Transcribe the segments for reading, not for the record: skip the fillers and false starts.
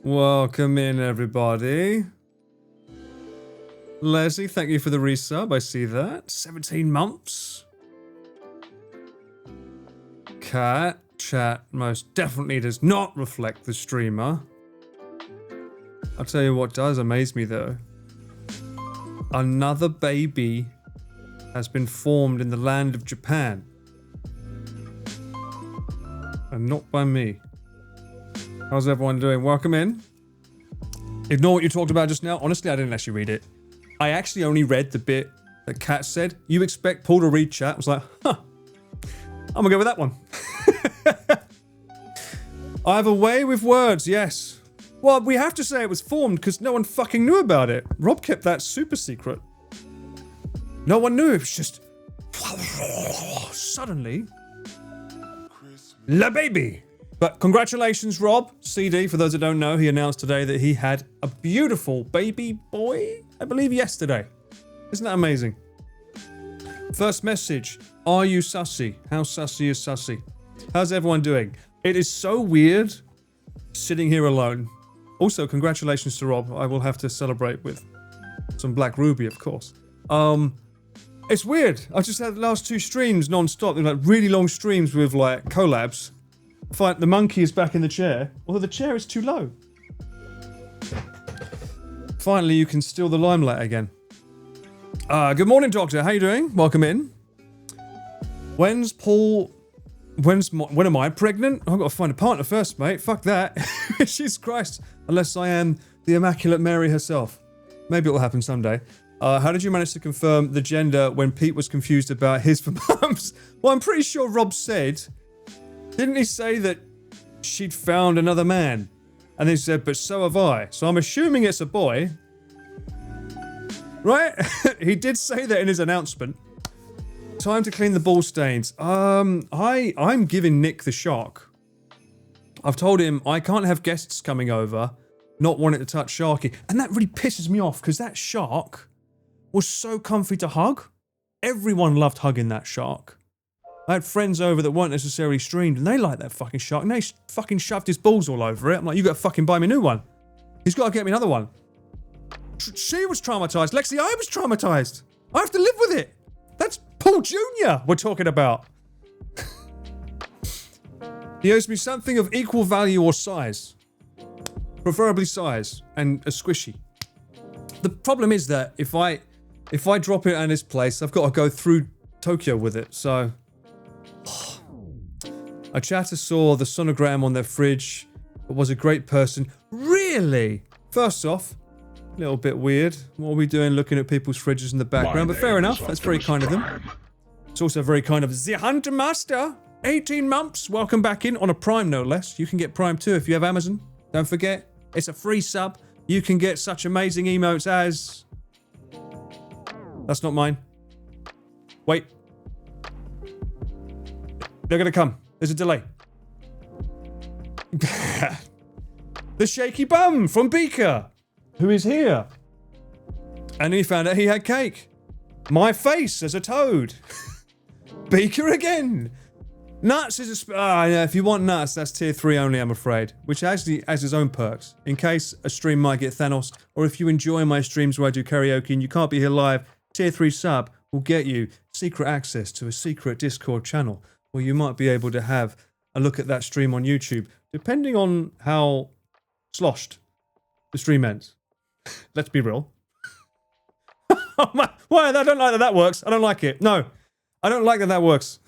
Welcome in, everybody. Leslie, thank you for the resub. I see that. 17 months. Cat, chat most definitely does not reflect the streamer. I'll tell you what does amaze me, though. Another baby has been formed in the land of Japan. And not by me. How's everyone doing? Welcome in. Ignore what you talked about just now. Honestly, I didn't actually read it. I actually only read the bit that Kat said. You expect Paul to read chat? I was like, huh. I'm gonna go with that one. I have a way with words, yes. Well, we have to say it was formed because no one fucking knew about it. Rob kept that super secret. No one knew. It was just... suddenly... La baby! But congratulations, Rob. CD, for those that don't know, he announced today that he had a beautiful baby boy, I believe yesterday. Isn't that amazing? First message. Are you sussy? How sussy is sussy? How's everyone doing? It is so weird sitting here alone. Also, congratulations to Rob. I will have to celebrate with some Black Ruby, of course. It's weird. I just had the last 2 streams non-stop. They're like really long streams with like collabs. The monkey is back in the chair, although the chair is too low. Finally, you can steal the limelight again. Good morning, Doctor. How you doing? Welcome in. When am I pregnant? I've got to find a partner first, mate. Fuck that. Jesus Christ. Unless I am the Immaculate Mary herself. Maybe it'll happen someday. How did you manage to confirm the gender when Pete was confused about his for mums? Well, I'm pretty sure Rob said... Didn't he say that she'd found another man? And he said, but so have I. So I'm assuming it's a boy. Right? He did say that in his announcement. Time to clean the ball stains. I'm giving Nick the shock. I've told him I can't have guests coming over not wanting to touch Sharky. And that really pisses me off because that shark was so comfy to hug. Everyone loved hugging that shark. I had friends over that weren't necessarily streamed and they liked that fucking shark and they fucking shoved his balls all over it. I'm like, you gotta fucking buy me a new one. He's gotta get me another one. She was traumatized. Lexi, I was traumatized. I have to live with it. That's Paul Jr. we're talking about. He owes me something of equal value or size. Preferably size and a squishy. The problem is that if I drop it at his place, I've got to go through Tokyo with it, so... A chatter saw the sonogram on their fridge, but was a great person. Really? First off, a little bit weird. What are we doing looking at people's fridges in the background? But fair enough, that's very kind of them. It's also very kind of the Hunter Master. 18 months, welcome back in on a Prime no less. You can get Prime too if you have Amazon. Don't forget, it's a free sub. You can get such amazing emotes as... That's not mine. Wait. They're gonna come. There's a delay. The shaky bum from Beaker, who is here. And he found out he had cake. My face as a toad. Beaker again. Nuts is a... yeah, if you want nuts, that's tier 3 only, I'm afraid. Which actually has its own perks. In case a stream might get Thanos, or if you enjoy my streams where I do karaoke and you can't be here live, tier 3 sub will get you secret access to a secret Discord channel. Or you might be able to have a look at that stream on YouTube, depending on how sloshed the stream ends. Let's be real. Oh my, why? I don't like that that works. I don't like it. No, I don't like that that works.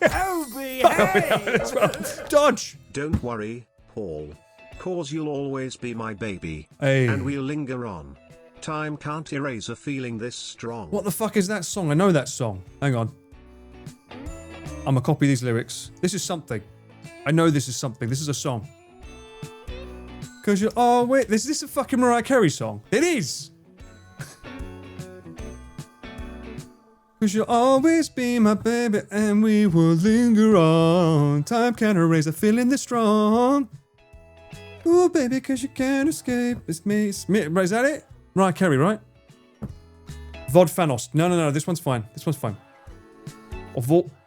Oh, behave! Well. Dodge! Don't worry, Paul. Cause you'll always be my baby. Hey. And we'll linger on. Time can't erase a feeling this strong. What the fuck is that song? I know that song. Hang on. I'm gonna copy these lyrics. This is something. I know this is something. This is a song. Cause you're... Oh, wait. Is this a fucking Mariah Carey song? It is! Cause you'll always be my baby and we will linger on. Time can't erase a feeling this strong. Ooh, baby, cause you can't escape. It's me. Is that it? Mariah Carey, right? Vod Fanost. No. This one's fine. This one's fine.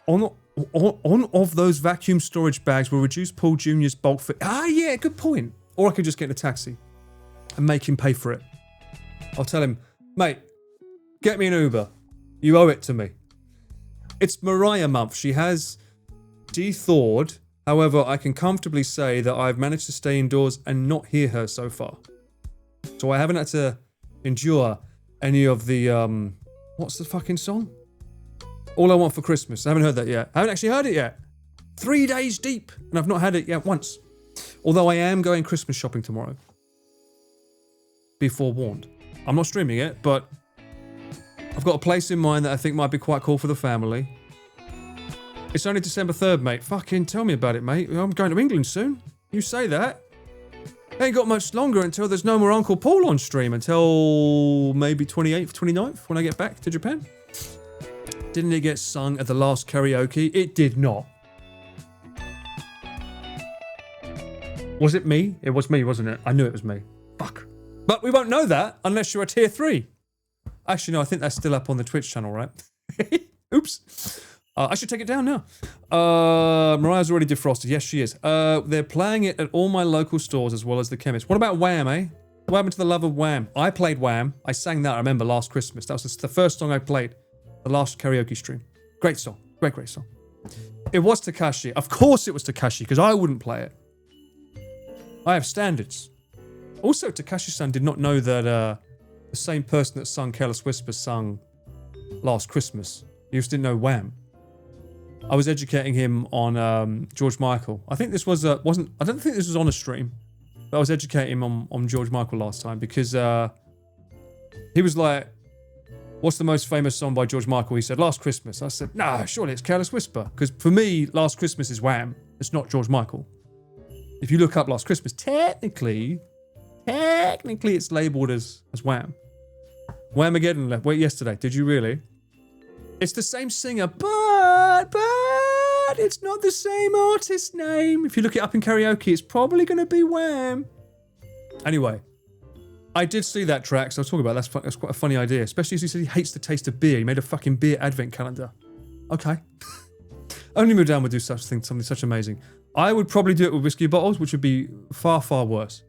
On of those vacuum storage bags will reduce Paul Jr.'s bulk fit. Ah, yeah, good point. Or I could just get in a taxi and make him pay for it. I'll tell him, mate, get me an Uber. You owe it to me. It's Mariah month. She has de-thawed. However, I can comfortably say that I've managed to stay indoors and not hear her so far. So I haven't had to endure any of the, what's the fucking song? All I Want for Christmas. I haven't heard that yet. I haven't actually heard it yet. 3 days deep, and I've not had it yet once. Although I am going Christmas shopping tomorrow. Be forewarned. I'm not streaming it, but I've got a place in mind that I think might be quite cool for the family. It's only December 3rd, mate. Fucking tell me about it, mate. I'm going to England soon. You say that. Ain't got much longer until there's no more Uncle Paul on stream. Until maybe 28th, 29th, when I get back to Japan. Didn't it get sung at the last karaoke? It did not. Was it me? It was me, wasn't it? I knew it was me. Fuck. But we won't know that unless you're a tier 3. Actually, no, I think that's still up on the Twitch channel, right? Oops. I should take it down now. Mariah's already defrosted. Yes, she is. They're playing it at all my local stores as well as the chemist. What about Wham, eh? What happened to the love of Wham? I played Wham. I sang that, I remember, last Christmas. That was the first song I played. The last karaoke stream. Great song. Great, great song. It was Takashi. Of course it was Takashi, because I wouldn't play it. I have standards. Also, Takashi-san did not know that the same person that sung Careless Whisper sung Last Christmas. He just didn't know Wham. I was educating him on George Michael. I think this was I don't think this was on a stream, but I was educating him on George Michael last time because he was like, "What's the most famous song by George Michael?" He said, "Last Christmas." I said, "Nah, surely it's Careless Whisper." Because for me, Last Christmas is Wham. It's not George Michael. If you look up Last Christmas, technically it's labelled as Wham. Whamageddon left. Wait, yesterday. Did you really? It's the same singer, but it's not the same artist name. If you look it up in karaoke, it's probably going to be Wham. Anyway, I did see that track, so I was talking about that's quite a funny idea, especially as he said he hates the taste of beer. He made a fucking beer advent calendar. Okay. Only Mudan would do something such amazing. I would probably do it with whiskey bottles, which would be far, far worse.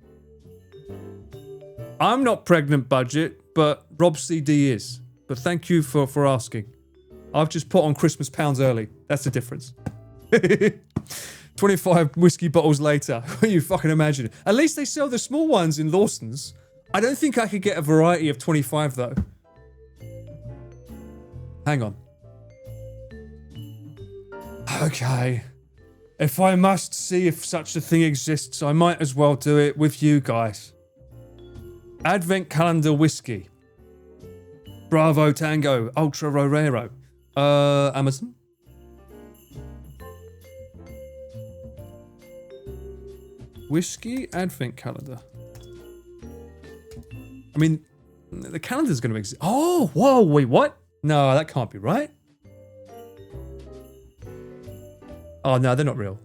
I'm not pregnant budget, but Rob CD is. But thank you for asking. I've just put on Christmas pounds early. That's the difference. 25 whiskey bottles later. You fucking imagine it. At least they sell the small ones in Lawson's. I don't think I could get a variety of 25 though. Hang on. Okay. If I must see if such a thing exists, I might as well do it with you guys. Advent calendar whiskey. Bravo Tango Ultra Rorero. Amazon. Whiskey advent calendar. I mean, the calendar's going to exist. Oh, whoa, wait, what? No, that can't be right. Oh, no, they're not real.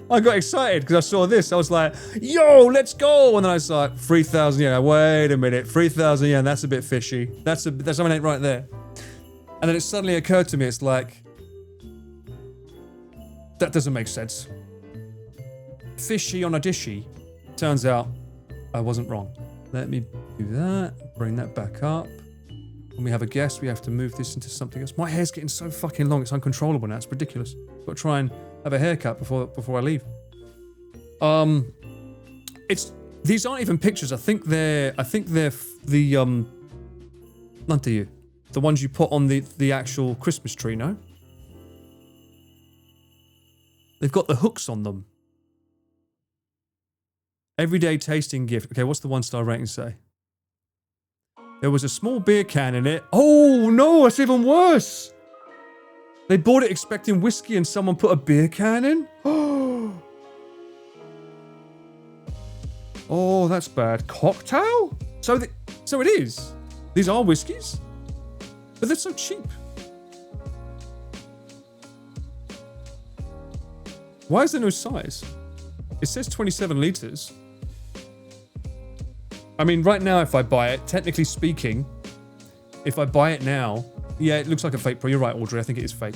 I got excited because I saw this. I was like, yo, let's go. And then I was like, 3,000 yen. Wait a minute, 3,000 yen, that's a bit fishy. That's something ain't right there. And then it suddenly occurred to me, it's like, that doesn't make sense. Fishy on a dishy. Turns out I wasn't wrong. Let me do that, bring that back up. When we have a guest, we have to move this into something else. My hair's getting so fucking long, it's uncontrollable now, it's ridiculous. Got to try and have a haircut before I leave. These aren't even pictures. I think they're the not to you. The ones you put on the actual Christmas tree, no? They've got the hooks on them. Everyday tasting gift. Okay, what's the 1-star rating say? There was a small beer can in it. Oh no, that's even worse. They bought it expecting whiskey and someone put a beer can in? Oh, that's bad. Cocktail? So it is. These are whiskeys? But they're so cheap. Why is there no size? It says 27 litres. I mean, right now if I buy it, technically speaking, if I buy it now, yeah, it looks like a fake pro. You're right, Audrey. I think it is fake.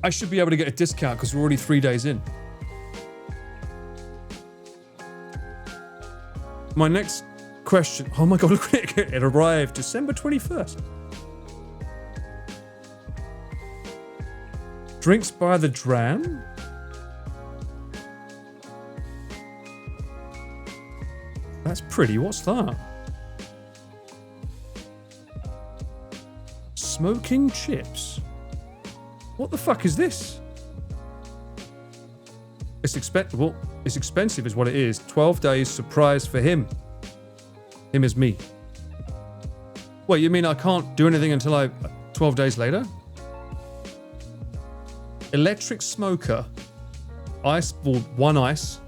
I should be able to get a discount because we're already 3 days in. My next question. Oh my god, look at it. It arrived December 21st. Drinks by the dram? That's pretty. What's that? Smoking chips. What the fuck is this? It's expectable. It's expensive is what it is. 12 days surprise for him. Him is me. Wait, you mean I can't do anything until 12 days later? Electric smoker. Ice ball, 1 ice.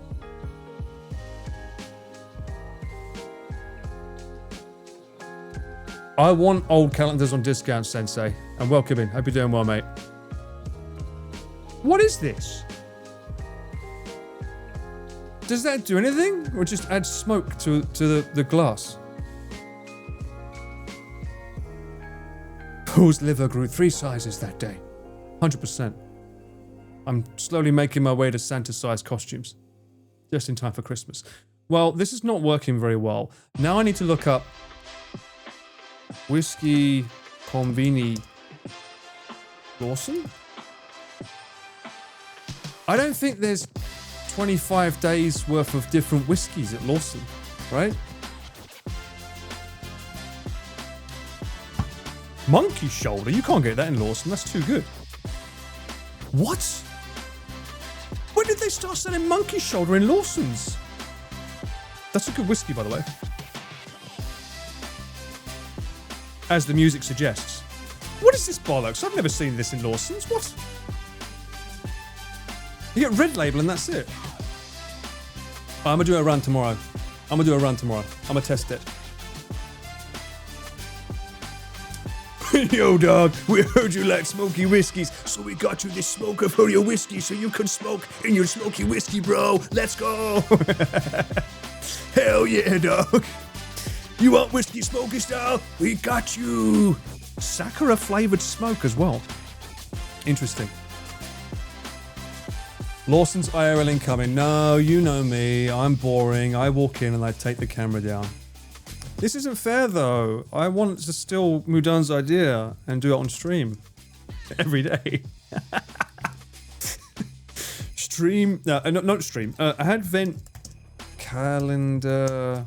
I want old calendars on discount, Sensei. And welcome in. Hope you're doing well, mate. What is this? Does that do anything? Or just add smoke to the glass? Paul's liver grew 3 sizes that day. 100%. I'm slowly making my way to Santa-sized costumes. Just in time for Christmas. Well, this is not working very well. Now I need to look up Whiskey Convini Lawson? I don't think there's 25 days worth of different whiskies at Lawson, right? Monkey shoulder? You can't get that in Lawson, that's too good. What? When did they start selling monkey shoulder in Lawson's? That's a good whiskey, by the way. As the music suggests. What is this bollocks? I've never seen this in Lawson's. What? You get red label and that's it. I'm gonna do a run tomorrow. I'm gonna test it. Yo, dog, we heard you like smoky whiskeys, so we got you this smoker for your whiskey so you can smoke in your smoky whiskey, bro. Let's go. Hell yeah, dog. You want whiskey smoky style? We got you. Sakura flavored smoke as well. Interesting. Lawson's IRL incoming. No, you know me. I'm boring. I walk in and I take the camera down. This isn't fair though. I want to steal Mudan's idea and do it on stream. Every day. Stream. No, not stream. Advent calendar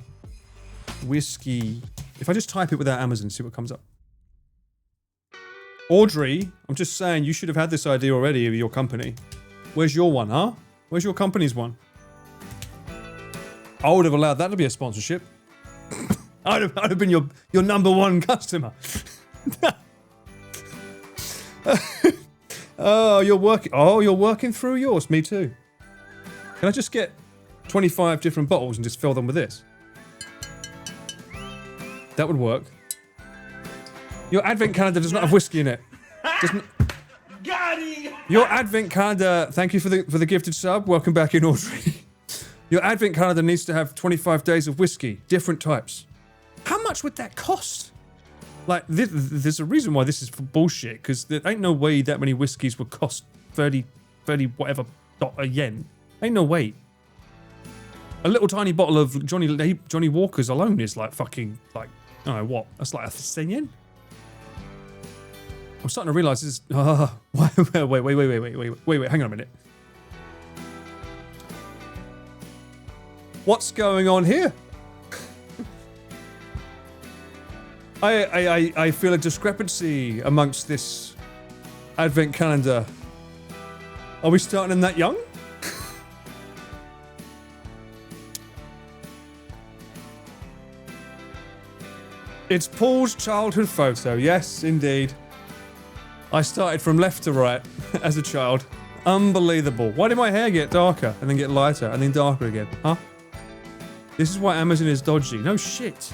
whiskey. If I just type it without Amazon, see what comes up. Audrey, I'm just saying you should have had this idea already of your company. Where's your one, huh? Where's your company's one? I would have allowed that to be a sponsorship. I'd have been your number one customer. Oh, you're working through yours. Me too. Can I just get 25 different bottles and just fill them with this? That would work. Your advent calendar does not have whiskey in it. Got him! Your advent calendar. Thank you for the gifted sub. Welcome back in, Audrey. Your advent calendar needs to have 25 days of whiskey, different types. How much would that cost? Like, there's a reason why this is for bullshit, because there ain't no way that many whiskeys would cost 30 whatever yen. Ain't no way. A little tiny bottle of Johnny Walker's alone is like fucking, like, I don't know what. That's like 10 yen? I'm starting to realise this. Wait, hang on a minute. What's going on here? I feel a discrepancy amongst this advent calendar. Are we starting them that young? It's Paul's childhood photo. Yes, indeed. I started from left to right as a child. Unbelievable. Why did my hair get darker and then get lighter and then darker again? Huh? This is why Amazon is dodgy. No shit.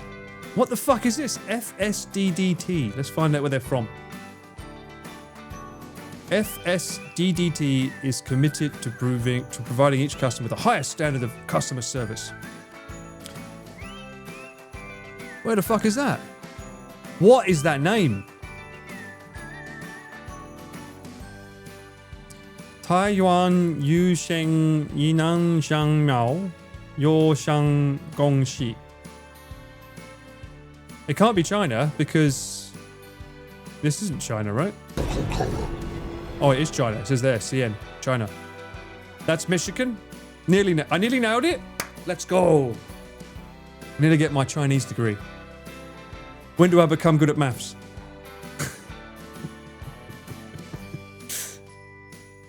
What the fuck is this? FSDDT. Let's find out where they're from. FSDDT is committed to providing each customer the highest standard of customer service. Where the fuck is that? What is that name? Taiwan Yusheng Yinan Xiang Miao Yo Shang Gong Shi. It can't be China because this isn't China, right? Oh, it is China. It says there, CN, China. That's Michigan. I nearly nailed it. Let's go. I need to get my Chinese degree. When do I become good at maths?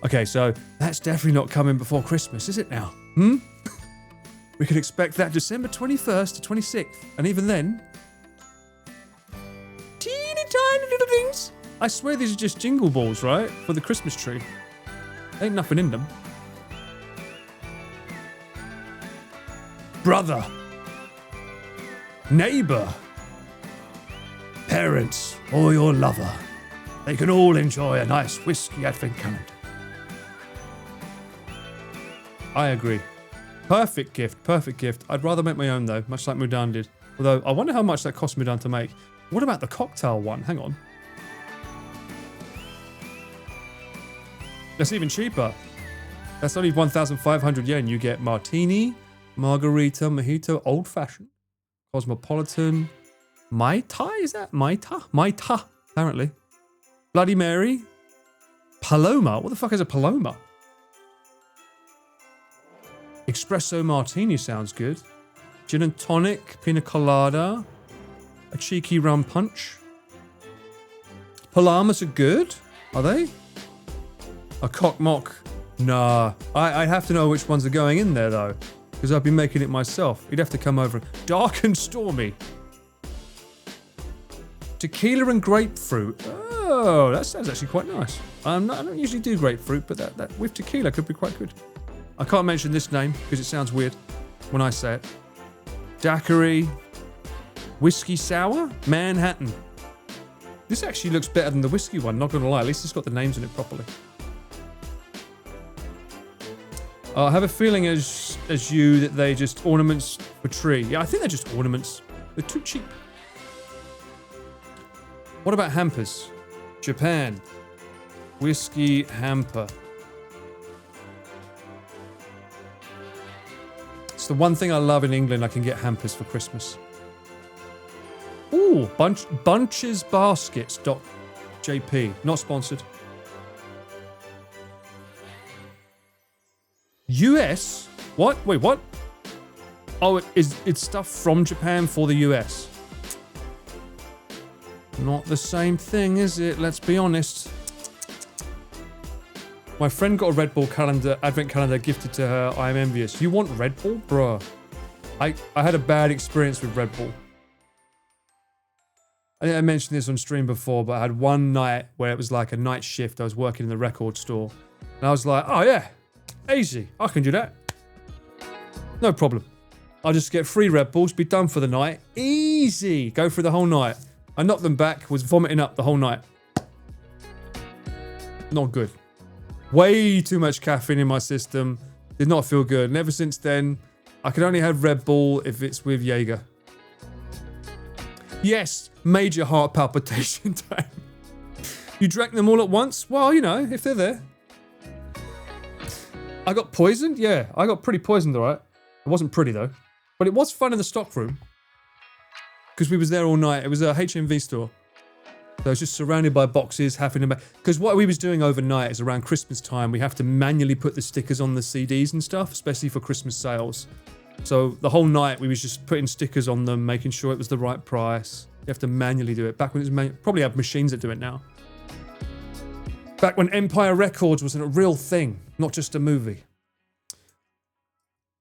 Okay, so that's definitely not coming before Christmas, is it now? We could expect that December 21st to 26th. And even then, teeny tiny little things. I swear these are just jingle balls, right? For the Christmas tree. Ain't nothing in them. Brother. Neighbor. Parents or your lover. They can all enjoy a nice whiskey advent calendar. I agree. Perfect gift, perfect gift. I'd rather make my own though, much like Mudan did. Although, I wonder how much that cost Mudan to make. What about the cocktail one? Hang on. That's even cheaper. That's only 1,500 yen. You get martini, margarita, mojito, old fashioned, cosmopolitan, Mai Tai, is that? Mai Ta? Mai Ta, apparently. Bloody Mary. Paloma. What the fuck is a Paloma? Espresso martini sounds good. Gin and tonic, pina colada, a cheeky rum punch. Palamas are good, are they? A cock mock. Nah, I have to know which ones are going in there though, because I've been making it myself. You'd have to come over. Dark and stormy. Tequila and grapefruit. Oh, that sounds actually quite nice. I don't usually do grapefruit, but that with tequila could be quite good. I can't mention this name because it sounds weird when I say it. Daiquiri. Whiskey sour? Manhattan. This actually looks better than the whiskey one, not gonna lie. At least it's got the names in it properly. I have a feeling as you that they just ornaments for tree. Yeah, I think they're just ornaments. They're too cheap. What about hampers? Japan. Whiskey hamper. It's the one thing I love in England. I can get hampers for Christmas. Ooh, bunchesbaskets.jp. Not sponsored. US? What? Wait, what? Oh, it's stuff from Japan for the US. Not the same thing, is it? Let's be honest. My friend got a Red Bull calendar, advent calendar gifted to her. I am envious. You want Red Bull? Bruh. I had a bad experience with Red Bull. I think I mentioned this on stream before, but I had one night where it was like a night shift. I was working in the record store. And I was like, oh yeah, easy. I can do that. No problem. I'll just get 3 Red Bulls, be done for the night. Easy. Go through the whole night. I knocked them back, was vomiting up the whole night. Not good. Way too much caffeine in my system. Did not feel good. And ever since then, I can only have Red Bull if it's with Jaeger. Yes, major heart palpitation time. You drank them all at once? Well, you know, if they're there. I got poisoned? Yeah, I got pretty poisoned, alright. It wasn't pretty though. But it was fun in the stock room. Because we was there all night. It was a HMV store. So I was just surrounded by boxes, having them. Because what we was doing overnight is around Christmas time, we have to manually put the stickers on the CDs and stuff, especially for Christmas sales. So the whole night we was just putting stickers on them, making sure it was the right price. You have to manually do it. Back when it was probably have machines that do it now. Back when Empire Records was a real thing, not just a movie.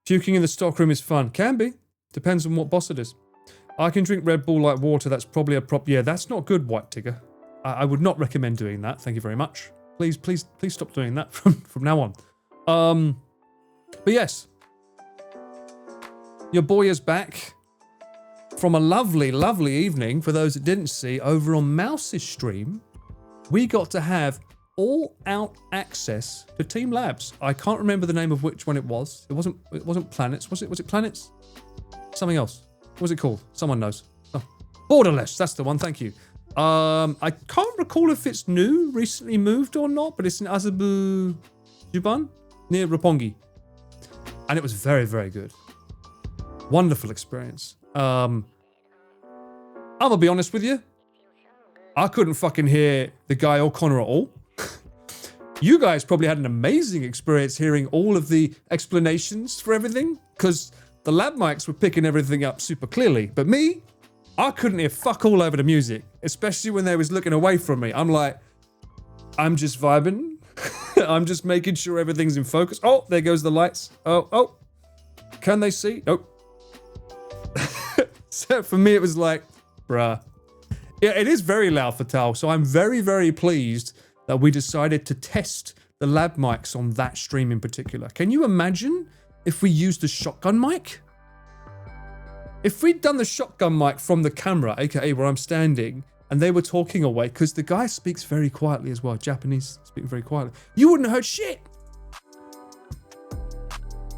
Puking in the stockroom is fun. Can be. Depends on what boss it is. I can drink Red Bull like water. That's probably a prop. Yeah, that's not good, White Tigger. I would not recommend doing that. Thank you very much. Please stop doing that from now on. But yes. Your boy is back from a lovely, lovely evening. For those that didn't see, over on Mouse's stream, we got to have all-out access to Team Labs. I can't remember the name of which one it was. It wasn't Planets. Was it Planets? Something else. What was it called? Someone knows. Oh, Borderless. That's the one. Thank you. I can't recall if it's new, recently moved or not, but it's in Azabu-Juban near Roppongi. And it was very, very good. Wonderful experience. I I'm gonna be honest with you. I couldn't fucking hear the guy or Connor at all. You guys probably had an amazing experience hearing all of the explanations for everything, because the lab mics were picking everything up super clearly. But me, I couldn't hear fuck all over the music, especially when they was looking away from me. I'm like, I'm just vibing. I'm just making sure everything's in focus. Oh, there goes the lights. Oh. Can they see? Oh. So for me, it was like, bruh. Yeah, it is very loud for Tal, so I'm very, very pleased that we decided to test the lab mics on that stream in particular. Can you imagine if we used a shotgun mic? If we'd done the shotgun mic from the camera, aka where I'm standing, and they were talking away, because the guy speaks very quietly as well, Japanese, speaking very quietly, you wouldn't have heard shit.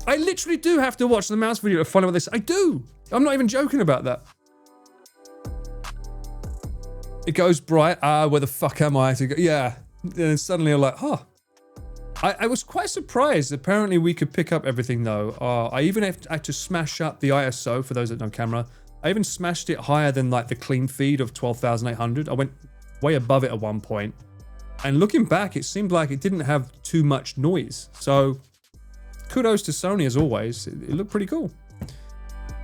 I literally do have to watch the mouse video to find out what this. I do. I'm not even joking about that. It goes bright. Where the fuck am I to go? Yeah. And then suddenly I'm like, huh. I was quite surprised. Apparently we could pick up everything though. I even had to smash up the ISO for those that know camera. I even smashed it higher than like the clean feed of 12,800. I went way above it at one point. And looking back, it seemed like it didn't have too much noise. So kudos to Sony as always. It looked pretty cool.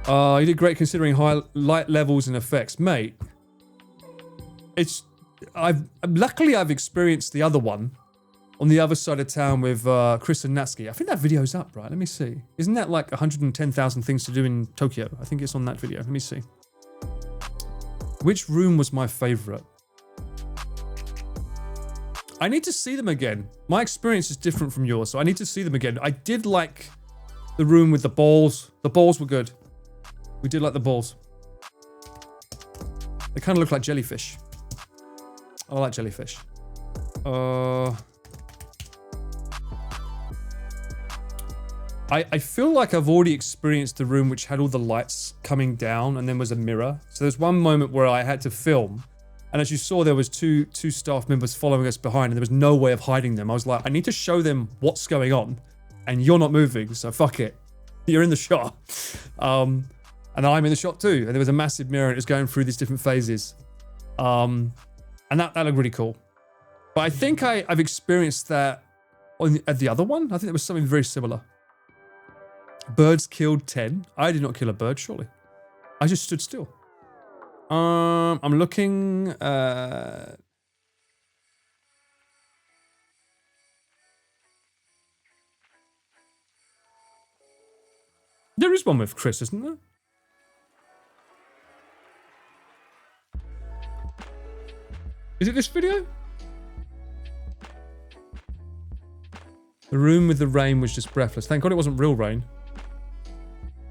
You did great considering high light levels and effects. Mate, luckily I've experienced the other one on the other side of town with Chris and Natsuki. I think that video's up, right? Let me see. Isn't that like 110,000 things to do in Tokyo? I think it's on that video. Let me see. Which room was my favorite? I need to see them again. My experience is different from yours, so I need to see them again. I did like the room with the balls. The balls were good. We did like the balls. They kind of look like jellyfish. I like jellyfish. I feel like I've already experienced the room which had all the lights coming down and then was a mirror. So there's one moment where I had to film, and as you saw, there was two staff members following us behind, and there was no way of hiding them. I was like, I need to show them what's going on, and you're not moving, so fuck it. You're in the shot. And I'm in the shot too. And there was a massive mirror, and it was going through these different phases. And that looked really cool. But I think I've experienced that at the other one. I think there was something very similar. Birds killed 10. I did not kill a bird, surely. I just stood still. I'm looking. There is one with Chris, isn't there? Is it this video? The room with the rain was just breathless. Thank God it wasn't real rain.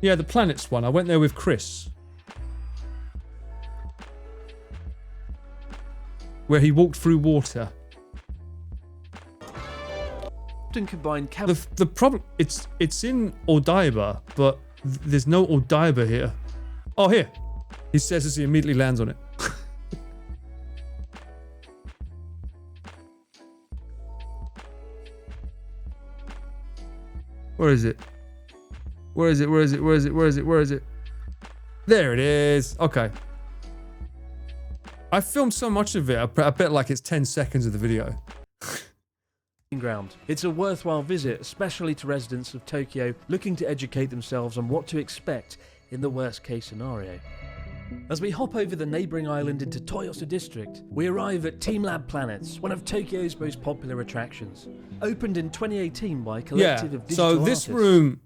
Yeah, the planets one. I went there with Chris. Where he walked through water. Combined the problem, it's in Odaiba, but there's no Odaiba here. Oh, here. He says as he immediately lands on it. Where is it? Where is it? Where is it? Where is it? Where is it? Where is it? There it is. Okay. I filmed so much of it, I bet like it's 10 seconds of the video. Ground. It's a worthwhile visit, especially to residents of Tokyo looking to educate themselves on what to expect in the worst case scenario. As we hop over the neighbouring island into Toyosu District, we arrive at Team Lab Planets, one of Tokyo's most popular attractions. Opened in 2018 by a collective of digital so this artists. room,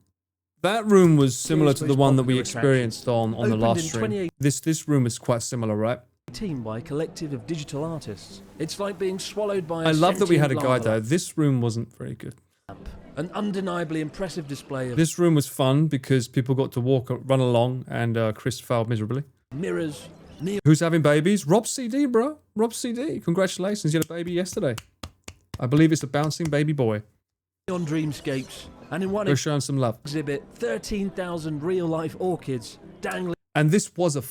that room was similar to the one that we experienced on the last stream. This room is quite similar, right? Team by a collective of digital artists. It's like being swallowed by a I love that we had a sentient guide lava though. This room wasn't very good. lamp. An undeniably impressive display of This room was fun because people got to run along, and Chris failed miserably. mirrors, Who's having babies? Rob CD, bro. Rob CD. Congratulations, you had a baby yesterday. I believe it's a bouncing baby boy. neon dreamscapes, and in one Go show him some love. exhibit, 13,000 real-life orchids dangling And this was a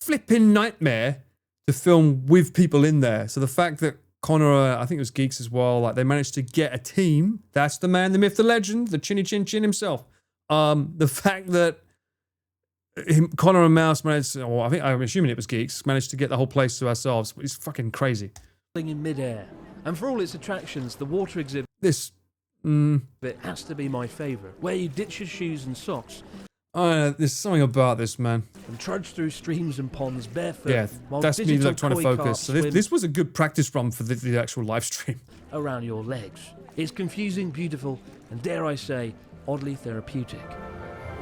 flipping nightmare to film with people in there. So the fact that Connor, I think it was Geeks as well, like they managed to get a team. That's the man, the myth, the legend, the Chinny Chin Chin himself. The fact that Connor and Mouse managed, or I'm assuming it was Geeks, managed to get the whole place to ourselves. It's fucking crazy. In midair. And for all its attractions, the water exhibit This, has to be my favourite, where you ditch your shoes and socks there's something about this, man. and trudge through streams and ponds barefoot. Yeah, while that's me digital like trying to koi focus. carps So swim this was a good practice run for the actual live stream. around your legs. It's confusing, beautiful, and dare I say, oddly therapeutic.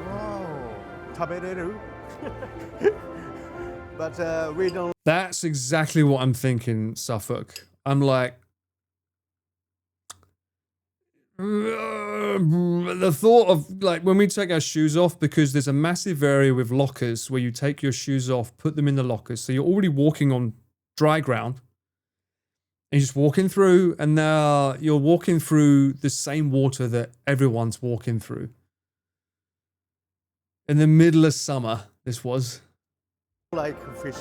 Wow. 食べれる? But we don't. That's exactly what I'm thinking, Suffolk. I'm like, the thought of like when we take our shoes off, because there's a massive area with lockers where you take your shoes off, put them in the lockers. So you're already walking on dry ground. And you're just walking through, and now you're walking through the same water that everyone's walking through. In the middle of summer, this was. Like fish.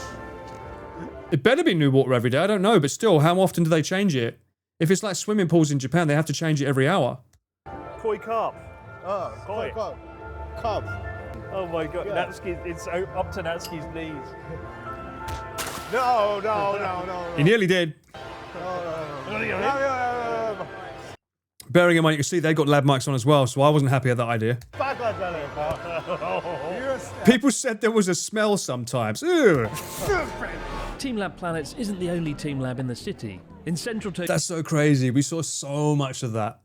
It better be new water every day. I don't know, but still, how often do they change it? If it's like swimming pools in Japan, they have to change it every hour. Koi carp. Oh, Koi. Carp. Oh my god, Yeah. Natsuki, it's up to Natsuki's knees. No. He nearly did. No. Bearing in mind, you can see they got lab mics on as well, so I wasn't happy at that idea. People said there was a smell sometimes. Ew. Team Lab Planets isn't the only team lab in the city. In central Tokyo, That's so crazy. We saw so much of that.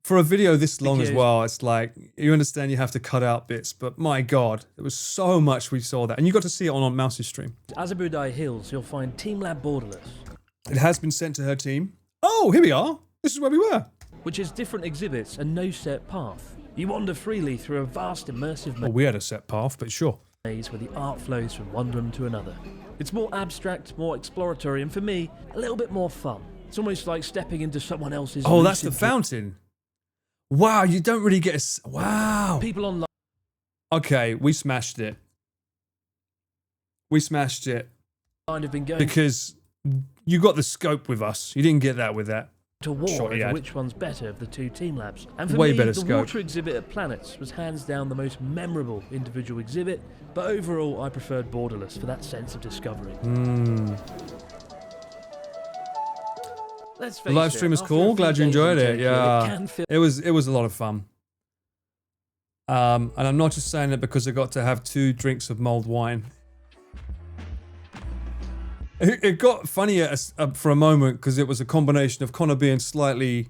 For a video this long as well, it's like, you understand you have to cut out bits, but my God, there was so much we saw that. And you got to see it on Mouse's stream. Azabudai Hills, you'll find Team Lab Borderless, It has been sent to her team. Oh, here we are. This is where we were. which is different exhibits and no set path. You wander freely through a vast immersive Well, we had a set path, but sure. maze where the art flows from one room to another. It's more abstract, more exploratory, and for me, a little bit more fun. It's almost like stepping into someone else's. Oh, that's the lucid fountain. Wow, you don't really get a... Wow. dream. People online Okay, we smashed it. We smashed it have been going because you got the scope with us. You didn't get that with that. to war Shot he over had. which one's better of the two team labs. And for Way me, better the scope. water exhibit at Planets was hands down the most memorable individual exhibit, but overall I preferred Borderless for that sense of discovery. Let's face The live it, stream was after a cool. few Glad you days in enjoyed it. Tokyo, Yeah, it can feel it was a lot of fun. And I'm not just saying that because I got to have 2 drinks of mulled wine. It got funnier for a moment because it was a combination of Connor being slightly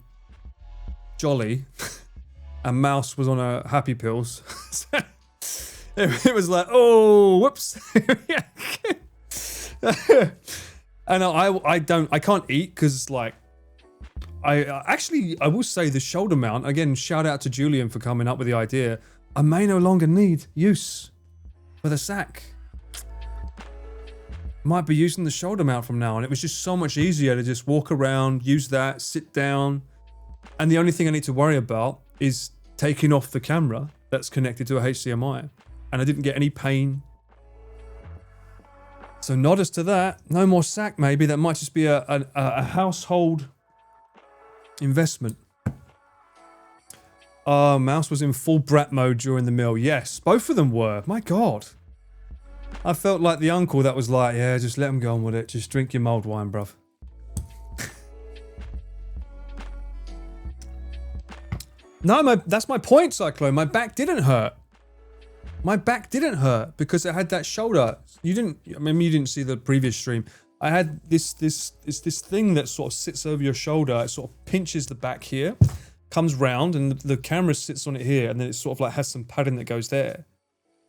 jolly and Mouse was on a happy pills. It was like, oh, whoops. And I can't eat because like, I will say the shoulder mount, again, shout out to Julian for coming up with the idea. I may no longer need use for the sack. Might be using the shoulder mount from now on. It was just so much easier to just walk around, use that, sit down. And the only thing I need to worry about is taking off the camera that's connected to a HDMI. And I didn't get any pain. So nod us to that. No more sack maybe. That might just be a household investment. Mouse was in full brat mode during the meal. Yes, both of them were. My God. I felt like the uncle that was like, yeah, just let him go on with it. Just drink your mulled wine, bruv. No, that's my point, Cyclone. My back didn't hurt. My back didn't hurt because it had that shoulder. You didn't see the previous stream. I had this thing that sort of sits over your shoulder. It sort of pinches the back here, comes round, and the camera sits on it here, and then it sort of like has some padding that goes there.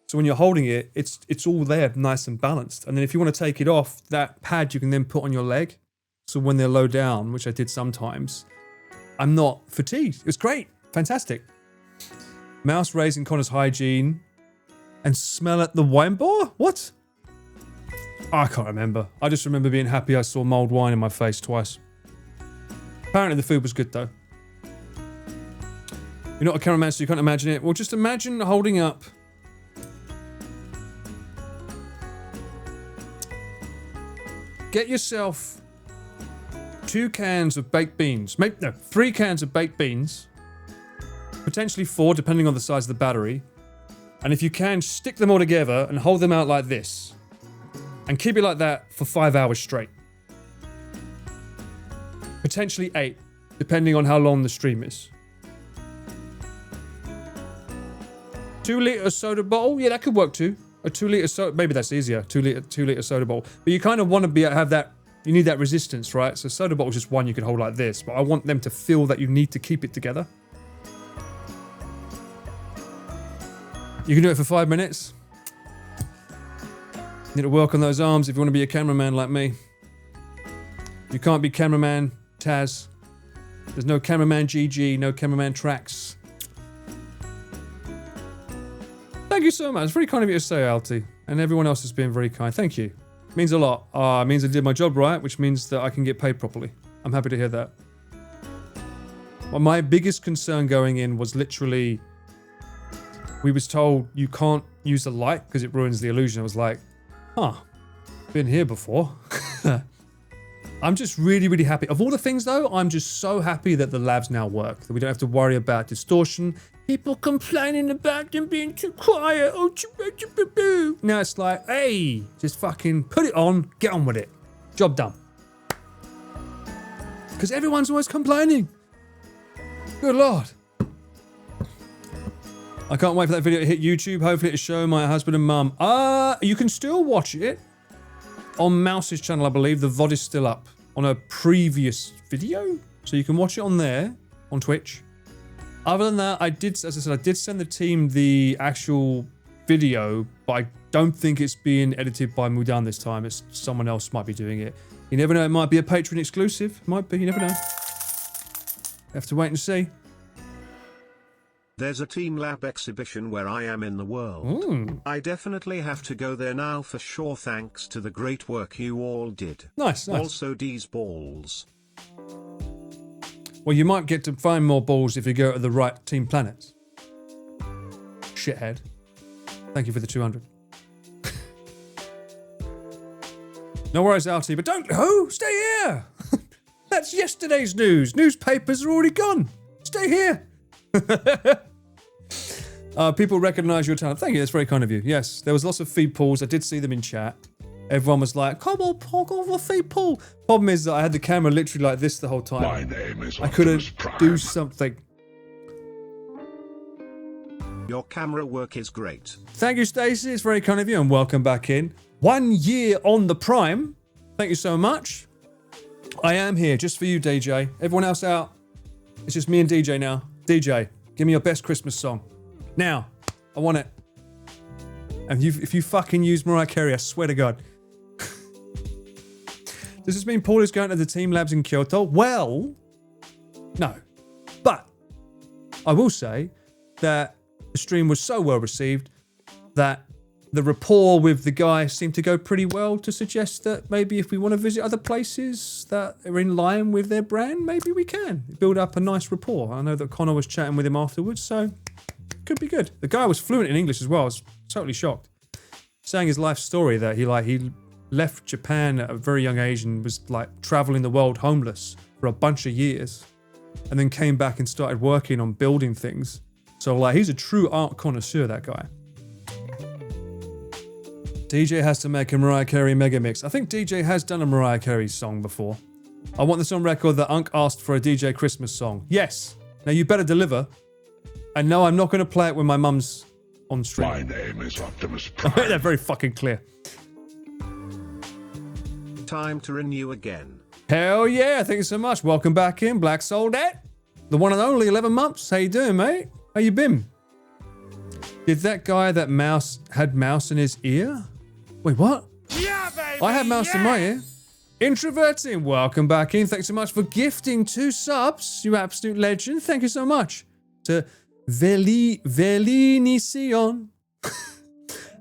So when you're holding it, it's all there, nice and balanced. And then if you want to take it off, that pad you can then put on your leg. So when they're low down, which I did sometimes, I'm not fatigued. It was great, fantastic. Mouse raising Connor's hygiene, and smell at the wine bar. What? I can't remember. I just remember being happy I saw mulled wine in my face twice. Apparently the food was good though. You're not a cameraman, so you can't imagine it. Well, just imagine holding up get yourself 2 cans of baked beans. 3 cans of baked beans. Potentially 4, depending on the size of the battery. And if you can, stick them all together and hold them out like this. And keep it like that for 5 hours straight. Potentially 8, depending on how long the stream is. 2 litre soda bottle? Yeah, that could work too. A 2 litre soda, maybe that's easier. 2 litre soda bottle. But you kind of want to have that, you need that resistance, right? So soda bottle is just one you can hold like this, but I want them to feel that you need to keep it together. You can do it for 5 minutes. Need to work on those arms if you want to be a cameraman like me. You can't be cameraman Taz. There's no cameraman GG, no cameraman Tracks. Thank you so much. It's very kind of you to say, Alti. And everyone else has been very kind. Thank you. It means a lot. It means I did my job right, which means that I can get paid properly. I'm happy to hear that. Well, my biggest concern going in was literally, we was told you can't use the light because it ruins the illusion. I was like, huh, been here before. I'm just really, really happy. Of all the things though, I'm just so happy that the labs now work, that we don't have to worry about distortion. People complaining about them being too quiet. Oh, now it's like, hey, just fucking put it on, get on with it. Job done. Because everyone's always complaining. Good Lord. I can't wait for that video to hit YouTube. Hopefully to show my husband and mum. You can still watch it on Mouse's channel, I believe. The VOD is still up on a previous video. So you can watch it on there, on Twitch. Other than that, as I said, I did send the team the actual video, but I don't think it's being edited by Mudan this time. It's someone else might be doing it. You never know, it might be a Patreon exclusive. Might be, you never know. Have to wait and see. There's a Team Lab exhibition where I am in the world. I definitely have to go there now for sure, thanks to the great work you all did. Nice. Also D's balls. Well, you might get to find more balls if you go to the right Team Planets. Shithead. Thank you for the 200. No worries, Alti, but don't go! Stay here! That's yesterday's news. Newspapers are already gone. Stay here. People recognise your talent. Thank you, that's very kind of you. Yes, there was lots of feed pulls. I did see them in chat. Everyone was like, come on, Paul, go for a feed pull. Problem is that I had the camera literally like this the whole time. My name is I couldn't do something. Your camera work is great. Thank you, Stacey. It's very kind of you, and welcome back in. 1 year on the Prime. Thank you so much. I am here just for you, DJ. Everyone else out. It's just me and DJ now. DJ, give me your best Christmas song. Now, I want it. And if you fucking use Mariah Carey, I swear to God. Does this mean Paul is going to the Team Labs in Kyoto? Well, no. But I will say that the stream was so well received that the rapport with the guy seemed to go pretty well to suggest that maybe if we want to visit other places that are in line with their brand, maybe we can build up a nice rapport. I know that Connor was chatting with him afterwards, so could be good. The guy was fluent in English as well. I was totally shocked. Saying his life story that he left Japan at a very young age and was like traveling the world homeless for a bunch of years and then came back and started working on building things. So like he's a true art connoisseur, that guy. DJ has to make a Mariah Carey mega mix. I think DJ has done a Mariah Carey song before. I want this on record that Unc asked for a DJ Christmas song. Yes. Now you better deliver. And no, I'm not going to play it when my mum's on stream. My name is Optimus I made Prime. that very fucking clear. Time to renew again. Hell yeah, thank you so much. Welcome back in, Black Soul Dad. The one and only 11 months. How you doing, mate? How you been? Did that guy that had mouse in his ear? Wait, what? Yeah, baby! I had mouse in my ear. Introverting, welcome back in. Thanks so much for gifting 2 subs, you absolute legend. Thank you so much. To Velinision.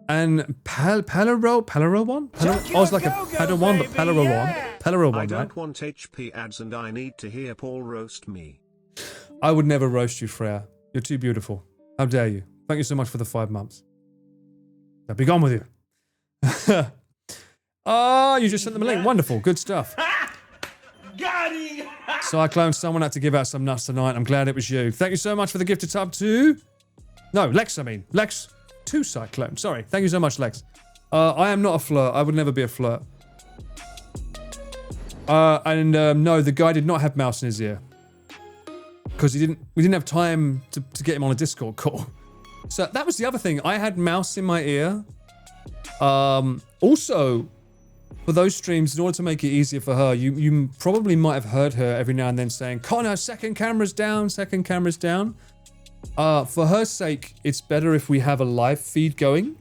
And Palarowan? I was like a Padawan, but Palarowan. Palarowan, I right? don't want HP ads and I need to hear Paul roast me. I would never roast you, Freya. You're too beautiful. How dare you? Thank you so much for the 5 months. Now be gone with you. Oh, you just sent them a link. Wonderful. Good stuff. Got him! Cyclone, someone had to give out some nuts tonight. I'm glad it was you. Thank you so much for the gifted sub too. No, Lex, I mean. Lex, 2 Cyclone. Sorry. Thank you so much, Lex. I am not a flirt. I would never be a flirt. No, the guy did not have mouse in his ear. Because we didn't have time to get him on a Discord call. So that was the other thing. I had mouse in my ear. Also, for those streams, in order to make it easier for her, you probably might have heard her every now and then saying, Connor, second camera's down, second camera's down. For her sake, it's better if we have a live feed going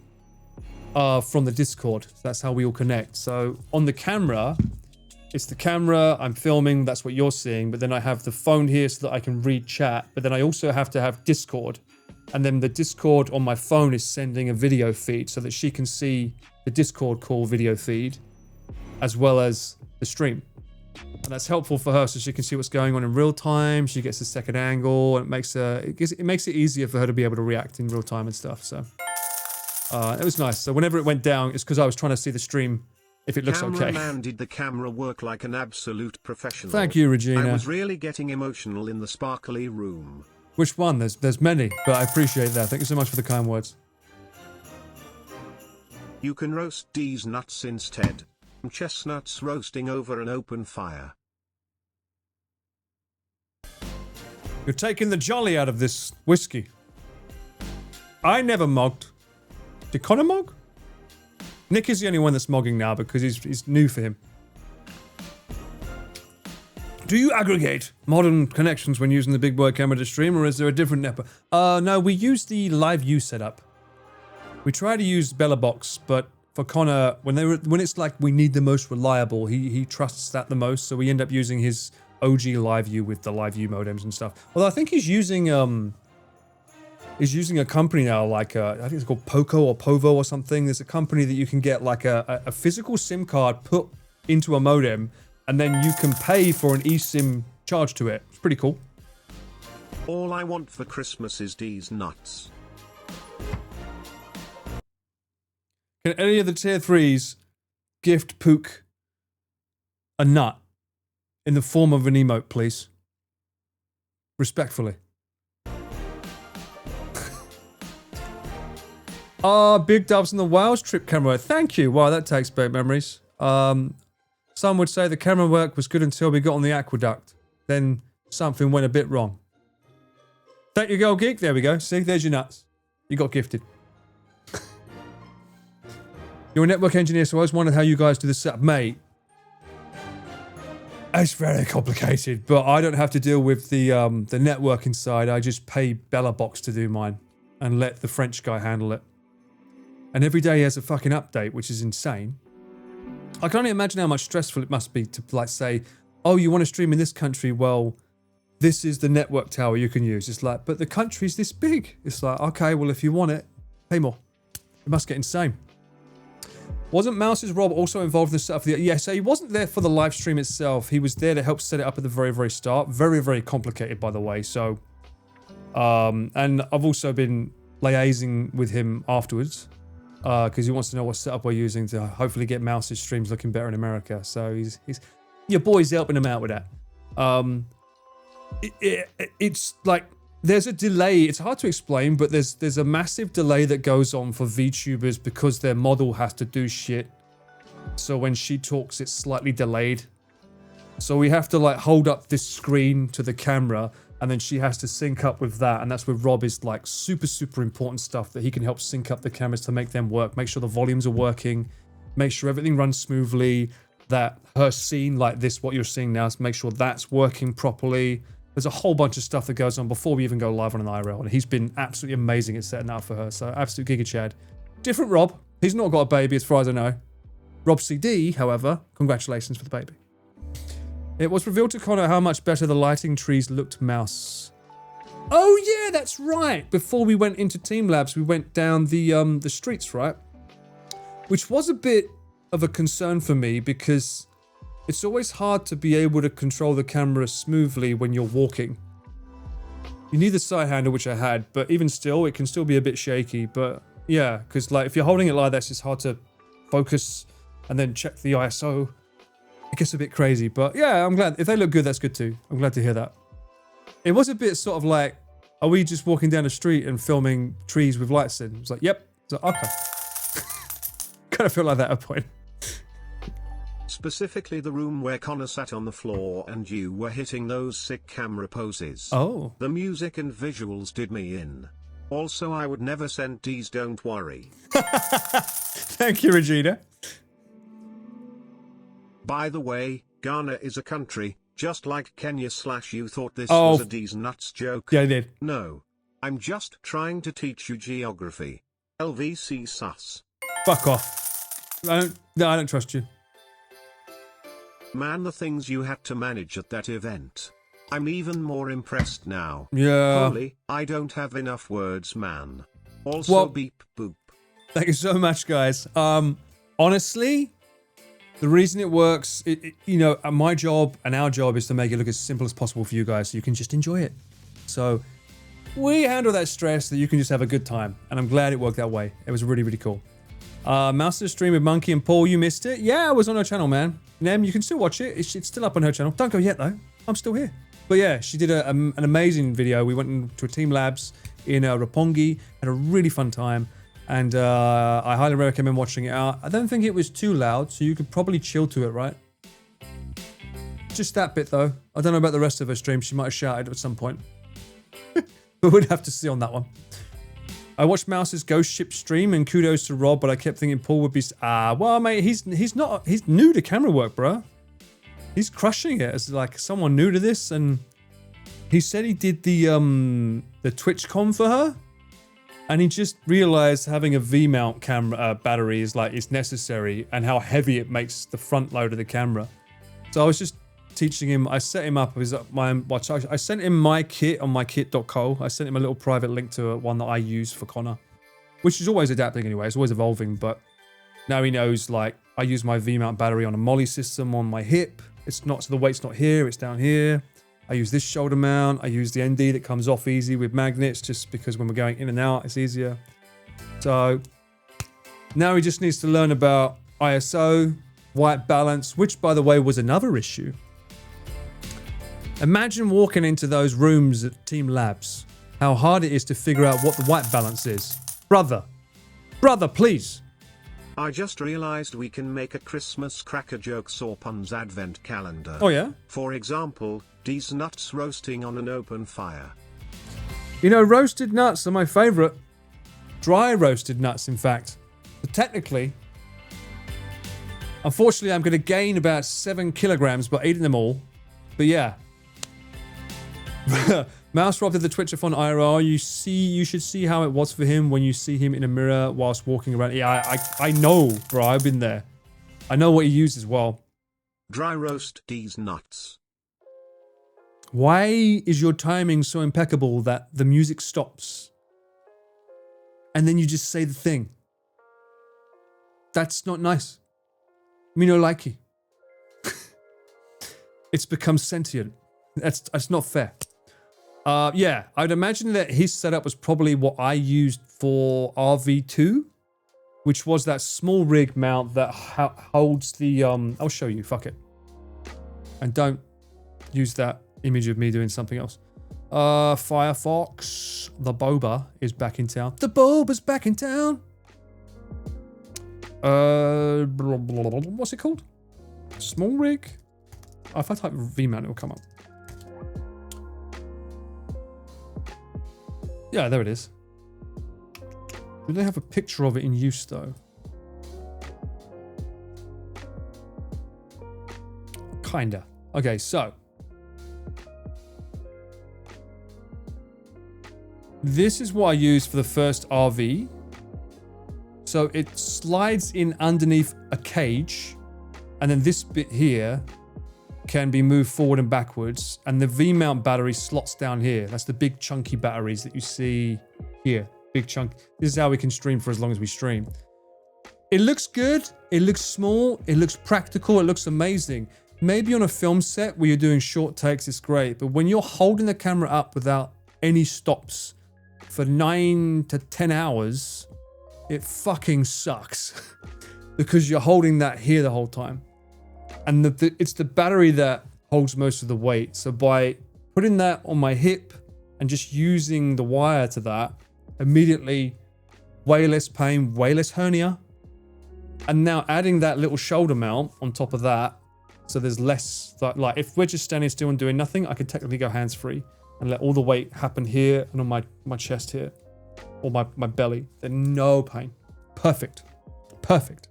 from the Discord. That's how we all connect. So on the camera, it's the camera, I'm filming, that's what you're seeing, but then I have the phone here so that I can read chat, but then I also have to have Discord. And then the Discord on my phone is sending a video feed so that she can see the Discord call video feed as well as the stream. And that's helpful for her so she can see what's going on in real time. She gets a second angle and it makes it easier for her to be able to react in real time and stuff. So it was nice. So whenever it went down, it's because I was trying to see the stream if it looks okay. Cameraman did the camera work like an absolute professional. Thank you, Regina. I was really getting emotional in the sparkly room. Which one? There's many, but I appreciate that. Thank you so much for the kind words. You can roast D's nuts instead. Chestnuts roasting over an open fire. You're taking the jolly out of this whiskey. I never mogged. Did Connor mog? Nick is the only one that's mogging now because he's new for him. Do you aggregate modern connections when using the big boy camera to stream, or is there a different network? No, we use the live view setup. We try to use BellaBox, but for Connor, when it's like we need the most reliable, he trusts that the most, so we end up using his OG live view with the live view modems and stuff. Although I think he's using a company now, like I think it's called Poco or Povo or something. There's a company that you can get like a physical SIM card put into a modem, and then you can pay for an eSIM charge to it. It's pretty cool. All I want for Christmas is D's nuts. Can any of the tier 3s gift Pook a nut in the form of an emote, please? Respectfully. Big dubs in the Wales trip camera. Thank you. Wow, that takes back memories. Some would say the camera work was good until we got on the aqueduct. Then something went a bit wrong. Thank you, Go Geek. There we go. See, there's your nuts. You got gifted. You're a network engineer, so I always wondered how you guys do the setup. Mate, it's very complicated, but I don't have to deal with the networking side. I just pay BellaBox to do mine and let the French guy handle it. And every day he has a fucking update, which is insane. I can only imagine how much stressful it must be to like say, oh, you want to stream in this country? Well, this is the network tower you can use. It's like, but the country's this big. It's like, okay, well, if you want it, pay more. It must get insane. Wasn't Mouse's Rob also involved in the setup of the... Yeah, so he wasn't there for the live stream itself. He was there to help set it up at the very, very start. Very, very complicated, by the way. So, and I've also been liaising with him afterwards because he wants to know what setup we're using to hopefully get Mouse's streams looking better in America. So he's your boy's helping him out with that. It's like... There's a delay. It's hard to explain, but there's a massive delay that goes on for VTubers because their model has to do shit. So when she talks, it's slightly delayed. So we have to like hold up this screen to the camera, and then she has to sync up with that. And that's where Rob is like super, super important stuff that he can help sync up the cameras to make them work, make sure the volumes are working, make sure everything runs smoothly, that her scene like this, what you're seeing now, make sure that's working properly. There's a whole bunch of stuff that goes on before we even go live on an IRL, and he's been absolutely amazing at setting that up for her. So absolute Giga Chad. Different Rob. He's not got a baby as far as I know. Rob CD, however, congratulations for the baby. It was revealed to Connor how much better the lighting trees looked, Mouse. Oh yeah, that's right. Before we went into Team Labs, we went down the streets, right? Which was a bit of a concern for me because it's always hard to be able to control the camera smoothly when you're walking. You need the side handle, which I had, but even still, it can still be a bit shaky. But yeah, because like if you're holding it like this, it's hard to focus and then check the ISO. It gets a bit crazy, but yeah, I'm glad. If they look good, that's good too. I'm glad to hear that. It was a bit sort of like, are we just walking down the street and filming trees with lights in? It's like, yep, So, okay. Kind of feel like that at a point. Specifically the room where Connor sat on the floor and you were hitting those sick camera poses. Oh. The music and visuals did me in. Also, I would never send D's, don't worry. Thank you, Regina. By the way, Ghana is a country, just like Kenya / you thought this Oh. was a D's nuts joke. Yeah, I did. No. I'm just trying to teach you geography. LVC sus. Fuck off. I don't trust you. Man, the things you had to manage at that event. I'm even more impressed now. Yeah. Holy, I don't have enough words, man. Also, Well- beep boop. Thank you so much, guys. Honestly, the reason it works, my job and our job is to make it look as simple as possible for you guys so you can just enjoy it. So we handle that stress that you can just have a good time. And I'm glad it worked that way. It was really, really cool. Master stream with Monkey and Paul, you missed it? Yeah, I was on her channel, man. Nem, you can still watch it. It's still up on her channel. Don't go yet, though. I'm still here. But yeah, she did an amazing video. We went into a Team Labs in Roppongi, had a really fun time. And I highly recommend watching it out. I don't think it was too loud, so you could probably chill to it, right? Just that bit, though. I don't know about the rest of her stream. She might have shouted at some point. But we'd have to see on that one. I watched Mouse's Ghost Ship stream, and kudos to Rob, but I kept thinking Paul would be... well, mate, he's new to camera work, bro. He's crushing it as, like, someone new to this, and he said he did the TwitchCon for her, and he just realized having a V-mount camera battery is necessary, and how heavy it makes the front load of the camera. So I was just teaching him. I set him up. I sent him my kit on mykit.co. I sent him a little private link to one that I use for Connor, which is always adapting anyway. It's always evolving, but now he knows, like, I use my V-mount battery on a Molly system on my hip. It's not, so the weight's not here, it's down here. I use this shoulder mount. I use the ND that comes off easy with magnets, just because when we're going in and out, it's easier. So now he just needs to learn about ISO, white balance, which, by the way, was another issue. Imagine walking into those rooms at Team Labs, how hard it is to figure out what the white balance is. Brother, please. I just realized we can make a Christmas cracker jokes or puns advent calendar. Oh yeah? For example, D's nuts roasting on an open fire. You know, roasted nuts are my favorite. Dry roasted nuts, in fact. But technically, unfortunately, I'm going to gain about 7 kilograms by eating them all. But yeah. Mouse Rob did the Twitchathon IRL. You should see how it was for him when you see him in a mirror whilst walking around. Yeah, I know, bro. I've been there. I know what he used as well. Dry roast D's nuts. Why is your timing so impeccable that the music stops and then you just say the thing? That's not nice. Me no likey. It's become sentient. That's not fair. Yeah, I'd imagine that his setup was probably what I used for RV2, which was that small rig mount that holds the... I'll show you, fuck it. And don't use that image of me doing something else. Firefox, the Boba is back in town. The Boba's back in town. What's it called? Small rig? Oh, if I type V-mount, it will come up. Yeah, there it is. Do they have a picture of it in use, though? Kinda. Okay, so. This is what I used for the first RV. So it slides in underneath a cage. And then this bit here can be moved forward and backwards, and the V-mount battery slots down here. That's the big chunky batteries that you see here. Big chunk. This is how we can stream for as long as we stream. It looks good. It looks small. It looks practical. It looks amazing. Maybe on a film set where you're doing short takes, it's great. But when you're holding the camera up without any stops for 9 to 10 hours, it fucking sucks. Because you're holding that here the whole time. And it's the battery that holds most of the weight. So by putting that on my hip and just using the wire to that, immediately way less pain, way less hernia. And now adding that little shoulder mount on top of that, so there's less, like if we're just standing still and doing nothing, I could technically go hands-free and let all the weight happen here and on my chest here, or my belly. Then no pain. Perfect. Perfect.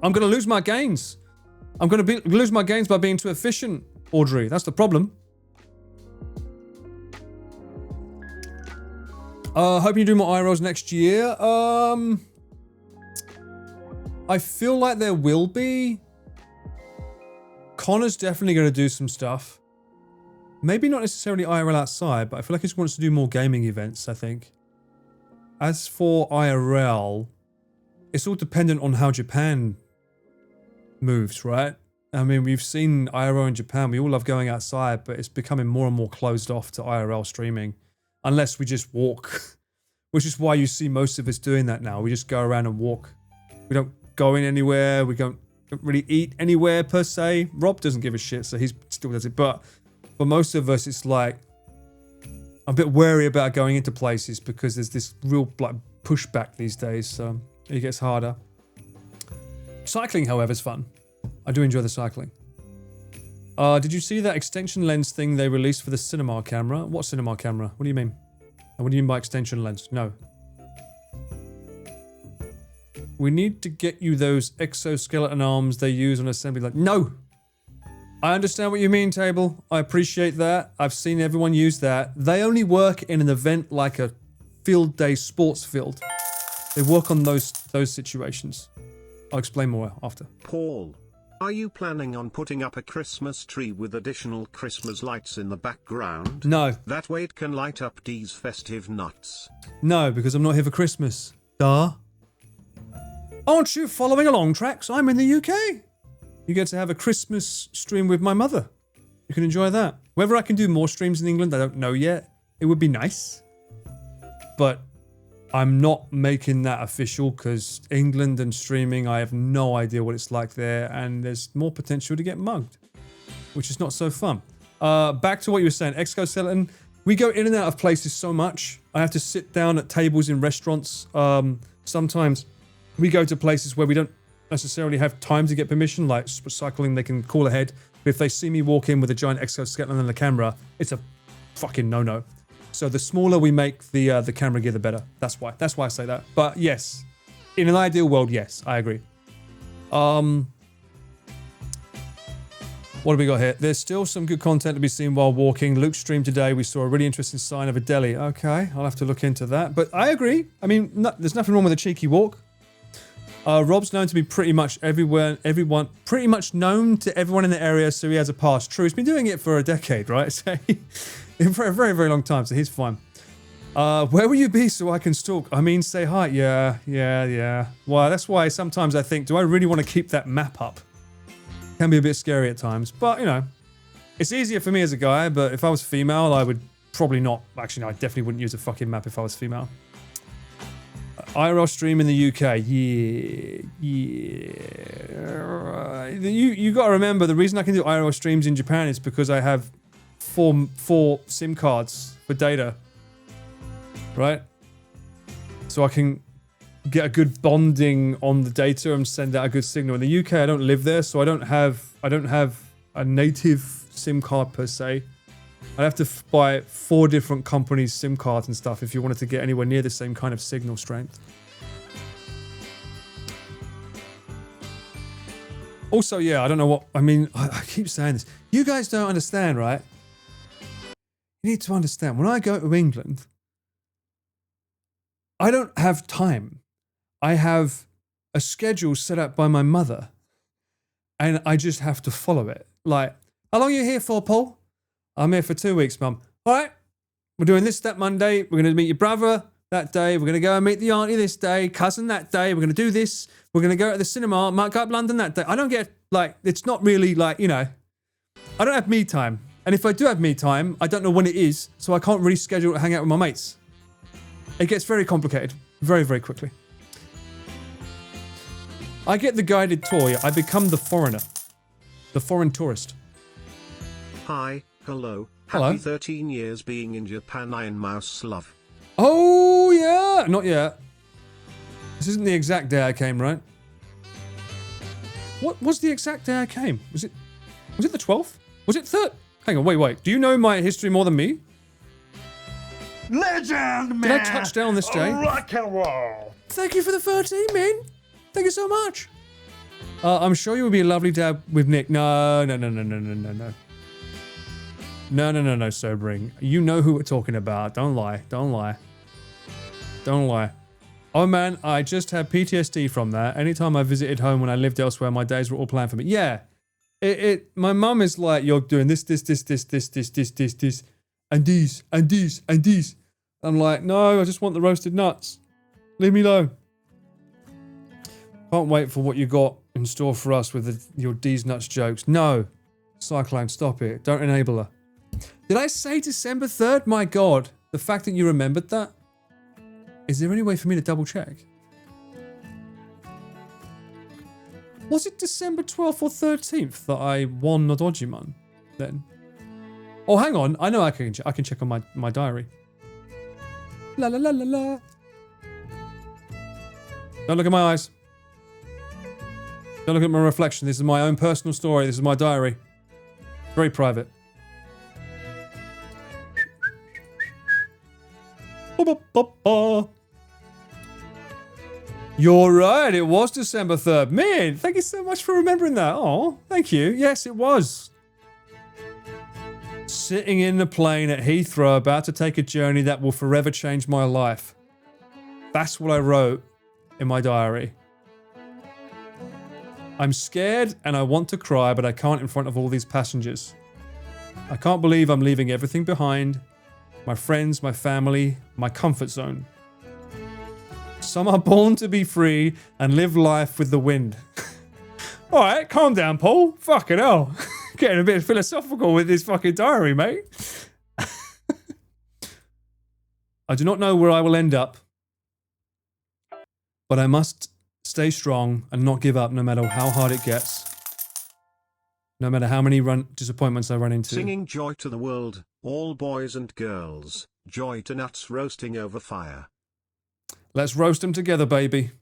I'm going to lose my gains. I'm going to lose my gains by being too efficient, Audrey. That's the problem. Hoping you do more IRLs next year. I feel like there will be. Connor's definitely going to do some stuff. Maybe not necessarily IRL outside, but I feel like he just wants to do more gaming events, I think. As for IRL, it's all dependent on how Japan moves, right? I mean, we've seen IRL in Japan. We all love going outside, but it's becoming more and more closed off to IRL streaming. Unless we just walk. Which is why you see most of us doing that now. We just go around and walk. We don't go in anywhere. We don't really eat anywhere per se. Rob doesn't give a shit, so he still does it. But for most of us, it's like I'm a bit wary about going into places because there's this real like pushback these days. So it gets harder. Cycling, however, is fun. I do enjoy the cycling. Did you see that extension lens thing they released for the cinema camera? What cinema camera? What do you mean? And what do you mean by extension lens? No. We need to get you those exoskeleton arms they use on assembly line. No! I understand what you mean, Table. I appreciate that. I've seen everyone use that. They only work in an event like a field day sports field. They work on those situations. I'll explain more after. Paul, are you planning on putting up a Christmas tree with additional Christmas lights in the background? No. That way it can light up Dee's festive nuts. No, because I'm not here for Christmas. Duh. Aren't you following along, Trax? I'm in the UK. You get to have a Christmas stream with my mother. You can enjoy that. Whether I can do more streams in England, I don't know yet. It would be nice. But I'm not making that official because England and streaming, I have no idea what it's like there. And there's more potential to get mugged, which is not so fun. Back to what you were saying, exoskeleton. We go in and out of places so much. I have to sit down at tables in restaurants. Sometimes we go to places where we don't necessarily have time to get permission, like cycling, they can call ahead. But if they see me walk in with a giant exoskeleton and the camera, it's a fucking no-no. So the smaller we make the camera gear, the better. That's why I say that. But yes, in an ideal world, yes, I agree. What do we got here? There's still some good content to be seen while walking. Luke's stream today, we saw a really interesting sign of a deli. Okay, I'll have to look into that. But I agree. I mean, there's nothing wrong with a cheeky walk. Rob's known to be pretty much pretty much known to everyone in the area, so he has a pass. True, he's been doing it for a decade, right? So for a very, very long time, so he's fine. Where will you be so I can stalk? I mean, say hi. Yeah. Well, that's why sometimes I think, do I really want to keep that map up? Can be a bit scary at times, but you know, it's easier for me as a guy, but if I was female, I would probably not. Actually, no, I definitely wouldn't use a fucking map if I was female. IRL stream in the UK. Yeah. You got to remember, the reason I can do IRL streams in Japan is because I have four SIM cards for data. Right? So I can get a good bonding on the data and send out a good signal. In the UK, I don't live there, so I don't have a native SIM card per se. I'd have to buy 4 different companies' SIM cards and stuff if you wanted to get anywhere near the same kind of signal strength. Also, yeah, I don't know what... I mean, I keep saying this. You guys don't understand, right? You need to understand. When I go to England, I don't have time. I have a schedule set up by my mother, and I just have to follow it. Like, how long are you here for, Paul? I'm here for 2 weeks, Mum. All right, we're doing this that Monday. We're going to meet your brother that day. We're going to go and meet the auntie this day, cousin that day. We're going to do this. We're going to go to the cinema, might go up London that day. I don't get, like, it's not really like, you know, I don't have me time. And if I do have me time, I don't know when it is, so I can't really schedule to hang out with my mates. It gets very complicated very, very quickly. I get the guided tour. I become the foreigner, the foreign tourist. Hi, hello. Hello. Happy 13 years being in Japan. I and Mouse love. Oh, yeah. Not yet. This isn't the exact day I came, right? What was the exact day I came? Was it the 12th? Was it 3rd? Hang on, wait. Do you know my history more than me? Legend, man. Did I touch down this day? Rock and roll. Thank you for the 13, man. Thank you so much. I'm sure you would be a lovely dad with Nick. No. No, sobering. You know who we're talking about. Don't lie. Oh man, I just had PTSD from that. Anytime I visited home when I lived elsewhere, my days were all planned for me. Yeah. My mum is like, you're doing this, and these. I'm like, no, I just want the roasted nuts. Leave me alone. Can't wait for what you got in store for us with your D's nuts jokes. No. Cyclone, stop it. Don't enable her. Did I say December 3rd? My God. The fact that you remembered that? Is there any way for me to double check? Was it December 12th or 13th that I won Nodojimon then? Oh, hang on. I know I can check on my diary. La la la la la. Don't look at my eyes. Don't look at my reflection. This is my own personal story. This is my diary. Very private. You're right. It was December 3rd. Man, thank you so much for remembering that. Oh, thank you. Yes, it was. Sitting in the plane at Heathrow, about to take a journey that will forever change my life. That's what I wrote in my diary. I'm scared and I want to cry, but I can't in front of all these passengers. I can't believe I'm leaving everything behind. My friends, my family, my comfort zone. Some are born to be free and live life with the wind. Alright, calm down, Paul. Fucking hell. Getting a bit philosophical with this fucking diary, mate. I do not know where I will end up, but I must stay strong and not give up no matter how hard it gets. No matter how many disappointments I run into. Singing joy to the world, all boys and girls, joy to nuts roasting over fire. Let's roast them together, baby.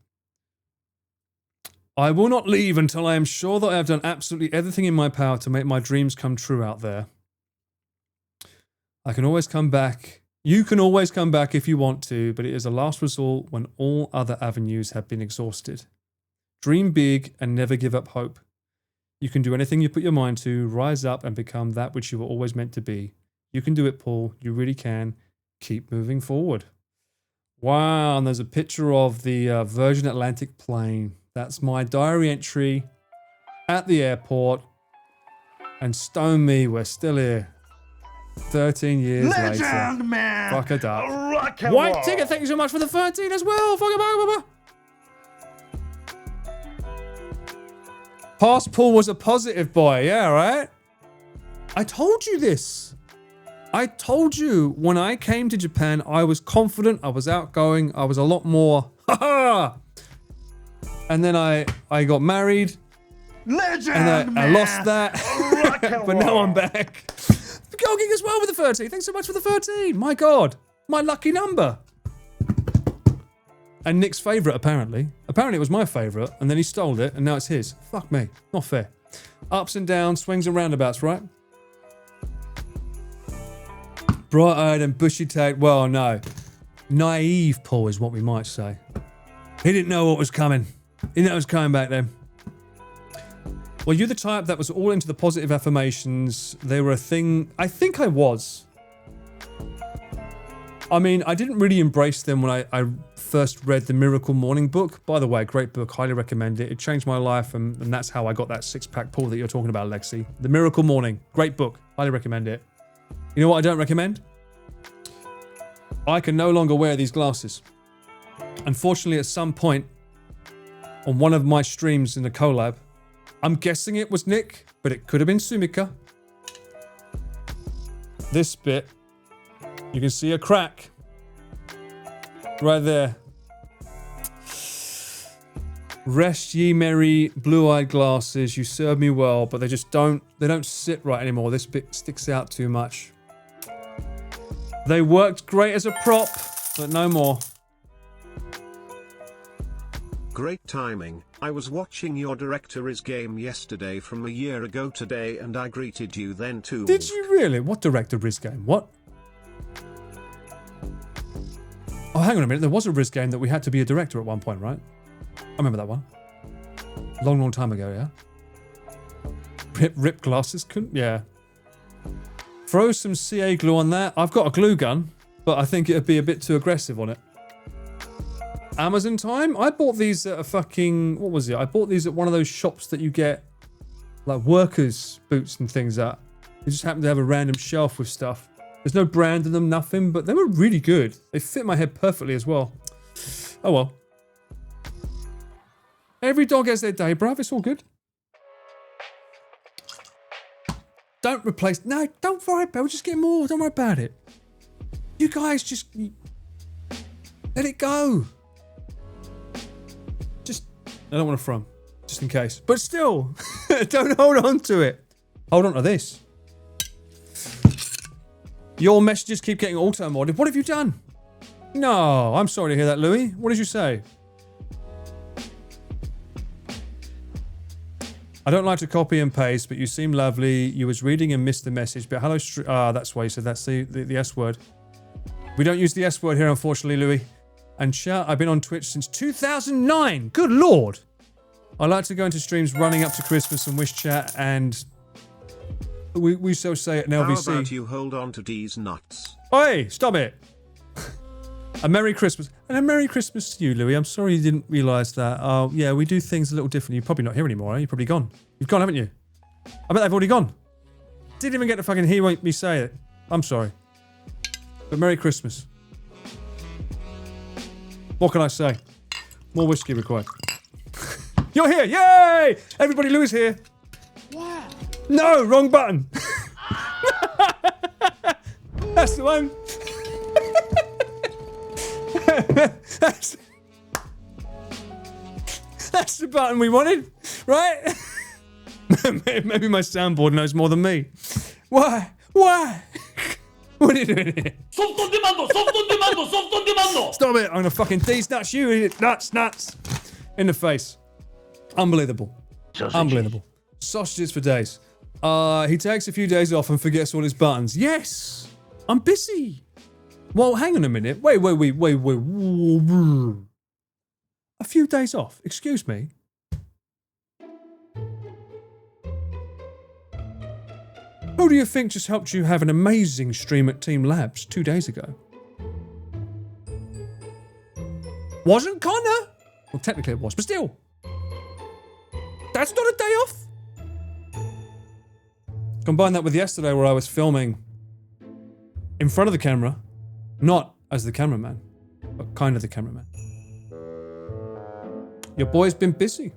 I will not leave until I am sure that I have done absolutely everything in my power to make my dreams come true out there. I can always come back. You can always come back if you want to, but it is a last resort when all other avenues have been exhausted. Dream big and never give up hope. You can do anything you put your mind to, rise up and become that which you were always meant to be. You can do it, Paul. You really can. Keep moving forward. Wow, and there's a picture of the Virgin Atlantic plane. That's my diary entry at the airport. And stone me, we're still here. 13 years later. Legend, man. Fuck a duck. Rock and White roll. ticket, thank you so much for the 13 as well. Fuck a Past Paul was a positive boy, yeah, right? I told you this. I told you when I came to Japan, I was confident, I was outgoing, I was a lot more, haha. And then I got married, Legend, and I lost that. Rock and But now roll. I'm back. Goging as well with the 13. Thanks so much for the 13. My God, my lucky number. And Nick's favourite, apparently. Apparently it was my favourite, and then he stole it, and now it's his. Fuck me. Not fair. Ups and downs, swings and roundabouts, right? Bright-eyed and bushy-tailed. Well, no. Naive Paul is what we might say. He didn't know what was coming. He didn't know it was coming back then. Well, you're the type that was all into the positive affirmations. They were a thing. I think I was. I mean, I didn't really embrace them when I first read the Miracle Morning book. By the way, great book. Highly recommend it. It changed my life, and that's how I got that six-pack pull that you're talking about, Lexi. The Miracle Morning. Great book. Highly recommend it. You know what I don't recommend? I can no longer wear these glasses. Unfortunately, at some point, on one of my streams in the collab, I'm guessing it was Nick, but it could have been Sumika. This bit, you can see a crack. Right there. Rest ye merry blue-eyed glasses, you serve me well, but they don't sit right anymore. This bit sticks out too much. They worked great as a prop, but no more. Great timing. I was watching your Director's game yesterday from a year ago today and I greeted you then too. Did you really? What Director Riz game? What? Oh, hang on a minute. There was a Riz game that we had to be a director at one point, right? I remember that one. Long, long time ago, yeah? Rip glasses couldn't... Yeah. Throw some CA glue on that. I've got a glue gun, but I think it'd be a bit too aggressive on it. Amazon time? I bought these at a fucking... What was it? I bought these at one of those shops that you get, like, workers' boots and things at. They just happen to have a random shelf with stuff. There's no brand in them, nothing, but they were really good. They fit my head perfectly as well. Oh well. Every dog has their day, bruv. It's all good. Don't replace... No, don't worry about it. We'll just get more. Don't worry about it. You guys just... Let it go. Just... I don't want to from. Just in case. But still, don't hold on to it. Hold on to this. Your messages keep getting auto-modded. What have you done? No, I'm sorry to hear that, Louis. What did you say? I don't like to copy and paste, but you seem lovely. You was reading and missed the message. But hello, that's why you said that's the S word. We don't use the S word here, unfortunately, Louis. And chat, I've been on Twitch since 2009. Good lord. I like to go into streams running up to Christmas and wish chat, and we so say it in LVC. How about you hold on to these nuts? Oi, stop it. A Merry Christmas. And a Merry Christmas to you, Louis. I'm sorry you didn't realise that. Oh, yeah, we do things a little differently. You're probably not here anymore, You're probably gone. You've gone, haven't you? I bet they've already gone. Didn't even get to fucking hear me say it. I'm sorry. But Merry Christmas. What can I say? More whiskey required. You're here! Yay! Everybody, Louis here. Wow. No, wrong button. That's the one. That's the button we wanted, right? Maybe my soundboard knows more than me. Why? Why? What are you doing here? Soft on demand, soft on demand, soft on demand. Stop it! I'm gonna fucking nuts you, idiot. Nuts. In the face. Unbelievable. Unbelievable. Sausages for days. He takes a few days off and forgets all his buttons. Yes! I'm busy. Well, hang on a minute. Wait. A few days off? Excuse me? Who do you think just helped you have an amazing stream at Team Labs 2 days ago? Wasn't Connor? Well, technically it was, but still. That's not a day off. Combine that with yesterday where I was filming in front of the camera, not as the cameraman, but kind of the cameraman. Your boy's been busy.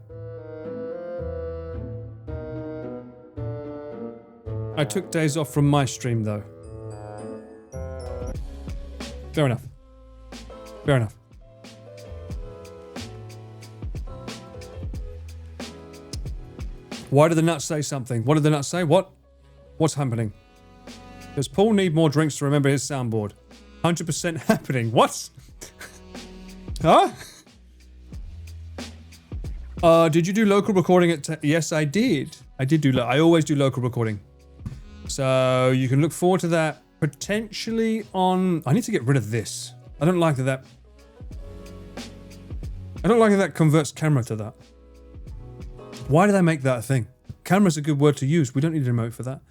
I took days off from my stream though. Fair enough. Fair enough. Why did the nuts say something? What did the nuts say? What? What's happening? Does Paul need more drinks to remember his soundboard? 100% happening. What? Huh? Did you do local recording at... Yes, I did. I did do... I always do local recording. So you can look forward to that potentially on... I need to get rid of this. I don't like that... I don't like that converts camera to that. Why did I make that a thing? Camera's a good word to use. We don't need a remote for that.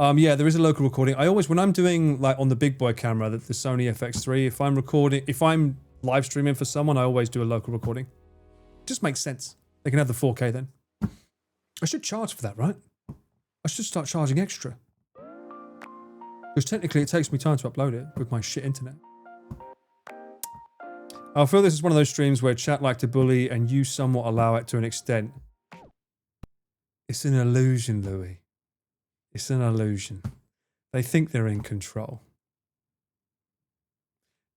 Yeah, there is a local recording. I always, when I'm doing like on the big boy camera, the Sony FX3, if I'm live streaming for someone, I always do a local recording. Just makes sense. They can have the 4K then. I should charge for that, right? I should start charging extra. Because technically it takes me time to upload it with my shit internet. I feel this is one of those streams where chat like to bully and you somewhat allow it to an extent. It's an illusion, Louis. It's an illusion. They think they're in control.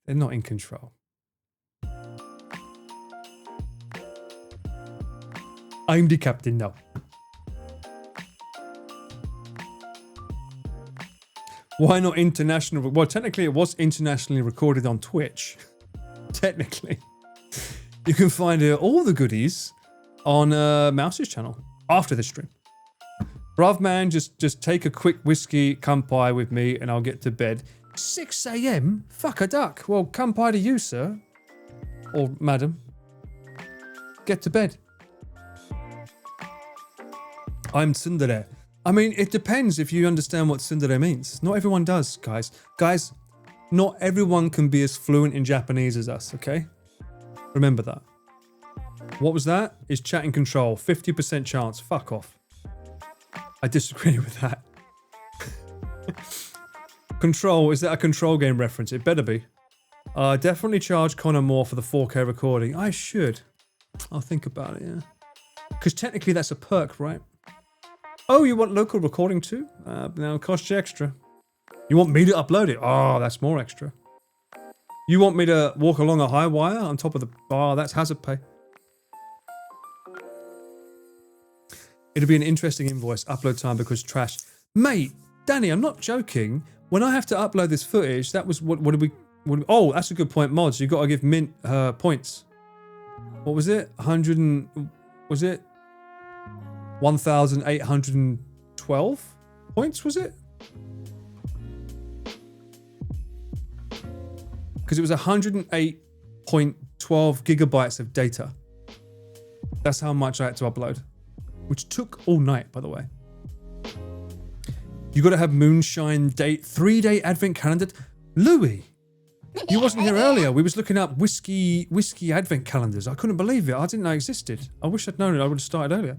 They're not in control. I'm the captain now. Why not international? Well, technically it was internationally recorded on Twitch. Technically. You can find all the goodies on Mouse's channel after the stream. Bruv man, just take a quick whiskey kampai with me and I'll get to bed. 6 a.m? Fuck a duck. Well, kampai to you, sir. Or madam. Get to bed. I'm tsundere. I mean, it depends if you understand what tsundere means. Not everyone does, guys. Guys, not everyone can be as fluent in Japanese as us, okay? Remember that. What was that? Is chatting control. 50% chance. Fuck off. I disagree with that. Control. Is that a control game reference? It better be. Definitely charge Connor more for the 4K recording. I should. I'll think about it, yeah. Because technically that's a perk, right? Oh, you want local recording too? Now it costs you extra. You want me to upload it? Oh, that's more extra. You want me to walk along a high wire on top of the... Oh, that's hazard pay. It'll be an interesting invoice. Upload time because trash. Mate, Danny, I'm not joking. When I have to upload this footage, that was... What did we... oh, that's a good point, mods. You got to give Mint her points. What was it? 100 and... Was it? 1,812 points, was it? Because it was 108.12 gigabytes of data. That's how much I had to upload. Which took all night, by the way. You got to have moonshine date, 3-day advent calendar. Louis, you wasn't here earlier. We was looking up whiskey advent calendars. I couldn't believe it. I didn't know it existed. I wish I'd known it. I would have started earlier.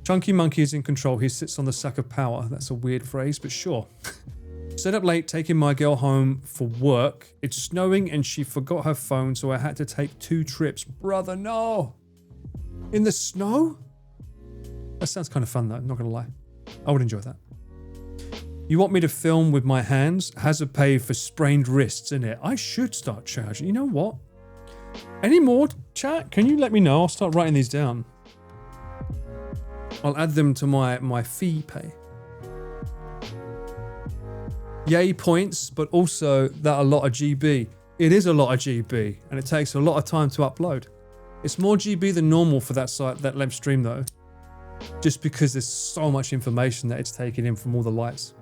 Chunky Monkey is in control. He sits on the sack of power. That's a weird phrase, but sure. Stayed up late taking my girl home for work. It's snowing and she forgot her phone, so I had to take 2 trips. Brother, no. In the snow? That sounds kind of fun though, not gonna lie. I would enjoy that. You want me to film with my hands? Hazard pay for sprained wrists, innit? I should start charging. You know what? Any more chat? Can you let me know? I'll start writing these down. I'll add them to my fee pay. Yay points, but also that a lot of GB. It is a lot of GB, and it takes a lot of time to upload. It's more GB than normal for that site, that live stream though. Just because there's so much information that it's taking in from all the lights.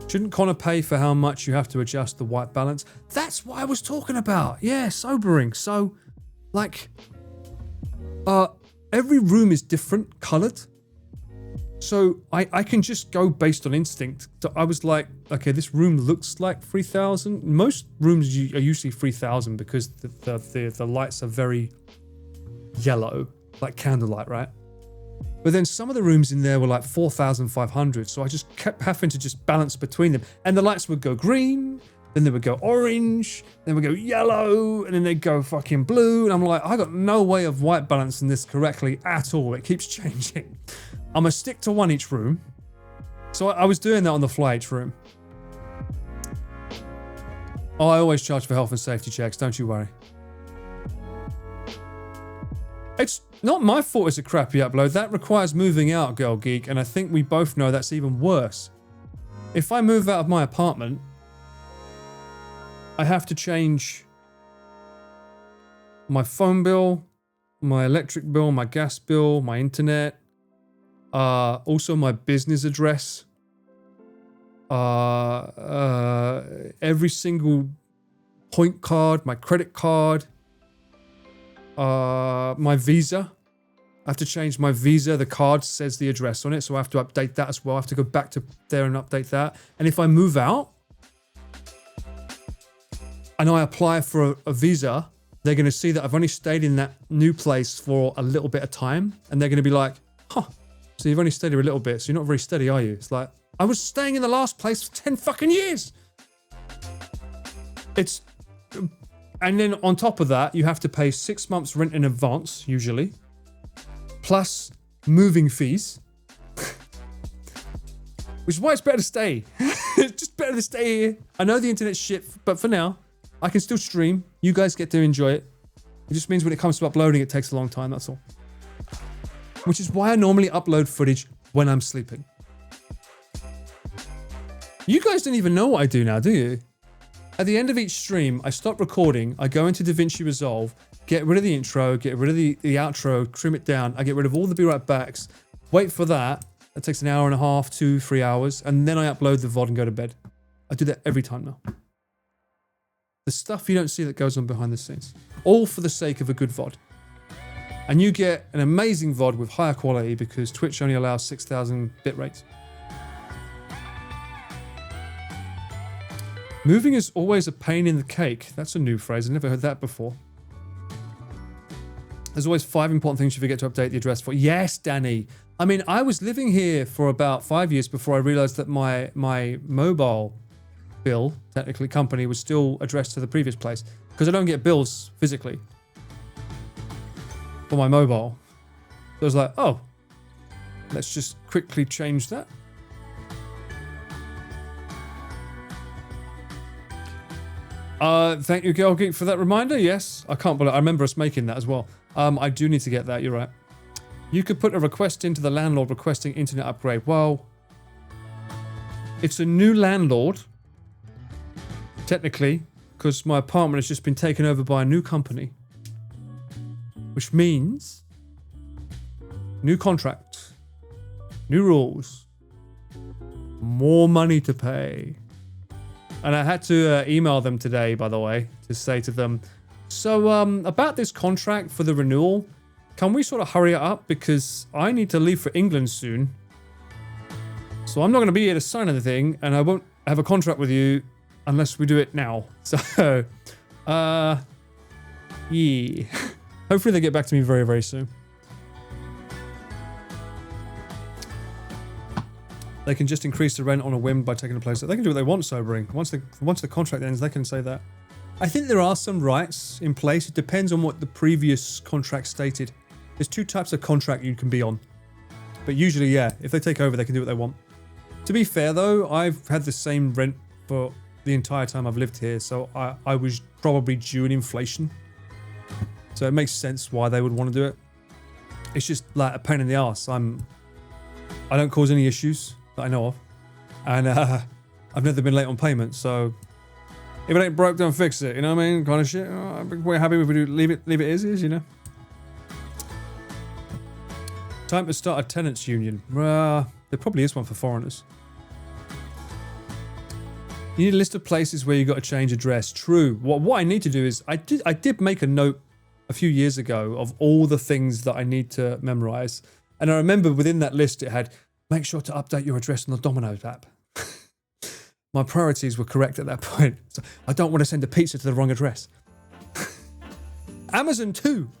Shouldn't Connor pay for how much you have to adjust the white balance? That's what I was talking about. Yeah, sobering. So, like, every room is different colored. So I can just go based on instinct. So I was like, okay, this room looks like 3,000. Most rooms are usually 3,000 because the lights are very yellow, like candlelight, right? But then some of the rooms in there were like 4,500. So I just kept having to just balance between them. And the lights would go green, then they would go orange, then would go yellow, and then they'd go fucking blue. And I'm like, I got no way of white balancing this correctly at all. It keeps changing. I'm gonna stick to one each room. So I was doing that on the fly each room. Oh, I always charge for health and safety checks, don't you worry. It's not my fault it's a crappy upload. That requires moving out, Girl Geek, and I think we both know that's even worse. If I move out of my apartment, I have to change my phone bill, my electric bill, my gas bill, my internet, also my business address, every single point card, my credit card, my Visa. I have to change my Visa. The card says the address on it, so I have to update that as well. I have to go back to there and update that. And if I move out and I apply for a visa, they're going to see that I've only stayed in that new place for a little bit of time, and they're going to be like, huh, so you've only stayed here a little bit, so you're not very steady, are you? It's like, I was staying in the last place for 10 fucking years. And then on top of that, you have to pay 6 months rent in advance, usually, plus moving fees, which is why it's better to stay. It's just better to stay here. I know the internet's shit, but for now, I can still stream. You guys get to enjoy it. It just means when it comes to uploading, it takes a long time, that's all. Which is why I normally upload footage when I'm sleeping. You guys don't even know what I do now, do you? At the end of each stream, I stop recording, I go into DaVinci Resolve, get rid of the intro, get rid of the outro, trim it down. I get rid of all the Be Right Backs, wait for that. That takes an hour and a half, 2-3 hours, and then I upload the VOD and go to bed. I do that every time now. The stuff you don't see that goes on behind the scenes. All for the sake of a good VOD. And you get an amazing VOD with higher quality because Twitch only allows 6,000 bit rates. Moving is always a pain in the cake. That's a new phrase. I've never heard that before. There's always 5 important things you forget to update the address for. Yes, Danny. I mean, I was living here for about 5 years before I realized that my mobile bill, technically company, was still addressed to the previous place because I don't get bills physically for my mobile. So I was like, oh, let's just quickly change that. Thank you, Girl Geek, for that reminder. Yes, I can't believe I remember us making that as well. I do need to get that. You're right. You could put a request into the landlord requesting internet upgrade. Well, it's a new landlord, technically, because my apartment has just been taken over by a new company, which means new contract, new rules, more money to pay. And I had to email them today, by the way, to say to them, so about this contract for the renewal, can we sort of hurry it up? Because I need to leave for England soon. So I'm not going to be here to sign anything, and I won't have a contract with you unless we do it now. So, yeah. Hopefully they get back to me very, very soon. They can just increase the rent on a whim by taking a place. They can do what they want, sobering. Once the contract ends, they can say that. I think there are some rights in place. It depends on what the previous contract stated. There's 2 types of contract you can be on. But usually, yeah, if they take over, they can do what they want. To be fair, though, I've had the same rent for the entire time I've lived here, so I was probably due an inflation. So it makes sense why they would want to do it. It's just like a pain in the ass. I don't cause any issues that I know of. And I've never been late on payment, so if it ain't broke, don't fix it. You know what I mean? Kind of shit. We're happy if we do leave it as is, you know? Time to start a tenants union. There probably is one for foreigners. You need a list of places where you got to change address. True. What I need to do is I did make a note a few years ago of all the things that I need to memorize. And I remember within that list it had, make sure to update your address on the Domino's app. My priorities were correct at that point. So I don't want to send a pizza to the wrong address. Amazon too.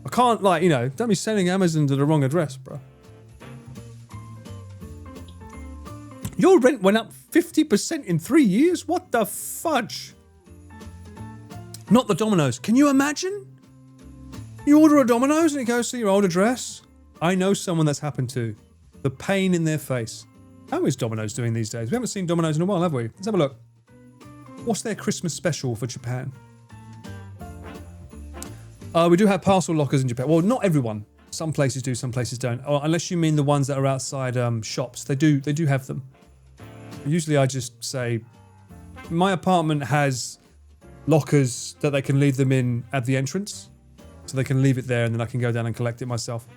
I can't, like, you know, don't be sending Amazon to the wrong address, bro. Your rent went up 50% in 3 years? What the fudge? Not the Domino's. Can you imagine? You order a Domino's and it goes to your old address? I know someone that's happened to. The pain in their face. How is Domino's doing these days? We haven't seen Domino's in a while, have we? Let's have a look. What's their Christmas special for Japan? We do have parcel lockers in Japan. Well, not everyone. Some places do, some places don't. Or unless you mean the ones that are outside shops. They do have them. Usually I just say, my apartment has lockers that they can leave them in at the entrance. So they can leave it there and then I can go down and collect it myself.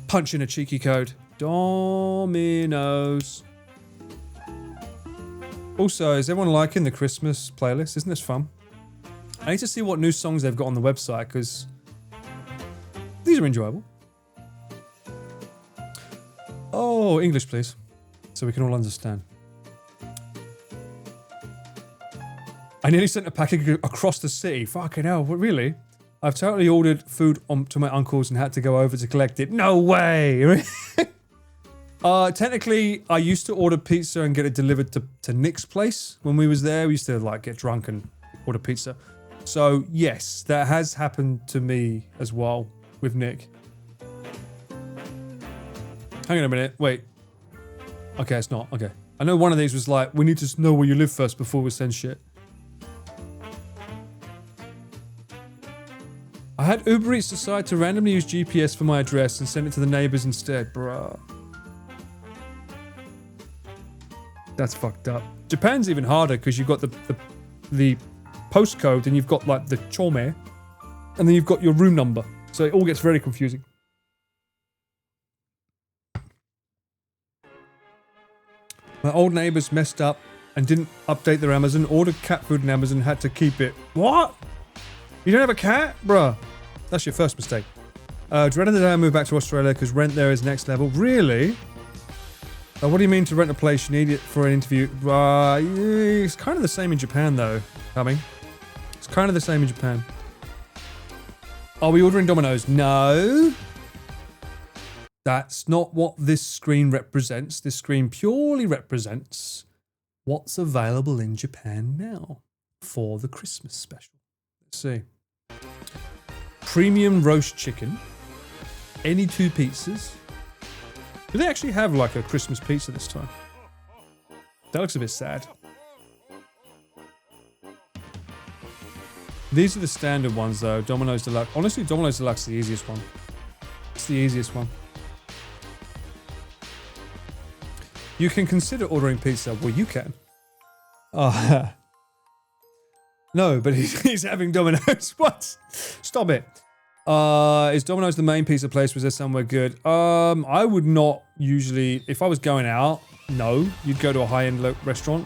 Punch in a cheeky code. Domino's. Also, is everyone liking the Christmas playlist? Isn't this fun? I need to see what new songs they've got on the website because these are enjoyable. Oh, English, please. So we can all understand. I nearly sent a package across the city. Fucking hell, what, really? I've totally ordered food to my uncle's and had to go over to collect it. No way! Technically, I used to order pizza and get it delivered to Nick's place when we was there. We used to like get drunk and order pizza. So yes, that has happened to me as well with Nick. Hang on a minute, wait. Okay, it's not, okay. I know one of these was like, we need to know where you live first before we send shit. I had Uber Eats decide to randomly use GPS for my address and send it to the neighbors instead, bruh. That's fucked up. Japan's even harder because you've got the postcode and you've got like the chome, and then you've got your room number. So it all gets very confusing. My old neighbours messed up and didn't update their Amazon, ordered cat food in Amazon, had to keep it. What? You don't have a cat? Bruh. That's your first mistake. Dreaded the day I moved back to Australia because rent there is next level. Really? What do you mean to rent a place? You need it for an interview? It's kind of the same in Japan though, Coming. It's kind of the same in Japan. Are we ordering Domino's? No. That's not what this screen represents. This screen purely represents what's available in Japan now for the Christmas special. Let's see. Premium roast chicken. Any 2 pizzas. Do they actually have like a Christmas pizza this time? That looks a bit sad. These are the standard ones though. Domino's Deluxe. Honestly, Domino's Deluxe is the easiest one. It's the easiest one. You can consider ordering pizza. Well, you can. Oh, no, but he's having Domino's. What? Stop it. Is Domino's the main pizza place? Was there somewhere good? I would not usually, if I was going out, no, you'd go to a high-end restaurant.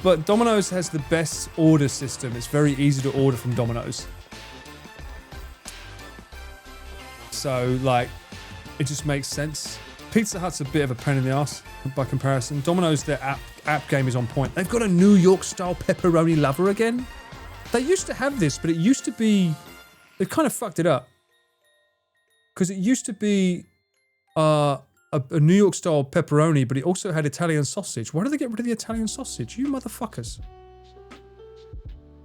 But Domino's has the best order system. It's very easy to order from Domino's. So, like, it just makes sense. Pizza Hut's a bit of a pain in the ass by comparison. Domino's, their app game is on point. They've got a New York-style pepperoni lover again. They used to have this, but it used to be... They've kind of fucked it up. Because it used to be a New York-style pepperoni, but it also had Italian sausage. Why did they get rid of the Italian sausage? You motherfuckers.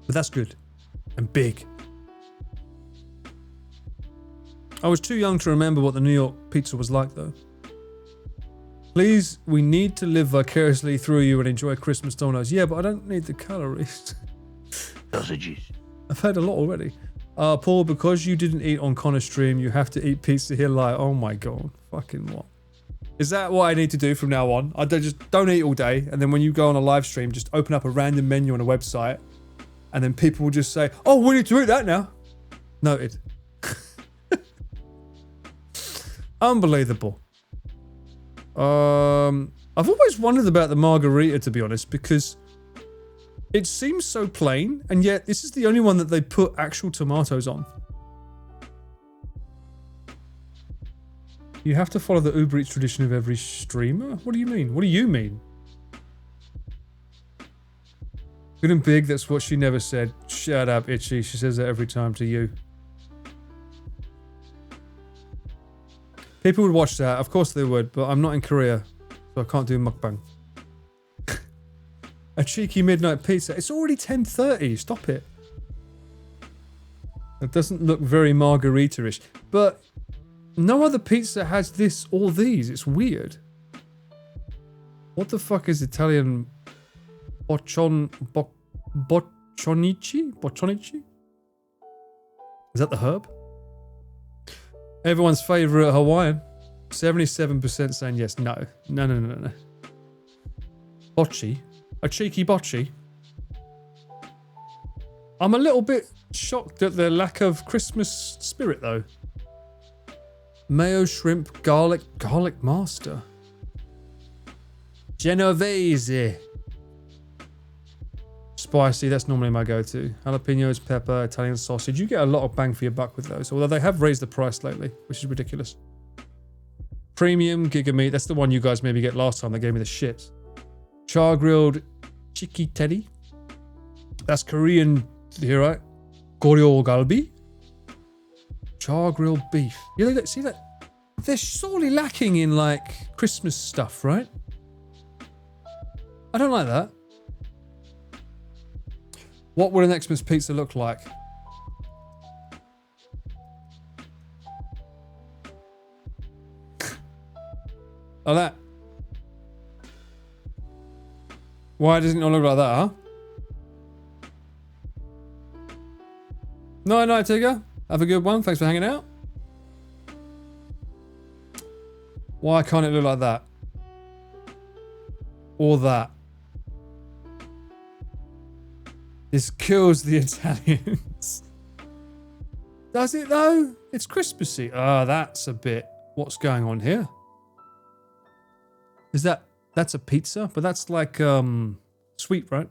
But that's good. And big. I was too young to remember what the New York pizza was like, though. Please, we need to live vicariously through you and enjoy Christmas Domino's. Yeah, but I don't need the calories. Sausages. I've had a lot already. Paul, because you didn't eat on Connor's stream, you have to eat pizza here live. Oh my god. Fucking what? Is that what I need to do from now on? I don't eat all day, and then when you go on a live stream, just open up a random menu on a website, and then people will just say, oh, we need to eat that now. Noted. Unbelievable. I've always wondered about the margarita, to be honest, because it seems so plain, and yet this is the only one that they put actual tomatoes on. You have to follow the Uber Eats tradition of every streamer? What do you mean? What do you mean? Good and big, that's what she never said. Shut up, Itchy. She says that every time to you. People would watch that. Of course they would, but I'm not in Korea, so I can't do mukbang. A cheeky midnight pizza. It's already 10:30. Stop it. It doesn't look very margarita-ish. But no other pizza has this or these. It's weird. What the fuck is Italian boccionici? Boccionici? Is that the herb? Everyone's favourite Hawaiian. 77% saying yes. No. No. Bocce. A cheeky bocce. I'm a little bit shocked at the lack of Christmas spirit, though. Mayo, shrimp, garlic master. Genovese. Spicy, that's normally my go-to. Jalapenos, pepper, Italian sausage. You get a lot of bang for your buck with those, although they have raised the price lately, which is ridiculous. Premium, Giga Meat, that's the one you guys maybe get last time. They gave me the shits. Char-grilled Chiki Teddy. That's Korean, you right? Goryo Galbi. Char-grilled beef. Yeah, see that? They're sorely lacking in, like, Christmas stuff, right? I don't like that. What would an Xmas pizza look like? Like that. Why doesn't it not look like that, huh? No, Tigger. Have a good one. Thanks for hanging out. Why can't it look like that? Or that? This kills the Italians. Does it though? It's Christmassy. Ah, that's a bit. What's going on here? Is that's a pizza? But that's like sweet, right?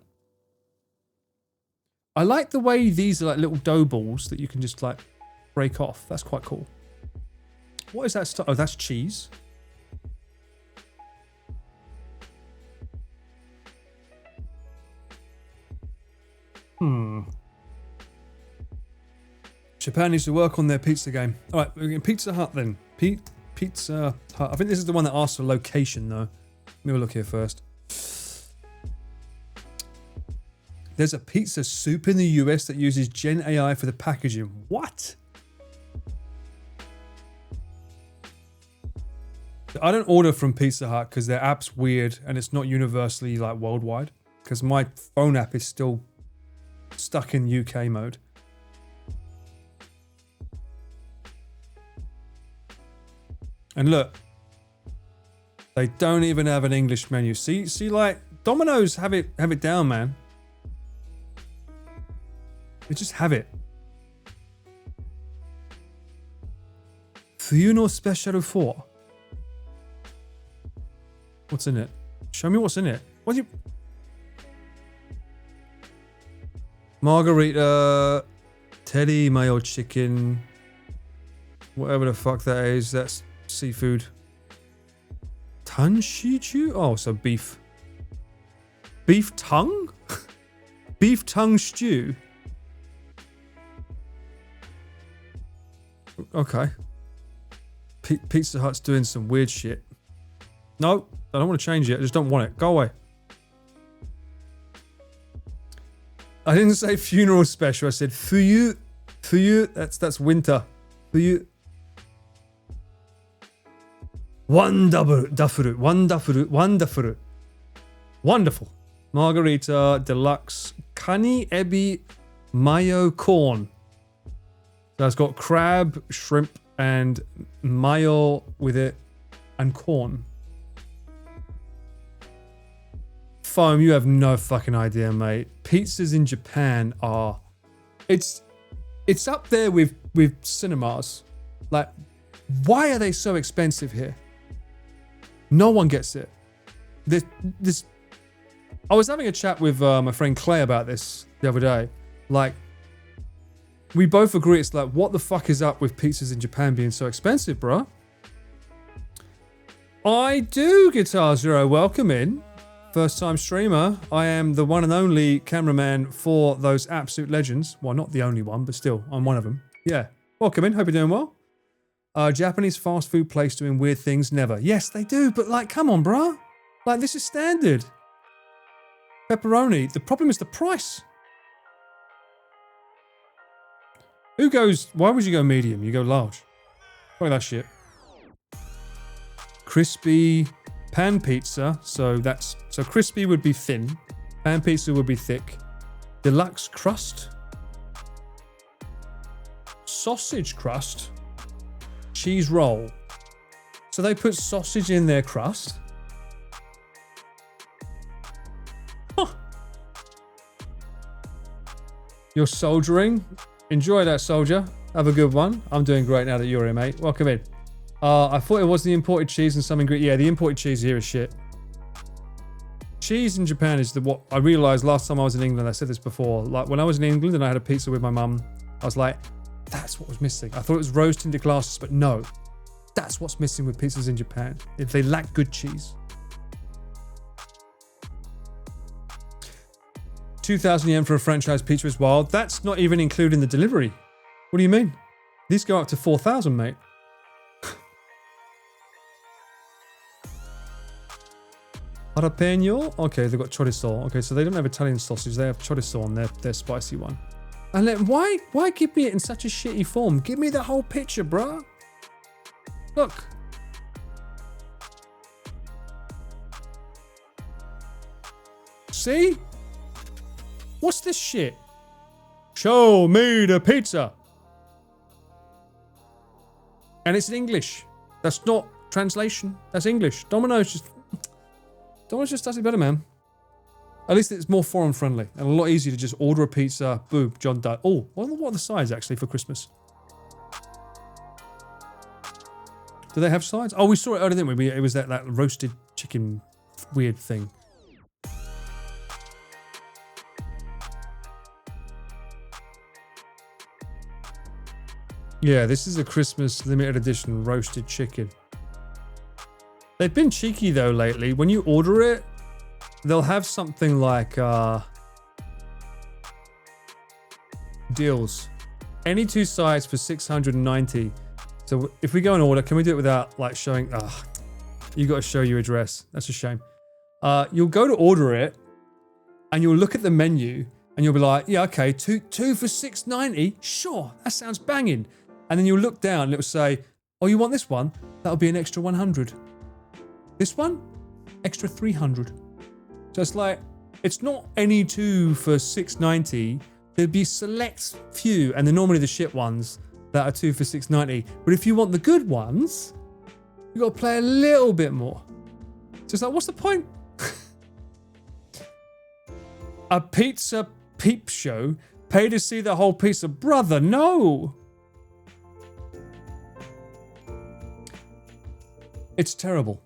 I like the way these are like little dough balls that you can just like break off. That's quite cool. What is that stuff? Oh, that's cheese. Japan needs to work on their pizza game. All right, we're getting Pizza Hut then. Pizza Hut. I think this is the one that asks for location though. Let me have a look here first. There's a pizza soup in the US that uses Gen AI for the packaging. What? I don't order from Pizza Hut because their app's weird and it's not universally like worldwide. Because my phone app is still stuck in UK mode. And look, they don't even have an English menu. See, like Domino's have it down, man. They just have it. Fuyuno Special 4. What's in it? Show me what's in it. What do you... Margarita, Teddy mayo chicken, whatever the fuck that is. That's seafood. Tanshichu? Oh, so beef. Beef tongue? Beef tongue stew. Okay. Pizza Hut's doing some weird shit. No, I don't want to change it. I just don't want it. Go away. I didn't say funeral special. I said fuyu. Fuyu. That's winter. Fuyu. Wonderful. Wonderful. Margarita deluxe kani ebi mayo corn. So it's got crab, shrimp, and mayo with it, and corn. Foam, you have no fucking idea, mate. Pizzas in Japan are... It's up there with cinemas. Like, why are they so expensive here? No one gets it. This I was having a chat with my friend Clay about this the other day. Like, we both agree it's like, what the fuck is up with pizzas in Japan being so expensive, bro? I do, Guitar Zero. Welcome in. First time streamer. I am the one and only cameraman for those absolute legends. Well, not the only one, but still, I'm one of them. Yeah. Welcome in. Hope you're doing well. Japanese fast food place doing weird things? Never. Yes, they do, but like, come on, bruh. Like, this is standard. Pepperoni. The problem is the price. Who goes... Why would you go medium? You go large. Fuck that shit. Crispy... Pan pizza, so crispy would be thin, pan pizza would be thick. Deluxe crust, sausage crust, cheese roll. So they put sausage in their crust. Huh. You're soldiering. Enjoy that, soldier. Have a good one. I'm doing great now that you're here, mate. Welcome in. I thought it was the imported cheese and some ingredient. Yeah, the imported cheese here is shit. Cheese in Japan is what I realized last time I was in England. I said this before. Like, when I was in England and I had a pizza with my mum, I was like, that's what was missing. I thought it was rose tinted glasses, but no. That's what's missing with pizzas in Japan. If they lack good cheese. 2,000 yen for a franchise pizza is wild. That's not even including the delivery. What do you mean? These go up to 4,000, mate. Jalapeno? Okay, they've got chorizo. Okay, so they don't have Italian sausage. They have chorizo on their spicy one. And then why give me it in such a shitty form? Give me the whole picture, bruh. Look. See? What's this shit? Show me the pizza. And it's in English. That's not translation. That's English. Domino's just does it better, man. At least it's more foreign friendly and a lot easier to just order a pizza. Boom, John done. Oh, what are the sides actually for Christmas? Do they have sides? Oh, we saw it earlier, didn't we? It was that roasted chicken weird thing. Yeah, this is a Christmas limited edition roasted chicken. They've been cheeky though lately. When you order it, they'll have something like deals. Any 2 sides for $690. So if we go and order, can we do it without like showing? You got to show your address. That's a shame. You'll go to order it, and you'll look at the menu, and you'll be like, yeah, okay, two for $690. Sure, that sounds banging. And then you'll look down, and it will say, oh, you want this one? That'll be an extra 100. This one, extra 300. So it's like, it's not any 2 for $690. There'd be select few, and they're normally the shit ones that are 2 for $690. But if you want the good ones, you got to play a little bit more. So it's like, what's the point? A pizza peep show? Pay to see the whole pizza? Brother, no! It's terrible.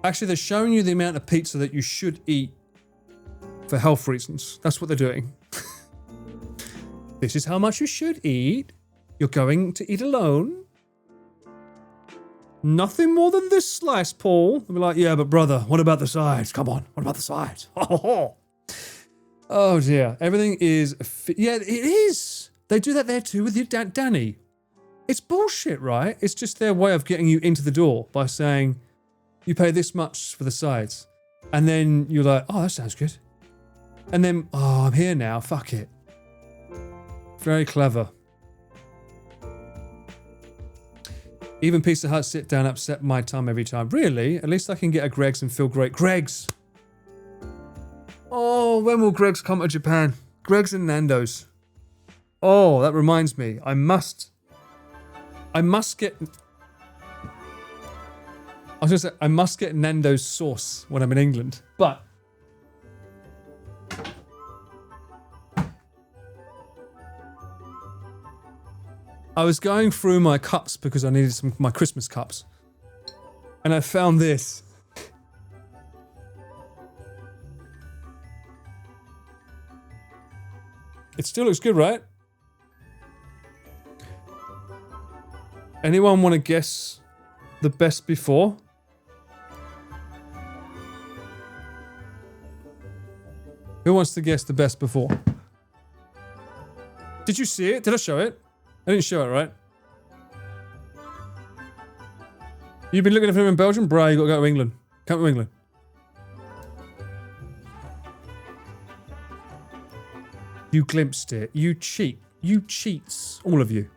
Actually, they're showing you the amount of pizza that you should eat for health reasons. That's what they're doing. This is how much you should eat. You're going to eat alone. Nothing more than this slice, Paul. They'll be like, yeah, but brother, what about the sides? Come on, what about the sides? Oh dear, everything is... Yeah, it is. They do that there too with your Danny. It's bullshit, right? It's just their way of getting you into the door by saying, you pay this much for the sides. And then you're like, oh, that sounds good. And then, oh, I'm here now, fuck it. Very clever. Even Pizza Hut sit down upset my tum every time. Really? At least I can get a Greggs and feel great. Greggs! Oh, when will Greggs come to Japan? Greggs and Nando's. Oh, that reminds me. I must get... I was going to say, I must get Nando's sauce when I'm in England. But... I was going through my cups because I needed my Christmas cups. And I found this. It still looks good, right? Anyone want to guess the best before? Who wants to guess the best before? Did you see it? Did I show it? I didn't show it, right? You've been looking for him in Belgium? Bruh, you got to go to England. Come to England. You glimpsed it. You cheat. You cheats. All of you.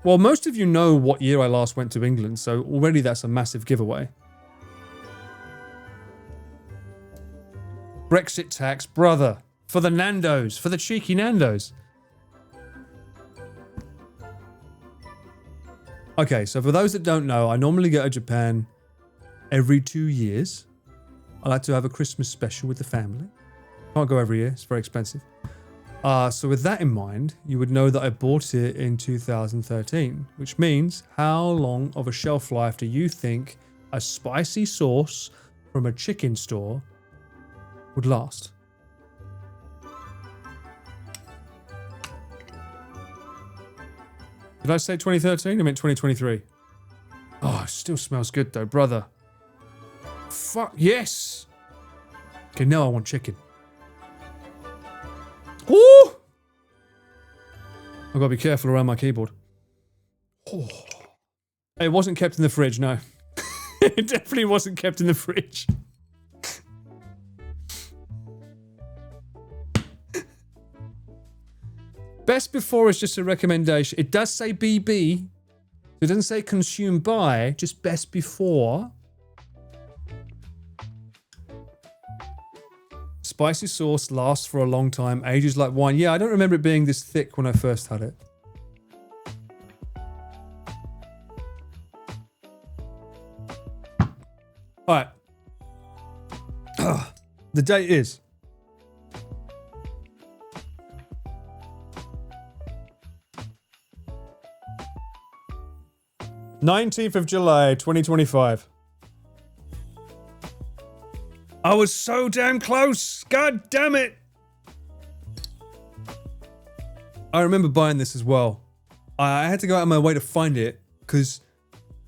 Well, most of you know what year I last went to England, so already that's a massive giveaway. Brexit tax, brother. For the Nando's. For the cheeky Nando's. Okay, so for those that don't know, I normally go to Japan every 2 years. I like to have a Christmas special with the family. Can't go every year, it's very expensive. So with that in mind, you would know that I bought it in 2013, which means how long of a shelf life do you think a spicy sauce from a chicken store would last? Did I say 2013? I meant 2023. Oh, it still smells good though, brother. Fuck, yes! Okay, now I want chicken. Ooh! I've got to be careful around my keyboard. Oh. It wasn't kept in the fridge, no. It definitely wasn't kept in the fridge. Best before is just a recommendation. It does say BB. It doesn't say consumed by, just best before. Spicy sauce lasts for a long time, ages like wine. Yeah, I don't remember it being this thick when I first had it. Alright. The date is... 19th of July, 2025. I was so damn close. God damn it. I remember buying this as well. I had to go out of my way to find it because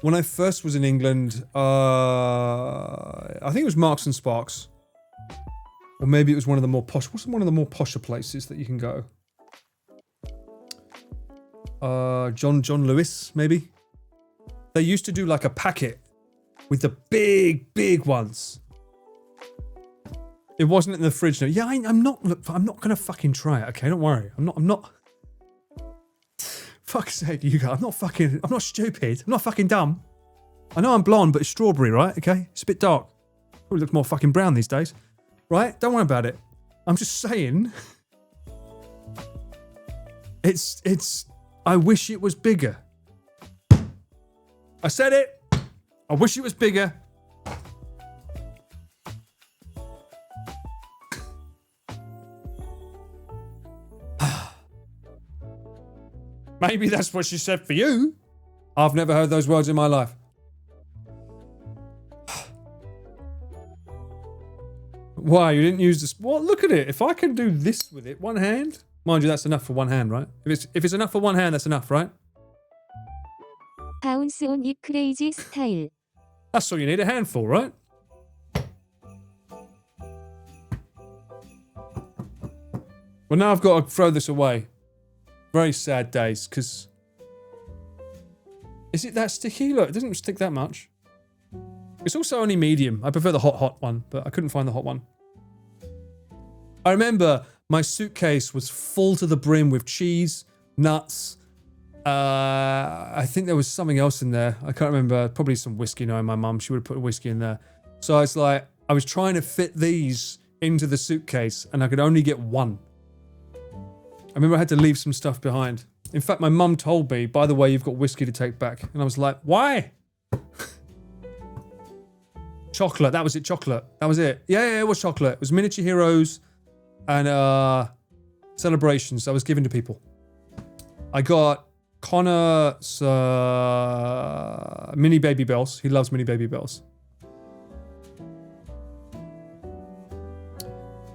when I first was in England, I think it was Marks and Sparks. Or maybe it was one of the more posh. What's one of the more posher places that you can go? John Lewis, maybe? They used to do like a packet with the big ones. It wasn't in the fridge. No. Yeah, I'm not gonna fucking try it. Okay, don't worry. I'm not. Fuck's sake, you guys. I'm not stupid. I'm not fucking dumb. I know I'm blonde, but it's strawberry, right? Okay, it's a bit dark. Probably looks more fucking brown these days, right? Don't worry about it. I'm just saying. It's. I wish it was bigger. I said it. I wish it was bigger. Maybe that's what she said for you. I've never heard those words in my life. Why? You didn't use this? Well, look at it. If I can do this with it, one hand. Mind you, that's enough for one hand, right? If it's enough for one hand, that's enough, right? Bounce on it crazy style. That's all you need, a handful, right? Well, now I've got to throw this away. Very sad days, because... Is it that sticky? Look, it doesn't stick that much. It's also only medium. I prefer the hot one, but I couldn't find the hot one. I remember my suitcase was full to the brim with cheese, nuts. I think there was something else in there. I can't remember. Probably some whiskey, knowing my mum. She would have put whiskey in there. So I was like, I was trying to fit these into the suitcase, and I could only get one. I remember I had to leave some stuff behind. In fact, my mum told me, by the way, you've got whiskey to take back. And I was like, why? Chocolate. That was it, chocolate. That was it. Yeah, it was chocolate. It was Miniature Heroes and celebrations I was giving to people. I got Connor mini baby bells. He loves mini baby bells.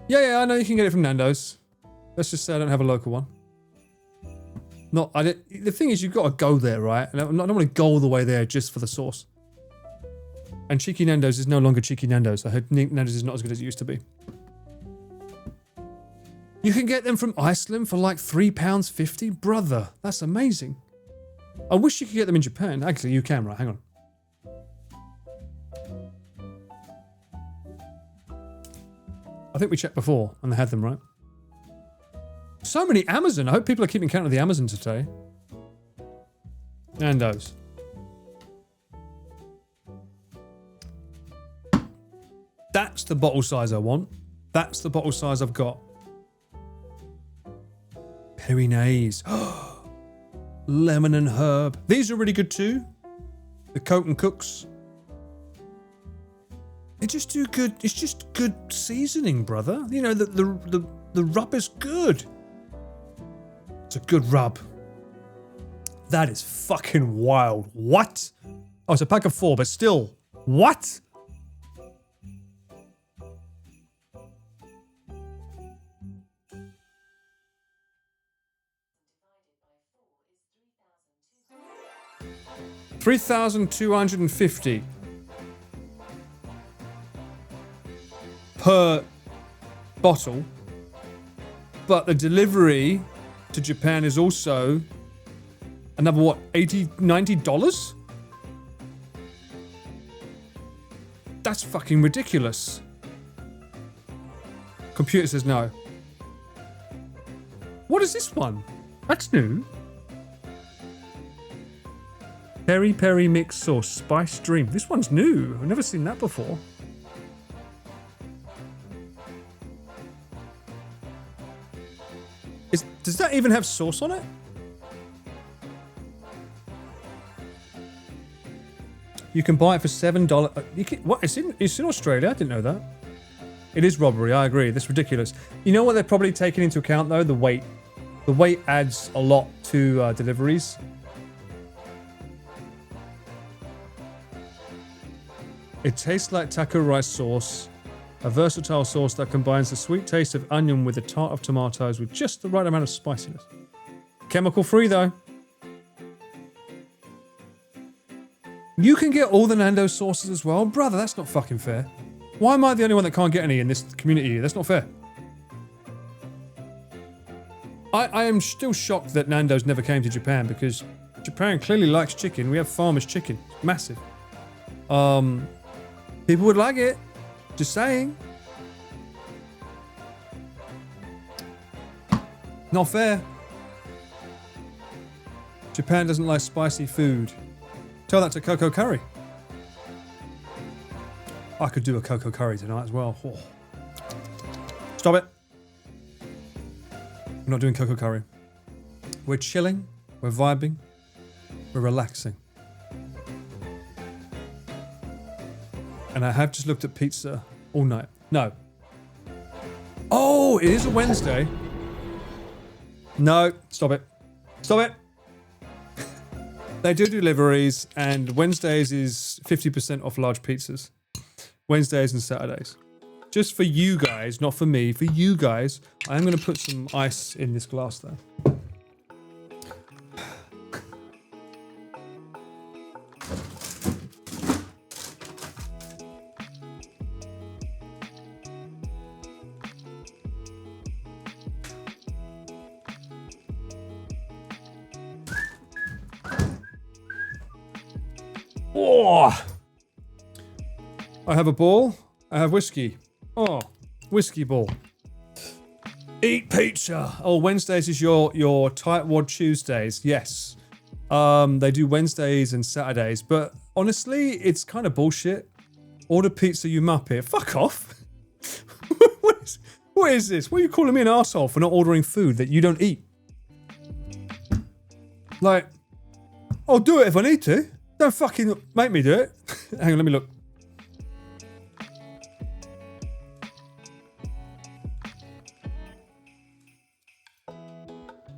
Yeah, I know you can get it from Nando's. Let's just say I don't have a local one. The thing is, you've got to go there, right? And I don't want to go all the way there just for the sauce. And Cheeky Nando's is no longer Cheeky Nando's. I heard Nando's is not as good as it used to be. You can get them from Iceland for like £3.50. Brother, that's amazing. I wish you could get them in Japan. Actually, you can, right? Hang on. I think we checked before and they had them, right? So many Amazon. I hope people are keeping count of the Amazon today. Nando's. That's the bottle size I want. That's the bottle size I've got. Perinaise. Lemon and herb. These are really good too. The Coke and Cooks. They just do good. It's just good seasoning, brother. You know, the rub is good. It's a good rub. That is fucking wild. What? Oh, it's a pack of 4, but still. What? $3,250 per bottle, but the delivery to Japan is also another what, $90? That's fucking ridiculous. Computer says no. What is this one? That's new. Peri Peri Mix Sauce Spice Dream. This one's new. I've never seen that before. Does that even have sauce on it? You can buy it for $7. What? It's in Australia. I didn't know that. It is robbery. I agree. That's ridiculous. You know what they're probably taking into account though? The weight. The weight adds a lot to deliveries. It tastes like taco rice sauce, a versatile sauce that combines the sweet taste of onion with the tart of tomatoes with just the right amount of spiciness. Chemical free though. You can get all the Nando's sauces as well? Brother, that's not fucking fair. Why am I the only one that can't get any in this community? That's not fair. I am still shocked that Nando's never came to Japan because Japan clearly likes chicken. We have farmers chicken. Massive. People would like it. Just saying. Not fair. Japan doesn't like spicy food. Tell that to Coco Curry. I could do a Coco Curry tonight as well. Oh. Stop it. We're not doing Coco Curry. We're chilling. We're vibing. We're relaxing. And I have just looked at pizza all night. No. Oh, it is a Wednesday. No, stop it. Stop it. They do deliveries, and Wednesdays is 50% off large pizzas. Wednesdays and Saturdays. Just for you guys, not for me. For you guys, I am going to put some ice in this glass though. Oh. I have a ball. I have whiskey. Oh, whiskey ball. Eat pizza. Oh, Wednesdays is your tightwad Tuesdays. Yes. They do Wednesdays and Saturdays, but honestly, it's kind of bullshit. Order pizza, you muppet. Fuck off. What is this? What are you calling me an arsehole for not ordering food that you don't eat? Like, I'll do it if I need to. Don't fucking make me do it. Hang on, let me look.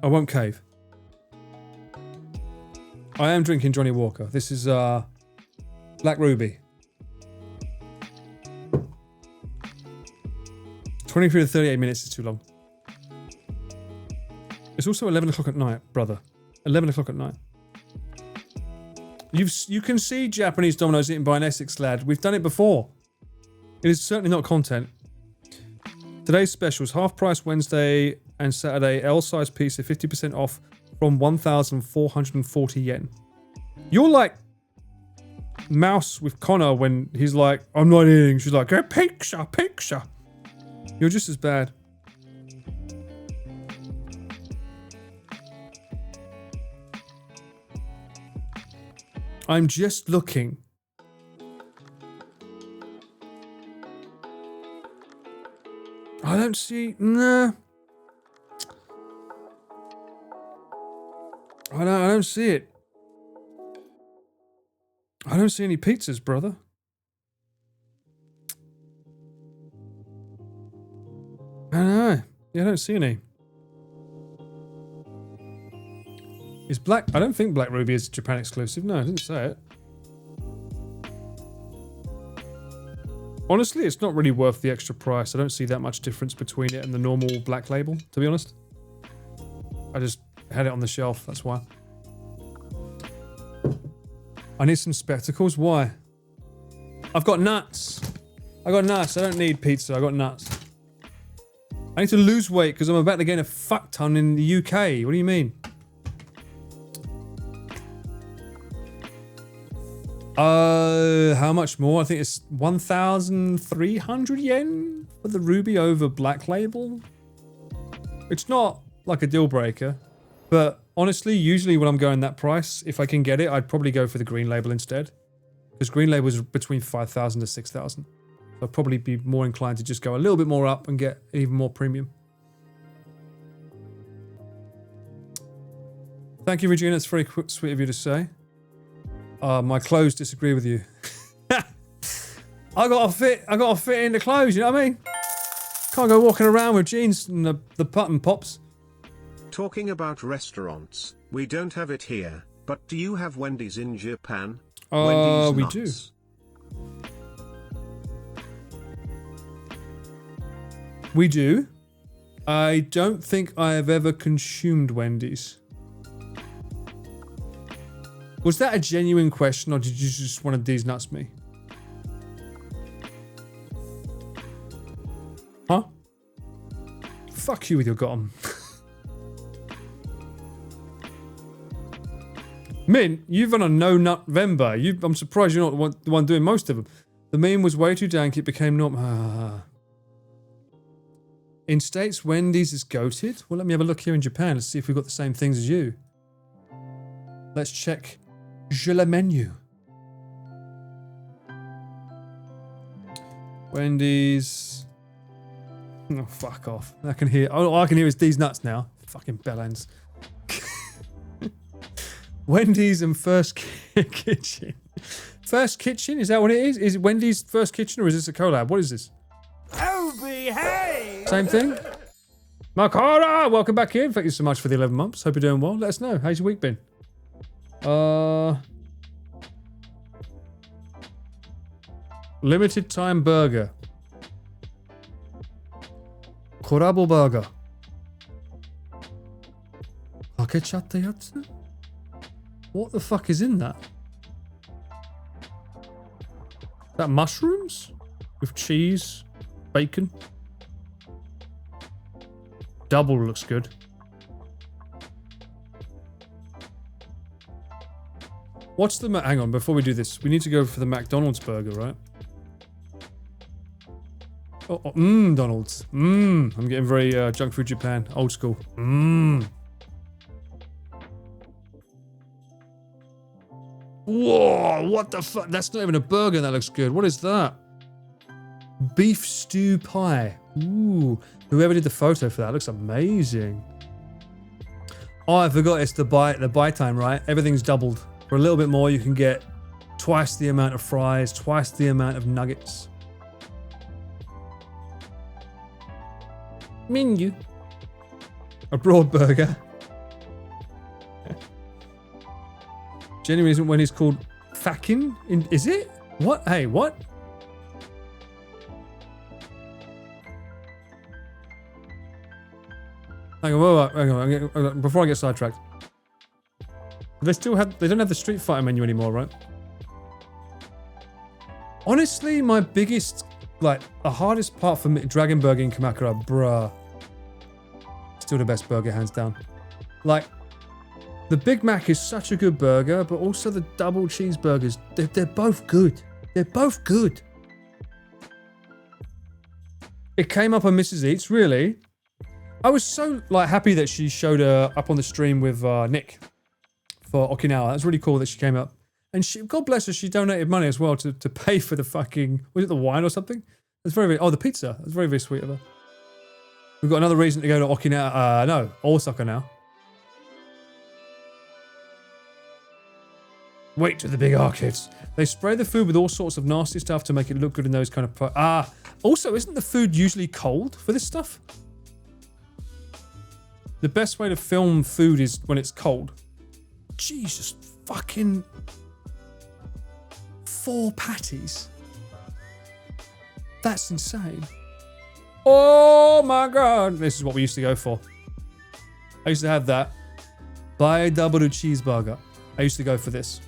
I won't cave. I am drinking Johnny Walker. This is Black Ruby. 23 to 38 minutes is too long. It's also 11 o'clock at night, brother. 11 o'clock at night. You can see Japanese Domino's eaten by an Essex lad. We've done it before. It is certainly not content. Today's specials, half price Wednesday and Saturday, L-size pizza, 50% off from 1,440 yen. You're like Mouse with Connor when he's like, I'm not eating. She's like, picture. You're just as bad. I'm just looking. I don't see. Nah. I don't see it. I don't see any pizzas, brother. I don't know. Yeah, I don't see any. Is Black... I don't think Black Ruby is Japan exclusive. No, I didn't say it. Honestly, it's not really worth the extra price. I don't see that much difference between it and the normal Black Label, to be honest. I just had it on the shelf, that's why. I need some spectacles. Why? I've got nuts. I don't need pizza. I got nuts. I need to lose weight because I'm about to gain a fuck ton in the UK. What do you mean? How much more? I think it's 1,300 yen for the Ruby over Black Label. It's not like a deal breaker, but honestly, usually when I'm going that price, if I can get it, I'd probably go for the Green Label instead. Because Green Label is between 5,000 to 6,000. So I'd probably be more inclined to just go a little bit more up and get even more premium. Thank you, Regina. It's very sweet of you to say. My clothes disagree with you. I gotta fit in the clothes, you know what I mean? Can't go walking around with jeans and the button pops. Talking about restaurants, we don't have it here, but do you have Wendy's in Japan? Wendy's We nuts. do. We do. I don't think I have ever consumed Wendy's. Was that a genuine question, or did you just want to D's nuts me? Huh? Fuck you with your gotham. Mint, you've on a no November. I'm surprised you're not the one doing most of them. The meme was way too dank, it became normal. In States, Wendy's is goated. Well, let me have a look here in Japan. Let's see if we've got the same things as you. Let's check le menu. Wendy's. Oh, fuck off. I can hear. All I can hear is these nuts now. Fucking bellends. Wendy's and First Kitchen. First Kitchen? Is that what it is? Is it Wendy's First Kitchen or is this a collab? What is this? Oh, behave! Same thing? Makara, welcome back in. Thank you so much for the 11 months. Hope you're doing well. Let us know. How's your week been? Limited time burger. Korabo burger. Akechatta yatsu? What the fuck is in that? Is that mushrooms? With cheese? Bacon? Double looks good. What's the... Hang on, before we do this, we need to go for the McDonald's burger, right? Donald's. I'm getting very junk food Japan. Old school. Whoa, what the fuck? That's not even a burger that looks good. What is that? Beef stew pie. Ooh. Whoever did the photo for that looks amazing. Oh, I forgot it's the buy time, right? Everything's doubled. For a little bit more, you can get twice the amount of fries, twice the amount of nuggets. Menu. A broad burger. Genuinely isn't when he's called Fakin? Is it? What? Hey, what? Hang on, before I get sidetracked. They don't have the Street Fighter menu anymore, right? Honestly, my biggest, the hardest part for me, Dragon Burger in Kamakura, bruh. Still the best burger, hands down. The Big Mac is such a good burger, but also the double cheeseburgers, they're both good. They're both good. It came up on Mrs. Eats, really. I was so happy that she showed up on the stream with Nick for Okinawa. That's really cool that she came up. And God bless her, she donated money as well to pay for the fucking, was it the wine or something? That's very, the pizza. That's very, very sweet of her. We've got another reason to go to Okinawa, Osaka now. Wait to the big arcades. They spray the food with all sorts of nasty stuff to make it look good in those kind of... Also, isn't the food usually cold for this stuff? The best way to film food is when it's cold. Jesus fucking... 4 patties. That's insane. Oh my god. This is what we used to go for. I used to have that. Buy double cheeseburger. I used to go for this.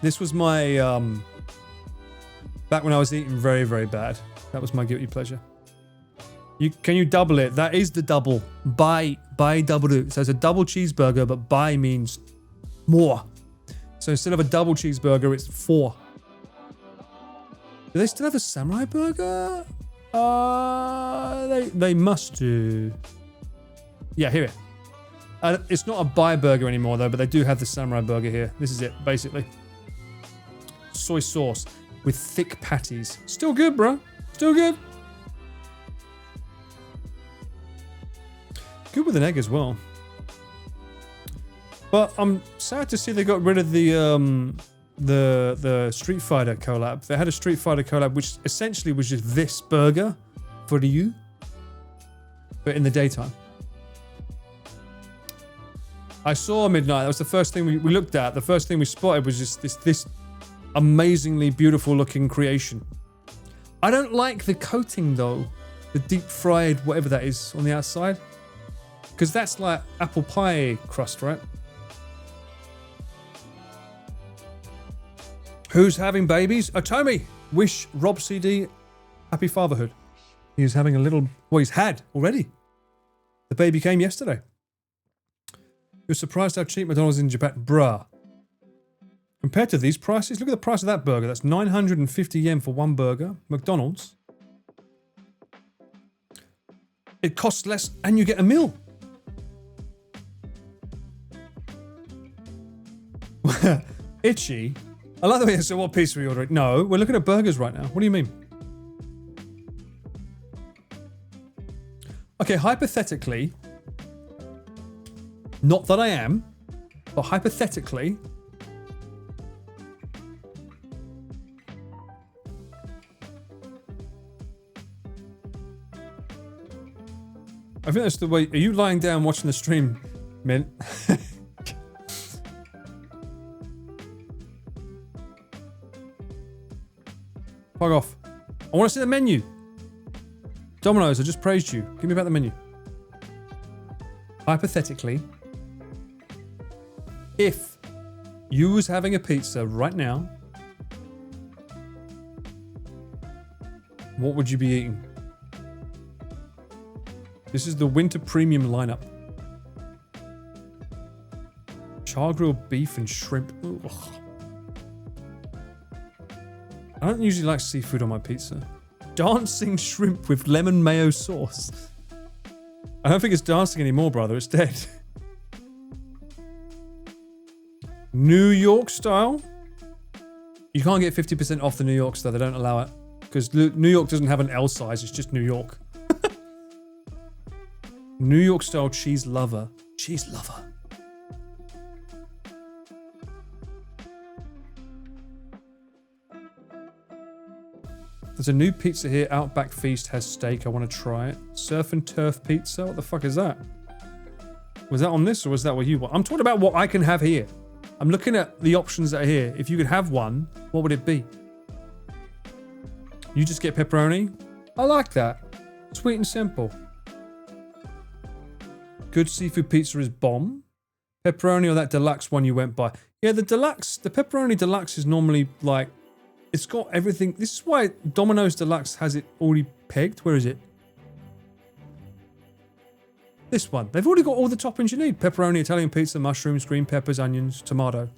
This was my, back when I was eating very, very bad. That was my guilty pleasure. Can you double it? That is the double. Buy double. So it's a double cheeseburger, but buy means more. So instead of a double cheeseburger, it's 4. Do they still have a samurai burger? They must do. Yeah, here. It's not a buy burger anymore, though, but they do have the samurai burger here. This is it, basically. Soy sauce with thick patties. Still good, bro. Still good. Good with an egg as well. But I'm sad to see they got rid of the Street Fighter collab. They had a Street Fighter collab, which essentially was just this burger for the U, but in the daytime. I saw Midnight. That was the first thing we looked at. The first thing we spotted was just this amazingly beautiful looking creation. I don't like the coating though. The deep fried, whatever that is on the outside. Because that's like apple pie crust, right? Who's having babies? Tommy! Wish Rob CD happy fatherhood. He's having a little... Well, he's had already. The baby came yesterday. You're surprised how cheap McDonald's is in Japan. Bruh. Compared to these prices, look at the price of that burger. That's 950 yen for one burger. McDonald's. It costs less and you get a meal. Itchy. I like the way. So what pizza are we ordering? No, we're looking at burgers right now. What do you mean? Okay, hypothetically, not that I am, but hypothetically, I think that's the way. Are you lying down watching the stream, Mint? Fuck off. I want to see the menu. Domino's, I just praised you. Give me back the menu. Hypothetically, if you was having a pizza right now, what would you be eating? This is the winter premium lineup. Char grilled beef and shrimp. Ugh. I don't usually like seafood on my pizza. Dancing shrimp with lemon mayo sauce. I don't think it's dancing anymore, brother. It's dead. New York style. You can't get 50% off the New York style. They don't allow it. Because New York doesn't have an L size. It's just New York. New York style cheese lover. Cheese lover. There's a new pizza here. Outback Feast has steak. I want to try it. Surf and Turf Pizza. What the fuck is that? Was that on this or was that what you want? I'm talking about what I can have here. I'm looking at the options that are here. If you could have one, what would it be? You just get pepperoni? I like that. Sweet and simple. Good seafood pizza is bomb. Pepperoni or that deluxe one you went by. Yeah, the deluxe, the pepperoni deluxe is normally like, it's got everything. This is why Domino's Deluxe has it already pegged. Where is it? This one. They've already got all the toppings you need. Pepperoni, Italian pizza, mushrooms, green peppers, onions, tomato.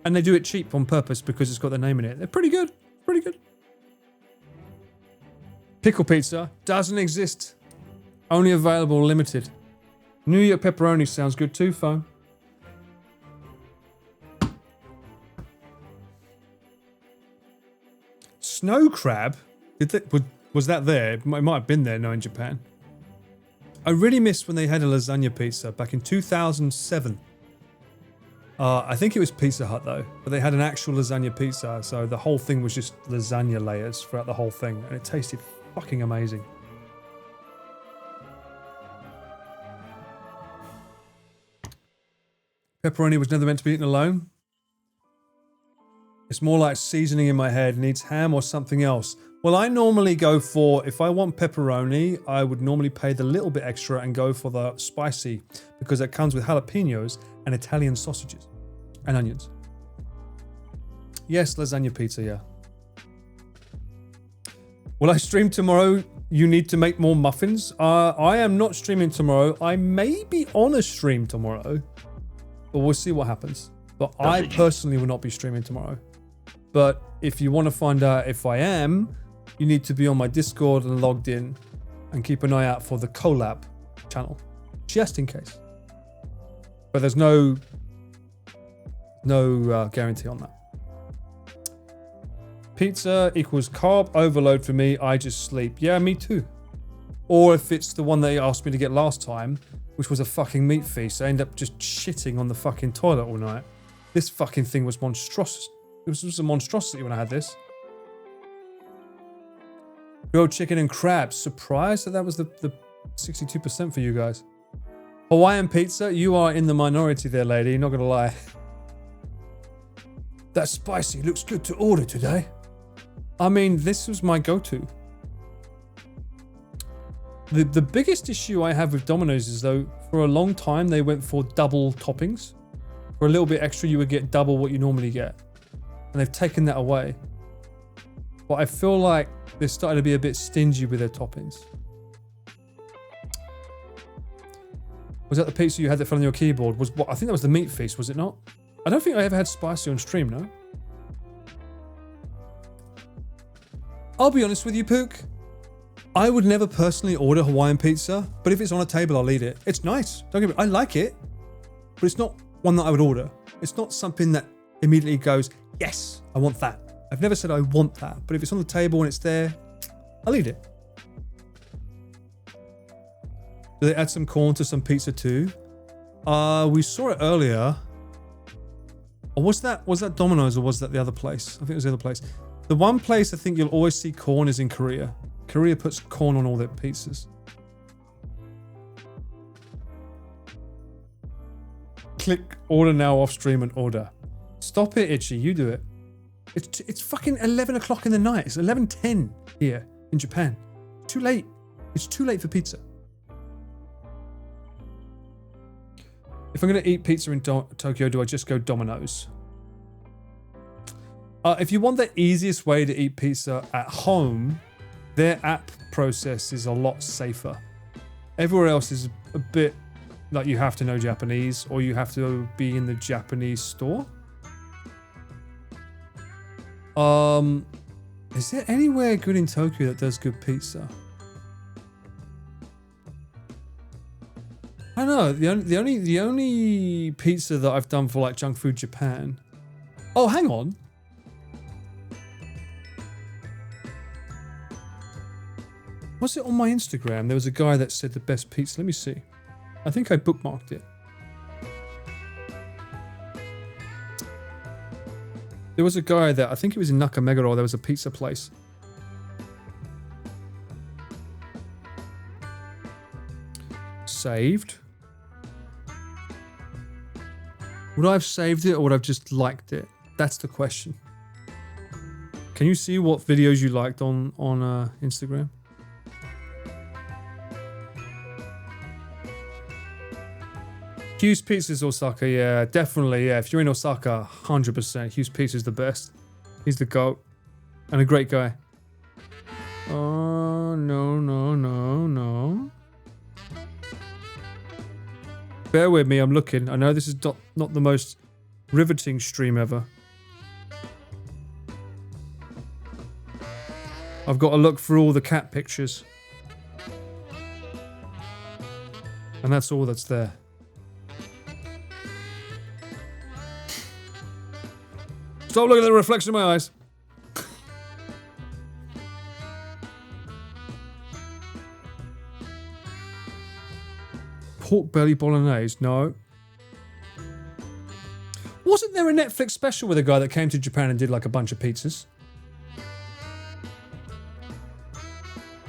And they do it cheap on purpose because it's got their name in it. They're pretty good. Pretty good. Pickle pizza doesn't exist. Only available limited. New York pepperoni sounds good too, phone. Snow crab? Was that there? It might have been there now in Japan. I really missed when they had a lasagna pizza back in 2007. I think it was Pizza Hut though, but they had an actual lasagna pizza, so the whole thing was just lasagna layers throughout the whole thing, and it tasted fucking amazing. Pepperoni was never meant to be eaten alone. It's more like seasoning in my head. It needs ham or something else. Well, I normally go for, if I want pepperoni, I would normally pay the little bit extra and go for the spicy because it comes with jalapenos and Italian sausages and onions. Yes, lasagna pizza, yeah. Will I stream tomorrow? You need to make more muffins? I am not streaming tomorrow. I may be on a stream tomorrow, but we'll see what happens. But I personally will not be streaming tomorrow. But if you want to find out if I am, you need to be on my Discord and logged in and keep an eye out for the collab channel, just in case. But there's no guarantee on that. Pizza equals carb overload for me. I just sleep. Yeah, me too. Or if it's the one they asked me to get last time, which was a fucking meat feast, I end up just shitting on the fucking toilet all night. This fucking thing was monstrous. It was a monstrosity when I had this. Grilled chicken and crabs. Surprised that was the 62% for you guys. Hawaiian pizza. You are in the minority there, lady. Not gonna lie. That spicy looks good to order today. I mean, this was my go-to. The biggest issue I have with Domino's is though, for a long time they went for double toppings. For a little bit extra, you would get double what you normally get, and they've taken that away. But I feel like they're starting to be a bit stingy with their toppings. Was that the pizza you had that fell on your keyboard? Was what? I think that was the meat feast, was it not? I don't think I ever had spicy on stream, no? I'll be honest with you, Pook. I would never personally order Hawaiian pizza, but if it's on a table, I'll eat it. It's nice. Don't get me. I like it, but it's not one that I would order. It's not something that immediately goes, yes, I want that. I've never said I want that, but if it's on the table and it's there, I'll eat it. Do they add some corn to some pizza too? We saw it earlier. Or was that Domino's or was that the other place? I think it was the other place. The one place I think you'll always see corn is in Korea. Korea puts corn on all their pizzas. Click order now off stream and order. Stop it, Itchy. You do it. It's fucking 11 o'clock in the night. It's 11:10 here in Japan. Too late. It's too late for pizza. If I'm going to eat pizza in Tokyo, do I just go Domino's? If you want the easiest way to eat pizza at home, their app process is a lot safer. Everywhere else is a bit like you have to know Japanese or you have to be in the Japanese store. Is there anywhere good in Tokyo that does good pizza? I don't know. The only pizza that I've done for like Junk Food Japan. Oh, hang on. Was it on my Instagram? There was a guy that said the best pizza. Let me see. I think I bookmarked it. There was a guy that, I think it was in Nakameguro, there was a pizza place. Saved. Would I have saved it or would I have just liked it? That's the question. Can you see what videos you liked on Instagram? Hughes Pizza's Osaka, yeah, definitely, yeah. If you're in Osaka, 100%. Hughes Pizza's the best. He's the GOAT. And a great guy. Oh, no. Bear with me, I'm looking. I know this is not the most riveting stream ever. I've got to look through all the cat pictures. And that's all that's there. Stop looking at the reflection of my eyes. Pork belly bolognese? No. Wasn't there a Netflix special with a guy that came to Japan and did like a bunch of pizzas?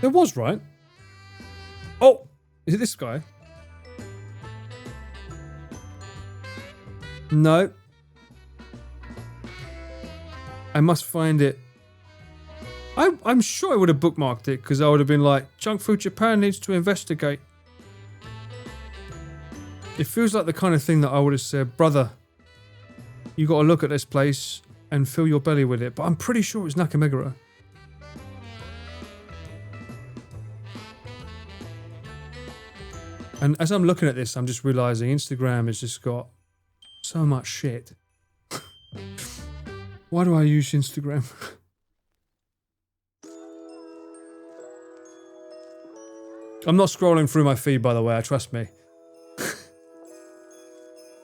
There was, right? Oh, is it this guy? No. I must find it. I'm sure I would have bookmarked it because I would have been like, Junk Food Japan needs to investigate. It feels like the kind of thing that I would have said, brother, you got to look at this place and fill your belly with it. But I'm pretty sure it was Nakameguro. And as I'm looking at this, I'm just realizing Instagram has just got so much shit. Why do I use Instagram? I'm not scrolling through my feed, by the way, trust me.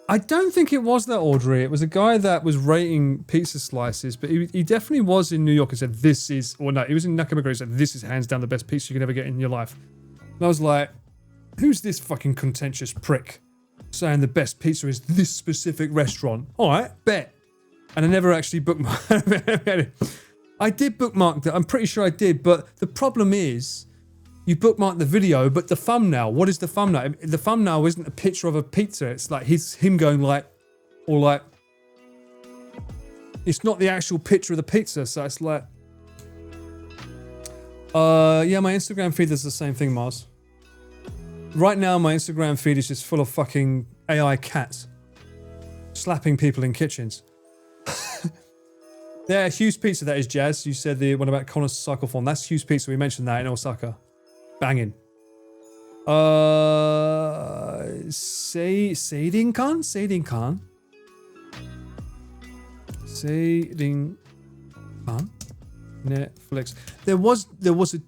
I don't think it was that Audrey. It was a guy that was rating pizza slices, but he definitely was in New York and said, this is, or no, he was in Nakameguro and said, this is hands down the best pizza you can ever get in your life. And I was like, who's this fucking contentious prick saying the best pizza is this specific restaurant? All right, bet. And I never actually bookmarked. I did bookmark that. I'm pretty sure I did. But the problem is, you bookmark the video, but the thumbnail. What is the thumbnail? The thumbnail isn't a picture of a pizza. It's like him going like, or like. It's not the actual picture of the pizza. So it's like. Yeah, my Instagram feed is the same thing, Mars. Right now, my Instagram feed is just full of fucking AI cats slapping people in kitchens. Yeah, Hughes Pizza, that is, Jazz. You said the one about Connor's cycle form. That's Hughes Pizza. We mentioned that in Osaka. Banging. Seiding Khan? Netflix. There was a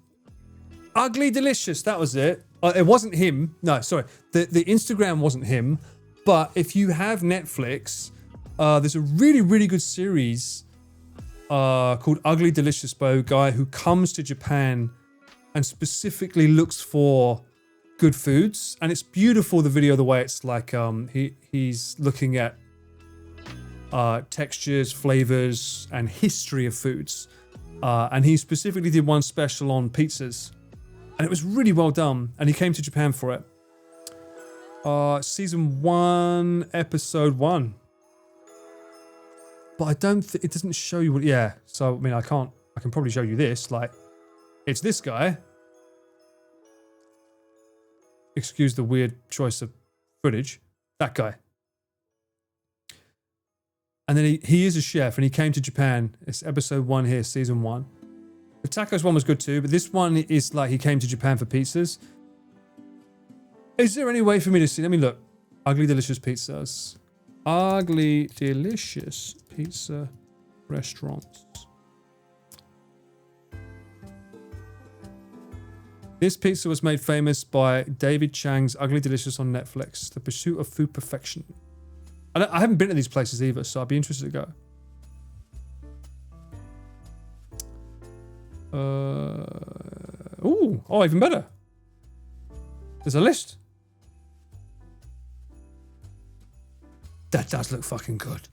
Ugly Delicious, that was it. It wasn't him. No, sorry. The Instagram wasn't him. But if you have Netflix, there's a really, really good series called Ugly Delicious by a guy who comes to Japan and specifically looks for good foods. And it's beautiful, the video, the way it's like he's looking at textures, flavors, and history of foods. And he specifically did one special on pizzas. And it was really well done. And he came to Japan for it. Season 1, episode 1. But I don't think it doesn't show you what. Yeah. So I mean, I can probably show you this. Like, it's this guy. Excuse the weird choice of footage. That guy. And then he is a chef, and he came to Japan. It's episode 1 here, season 1. The tacos one was good too, but this one is like he came to Japan for pizzas. Is there any way for me to see? Let me look. Ugly Delicious Pizzas. Ugly Delicious Pizza Restaurants. This pizza was made famous by David Chang's Ugly Delicious on Netflix. The Pursuit of Food Perfection. I haven't been to these places either, so I'd be interested to go. Oh, even better. There's a list. That does look fucking good.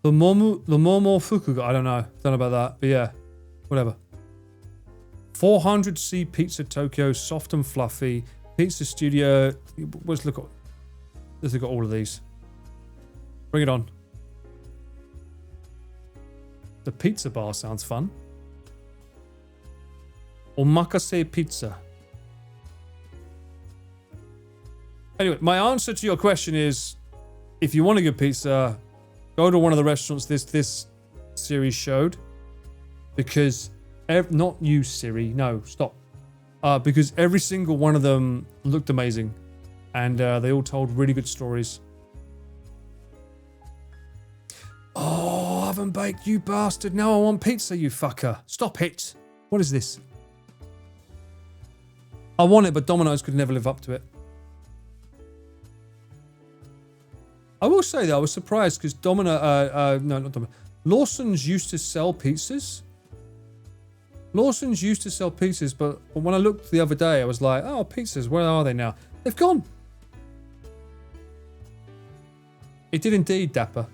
The Momo Fukuga. I don't know about that, but yeah, whatever. 400C Pizza Tokyo, soft and fluffy. Pizza Studio. Let's look at all of these. Bring it on. The pizza bar sounds fun. Omakase Pizza. Anyway, my answer to your question is, if you want a good pizza, go to one of the restaurants this series showed. Because, not you, Siri. No, stop. Because every single one of them looked amazing. And they all told really good stories. Oh, oven baked, you bastard. Now I want pizza, you fucker. Stop it. What is this? I want it, but Domino's could never live up to it. I will say, though, I was surprised because Lawson's used to sell pizzas. Lawson's used to sell pizzas, but when I looked the other day, I was like, oh, pizzas, where are they now? They've gone. It did indeed, Dapper.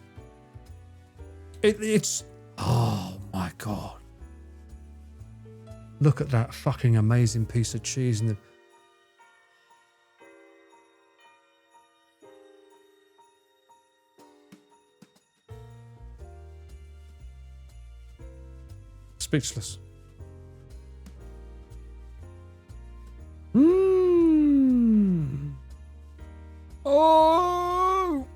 It's... Oh, my God. Look at that fucking amazing piece of cheese and the... Speechless. Oh!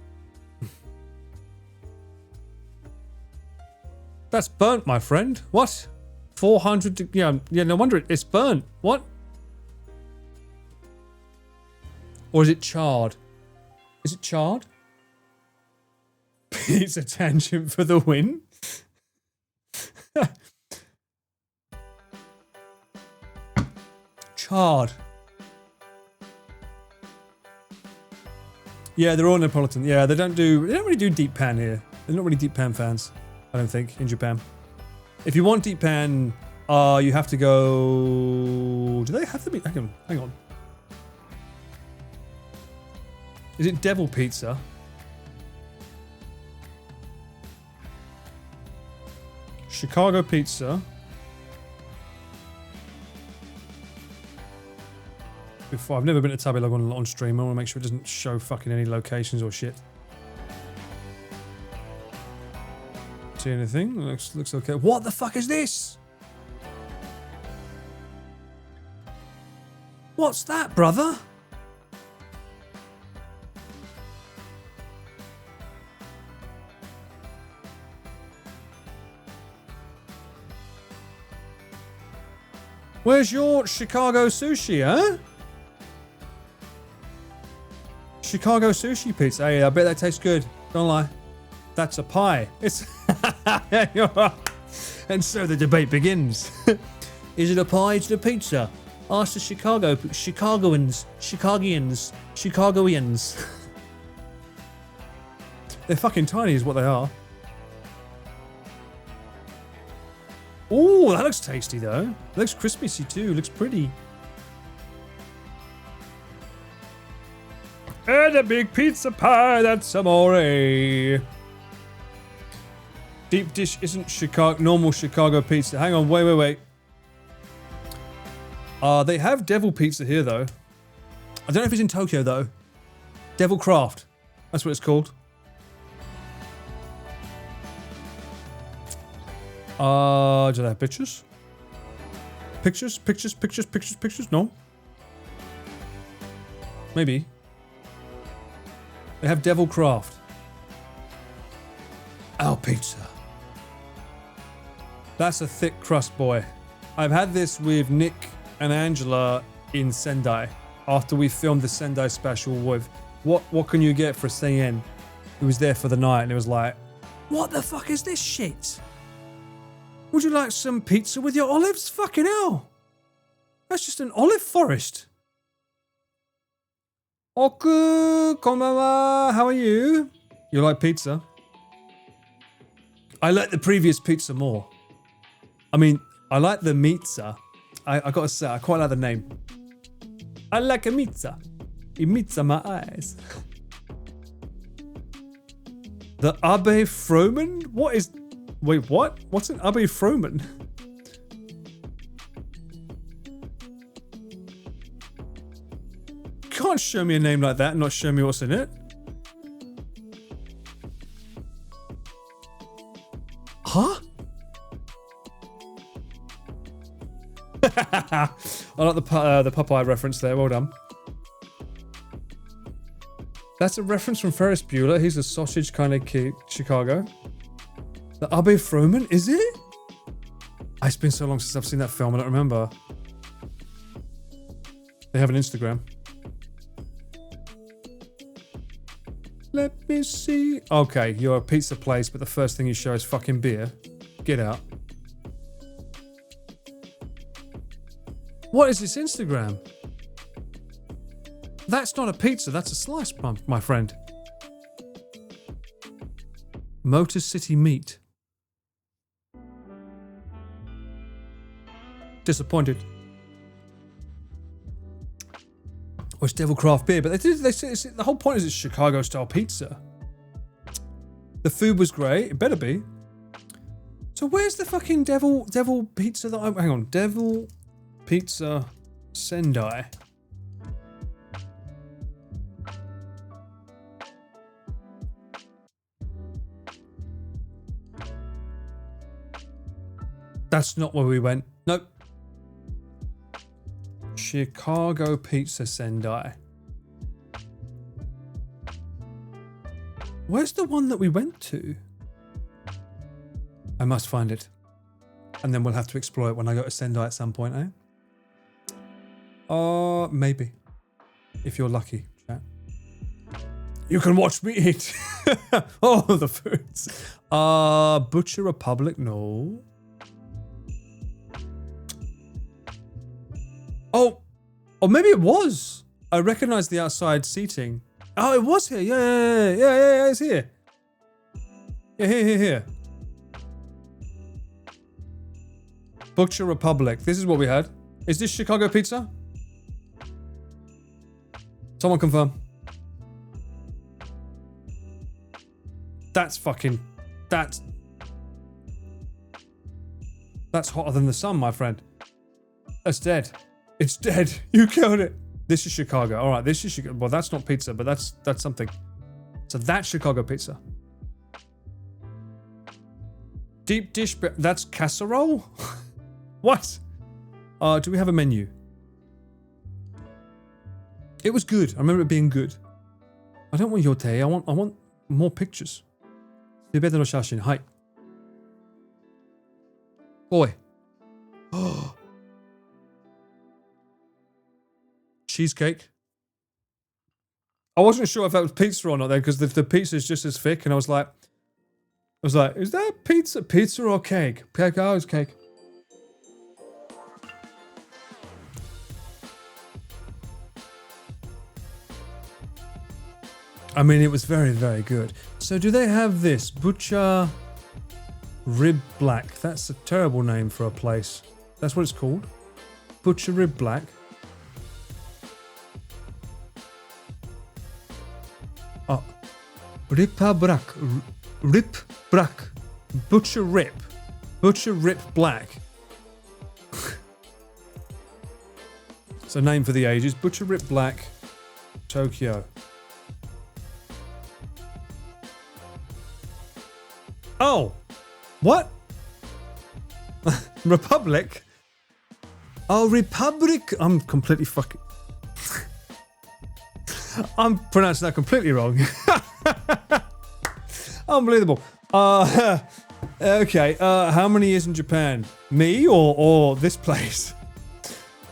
That's burnt, my friend. What? 400... Yeah, no wonder it's burnt. What? Or is it charred? Is it charred? Pizza tangent for the win. Charred. Yeah, they're all Neapolitan. Yeah, they don't really do deep pan here. They're not really deep pan fans, I don't think, in Japan. If you want deep pan, you have to go... Do they have to be... Hang on. Is it Devil Pizza? Chicago Pizza. Before, I've never been to Tabelog on stream. I want to make sure it doesn't show fucking any locations or shit. See anything? Looks okay. What the fuck is this? What's that, brother? Where's your Chicago sushi, huh? Chicago sushi pizza. Hey, I bet that tastes good. Don't lie. That's a pie. It's and so the debate begins. Is it a pie? Is it a pizza? Ask the Chicagoans. They're fucking tiny is what they are. Oh, that looks tasty though. It looks crispy too. Looks pretty. And a big pizza pie, that's amore. Deep dish isn't normal Chicago pizza. Hang on, wait. They have devil pizza here though. I don't know if it's in Tokyo though. Devil Craft. That's what it's called. Do they have pictures? Pictures? No. Maybe. They have Devil Craft. Our pizza. That's a thick crust, boy. I've had this with Nick and Angela in Sendai after we filmed the Sendai special with what can you get for staying in? It was there for the night and it was like, what the fuck is this shit? Would you like some pizza with your olives? Fucking hell. That's just an olive forest. Oku, konbanwa, how are you? You like pizza? I like the previous pizza more. I mean, I like the pizza. I gotta say, I quite like the name. I like a pizza. It meets my eyes. The Abe Froman? What is... Wait, what? What's an Abe Froman? Can't show me a name like that and not show me what's in it. Huh? I like the Popeye reference there. Well done. That's a reference from Ferris Bueller. He's a sausage kind of kid, Chicago. The Abe Froman, is it? It's been so long since I've seen that film, I don't remember. They have an Instagram. Let me see. Okay, you're a pizza place, but the first thing you show is fucking beer. Get out. What is this Instagram? That's not a pizza, that's a slice, my friend. Motor City Meat. Disappointed. Or it's Devil Craft beer, but they say the whole point is it's Chicago style pizza. The food was great, it better be. So where's the fucking devil pizza that hang on, Devil Pizza Sendai. That's not where we went. Nope. Chicago Pizza Sendai. Where's the one that we went to? I must find it. And then we'll have to explore it when I go to Sendai at some point, eh? Maybe. If you're lucky, chat. You can watch me eat. Oh, the foods. Butcher Republic, no. Oh, or maybe it was. I recognize the outside seating. Oh, it was here. Yeah, it's here. Yeah, here. Butcher Republic. This is what we had. Is this Chicago pizza? Someone confirm. That's hotter than the sun, my friend. That's dead. It's dead. You killed it. This is Chicago. All right, this is Chicago. Well, that's not pizza, but that's something. So that's Chicago pizza. Deep dish. That's casserole. What? Do we have a menu? It was good. I remember it being good. I don't want yote. I want more pictures. すべての写真。はい。Boy. Cheesecake. I wasn't sure if that was pizza or not then, because the pizza is just as thick, and I was like, is that pizza or cake? Cake, oh, it's cake. I mean, it was very, very good. So do they have this? Butcher Rib Black. That's a terrible name for a place. That's what it's called. Butcher Rib Black. Oh. Ripabrak. Rip Brack. Butcher Rip. Butcher Rip Black. It's a name for the ages. Butcher Rip Black. Tokyo. Oh, what? Republic? Oh, Republic. I'm completely fucking... I'm pronouncing that completely wrong. Unbelievable. Okay, how many years in Japan? Me or this place?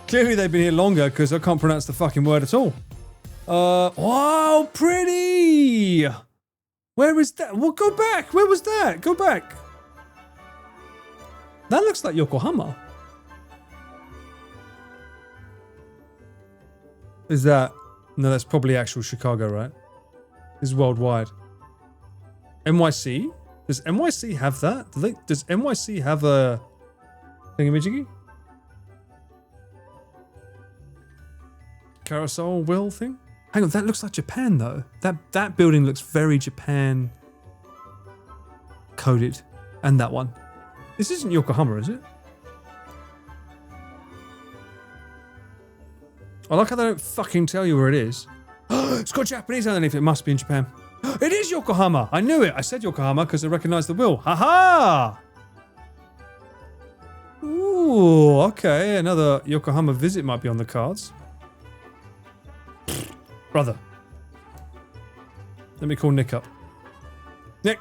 Clearly they've been here longer because I can't pronounce the fucking word at all. Wow, pretty! Where is that? Well, go back. Where was that? Go back. That looks like Yokohama. Is that... No, that's probably actual Chicago, right? This is worldwide. NYC? Does NYC have that? Does NYC have a... thingamajiggy? Carousel wheel thing? Hang on, that looks like Japan though. That building looks very Japan coded. And that one. This isn't Yokohama, is it? I like how they don't fucking tell you where it is. It's got Japanese underneath it. It must be in Japan. It is Yokohama! I knew it. I said Yokohama because I recognized the wheel. Haha! Ooh, okay. Another Yokohama visit might be on the cards. Brother. Let me call Nick up. Nick!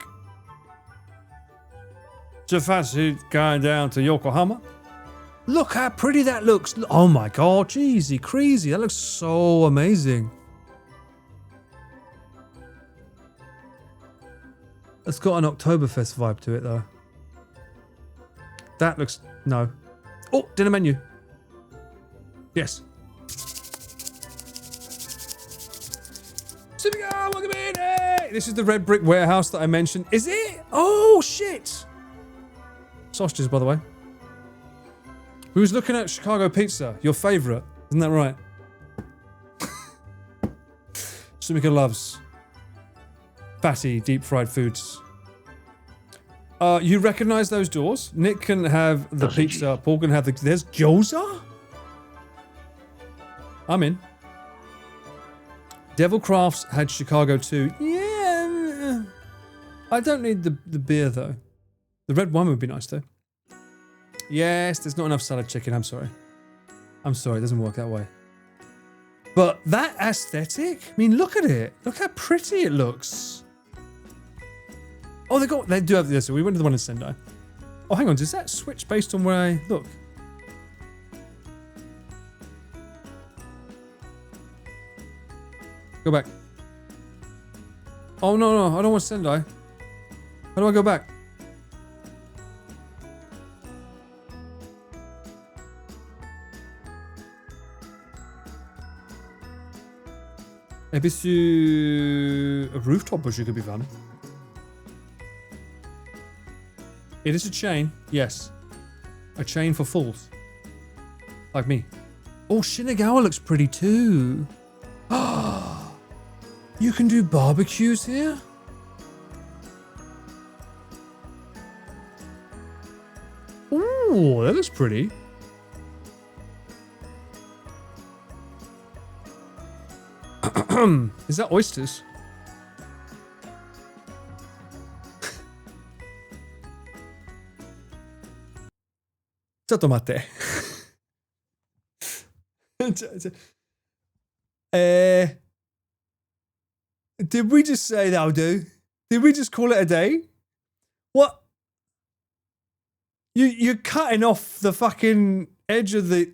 Do you fancy going down to Yokohama? Look how pretty that looks. Oh my god, jeezy, crazy. That looks so amazing. It's got an Oktoberfest vibe to it though. That looks... no. Oh, dinner menu. Yes. Welcome in! Hey! This is the red brick warehouse that I mentioned. Is it? Oh, shit! Sausages, by the way. Who's looking at Chicago pizza? Your favourite. Isn't that right? Sumika loves fatty, deep-fried foods. You recognise those doors? Nick can have the pizza. Paul can have the... There's gyoza? I'm in. Devil Crafts had Chicago too. Yeah. I don't need the beer though. The red wine would be nice though. Yes, there's not enough salad chicken. I'm sorry. I'm sorry, it doesn't work that way. But that aesthetic, I mean, look at it. Look how pretty it looks. Oh, they do have this. We went to the one in Sendai. Oh, hang on. Does that switch based on where I look? Go back. Oh, no. I don't want Sendai. How do I go back? Ebisu... A rooftop butcher could be fun. It is a chain. Yes. A chain for fools. Like me. Oh, Shinagawa looks pretty too. You can do barbecues here? Ooh, that looks pretty. Is that oysters? Chotto matte. Did we just say that'll do? Did we just call it a day? What? You're cutting off the fucking edge of the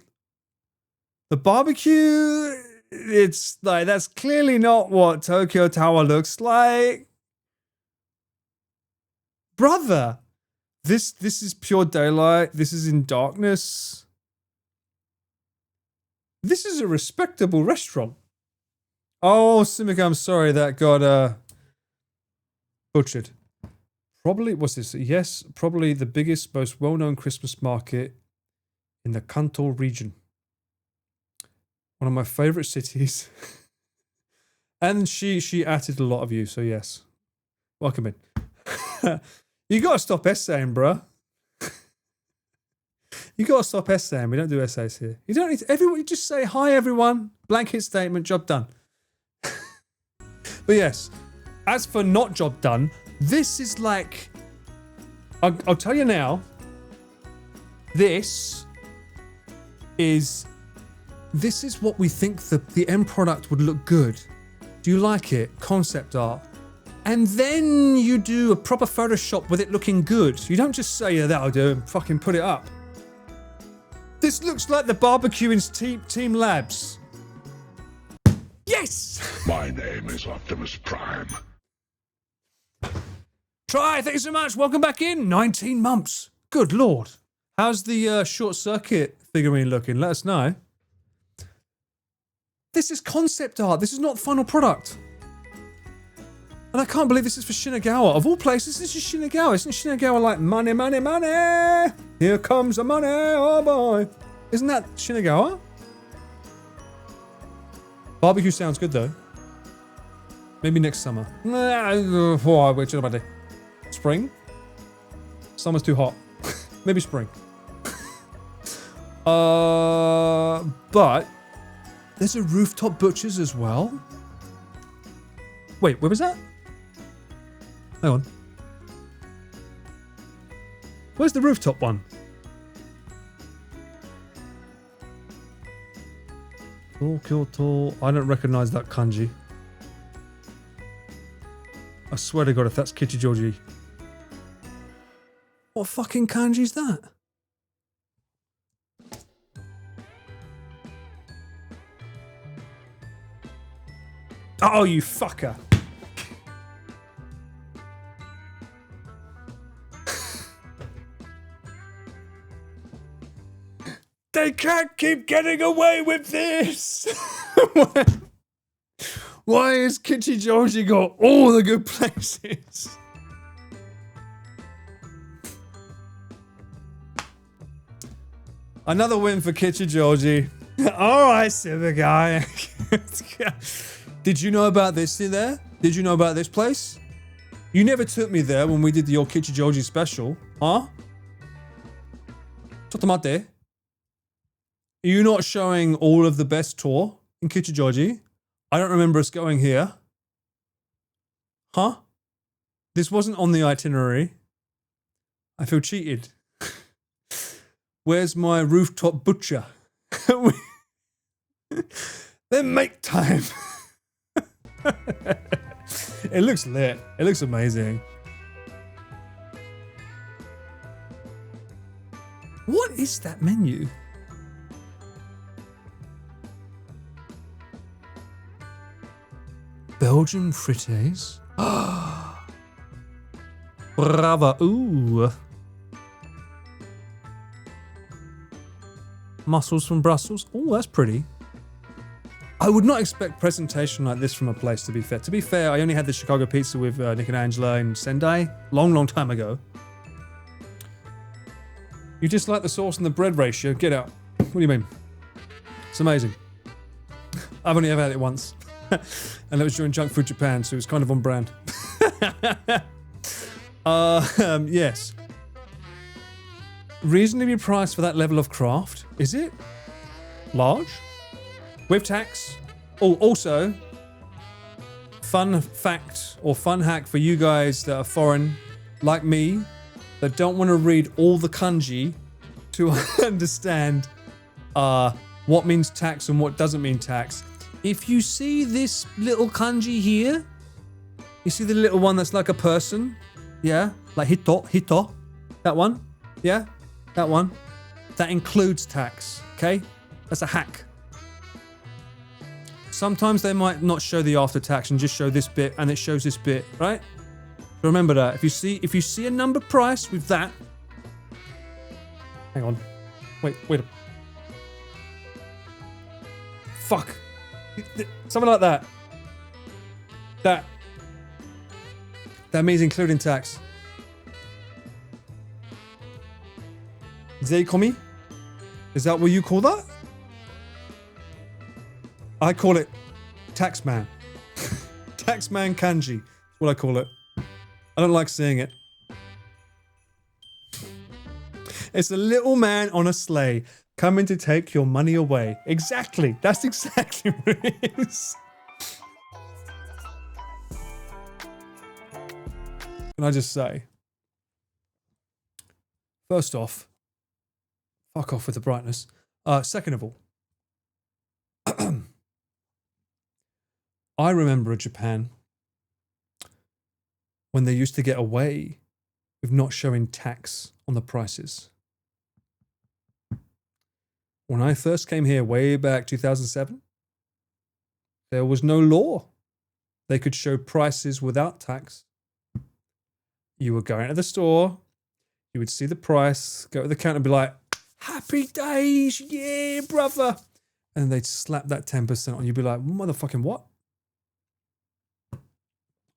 barbecue. It's like, that's clearly not what Tokyo Tower looks like. Brother, this is pure daylight. This is in darkness. This is a respectable restaurant. Oh, Simic, I'm sorry that got butchered. Probably, what's this? Yes, probably the biggest, most well-known Christmas market in the Kanto region. One of my favorite cities. And she added a lot of you, so yes. Welcome in. You gotta stop essaying, bruh. You gotta stop essaying. We don't do essays here. You don't need to, everyone, you just say hi everyone. Blanket statement, job done. But yes, as for not job done, this is like, I'll tell you now, this is what we think the end product would look good. Do you like it? Concept art. And then you do a proper Photoshop with it looking good. You don't just say, yeah, that'll do, and fucking put it up. This looks like the barbecue in Team Labs. Yes! My name is Optimus Prime. Try, thank you so much. Welcome back in. 19 months. Good lord. How's the short circuit figurine looking? Let us know. This is concept art. This is not the final product. And I can't believe this is for Shinagawa. Of all places, this is Shinagawa. Isn't Shinagawa like, money, money, money? Here comes the money, oh boy. Isn't that Shinagawa? Barbecue sounds good though. Maybe next summer. Spring? Summer's too hot. Maybe spring. But there's a rooftop butcher's as well. Wait, where was that? Hang on. Where's the rooftop one? Kyoto. I don't recognize that kanji. I swear to God, if that's Kichijoji. What fucking kanji is that? Oh, you fucker. They can't keep getting away with this. Why has Kichijoji got all the good places? Another win for Kichijoji. All right, Silver Guy. Did you know about this in there? Did you know about this place? You never took me there when we did your Kichijoji special, huh? Chotomate. Are you not showing all of the best tour in Kichijoji? I don't remember us going here. Huh? This wasn't on the itinerary. I feel cheated. Where's my rooftop butcher? Then make time. It looks lit. It looks amazing. What is that menu? Belgian frites. Brava. Ooh. Mussels from Brussels. Oh, that's pretty. I would not expect presentation like this from a place, to be fair. To be fair, I only had the Chicago pizza with Nick and Angela in Sendai. Long time ago. You just like the sauce and the bread ratio? Get out. What do you mean? It's amazing. I've only ever had it once. And it was during Junk Food Japan, so it was kind of on brand. Yes. Reasonably priced for that level of craft. Is it? Large? With tax? Oh, also, fun fact or fun hack for you guys that are foreign, like me, that don't want to read all the kanji to understand what means tax and what doesn't mean tax. if you see this little kanji here, you see the little one that's like a person? Yeah? Like hito. That one? Yeah? That one? That includes tax, okay? That's a hack. Sometimes they might not show the after tax and just show this bit, and it shows this bit, right? So remember that. If you see a number price with that, hang on. Wait. Fuck. Something like that. That means including tax. Zeikomi? Is that what you call that? I call it Taxman. Taxman kanji. That's what I call it. I don't like seeing it. It's a little man on a sleigh coming to take your money away. Exactly. That's exactly what it is. Can I just say, first off, fuck off with the brightness. Second of all, I remember in Japan when they used to get away with not showing tax on the prices. When I first came here way back 2007, there was no law. They could show prices without tax. You would go into the store, you would see the price, go to the counter and be like, happy days, yeah, brother. And they'd slap that 10% on. You'd be like, motherfucking what?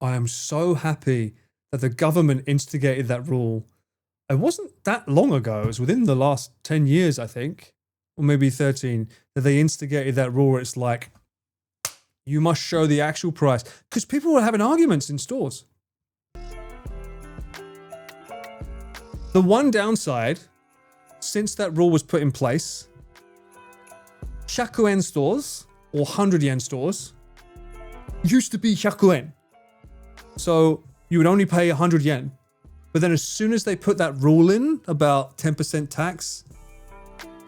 I am so happy that the government instigated that rule. It wasn't that long ago. It was within the last 10 years, I think, or maybe 13, that they instigated that rule where it's like, you must show the actual price. Because people were having arguments in stores. The one downside, since that rule was put in place, 100 yen stores, or 100 yen stores, used to be 100 yen. So you would only pay 100 yen. But then as soon as they put that rule in about 10% tax,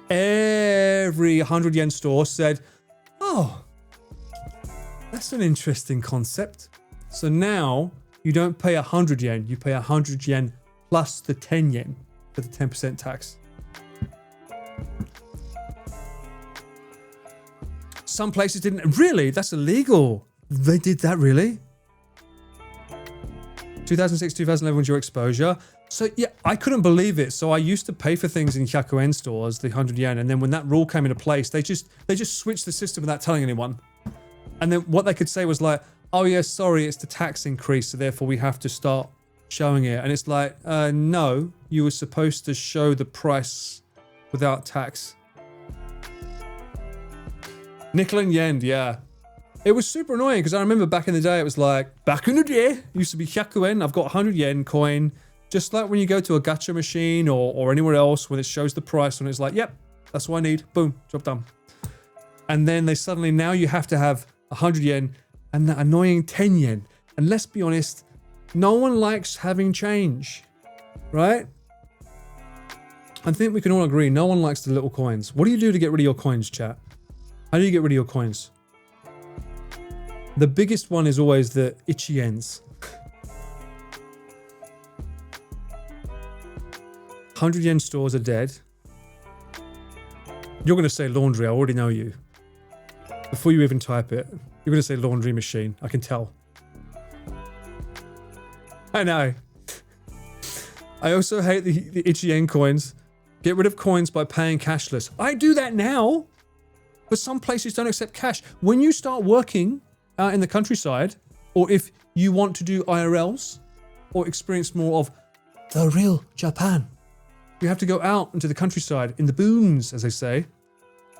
every 100 yen store said, oh, that's an interesting concept. So now you don't pay 100 yen, you pay 100 yen plus the 10 yen for the 10% tax. Some places didn't. Really? That's illegal. They did that, really? 2006, 2011 was your exposure. So yeah, I couldn't believe it. So I used to pay for things in 100 yen stores, the 100 yen, and then when that rule came into place, they just switched the system without telling anyone. And then what they could say was like, oh yeah, sorry, it's the tax increase, so therefore we have to start showing it. And it's like, no, you were supposed to show the price without tax. Nickel and yen, yeah. It was super annoying because I remember back in the day, it was like, back in the day, it used to be 100 yen, I've got 100 yen coin. Just like when you go to a gacha machine or anywhere else when it shows the price and it's like, yep, that's what I need. Boom, job done. And then they suddenly, now you have to have 100 yen and that annoying 10 yen. And let's be honest, no one likes having change, right? I think we can all agree, no one likes the little coins. What do you do to get rid of your coins, chat? How do you get rid of your coins? The biggest one is always the itchy ends. 100 yen stores are dead. You're going to say laundry, I already know you. Before you even type it, you're going to say laundry machine, I can tell. I know. I also hate the itchy yen coins. Get rid of coins by paying cashless. I do that now, but some places don't accept cash. When you start working out in the countryside, or if you want to do IRLs, or experience more of the real Japan, you have to go out into the countryside, in the boons, as they say.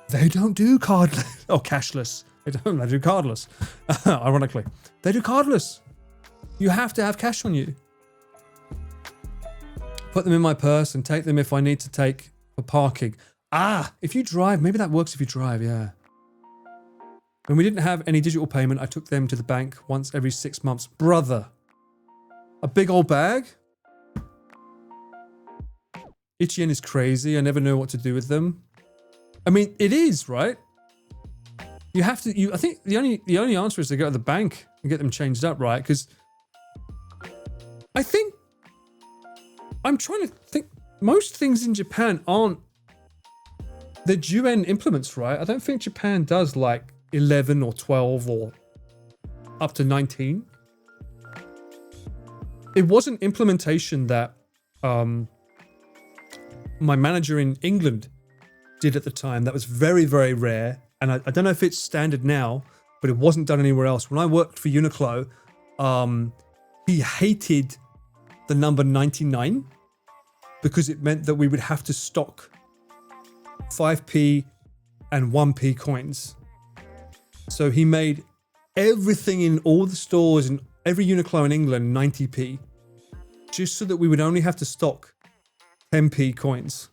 They don't do cardless, or cashless. They do cardless. Ironically. They do cardless. You have to have cash on you. Put them in my purse and take them if I need to take for parking. If you drive, maybe that works if you drive, yeah. When we didn't have any digital payment, I took them to the bank once every 6 months. Brother. A big old bag? Itchy yen is crazy. I never know what to do with them. I mean, it is, right? You have to. I think the only answer is to go to the bank and get them changed up, right? Because I think I'm trying to think. Most things in Japan aren't. They're UN implements, right? I don't think Japan does like 11 or 12 or up to 19. It was an implementation that my manager in England did at the time. That was very, very rare. And I don't know if it's standard now, but it wasn't done anywhere else. When I worked for Uniqlo, he hated the number 99 because it meant that we would have to stock 5p and 1p coins. So he made everything in all the stores in every Uniqlo in England 90p, just so that we would only have to stock 10p coins.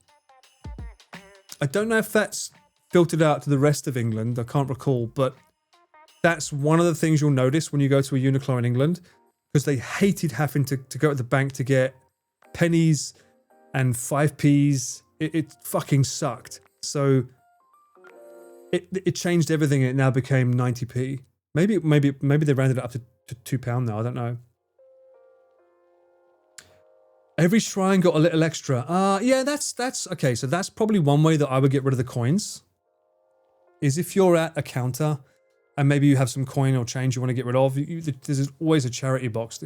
I don't know if that's filtered out to the rest of England, I can't recall, but that's one of the things you'll notice when you go to a Uniqlo in England, because they hated having to go to the bank to get pennies and 5p's. It fucking sucked. So it changed everything and it now became 90p. Maybe they rounded it up to £2 now, I don't know. Every shrine got a little extra. Yeah, that's okay. So that's probably one way that I would get rid of the coins. Is if you're at a counter and maybe you have some coin or change you want to get rid of, there's always a charity box.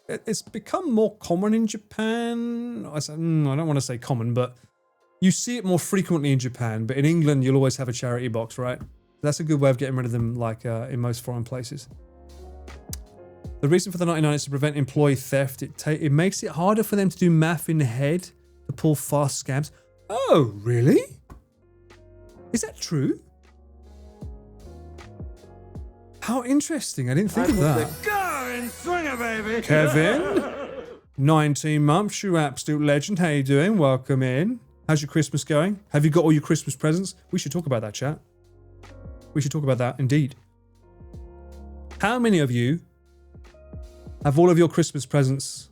It's become more common in Japan. I don't want to say common, but you see it more frequently in Japan. But in England, you'll always have a charity box, right? That's a good way of getting rid of them, like in most foreign places. The reason for the 99 is to prevent employee theft. It makes it harder for them to do math in the head to pull fast scams. Oh, really? Is that true? How interesting. I didn't think of that. Go and swinger, baby. Kevin, 19 months, you absolute legend. How you doing? Welcome in. How's your Christmas going? Have you got all your Christmas presents? We should talk about that, chat. We should talk about that, indeed. How many of you have all of your Christmas presents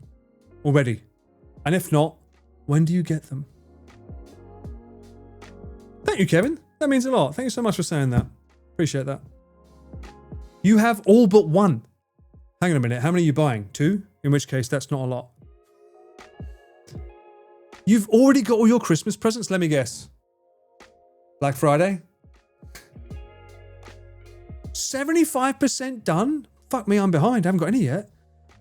already? And if not, when do you get them? Thank you, Kevin. That means a lot. Thank you so much for saying that. Appreciate that. You have all but one. Hang on a minute. How many are you buying? 2? In which case, that's not a lot. You've already got all your Christmas presents? Let me guess. Black Friday? 75% done? Fuck me, I'm behind. I haven't got any yet.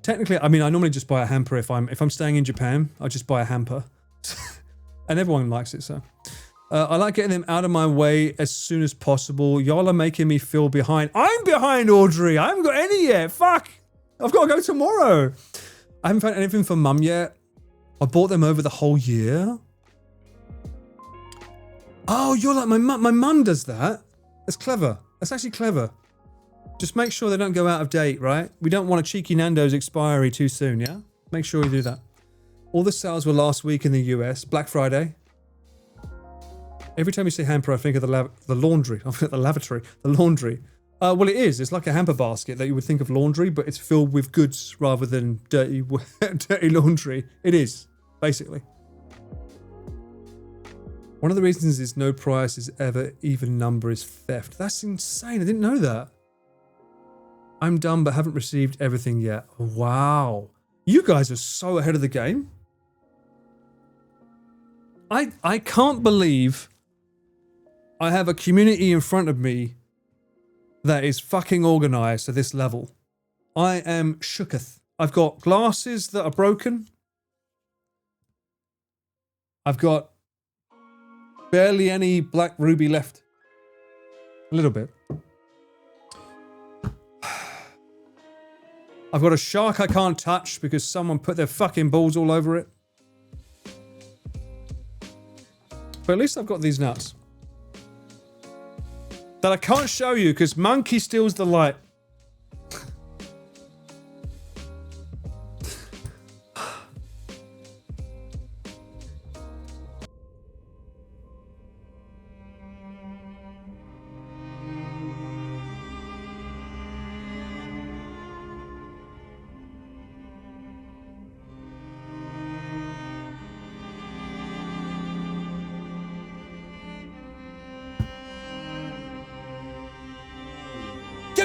Technically, I mean, I normally just buy a hamper if I'm staying in Japan. I just buy a hamper. And everyone likes it, so. I like getting them out of my way as soon as possible. Y'all are making me feel behind. I'm behind, Audrey. I haven't got any yet. Fuck. I've got to go tomorrow. I haven't found anything for Mum yet. I bought them over the whole year. Oh, you're like my mum. My mum does that. That's clever. That's actually clever. Just make sure they don't go out of date, right? We don't want a cheeky Nando's expiry too soon, yeah? Make sure you do that. All the sales were last week in the US. Black Friday. Every time you say hamper, I think of the laundry. I think of the lavatory. The laundry. Well, it is. It's like a hamper basket that you would think of laundry, but it's filled with goods rather than dirty laundry. It is, basically. One of the reasons is no price is ever even number is theft. That's insane. I didn't know that. I'm done, but haven't received everything yet. Wow. You guys are so ahead of the game. I can't believe I have a community in front of me that is fucking organized to this level. I am shooketh. I've got glasses that are broken. I've got barely any black ruby left. A little bit. I've got a shark I can't touch because someone put their fucking balls all over it. But at least I've got these nuts. That I can't show you because Monkey steals the light.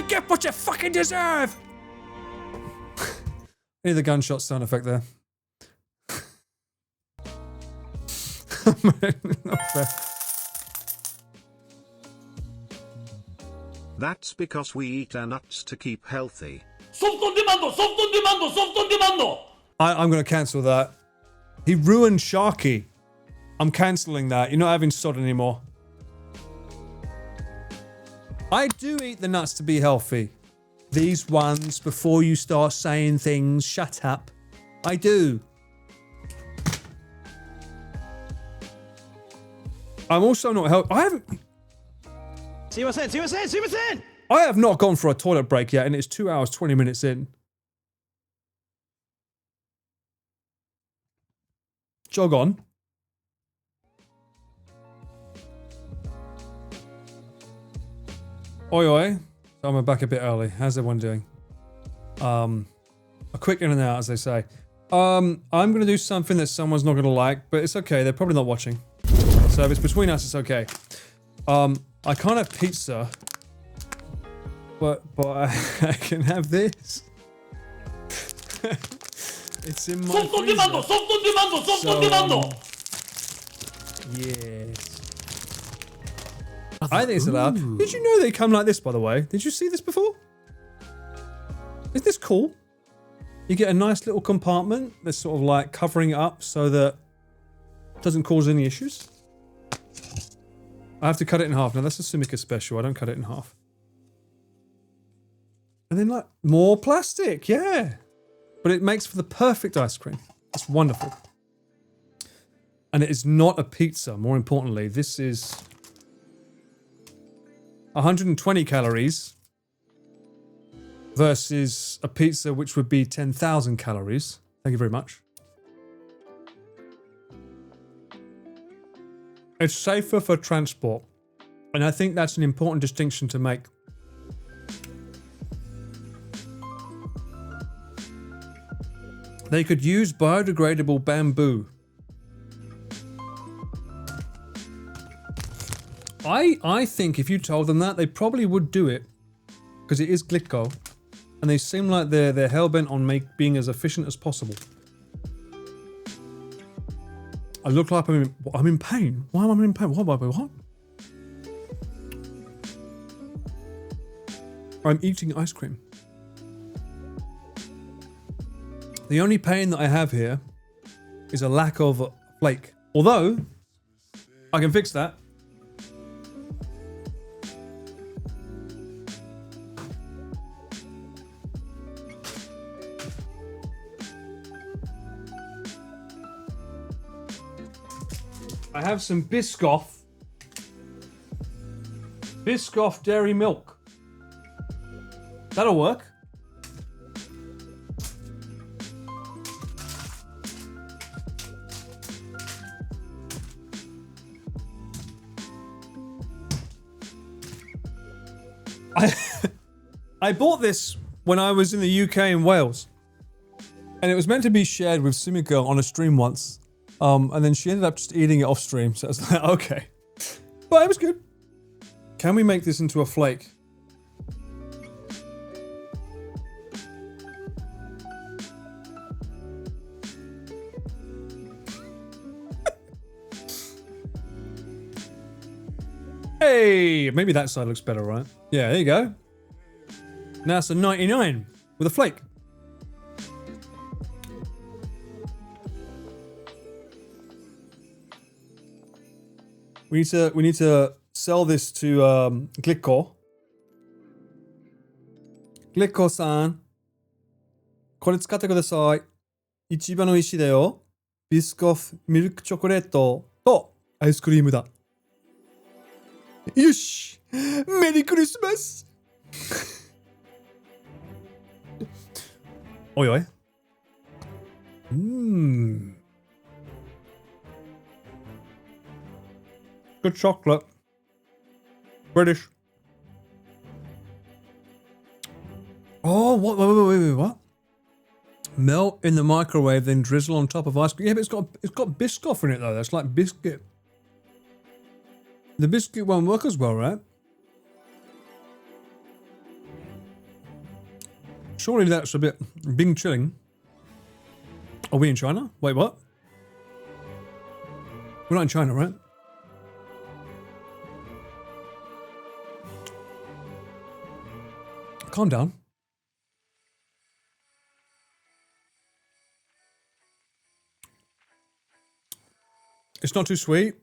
You get what you fucking deserve! Need the gunshot sound effect there. Not fair. That's because we eat our nuts to keep healthy. Soft on demand, soft on demand, soft on demand. I'm going to cancel that. He ruined Sharky. I'm cancelling that. You're not having sod anymore. I do eat the nuts to be healthy. These ones, before you start saying things, shut up. I do. I'm also not healthy. I have not gone for a toilet break yet, and it's 2 hours, 20 minutes in. Jog on. Oi, oi. I'm back a bit early. How's everyone doing? A quick in and out, as they say. I'm going to do something that someone's not going to like, but it's okay. They're probably not watching. So if it's between us, it's okay. I can't have pizza, but I can have this. It's in my Soft on demand, freezer. soft on demand, soft on demand. Yes. I think it's allowed. Did you know they come like this, by the way? Did you see this before? Isn't this cool? You get a nice little compartment that's sort of like covering it up so that it doesn't cause any issues. I have to cut it in half. Now that's a Sumika special. I don't cut it in half. And then like more plastic. Yeah. But it makes for the perfect ice cream. It's wonderful. And it is not a pizza, more importantly. This is 120 calories versus a pizza which would be 10,000 calories. Thank you very much. It's safer for transport. And I think that's an important distinction to make. They could use biodegradable bamboo. I think if you told them that, they probably would do it. Because it is Glitco. And they seem like they're hell-bent on being as efficient as possible. I look like I'm in pain. Why am I in pain? What? I'm eating ice cream. The only pain that I have here is a lack of flake. Although, I can fix that. I have some Biscoff. Biscoff dairy milk. That'll work. I bought this when I was in the UK and Wales. And it was meant to be shared with Sumika on a stream once. And then she ended up just eating it off stream. So I was like, okay. But it was good. Can we make this into a flake? Hey, maybe that side looks better, right? Yeah, there you go. Now it's a 99 with a flake. We need to sell this to Glitco. Glitco-san, これ使ってください。一番美味しいだよ。ビスコフミルクチョコレートとアイスクリームだ。よし！メリークリスマス！おいおい。Good chocolate. British. Oh, what? Wait, what? Melt in the microwave, then drizzle on top of ice cream. Yeah, but it's got Biscoff in it though. That's like biscuit. The biscuit won't work as well, right? Surely that's a bit Bing chilling. Are we in China? Wait, what? We're not in China, right? Calm down. It's not too sweet.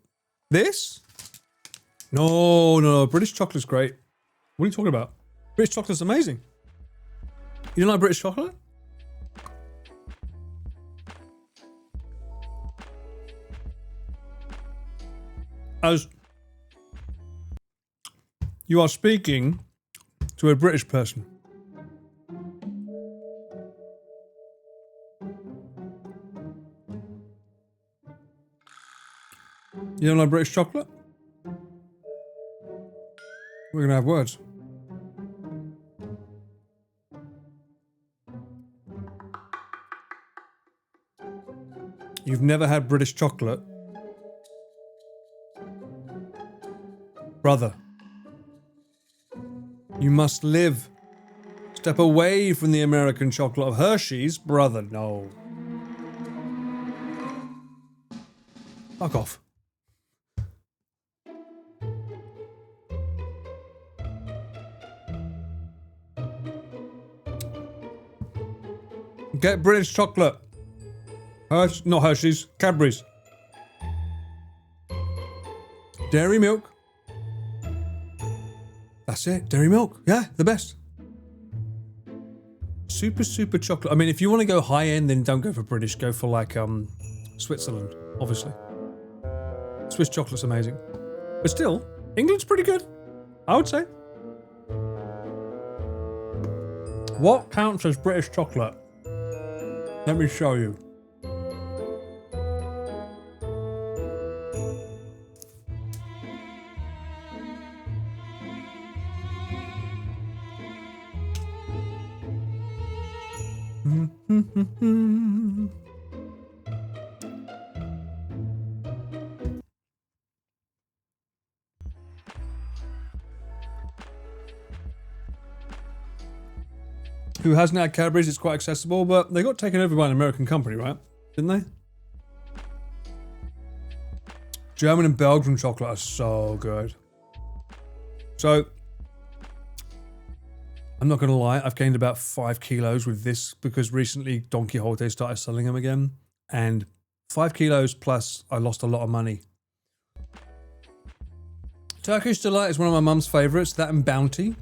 This? No. British chocolate's great. What are you talking about? British chocolate's amazing. You don't like British chocolate? As you are speaking to a British person. You don't like British chocolate? We're gonna have words. You've never had British chocolate? Brother. You must live. Step away from the American chocolate of Hershey's. Brother, no. Fuck off. Get British chocolate. Not Hershey's, Cadbury's. Dairy milk. That's it, dairy milk. Yeah, the best. Super chocolate. I mean, if you want to go high end, then don't go for British. Go for like Switzerland, obviously. Swiss chocolate's amazing. But still, England's pretty good, I would say. What counts as British chocolate? Let me show you. Who hasn't had Cadbury's? It's quite accessible, but they got taken over by an American company, right? Didn't they? German and Belgian chocolate are so good. So, I'm not going to lie, I've gained about 5 kilos with this because recently Don Quixote started selling them again. And 5 kilos plus I lost a lot of money. Turkish Delight is one of my mum's favourites, that and Bounty.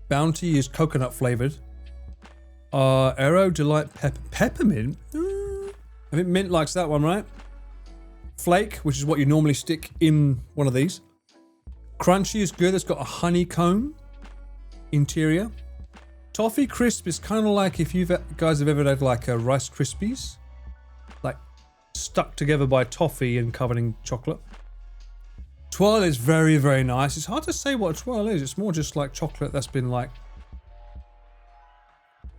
Bounty is coconut flavoured. Aero Delight Peppermint? I think Mint likes that one, right? Flake, which is what you normally stick in one of these. Crunchy is good, it's got a honeycomb interior. Toffee Crisp is kind of like if you guys have ever had like a Rice Krispies. Like stuck together by toffee and covered in chocolate. Twirl is very, very nice. It's hard to say what a twirl is. It's more just like chocolate that's been like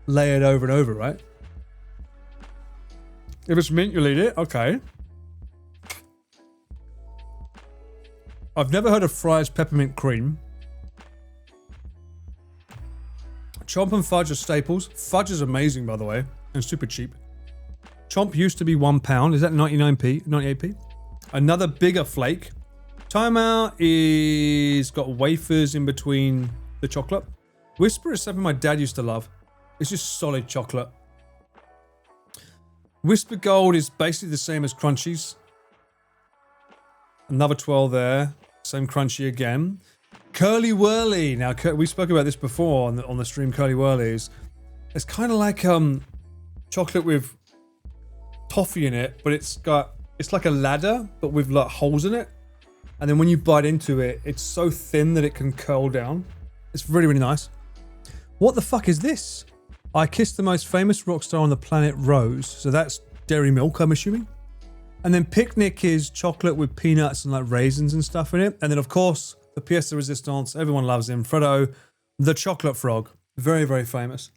layered over and over, right? If it's mint, you'll eat it. Okay. I've never heard of Fry's Peppermint Cream. Chomp and Fudge are staples. Fudge is amazing, by the way, and super cheap. Chomp used to be £1. Is that 99p? 98p? Another bigger flake. Timeout is got wafers in between the chocolate. Whisper is something my dad used to love. It's just solid chocolate. Whisper Gold is basically the same as Crunchies. Another 12 there. Same crunchy again. Curly Whirly. Now, we spoke about this before on the stream, Curly Whirlies. It's kind of like chocolate with toffee in it, but it's like a ladder, but with like holes in it. And then when you bite into it, it's so thin that it can curl down. It's really, really nice. What the fuck is this? I kissed the most famous rock star on the planet, Rose. So that's dairy milk, I'm assuming. And then Picnic is chocolate with peanuts and like raisins and stuff in it. And then of course, the pièce de résistance, everyone loves him, Frodo, the chocolate frog. Very, very famous.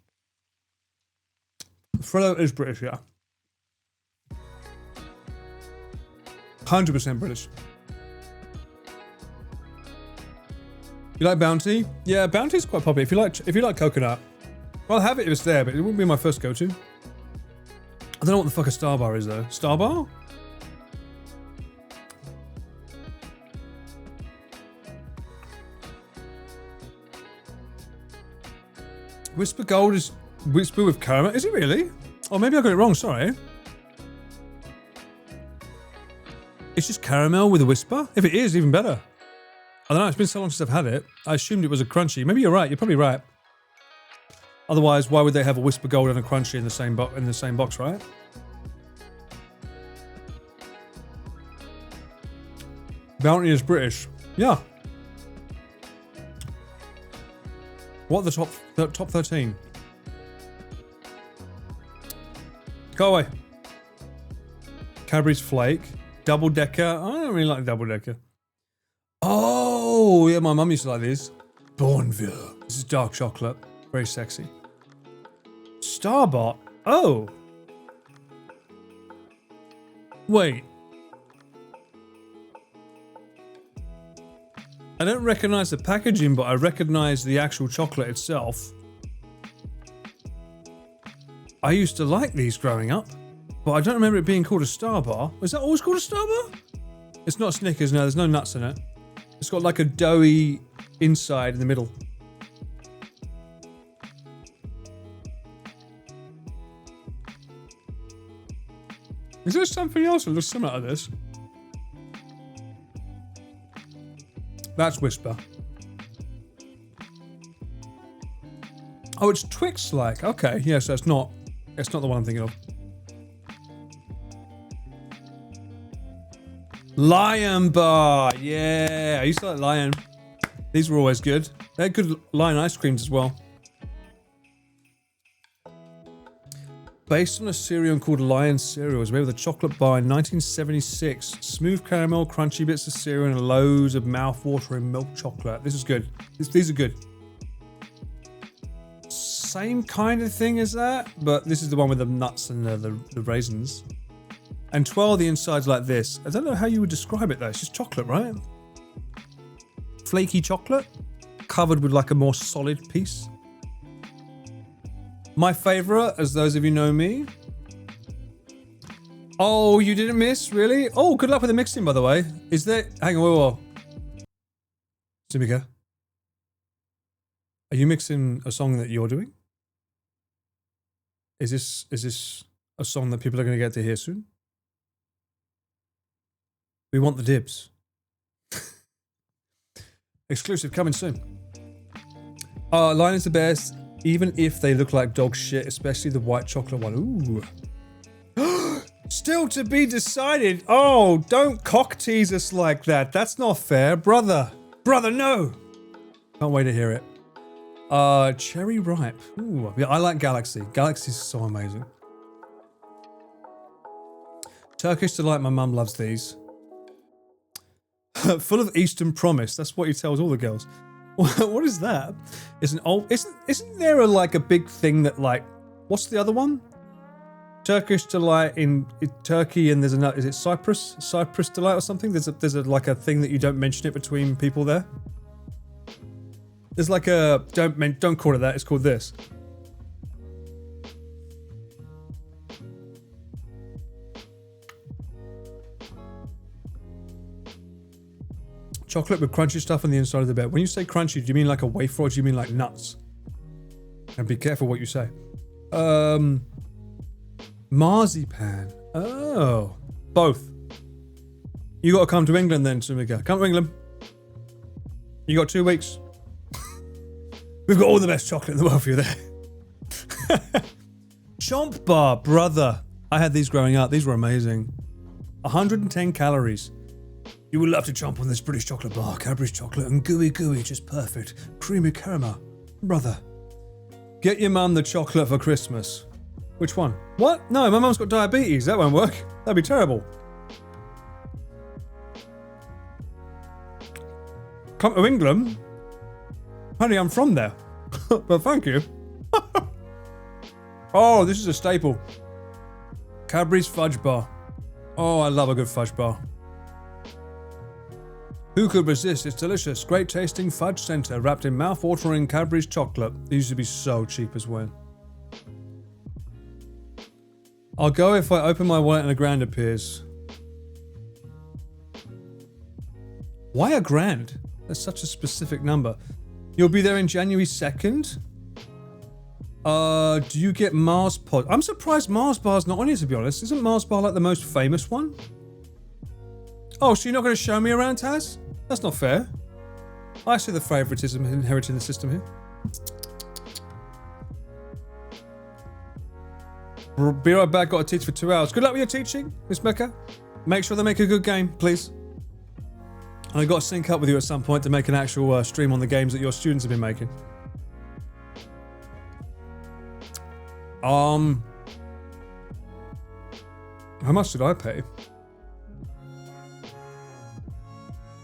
Frodo is British, yeah. 100% British. You like Bounty? Yeah, Bounty is quite popular. If you like coconut, I'll have it if it's there, but it wouldn't be my first go-to. I don't know what the fuck a Star Bar is, though. Star Bar? Whisper Gold is Whisper with caramel. Is it really? Oh, maybe I got it wrong. Sorry. It's just caramel with a Whisper? If it is, even better. I don't know. It's been so long since I've had it. I assumed it was a crunchy. Maybe you're right. You're probably right. Otherwise, why would they have a Whisper Gold and a crunchy in the same box, right? Bounty is British. Yeah. What are the top 13? Go away. Cadbury's Flake. Double Decker. I don't really like Double Decker. Oh, yeah, my mum used to like these. Bourneville. This is dark chocolate. Very sexy. Starbot. Oh. Wait. I don't recognize the packaging, but I recognize the actual chocolate itself. I used to like these growing up, but I don't remember it being called a Star Bar. Was that always called a Star Bar? It's not Snickers, no, there's no nuts in it. It's got like a doughy inside in the middle. Is there something else that looks similar to this? That's Whisper. Oh, it's Twix-like. Okay, yeah, so it's not the one I'm thinking of. Lion Bar, yeah, I used to like Lion. These were always good. They're good Lion ice creams as well. Based on a cereal called Lion Cereal, it was made with a chocolate bar in 1976. Smooth caramel, crunchy bits of cereal, and loads of mouth-watering milk chocolate. This is good. These are good. Same kind of thing as that, but this is the one with the nuts and the raisins. And 12, the inside's like this. I don't know how you would describe it though. It's just chocolate, right? Flaky chocolate, covered with like a more solid piece. My favorite, as those of you know me. Oh, you didn't miss? Really? Oh, good luck with the mixing, by the way. Is there... Hang on, whoa. Simika, are you mixing a song that you're doing? Is this a song that people are going to get to hear soon? We want the dibs. Exclusive coming soon. Lion is the best. Even if they look like dog shit, especially the white chocolate one. Ooh. Still to be decided. Oh, don't cock tease us like that. That's not fair. Brother, no. Can't wait to hear it. Cherry Ripe. Ooh, yeah, I like Galaxy. Galaxy's so amazing. Turkish Delight, my mum loves these. Full of Eastern Promise. That's what he tells all the girls. What is that? It's an old... Isn't there a big thing that what's the other one? Turkish Delight in Turkey, and there's another... Is it Cyprus? Cyprus Delight or something? There's a thing that you don't mention it between people there. There's like a... Don't call it that. It's called this. Chocolate with crunchy stuff on the inside of the bed. When you say crunchy, do you mean like a wafer or do you mean like nuts? And be careful what you say. Marzipan. Oh. Both. You got to come to England then, Sumika. Come to England. You got 2 weeks. We've got all the best chocolate in the world for you there. Chomp Bar, brother. I had these growing up. These were amazing. 110 calories. You would love to chomp on this British chocolate bar. Cadbury's chocolate and gooey, just perfect. Creamy caramel. Brother. Get your mum the chocolate for Christmas. Which one? What? No, my mum's got diabetes. That won't work. That'd be terrible. Come to England? Honey, I'm from there. But thank you. Oh, this is a staple. Cadbury's Fudge Bar. Oh, I love a good fudge bar. Who could resist? It's delicious. Great tasting fudge center wrapped in mouth-watering Cadbury's chocolate. These used to be so cheap as well. I'll go if I open my wallet and $1,000 appears. Why $1,000? That's such a specific number. You'll be there in January 2nd? Do you get Mars Pod? I'm surprised Mars Bar's not on here, to be honest. Isn't Mars Bar like the most famous one? Oh, so you're not going to show me around, Taz? That's not fair. I see the favoritism inherited in the system here. Be right back, got to teach for 2 hours. Good luck with your teaching, Miss Mecca. Make sure they make a good game, please. And I got to sync up with you at some point to make an actual stream on the games that your students have been making. How much did I pay?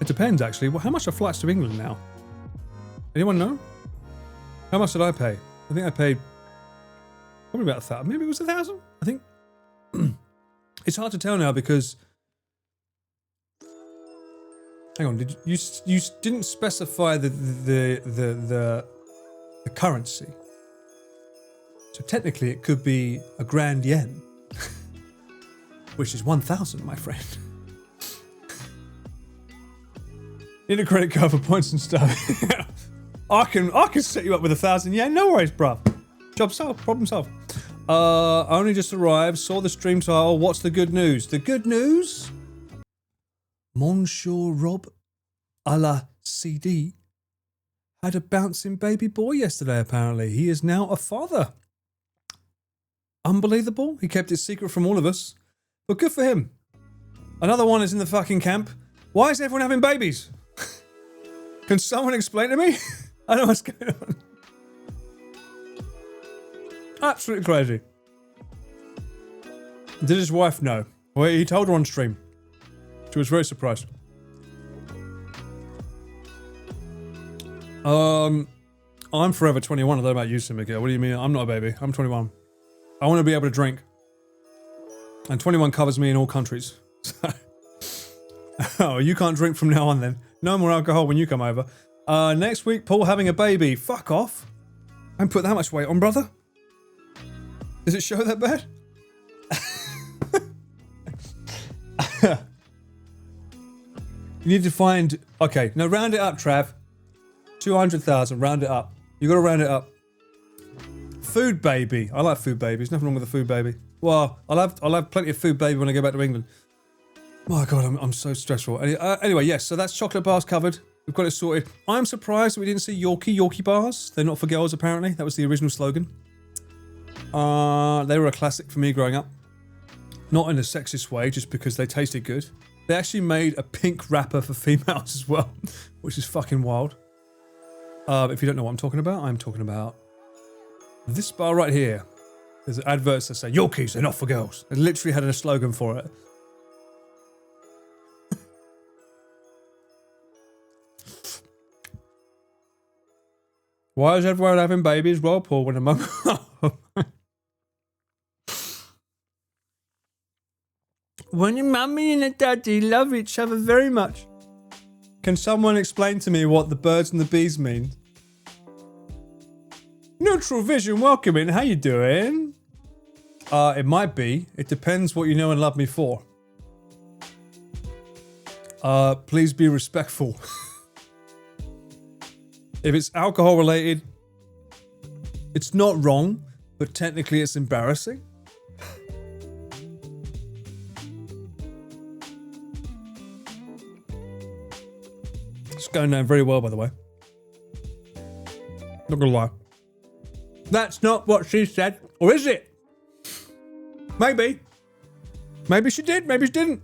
It depends, actually. Well, how much are flights to England now? Anyone know? How much did I pay? I think I paid probably about 1,000. Maybe it was 1,000. I think it's hard to tell now because. Hang on. Did you didn't specify the currency? So technically, it could be $1,000 yen, which is 1,000, my friend. Need a credit card for points and stuff. I can set you up with 1,000 yen. No worries, bruv. Job solved. Problem solved. Only just arrived. Saw the stream title. What's the good news? The good news? Monsieur Rob a la CD had a bouncing baby boy yesterday, apparently. He is now a father. Unbelievable. He kept it secret from all of us. But good for him. Another one is in the fucking camp. Why is everyone having babies? Can someone explain to me? I don't know what's going on. Absolutely crazy. Did his wife know? Well, he told her on stream. She was very surprised. I'm forever 21. I don't know about you, Simika. What do you mean? I'm not a baby. I'm 21. I want to be able to drink. And 21 covers me in all countries. Oh, you can't drink from now on then. No more alcohol when you come over. Next week, Paul having a baby. Fuck off. I haven't put that much weight on, brother. Does it show that bad? You need to find... Okay, now round it up, Trav. 200,000, round it up. You gotta round it up. Food baby. I like food baby. There's nothing wrong with a food baby. Well, I'll have plenty of food baby when I go back to England. Oh god, I'm so stressful. Anyway, yes, so that's chocolate bars covered. We've got it sorted. I'm surprised that we didn't see Yorkie bars. They're not for girls, apparently. That was the original slogan. They were a classic for me growing up. Not in a sexist way, just because they tasted good. They actually made a pink wrapper for females as well, which is fucking wild. If you don't know what I'm talking about, I'm talking about this bar right here. There's adverts that say, Yorkies, they're not for girls. It literally had a slogan for it. Why is everyone having babies? Well, Paul, when a mum... When your mummy and a daddy love each other very much. Can someone explain to me what the birds and the bees mean? Neutral Vision, welcome in. How you doing? It might be. It depends what you know and love me for. Please be respectful. If it's alcohol related, it's not wrong, but technically it's embarrassing. It's going down very well, by the way. Not gonna lie. That's not what she said. Or is it? Maybe. Maybe she did, maybe she didn't.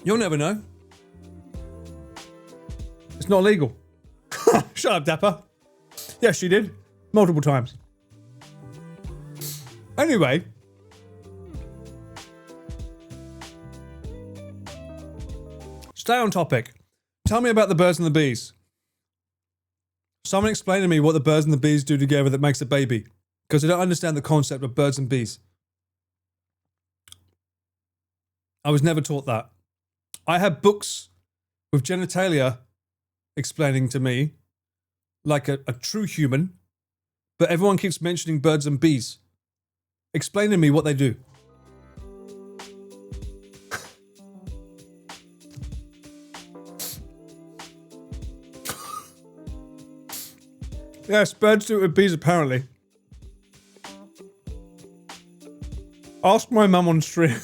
You'll never know. It's not legal. Shut up, Dapper. Yes, she did. Multiple times. Anyway. Stay on topic. Tell me about the birds and the bees. Someone explain to me what the birds and the bees do together that makes a baby. Because I don't understand the concept of birds and bees. I was never taught that. I had books with genitalia explaining to me, like a true human, but everyone keeps mentioning birds and bees. Explain to me what they do. Yes, birds do it with bees apparently. Ask my mum on stream.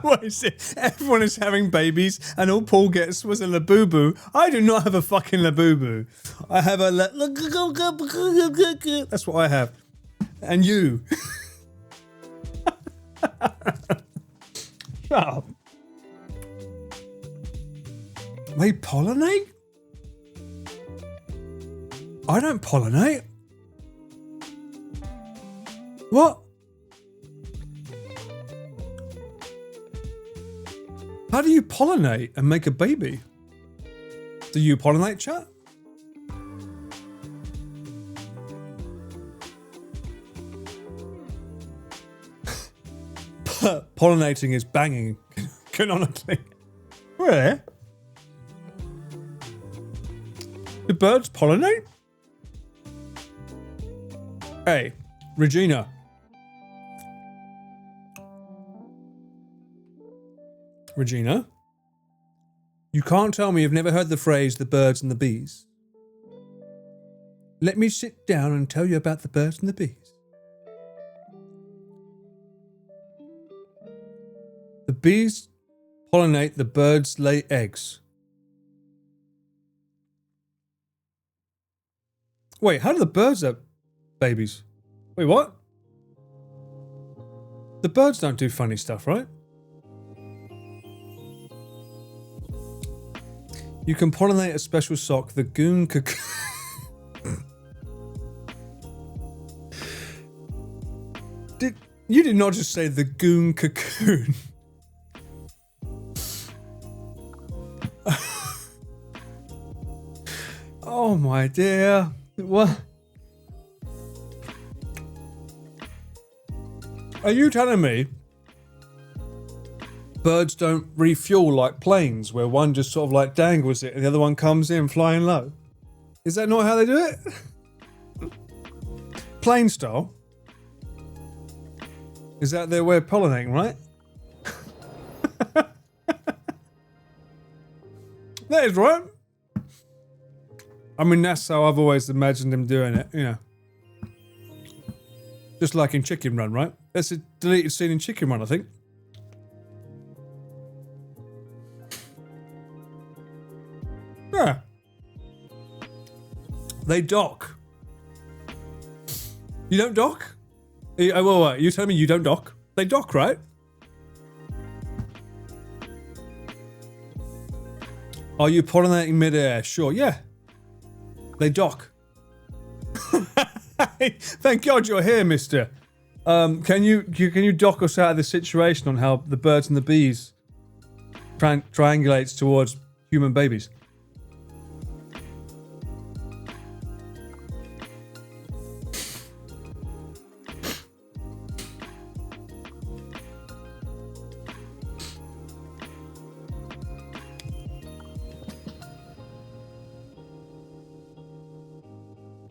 What is it? Everyone is having babies, and all Paul gets was a labubu. I do not have a fucking labubu. I have a that's what I have. And you. Shut up. They pollinate? I don't pollinate. What? How do you pollinate and make a baby? Do you pollinate, chat? Pollinating is banging, canonically. Really? Do birds pollinate? Hey, Regina. Regina? You can't tell me you've never heard the phrase the birds and the bees. Let me sit down and tell you about the birds and the bees. The bees pollinate, the birds lay eggs. Wait, how do the birds have babies? Wait, what? The birds don't do funny stuff, right? You can pollinate a special sock, the goon cocoon. You did not just say the goon cocoon. Oh my dear. What? Are you telling me birds don't refuel like planes, where one just sort of like dangles it and the other one comes in flying low? Is that not how they do it? Plane style? Is that their way of pollinating, right? That is right. I mean, that's how I've always imagined them doing it, you know. Just like in Chicken Run, right? That's a deleted scene in Chicken Run, I think. Yeah. They dock. You don't dock? You telling me you don't dock? They dock, right? Are you pollinating midair? Sure, yeah. They dock. Thank God you're here, mister. Can you dock us out of this situation on how the birds and the bees triangulates towards human babies?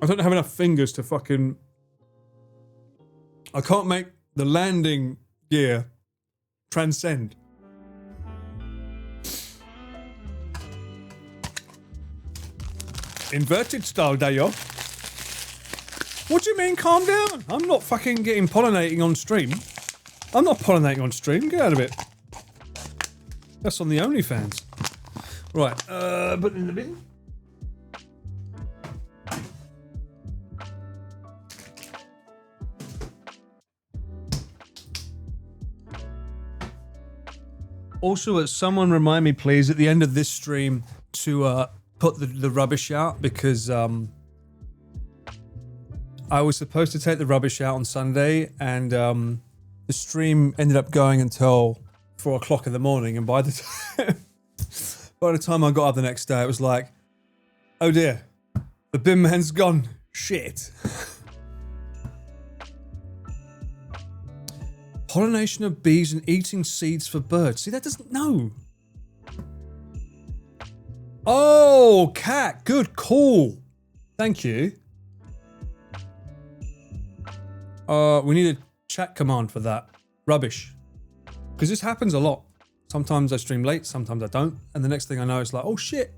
I don't have enough fingers to fucking... I can't make the landing gear transcend. Inverted style, Dayo. What do you mean, calm down? I'm not fucking getting pollinating on stream. I'm not pollinating on stream. Get out of it. That's on the OnlyFans. Right, put it in the bin. Also, someone remind me, please, at the end of this stream to put the rubbish out, because I was supposed to take the rubbish out on Sunday, and the stream ended up going until 4 o'clock in the morning, and by the time I got up the next day, it was like, oh dear, the bin man's gone. Shit. Pollination of bees and eating seeds for birds. See, that doesn't know. Oh, cat. Good call. Thank you. We need a chat command for that. Rubbish. Because this happens a lot. Sometimes I stream late, sometimes I don't. And the next thing I know, it's like, oh shit.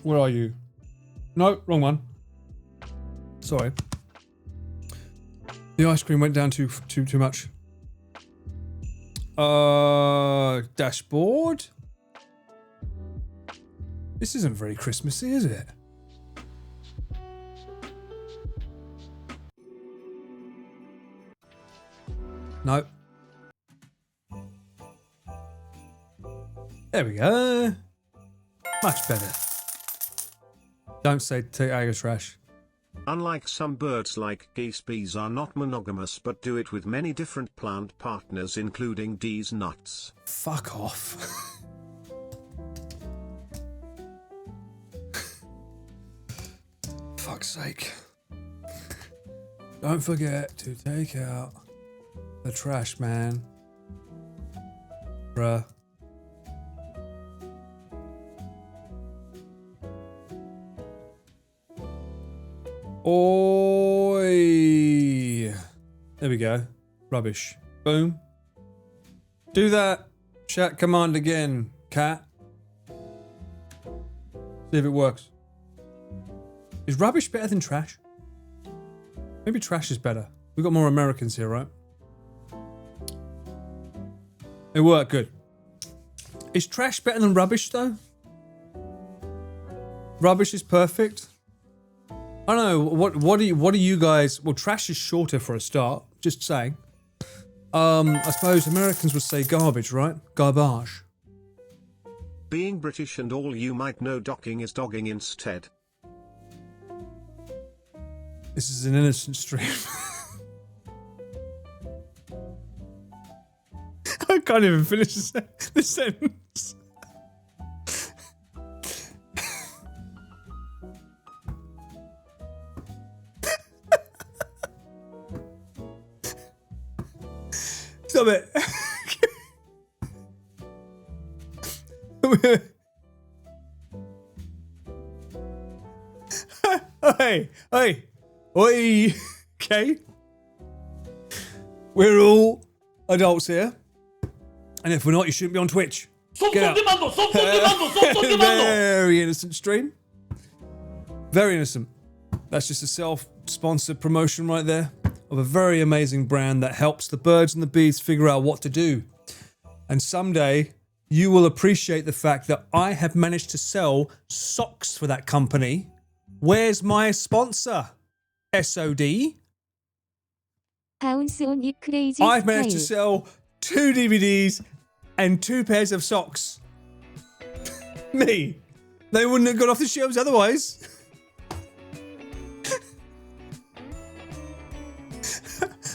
Where are you? No, wrong one. Sorry. The ice cream went down too much. Dashboard? This isn't very Christmassy, is it? No. There we go. Much better. Don't say take out your trash. Unlike some birds like geese, bees are not monogamous but do it with many different plant partners including these nuts. Fuck off. Fuck's sake. Don't forget to take out the trash, man. Bruh. Oi. There we go. Rubbish. Boom. Do that chat command again, cat. See if it works. Is rubbish better than trash? Maybe trash is better. We've got more Americans here, right? It worked, good. Is trash better than rubbish, though? Rubbish is perfect. I don't know. What do you guys? Well, trash is shorter for a start. Just saying. I suppose Americans would say garbage, right? Garbage. Being British and all, you might know docking is dogging instead. This is an innocent stream. I can't even finish the sentence. Stop it. Hey, hey, oi, okay? We're all adults here. And if we're not, you shouldn't be on Twitch. Get out. Very innocent stream. Very innocent. That's just a self-sponsored promotion right there of a very amazing brand that helps the birds and the bees figure out what to do. And someday you will appreciate the fact that I have managed to sell socks for that company. Where's my sponsor? SOD. Bounce on it crazy I've managed to style. sell 2 DVDs and 2 pairs of socks. Me. They wouldn't have got off the shelves otherwise.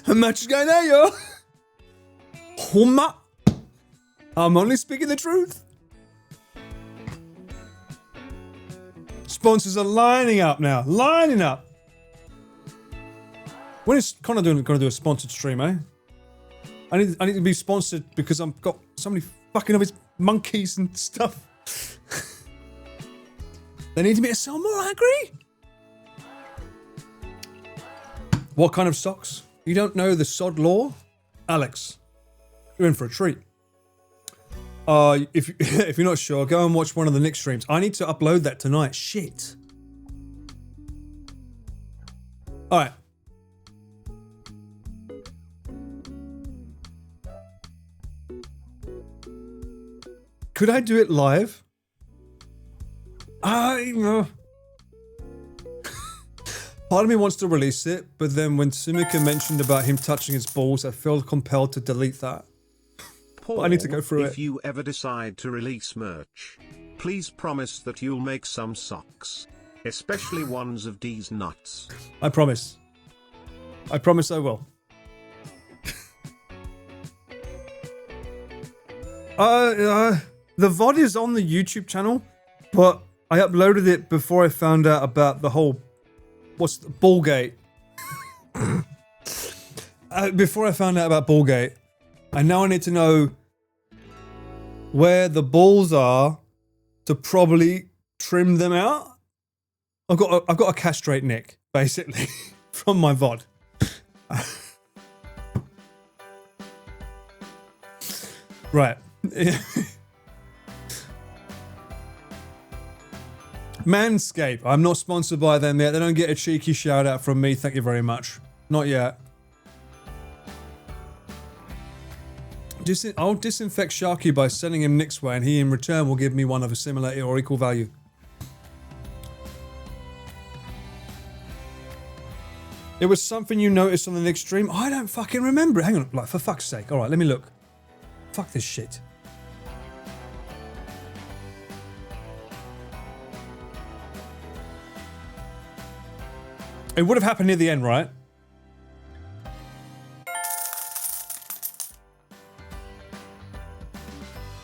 How much is going there, yo? Humma. I'm only speaking the truth. Sponsors are lining up now. Lining up. When is Connor going to do a sponsored stream, eh? I need to be sponsored because I've got so many fucking of his monkeys and stuff. They need me to sell more, I agree. What kind of socks? You don't know the sod law? Alex, you're in for a treat. If you're not sure, go and watch one of the Nick streams. I need to upload that tonight. Shit. Alright. Could I do it live? Part of me wants to release it, but then when Sumika mentioned about him touching his balls, I feel compelled to delete that. Paul, I need to go through if it. you ever decide to release merch, please promise that you'll make some socks. Especially ones of these nuts. I promise. I promise I will. The VOD is on the YouTube channel, but I uploaded it before I found out about the whole... What's the Ballgate? before I found out about Ballgate, I now need to know where the balls are to probably trim them out. I've got to castrate Nick, basically, from my VOD. Right. Manscaped. I'm not sponsored by them yet. They don't get a cheeky shout out from me. Thank you very much. Not yet. I'll disinfect Sharky by sending him Nick's way, and he in return will give me one of a similar or equal value. It was something you noticed on the Nick stream. I don't fucking remember it. Hang on, like, for fuck's sake. All right, let me look. Fuck this shit. It would have happened near the end, right?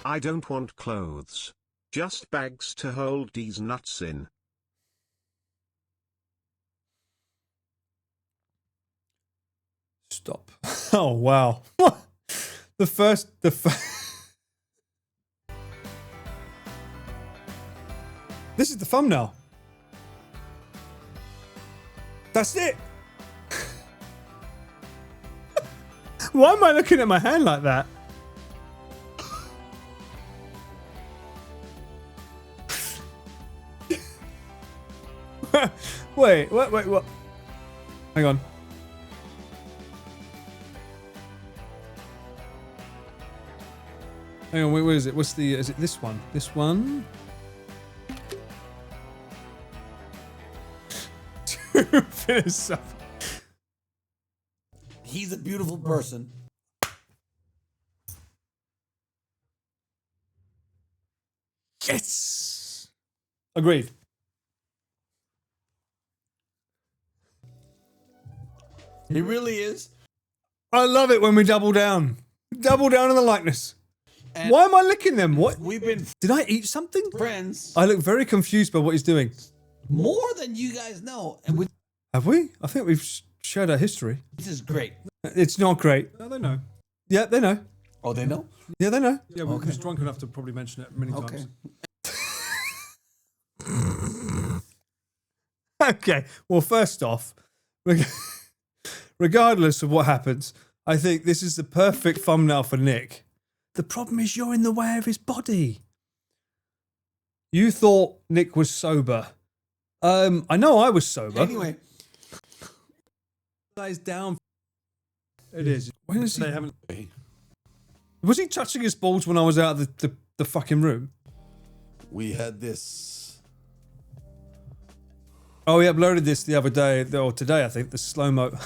I don't want clothes. Just bags to hold these nuts in. Stop. Oh, wow. The first... This is the thumbnail. That's it. Why am I looking at my hand like that? Wait, what? Hang on. Hang on, where is it? What's the... Is it this one? This one? Finish up. He's a beautiful person. Yes! Agreed. He really is. I love it when we double down. Double down on the likeness. And why am I licking them? What? We've been Did I eat something? friends I look very confused by what he's doing. more than you guys know, and Have we? I think we've shared our history. this is great. It's not great. No, they know. Yeah, they know. Oh, they know? Yeah, they know. Yeah, we're Okay. just drunk enough to probably mention it many Okay. times. Okay. Well, first off, regardless of what happens, I think this is the perfect thumbnail for Nick. The problem is you're in the way of his body. You thought Nick was sober. I know I was sober. Anyway, Guys down. It is. When is he? They haven't. Was he touching his balls when I was out of the fucking room? we had this. Oh, he uploaded this the other day, or today, I think, the slow-mo.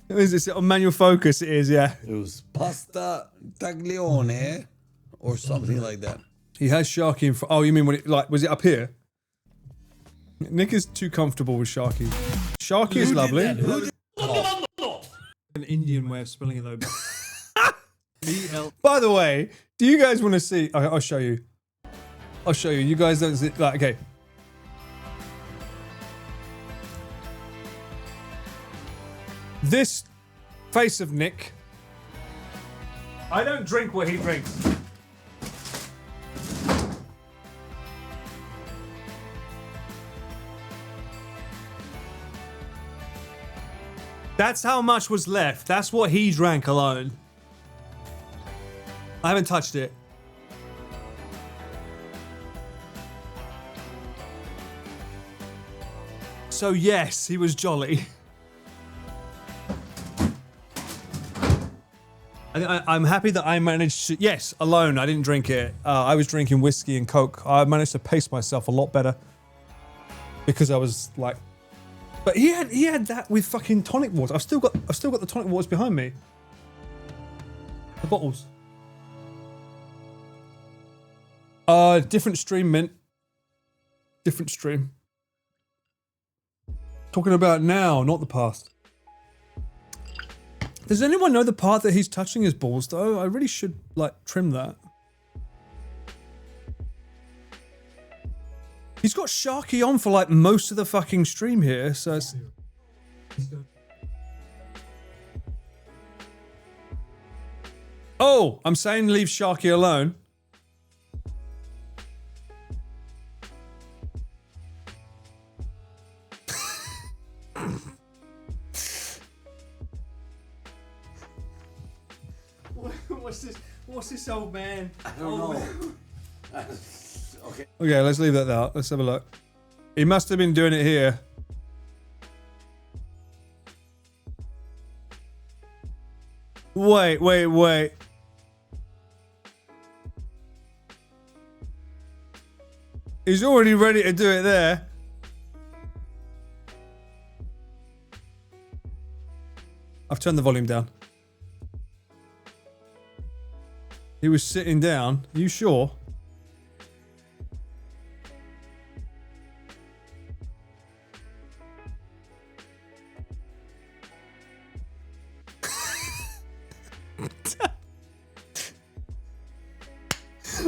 Is this on manual focus? It is, yeah. It was pasta taglione or something like that. He has Sharky in front. Oh, you mean when it, like, was it up here? Nick is too comfortable with Sharky. Sharky is lovely. An Indian way of spelling it, though. By the way, do you guys want to see? I'll show you. I'll show you. You guys don't see, like, okay. This face of Nick. I don't drink what he drinks. That's how much was left. That's what he drank alone. I haven't touched it. So yes, he was jolly. I'm happy that I managed to... Yes, alone. I didn't drink it. I was drinking whiskey and Coke. I managed to pace myself a lot better. Because I was like... But he had that with fucking tonic water. I've still got the tonic waters behind me. The bottles. Different stream, Mint. Different stream. Talking about now, not the past. Does anyone know the part that he's touching his balls, though? I really should, like, trim that. He's got Sharky on for, like, most of the fucking stream here, so it's... Oh, I'm saying leave Sharky alone. What's this old man? I don't know. Okay. Okay, let's leave that out. Let's have a look. He must have been doing it here. Wait. He's already ready to do it there. I've turned the volume down. He was sitting down. Are you sure?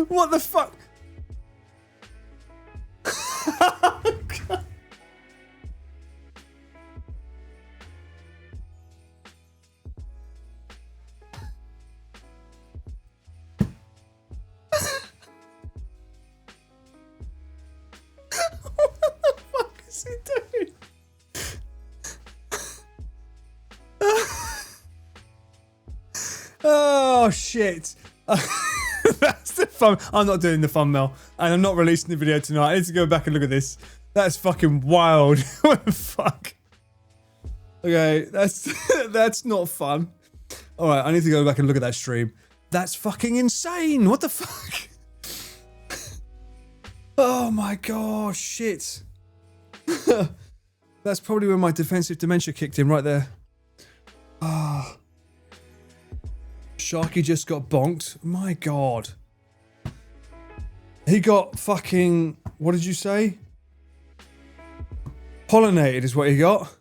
What the fuck? Oh shit. That's the fun. I'm not doing the thumbnail and I'm not releasing the video tonight. I need to go back and look at this. That's fucking wild. What the fuck? Okay, that's not fun. Alright, I need to go back and look at that stream. That's fucking insane. What the fuck? Oh my god, shit. That's probably when my defensive dementia kicked in right there. Ah. Sharky just got bonked. My god. He got fucking... What did you say? Pollinated is what he got.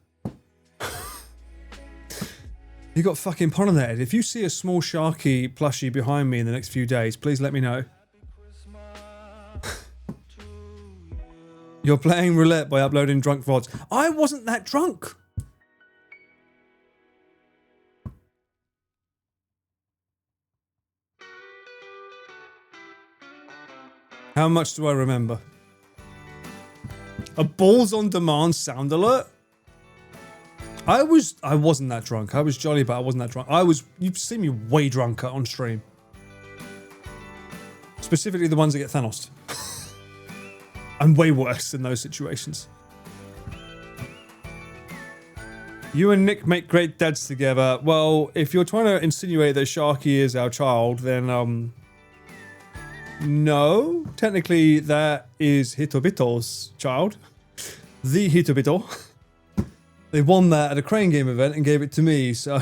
He got fucking pollinated. If you see a small Sharky plushie behind me in the next few days, please let me know. You're playing roulette by uploading drunk VODs. I wasn't that drunk. How much do I remember? A balls on demand sound alert? I wasn't that drunk. I was jolly, but I wasn't that drunk. You've seen me way drunker on stream. Specifically the ones that get Thanos. I'm way worse in those situations. You and Nick make great dads together. Well, if you're trying to insinuate that Sharky is our child, then, no. Technically, that is Hitobito's child. The Hitobito. They won that at a Crane Game event and gave it to me, so...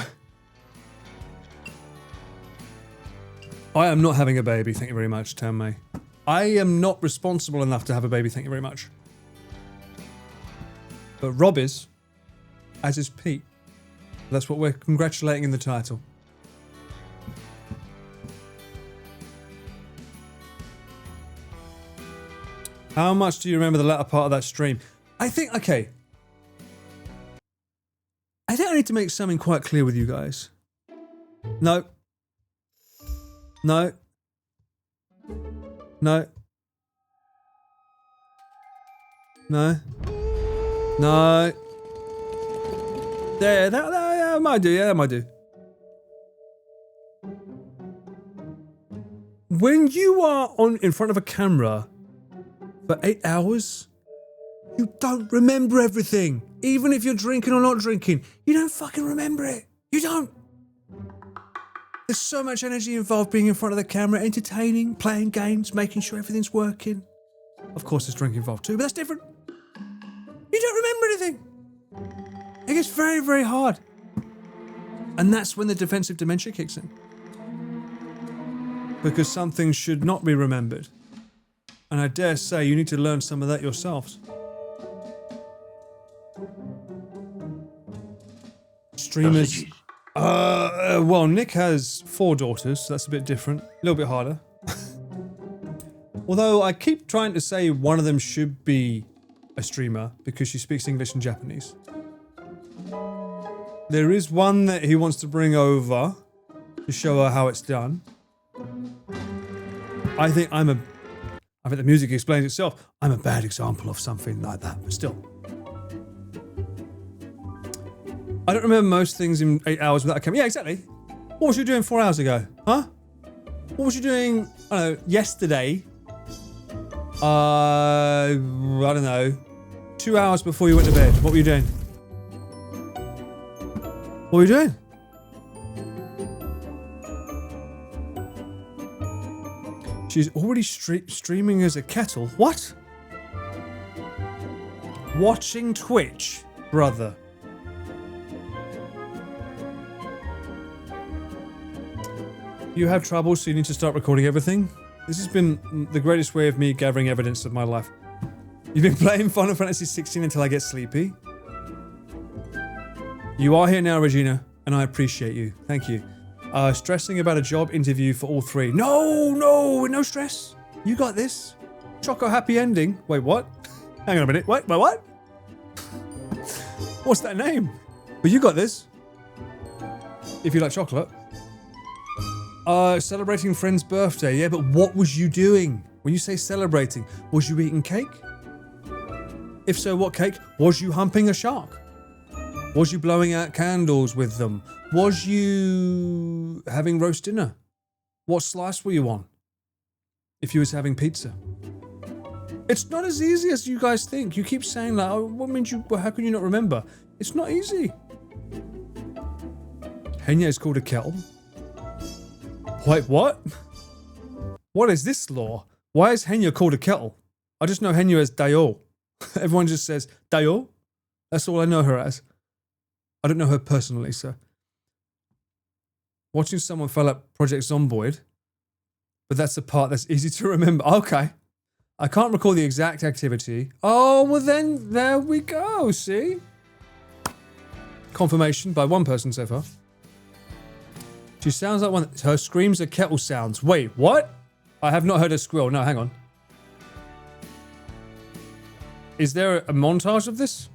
I am not having a baby, thank you very much, Tam May. I am not responsible enough to have a baby, thank you very much. But Rob is, as is Pete. That's what we're congratulating in the title. How much do you remember the latter part of that stream? I think, okay. I think I need to make something quite clear with you guys. No. No. No. No. No. There, that might do, yeah, that might do. When you are in front of a camera for 8 hours, you don't remember everything. Even if you're drinking or not drinking, you don't fucking remember it. You don't. There's so much energy involved being in front of the camera, entertaining, playing games, making sure everything's working. Of course there's drink involved too, but that's different. You don't remember anything. It gets very, very hard. And that's when the defensive dementia kicks in. Because some things should not be remembered. And I dare say you need to learn some of that yourselves. Streamers... well, Nick has 4 daughters, so that's a bit different. A little bit harder. Although I keep trying to say one of them should be a streamer because she speaks English and Japanese. There is one that he wants to bring over to show her how it's done. I think the music explains itself. I'm a bad example of something like that, but still. I don't remember most things in 8 hours without a camera. Yeah, exactly. What was you doing 4 hours ago? Huh? What was you doing, I don't know, yesterday? I don't know. 2 hours before you went to bed. What were you doing? What were you doing? She's already streaming as a kettle. What? Watching Twitch, brother. You have trouble, so you need to start recording everything? This has been the greatest way of me gathering evidence of my life. You've been playing Final Fantasy 16 until I get sleepy? You are here now, Regina, and I appreciate you. Thank you. Stressing about a job interview for all three. No stress. You got this. Choco happy ending. Wait, what? Hang on a minute. Wait, what? What's that name? But you got this. If you like chocolate. Celebrating friend's birthday. Yeah, but what was you doing? When you say celebrating, was you eating cake? If so, what cake? Was you humping a shark? Was you blowing out candles with them? Was you having roast dinner? What slice were you on? If you was having pizza. It's not as easy as you guys think. You keep saying like, oh, what means you, how can you not remember? It's not easy. Henya is called a kettle. Wait, what? What is this law? Why is Henya called a kettle? I just know Henya as Dayo. Everyone just says Dayo. That's all I know her as. I don't know her personally, so. Watching someone fill up Project Zomboid, but that's the part that's easy to remember. Okay. I can't recall the exact activity. Oh, well then, there we go, see? Confirmation by one person so far. She sounds like one. Her screams are kettle sounds. Wait, what? I have not heard a squeal. No, hang on. Is there a montage of this?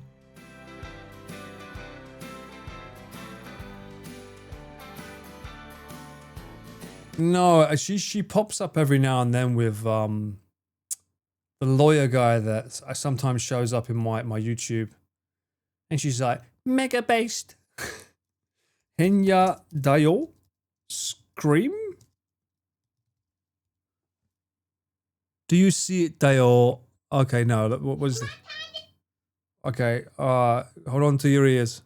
No, she pops up every now and then with the lawyer guy that sometimes shows up in my YouTube. And she's like, mega based. Henya Dayo? Scream? Do you see it, Dayo? Okay, no. What was it? Okay, hold on to your ears.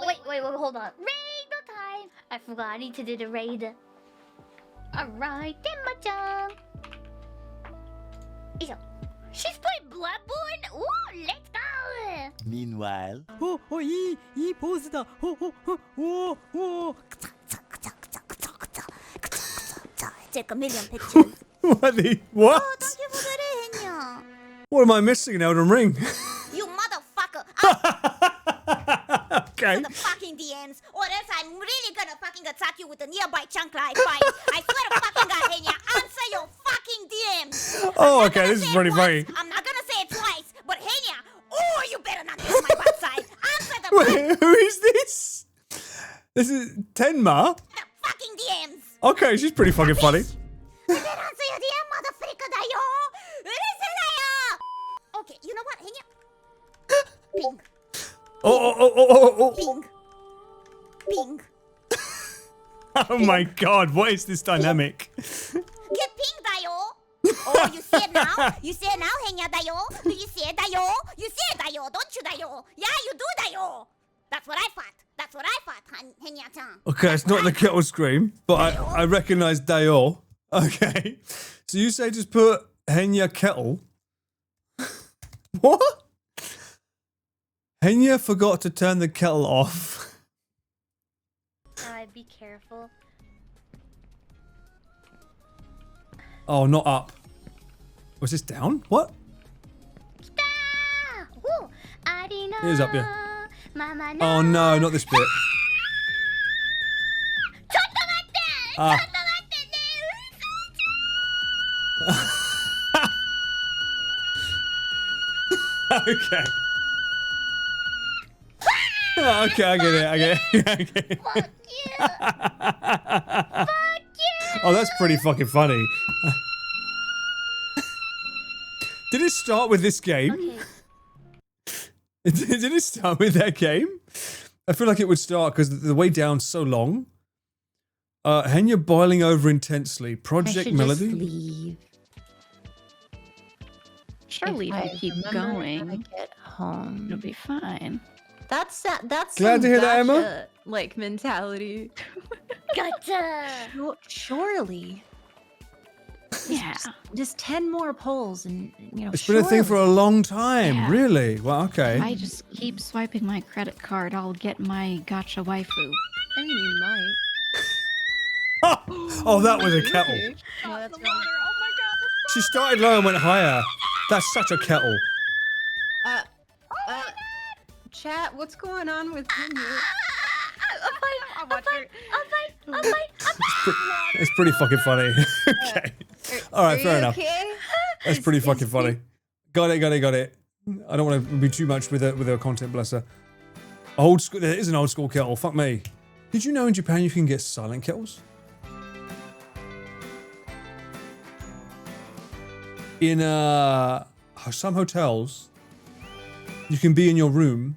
Wait, hold on. Raid time! I forgot I need to do the raid. Alright, Tenma-chan! She's playing Bloodborne? Ooh, let's go! Meanwhile. Take a million pictures. What? Oh, thank you for that, Henya. What am I missing in Elden Ring? You motherfucker! Okay. To the fucking DMs, or else I'm really gonna fucking attack you with a nearby chunk I find. I swear to fucking God, Henya, answer your fucking DMs. Oh, okay, this is pretty funny. I'm not gonna say it twice, but Henya, oh, you better not kiss my backside. Answer the Wait, who is this? This is Tenma? The fucking DMs. Okay, she's pretty fucking funny. I better answer your DM, motherfucker, dayo. Listen, dayo. Okay, you know what, Henya? Ping. Oh. Ping. Ping. Oh my god, what is this dynamic? Get ping, dayo. Oh, you see it now? You see it now, Henya, dayo? Do you see it, dayo? You see it, dayo, don't you, dayo? Yeah, you do, dayo. That's what I thought, Henya-chan. Okay, it's not the kettle scream, but I recognize Dayo. Okay. So you say just put Henya kettle? What? Henya forgot to turn the kettle off. Alright, be careful. Oh, not up. Was this down? What? It is up, yeah. Oh no, not this bit. Okay. Oh, okay, I get it. I get it. Fuck you. Fuck you. Oh, that's pretty fucking funny. Did it start with this game? Okay. Did it start with that game? I feel like it would start because the way down's so long. Henya boiling over intensely. Project Melody. Just leave. Surely if we keep I going, get home. it'll be fine. That's Glad some to hear that, Emma. gotcha, like mentality. Gotcha. Surely. Yeah. Just 10 more polls and, you know, It's been a thing for a long time. Yeah. Really? Well, okay. If I just keep swiping my credit card, I'll get my gotcha waifu. I mean, you might. Oh, that was a kettle. No, that's wrong. Oh my god. She started low and went higher. That's such a kettle. Chat, what's going on with him here? I'm fine. It's pretty fucking funny. Okay. All right, fair enough. Okay? That's pretty fucking funny. Got it. I don't want to be too much with her content, bless her. Old school. There is an old school kettle. Fuck me. Did you know in Japan you can get silent kettles? In some hotels, you can be in your room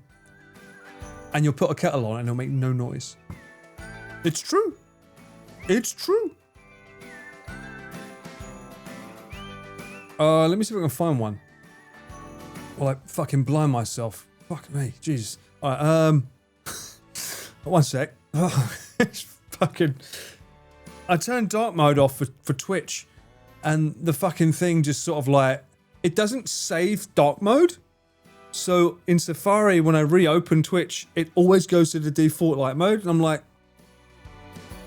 and you'll put a kettle on and it'll make no noise. It's true. It's true. Let me see if I can find one. Well, I fucking blind myself. Fuck me, Jesus. All right, one sec. Oh, it's fucking. I turned dark mode off for Twitch, and the fucking thing just sort of like it doesn't save dark mode. So in Safari, when I reopen Twitch, it always goes to the default light mode, and I'm like,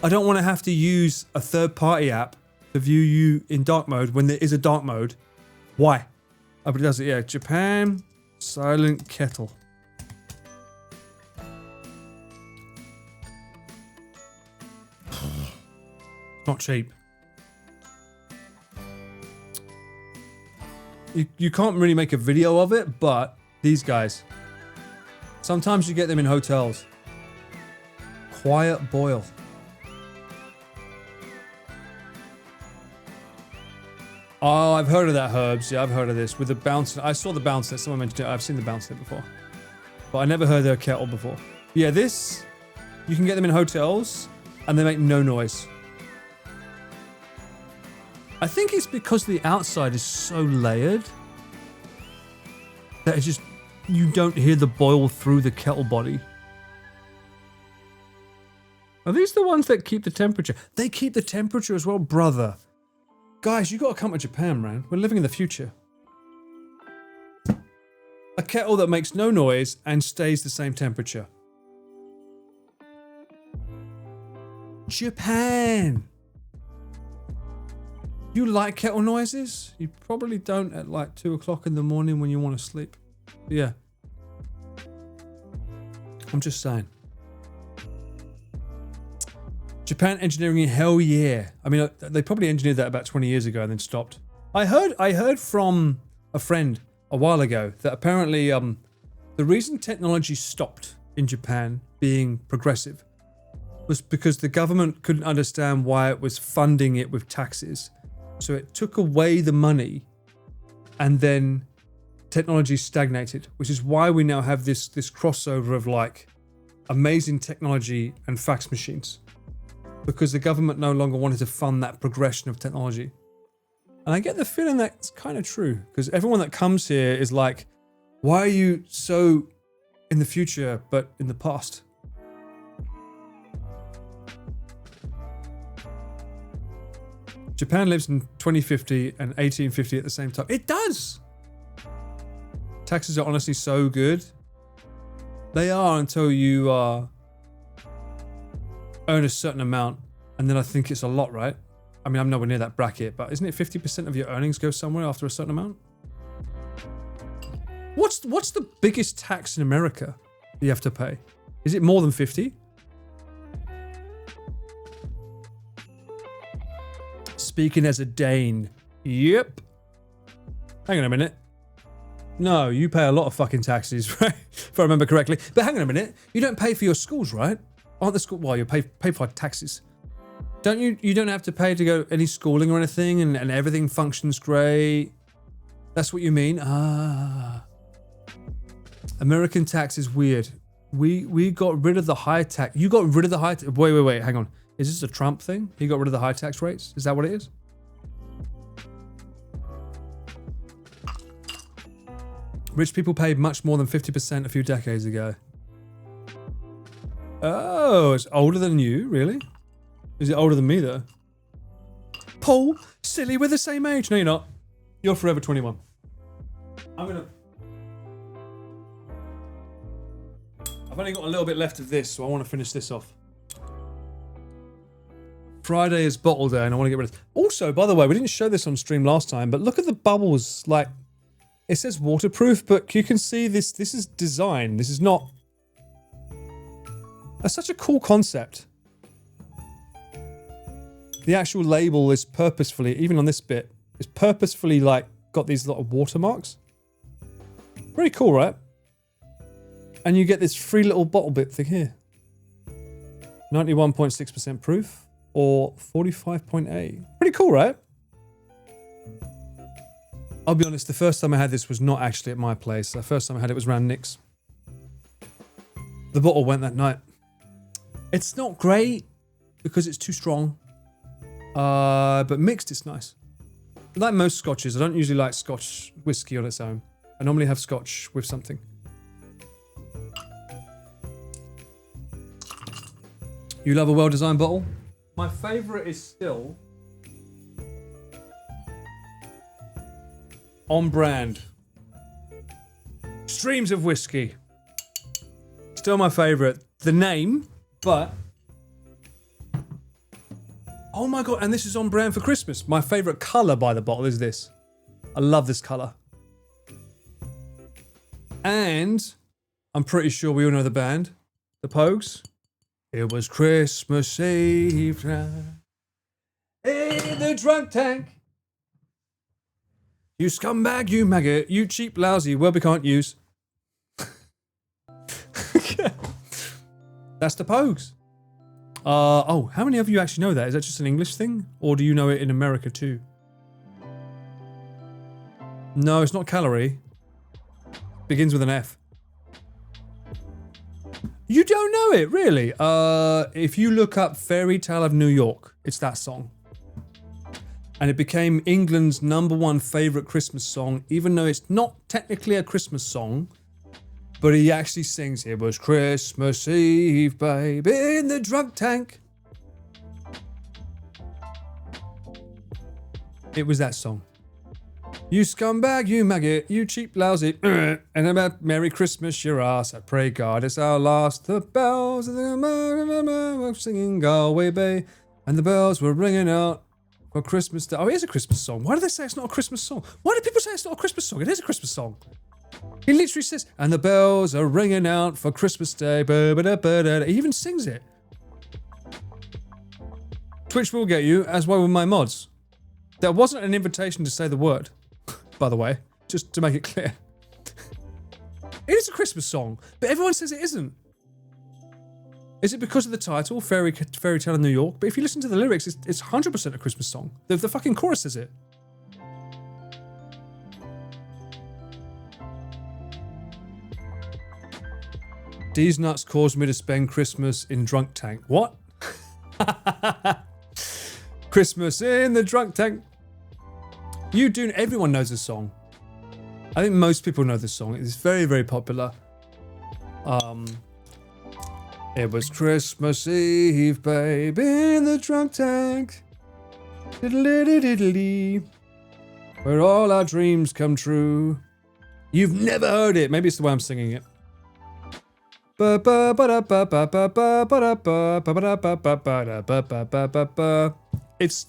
I don't want to have to use a third-party app to view you in dark mode when there is a dark mode. Why? Oh, but it does it. Yeah, Japan silent kettle. Not cheap. You can't really make a video of it, but these guys. Sometimes you get them in hotels. Quiet boil. Oh, I've heard of that, Herbs. Yeah, I've heard of this. With the bounce. I saw the bounce net. Someone mentioned it. I've seen the bounce net before. But I never heard of a kettle before. Yeah, this. You can get them in hotels, and they make no noise. I think it's because the outside is so layered that it's just. You don't hear the boil through the kettle body. Are these the ones that keep the temperature? They keep the temperature as well, brother. Guys, you gotta come to Japan, man. We're living in the future. A kettle that makes no noise and stays the same temperature. Japan! You like kettle noises? You probably don't at like 2 o'clock in the morning when you want to sleep. Yeah. I'm just saying. Japan engineering, hell yeah. I mean, they probably engineered that about 20 years ago and then stopped. I heard from a friend a while ago that apparently the reason technology stopped in Japan being progressive was because the government couldn't understand why it was funding it with taxes. So it took away the money and then technology stagnated, which is why we now have this crossover of like amazing technology and fax machines. Because the government no longer wanted to fund that progression of technology. And I get the feeling that's kind of true. Because everyone that comes here is like, why are you so in the future but in the past? Japan lives in 2050 and 1850 at the same time. It does! Taxes are honestly so good. They are until you earn a certain amount, and then I think it's a lot, right? I mean, I'm nowhere near that bracket, but isn't it 50% of your earnings go somewhere after a certain amount? What's the biggest tax in America you have to pay? Is it more than 50? Speaking as a Dane. Yep. Hang on a minute. No, you pay a lot of fucking taxes, right? If I remember correctly. But hang on a minute. You don't pay for your schools, right? Aren't the school? Well, you pay for taxes. Don't you? You don't have to pay to go any schooling or anything, and everything functions great. That's what you mean? Ah. American tax is weird. We got rid of the high tax. You got rid of the high. Wait. Hang on. Is this a Trump thing? He got rid of the high tax rates? Is that what it is? Rich people paid much more than 50% a few decades ago. Oh, it's older than you, really? Is it older than me, though? Paul, silly, we're the same age. No, you're not. You're forever 21. I've only got a little bit left of this, so I want to finish this off. Friday is bottle day, and I want to get rid of... Also, by the way, we didn't show this on stream last time, but look at the bubbles, like... It says waterproof, but you can see this. This is design. This is not... That's such a cool concept. The actual label is purposefully, even on this bit, is purposefully like got these little watermarks. Pretty cool, right? And you get this free little bottle bit thing here. 91.6% proof or 45.8. Pretty cool, right? I'll be honest, the first time I had this was not actually at my place. The first time I had it was around Nick's. The bottle went that night. It's not great because it's too strong. But mixed it's nice. Like most scotches, I don't usually like Scotch whiskey on its own. I normally have Scotch with something. You love a well-designed bottle? My favourite is still... On brand. Streams of whiskey. Still my favourite. The name, but... Oh my god, and this is on brand for Christmas. My favourite colour by the bottle is this. I love this colour. And I'm pretty sure we all know the band. The Pogues. It was Christmas Eve time in the drunk tank. You scumbag, you maggot, you cheap lousy word we can't use. That's the Pogues. Oh, how many of you actually know that? Is that just an English thing? Or do you know it in America too? No, it's not calorie. Begins with an F. You don't know it, really? If you look up Fairy Tale of New York, it's that song. And it became England's #1 favourite Christmas song, even though it's not technically a Christmas song. But he actually sings, it was Christmas Eve, babe, in the drunk tank. It was that song. You scumbag, you maggot, you cheap lousy, and about Merry Christmas, your ass. I pray God it's our last. The bells of the were singing Galway Bay, and the bells were ringing out for Christmas Day. Oh, it is a Christmas song. Why do they say it's not a Christmas song? Why do people say it's not a Christmas song? It is a Christmas song. He literally says, and the bells are ringing out for Christmas Day. He even sings it. Twitch will get you, as well with my mods. There wasn't an invitation to say the word, by the way, just to make it clear. It is a Christmas song, but everyone says it isn't. Is it because of the title, Fairy Tale of New York? But if you listen to the lyrics, it's 100% a Christmas song. The fucking chorus says it. These nuts caused me to spend Christmas in drunk tank. What? Christmas in the drunk tank. Everyone knows this song. I think most people know this song. It's very, very popular. It was Christmas Eve, babe, in the drunk tank. Diddly-diddly-diddly. Where all our dreams come true. You've never heard it. Maybe it's the way I'm singing it. It's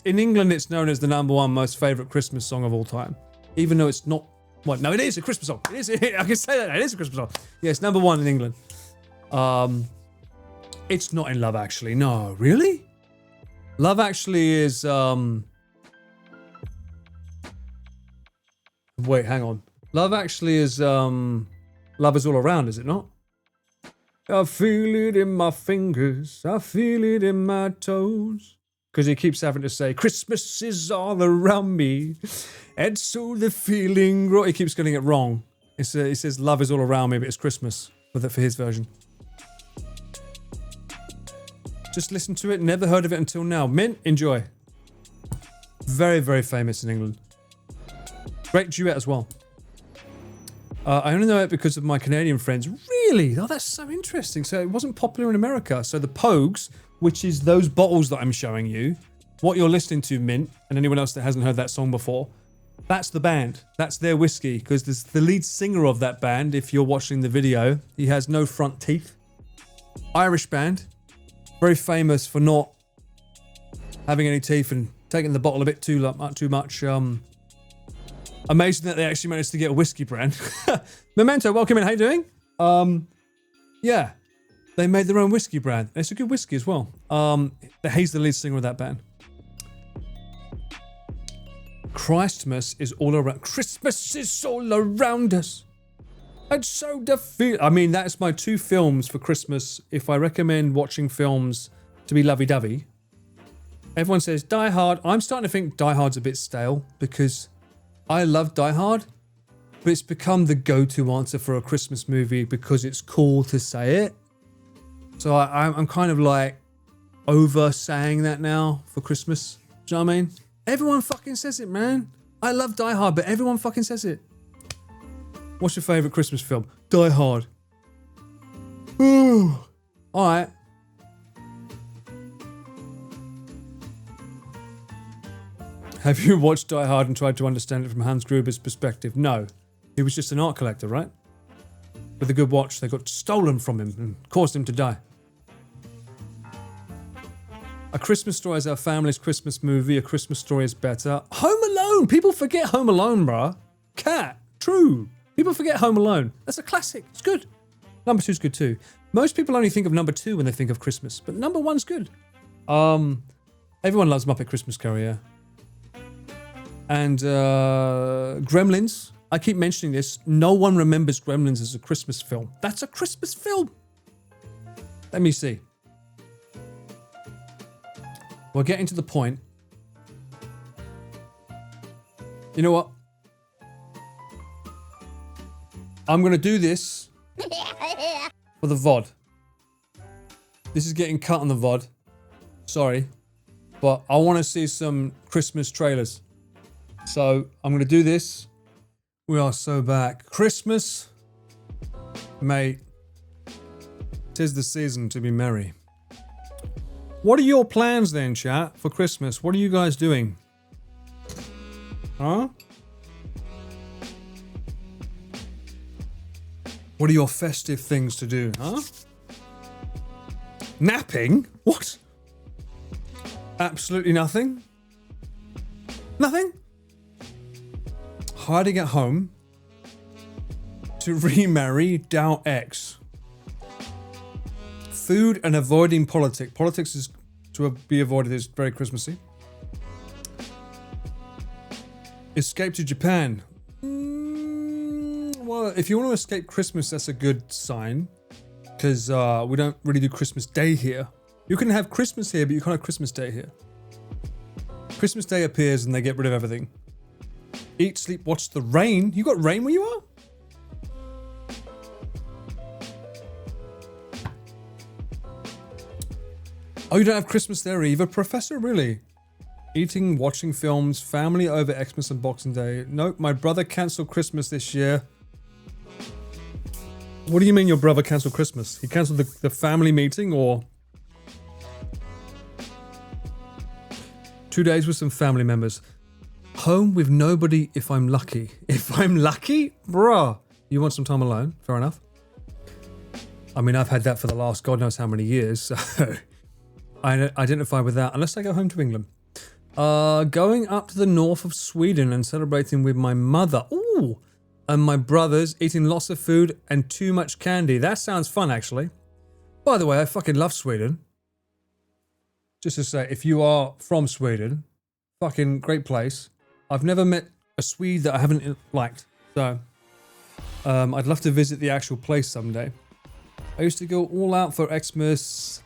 in England. It's known as the #1 most favourite Christmas song of all time, even though it's not. What? No, it is a Christmas song. It is. I can say that. It is a Christmas song. Yeah, it's #1 in England. It's not in Love Actually. No, really? Love Actually is. Wait, hang on. Love Actually is Love Is All Around, is it not? I feel it in my fingers, I feel it in my toes. Because he keeps having to say, Christmas is all around me, and so the feeling He keeps getting it wrong. He says love is all around me, but it's Christmas for his version. Just listen to it, never heard of it until now. Mint, enjoy. Very, very famous in England. Great duet as well. I only know it because of my Canadian friends. Really? Oh, that's so interesting. So it wasn't popular in America. So the Pogues, which is those bottles that I'm showing you, what you're listening to, Mint, and anyone else that hasn't heard that song before, that's the band. That's their whiskey. Because the lead singer of that band, if you're watching the video, he has no front teeth. Irish band. Very famous for not having any teeth and taking the bottle a bit too much. Amazing that they actually managed to get a whiskey brand. Memento, welcome in. How you doing? Yeah, they made their own whiskey brand. It's a good whiskey as well. He's the lead singer of that band. Christmas is all around. Christmas is all around us. And so the feel. I mean, that's my two films for Christmas. If I recommend watching films to be lovey-dovey, everyone says Die Hard. I'm starting to think Die Hard's a bit stale because I love Die Hard, but it's become the go-to answer for a Christmas movie because it's cool to say it. So I'm kind of like over saying that now for Christmas. Do you know what I mean? Everyone fucking says it, man. I love Die Hard, but everyone fucking says it. What's your favourite Christmas film? Die Hard. Ooh. Alright. Have you watched Die Hard and tried to understand it from Hans Gruber's perspective? No. He was just an art collector, right? With a good watch, they got stolen from him and caused him to die. A Christmas Story is our family's Christmas movie. A Christmas Story is better. Home Alone! People forget Home Alone, bruh. Cat. True. People forget Home Alone. That's a classic. It's good. Number 2's good too. Most people only think of number 2 when they think of Christmas, but number 1's good. Everyone loves Muppet Christmas Carol, yeah. And Gremlins. I keep mentioning this. No one remembers Gremlins as a Christmas film. That's a Christmas film. Let me see. We're getting to the point. You know what? I'm going to do this for the VOD. This is getting cut on the VOD. Sorry. But I want to see some Christmas trailers. So I'm going to do this. We are so back. Christmas. Mate. 'Tis the season to be merry. What are your plans then, chat, for Christmas? What are you guys doing? Huh? What are your festive things to do, huh? Napping? What? Absolutely nothing? Nothing? Hiding at home to remarry Dow X. Food and avoiding politics. Politics is to be avoided. It's very Christmassy. Escape to Japan. Well, if you want to escape Christmas, that's a good sign. Because we don't really do Christmas Day here. You can have Christmas here, but you can't have Christmas Day here. Christmas Day appears and they get rid of everything. Eat, sleep, watch the rain. You got rain where you are? Oh, you don't have Christmas there either, Professor? Really? Eating, watching films, family over Xmas and Boxing Day. Nope, my brother cancelled Christmas this year. What do you mean your brother cancelled Christmas? He cancelled the family meeting or... 2 days with some family members. Home with nobody if I'm lucky. If I'm lucky? Bruh. You want some time alone? Fair enough. I mean, I've had that for the last God knows how many years, so... I identify with that, unless I go home to England. Going up to the north of Sweden and celebrating with my mother. Ooh! And my brothers, eating lots of food and too much candy. That sounds fun, actually. By the way, I fucking love Sweden. Just to say, if you are from Sweden, fucking great place. I've never met a Swede that I haven't liked. So, I'd love to visit the actual place someday. I used to go all out for Xmas.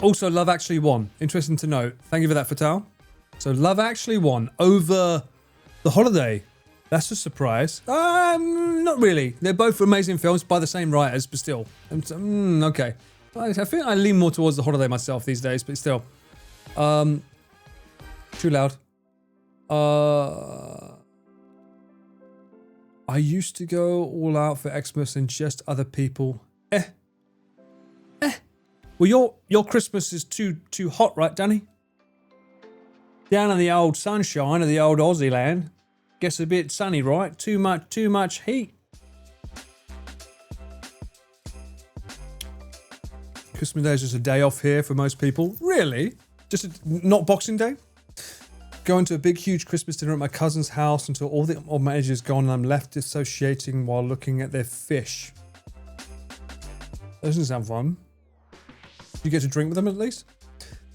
Also, Love Actually won. Interesting to note. Thank you for that, Fatal. So, Love Actually won over The Holiday. That's a surprise. Not really. They're both amazing films by the same writers, but still. Okay. I think I lean more towards The Holiday myself these days, but still. Too loud. I used to go all out for Xmas and just other people. Well, your Christmas is too hot, right, Danny? Down in the old sunshine of the old Aussie land. Gets a bit sunny, right? Too much heat. Christmas Day is just a day off here for most people. Really? Not Boxing Day? Going to a big, huge Christmas dinner at my cousin's house until all the old managers gone and I'm left dissociating while looking at their fish. That doesn't sound fun. You get to drink with them at least?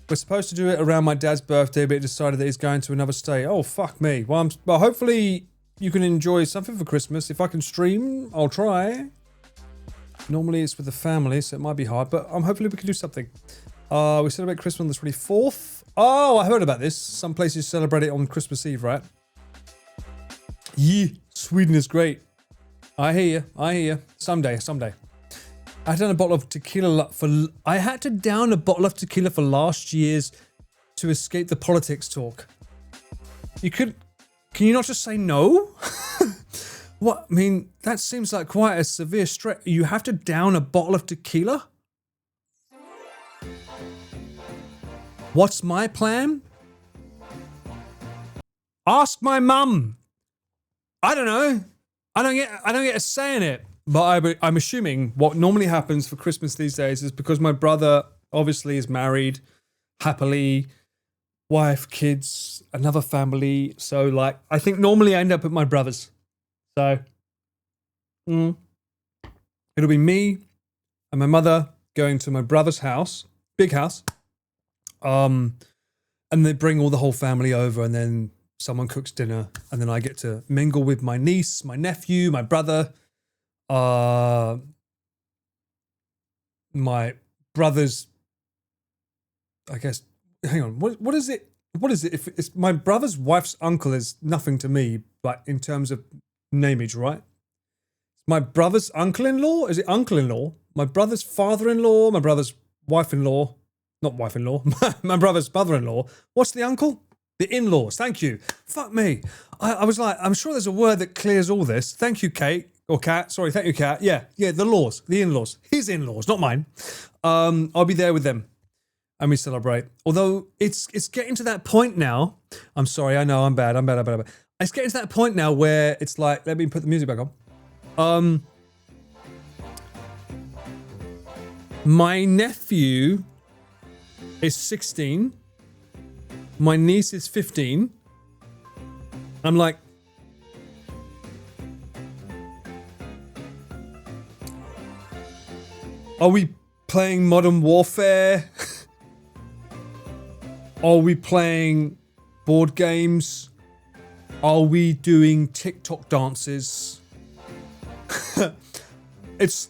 We're supposed to do it around my dad's birthday, but he decided that he's going to another state. Oh, fuck me. Well, hopefully you can enjoy something for Christmas. If I can stream, I'll try. Normally it's with the family, so it might be hard, but hopefully we can do something. We celebrate Christmas on the 24th. Oh, I heard about this. Some places celebrate it on Christmas Eve, right? Yeah, Sweden is great. I hear you. Someday. I had to down a bottle of tequila for last year's to escape the politics talk. Can you not just say no? What? I mean, that seems like quite a severe stretch. You have to down a bottle of tequila? What's my plan? Ask my mum. I don't know. I don't get a say in it. But I'm assuming what normally happens for Christmas these days is because my brother obviously is married, happily, wife, kids, another family. So like, I think normally I end up at my brother's. So, it'll be me and my mother going to my brother's house, big house. And they bring all the whole family over and then someone cooks dinner and then I get to mingle with my niece, my nephew, my brother, my brother's, I guess, hang on, what is it? What is it? If it's my brother's wife's uncle is nothing to me, but in terms of nameage, right? My brother's uncle-in-law? Is it uncle-in-law? My brother's father-in-law? My brother's wife-in-law? Not wife-in-law. My brother's brother-in-law. What's the uncle? The in-laws. Thank you. Fuck me. I was like, I'm sure there's a word that clears all this. Thank you, Kate. Or Kat. Sorry, thank you, Kat. Yeah, the laws. The in-laws. His in-laws, not mine. I'll be there with them. And we celebrate. Although it's getting to that point now. I'm sorry, I know, I'm bad. It's getting to that point now where it's like, let me put the music back on. My nephew is 16. My niece is 15. I'm like, are we playing Modern Warfare? Are we playing board games? Are we doing TikTok dances? It's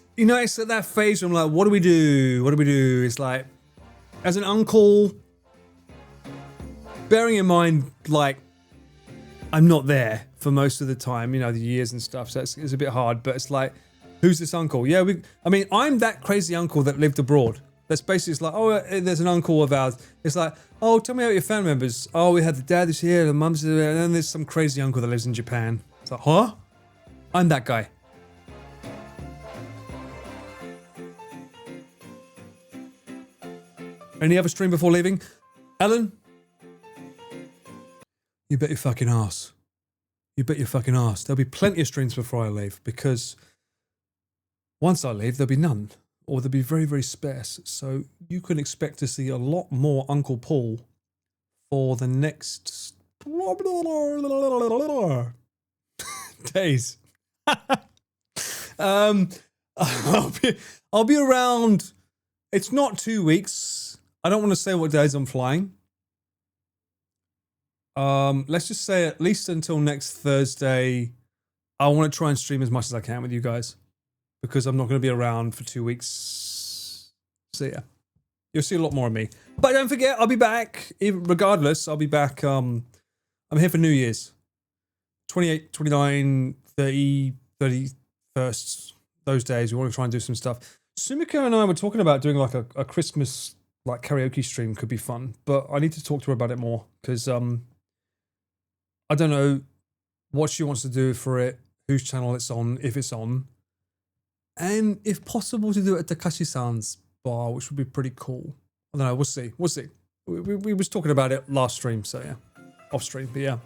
at that phase where I'm like, what do we do? It's like, as an uncle, bearing in mind, like, I'm not there for most of the time, the years and stuff, so it's a bit hard, but it's like, who's this uncle? Yeah, I'm that crazy uncle that lived abroad. That's basically, it's like, oh, there's an uncle of ours. It's like, oh, tell me about your family members. Oh, we had the dad is here, the mum's here, and then there's some crazy uncle that lives in Japan. It's like, huh? I'm that guy. Any other stream before leaving? Ellen? You bet your fucking ass. There'll be plenty of streams before I leave, because once I leave, there'll be none. Or they'll be very, very sparse. So you can expect to see a lot more Uncle Paul for the next days. I'll be around. It's not 2 weeks. I don't want to say what days I'm flying. Let's just say at least until next Thursday, I want to try and stream as much as I can with you guys because I'm not going to be around for 2 weeks. So yeah, you'll see a lot more of me. But don't forget, I'll be back. Even regardless, I'll be back. I'm here for New Year's. 28, 29, 30, 31st. Those days, we want to try and do some stuff. Sumika and I were talking about doing like a Christmas like karaoke stream. Could be fun, but I need to talk to her about it more because I don't know what she wants to do for it, whose channel it's on, if it's on, and if possible to do it at Takashi-san's bar, which would be pretty cool. I don't know. We'll see. We'll see. We was talking about it last stream, so yeah, off stream, but yeah.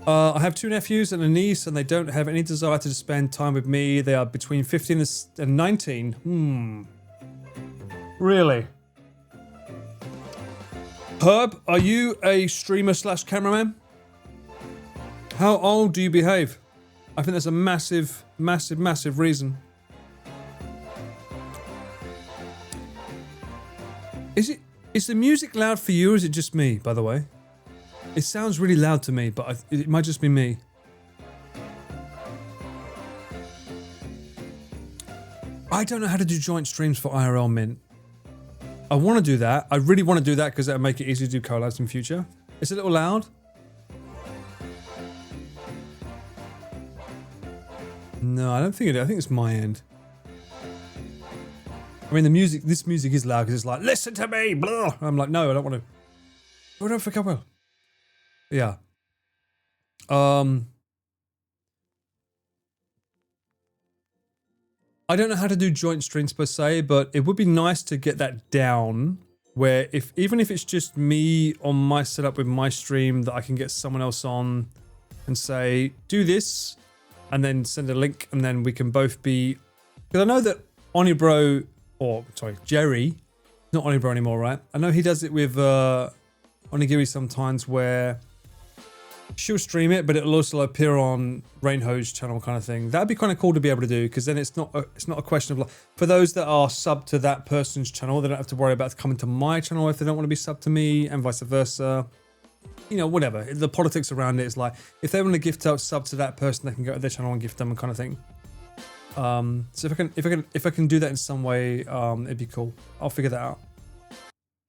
I have 2 nephews and a niece, and they don't have any desire to spend time with me. They are between 15 and 19. Really? Herb, are you a streamer / cameraman? How old do you behave? I think that's a massive, massive, massive reason. Is the music loud for you, or is it just me, by the way? It sounds really loud to me, but it might just be me. I don't know how to do joint streams for IRL Mint. I want to do that. I really want to do that because that'll make it easy to do collabs in future. It's a little loud. No, I don't think it is. I think it's my end. I mean, this music is loud because it's like, listen to me, blah. I'm like, no, I don't want to. Oh, don't forget well. Yeah. I don't know how to do joint streams per se, but it would be nice to get that down where even if it's just me on my setup with my stream, that I can get someone else on and say, do this, and then send a link, and then we can both be, because I know that Jerry, not Onibro anymore, right? I know he does it with Onigiri sometimes where she'll stream it, but it'll also appear on Rainho's channel kind of thing. That'd be kind of cool to be able to do, because then it's not a question of like, for those that are subbed to that person's channel, they don't have to worry about coming to my channel if they don't want to be subbed to me, and vice versa. You know, whatever. The politics around it is like, if they want to gift out sub to that person, they can go to their channel and gift them kind of thing. So if I can do that in some way, it'd be cool. I'll figure that out.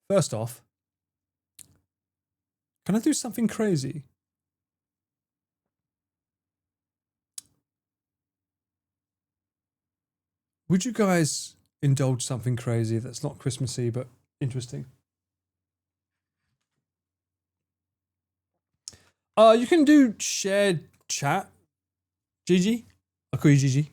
First off, can I do something crazy? Would you guys indulge something crazy that's not Christmassy but interesting? You can do shared chat. Gigi? I'll call you Gigi.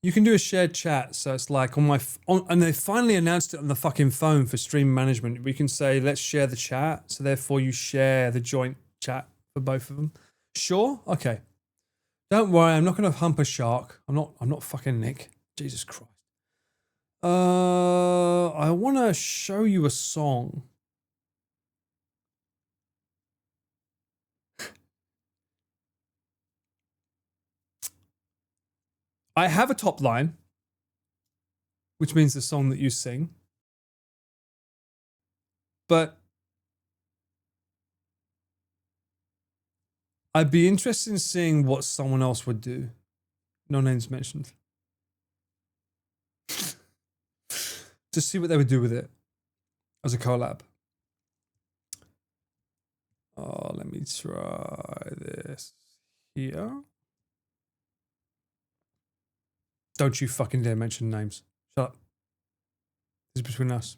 You can do a shared chat, so it's like and they finally announced it on the fucking phone for stream management. We can say, let's share the chat, so therefore you share the joint chat for both of them. Sure? Okay. Don't worry, I'm not gonna hump a shark. I'm not fucking Nick. Jesus Christ. I wanna show you a song. I have a top line, which means the song that you sing. But I'd be interested in seeing what someone else would do. No names mentioned. To see what they would do with it as a collab. Oh, let me try this here. Don't you fucking dare mention names. Shut up. This is between us.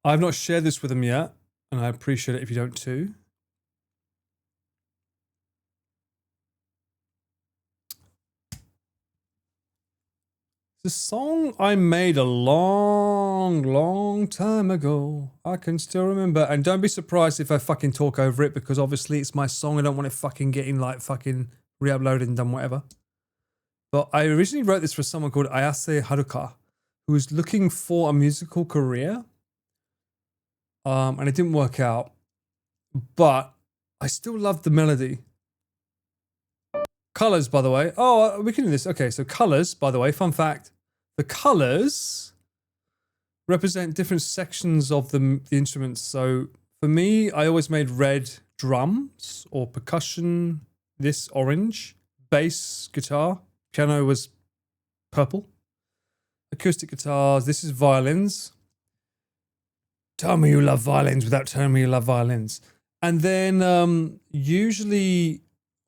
I've not shared this with them yet, and I appreciate it if you don't too. It's a song I made a long time ago. I can still remember. And don't be surprised if I fucking talk over it, because obviously it's my song. I don't want it fucking getting like fucking re-uploaded and done whatever. But I originally wrote this for someone called Ayase Haruka, who was looking for a musical career. And it didn't work out. But I still love the melody. Colors, by the way. Oh, we can do this. Okay, so colors, by the way, fun fact. The colors represent different sections of the instruments. So for me, I always made red drums or percussion, this orange, bass guitar, piano was purple, acoustic guitars, this is violins. Tell me you love violins without telling me you love violins. And then usually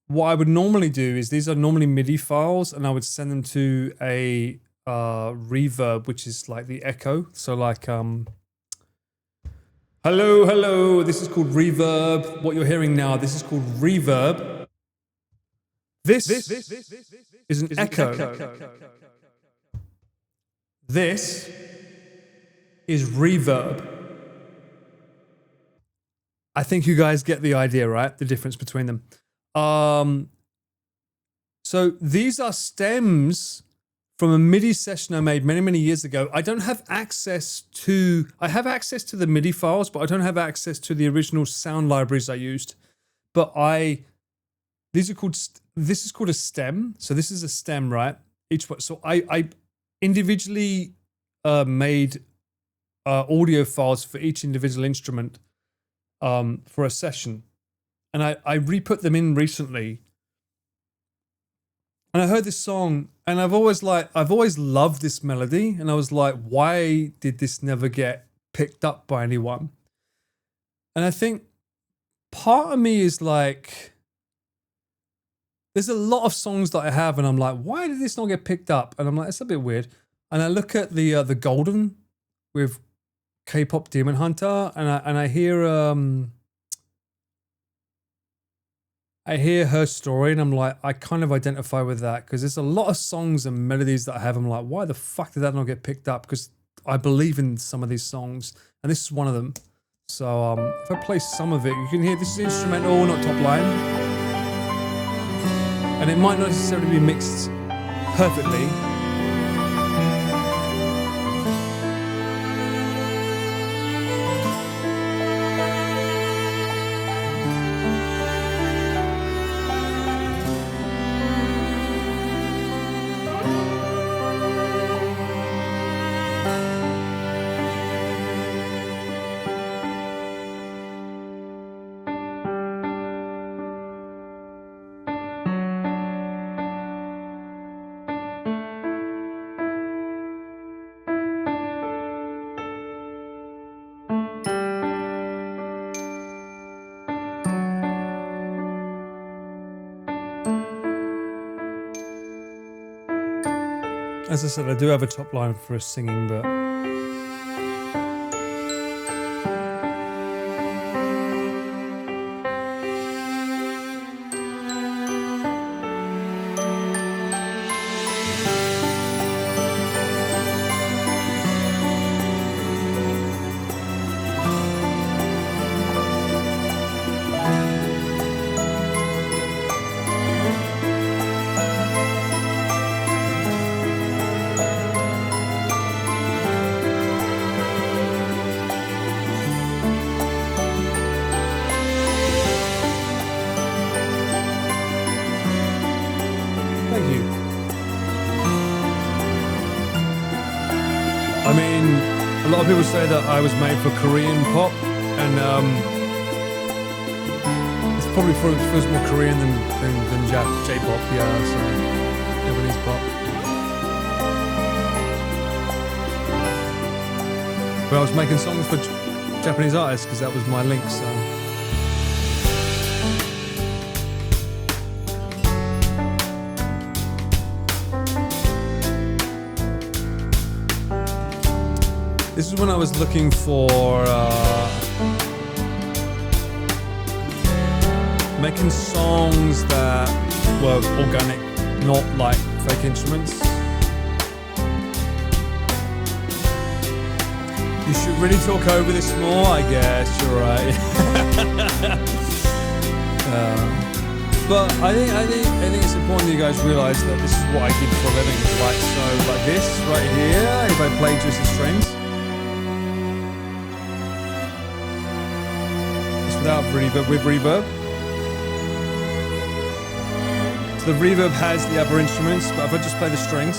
what I would normally do is these are normally MIDI files, and I would send them to a reverb, which is like the echo. So like, hello, this is called reverb. What you're hearing now, this is called reverb. This is an echo. This is reverb. I think you guys get the idea, right? The difference between them. So these are stems from a MIDI session I made many, many years ago. I don't have access to, I have access to the MIDI files, but I don't have access to the original sound libraries I used. But this is called a stem. So this is a stem, right? Each one. So I individually made audio files for each individual instrument for a session. And I re-put them in recently. And I heard this song, and I've always loved this melody, and I was like, why did this never get picked up by anyone? And I think part of me is like, there's a lot of songs that I have, and I'm like, why did this not get picked up? And I'm like, it's a bit weird. And I look at the Golden with K-pop Demon Hunter, and I hear her story, and I'm like, I kind of identify with that, because there's a lot of songs and melodies that I have. I'm like, why the fuck did that not get picked up? Because I believe in some of these songs, and this is one of them. So if I play some of it, you can hear this is instrumental, not top line. And it might not necessarily be mixed perfectly. As I said, I do have a top line for singing, but people say that I was made for Korean pop, and it's probably feels more Korean than J-pop, yeah, so Japanese pop. But I was making songs for Japanese artists because that was my link, so. This is when I was looking for making songs that were organic, not like fake instruments. You should really talk over this more, I guess, you're right. But I think it's important that you guys realise that this is what I did for a living. Like, so, like this right here, if I play just the strings. Without reverb, with reverb. So the reverb has the other instruments, but if I just play the strings.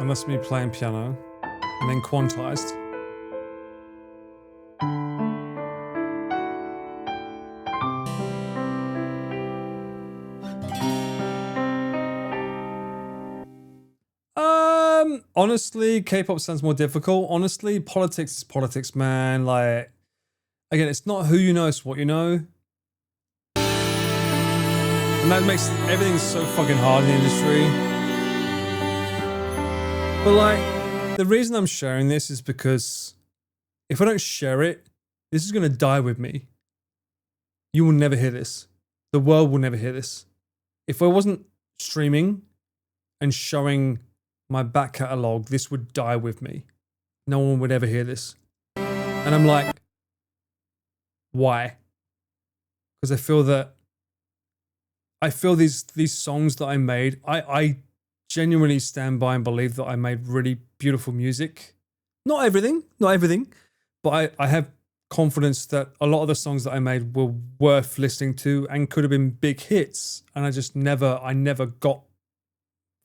And that's me playing piano. And then quantized. Honestly, K-pop sounds more difficult. Honestly, politics is politics, man. Like, again, it's not who you know, it's what you know. And that makes everything so fucking hard in the industry. But like, the reason I'm sharing this is because if I don't share it, this is going to die with me. You will never hear this. The world will never hear this. If I wasn't streaming and showing my back catalogue, this would die with me. No one would ever hear this. And I'm like, why? Because I feel these songs that I made, I genuinely stand by and believe that I made really beautiful music. Not everything, but I have confidence that a lot of the songs that I made were worth listening to and could have been big hits. And I never got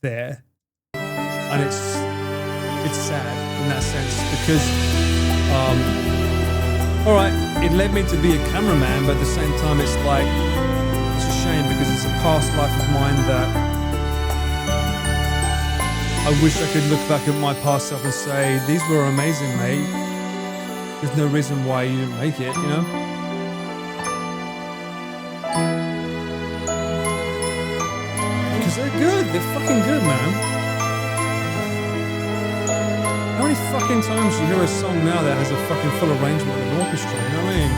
there. And it's sad in that sense because, all right, it led me to be a cameraman, but at the same time, it's like, it's a shame because it's a past life of mine that I wish I could look back at my past self and say, these were amazing, mate. There's no reason why you didn't make it, you know? Because they're good, they're fucking good, man. How many fucking times do you hear a song now that has a fucking full arrangement of an orchestra, you know what I mean?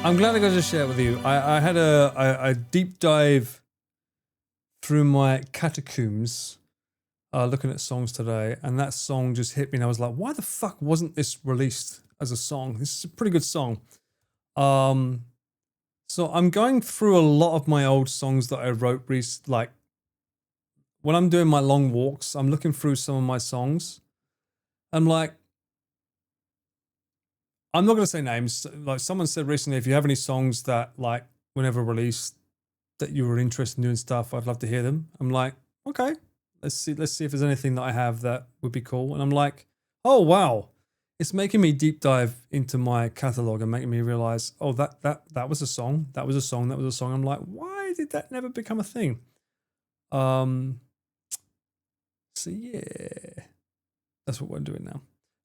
I'm glad I got to share it with you. I had a deep dive through my catacombs looking at songs today, and that song just hit me and I was like, why the fuck wasn't this released as a song? This is a pretty good song. So I'm going through a lot of my old songs that I wrote like when I'm doing my long walks, I'm looking through some of my songs. I'm like, I'm not going to say names. Like someone said recently, if you have any songs that like whenever released that you were interested in doing stuff, I'd love to hear them. I'm like, okay, let's see if there's anything that I have that would be cool. And I'm like, oh wow, it's making me deep dive into my catalog and making me realize, oh that was a song, that was a song, that was a song. I'm like, why did that never become a thing? So yeah, that's what we're doing now.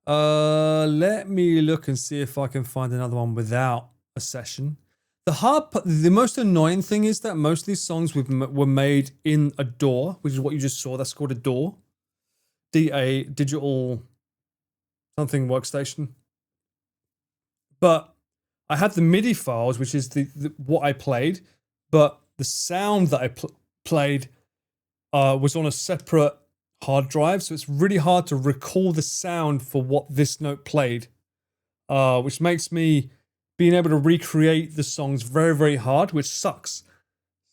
Let me look and see if I can find another one without a session. The most annoying thing is that most of these songs were made in a DAW, which is what you just saw. That's called a DAW, DA, digital something workstation. But I have the MIDI files, which is the what I played, but the sound that I played was on a separate hard drive, so it's really hard to recall the sound for what this note played, which makes me being able to recreate the songs very, very hard, which sucks.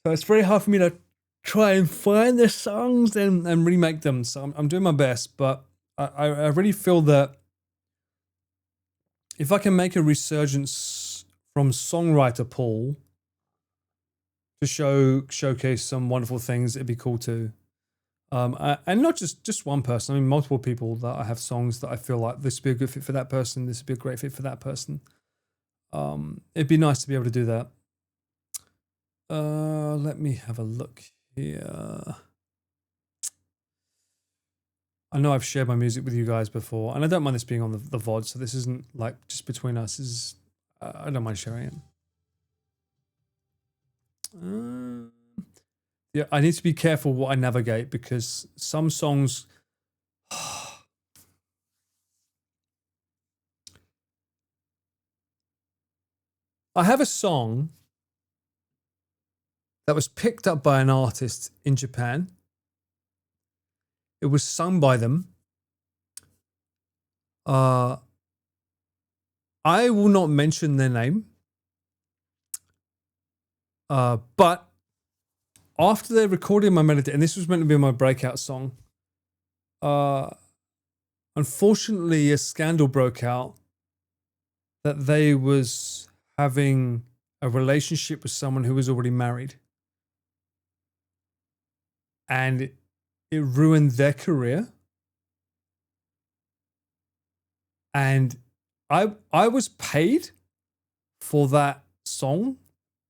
So it's very hard for me to try and find the songs and remake them. So I'm doing my best, but I really feel that if I can make a resurgence from songwriter pool to showcase some wonderful things, it'd be cool too. And not just one person. I mean, multiple people that I have songs that I feel like this would be a good fit for that person. This would be a great fit for that person. It'd be nice to be able to do that. Let me have a look here. I know I've shared my music with you guys before, and I don't mind this being on the VOD, so this isn't like just between us. This is, I don't mind sharing it. Yeah, I need to be careful what I navigate because some songs. I have a song that was picked up by an artist in Japan. It was sung by them. I will not mention their name. But after they recorded my melody, and this was meant to be my breakout song, unfortunately a scandal broke out that they was having a relationship with someone who was already married. And it ruined their career. And I was paid for that song,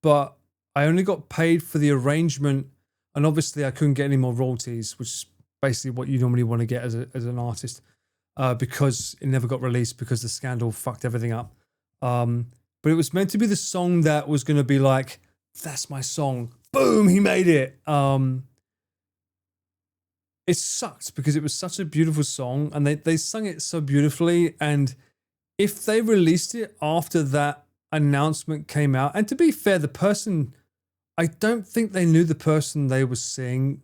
but I only got paid for the arrangement, and obviously I couldn't get any more royalties, which is basically what you normally want to get as an artist, because it never got released because the scandal fucked everything up. But it was meant to be the song that was going to be like, that's my song. Boom, he made it. It sucked because it was such a beautiful song, and they sung it so beautifully. And if they released it after that announcement came out, and to be fair, the person, I don't think they knew the person they were seeing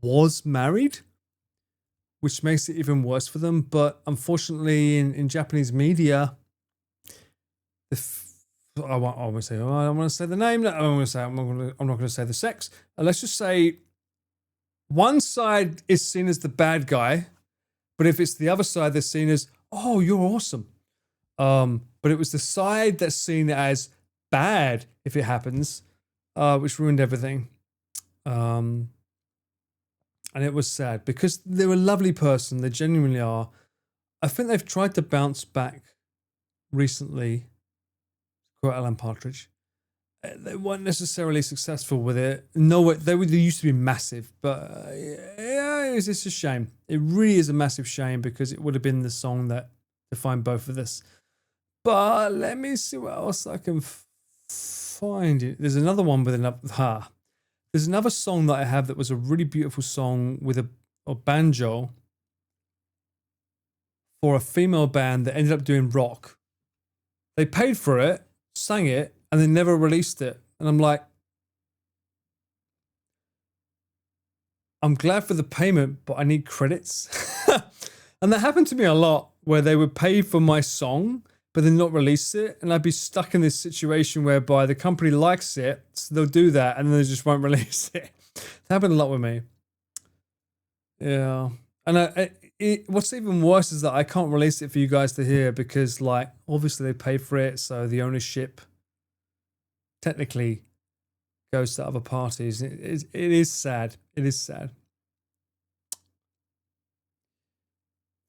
was married, which makes it even worse for them. But unfortunately, in Japanese media, I want to say, oh, I don't want to say the name. I don't want to say, I'm not going to say the sex. Let's just say one side is seen as the bad guy, but if it's the other side, they're seen as, oh, you're awesome. But it was the side that's seen as bad if it happens, which ruined everything. And it was sad because they're a lovely person. They genuinely are. I think they've tried to bounce back recently. Quote Alan Partridge. They weren't necessarily successful with it. No, they used to be massive, but yeah, it's just a shame. It really is a massive shame because it would have been the song that defined both of this. But let me see what else I can find. There's another one with another. There's another song that I have that was a really beautiful song with a banjo for a female band that ended up doing rock. They paid for it, sang it, and they never released it. And I'm like, I'm glad for the payment, but I need credits. And that happened to me a lot, where they would pay for my song, but then not release it. And I'd be stuck in this situation whereby the company likes it, so they'll do that, and then they just won't release it. That happened a lot with me. Yeah. And what's even worse is that I can't release it for you guys to hear because, like, obviously they paid for it, so the ownership technically goes to other parties. It is sad. It is sad.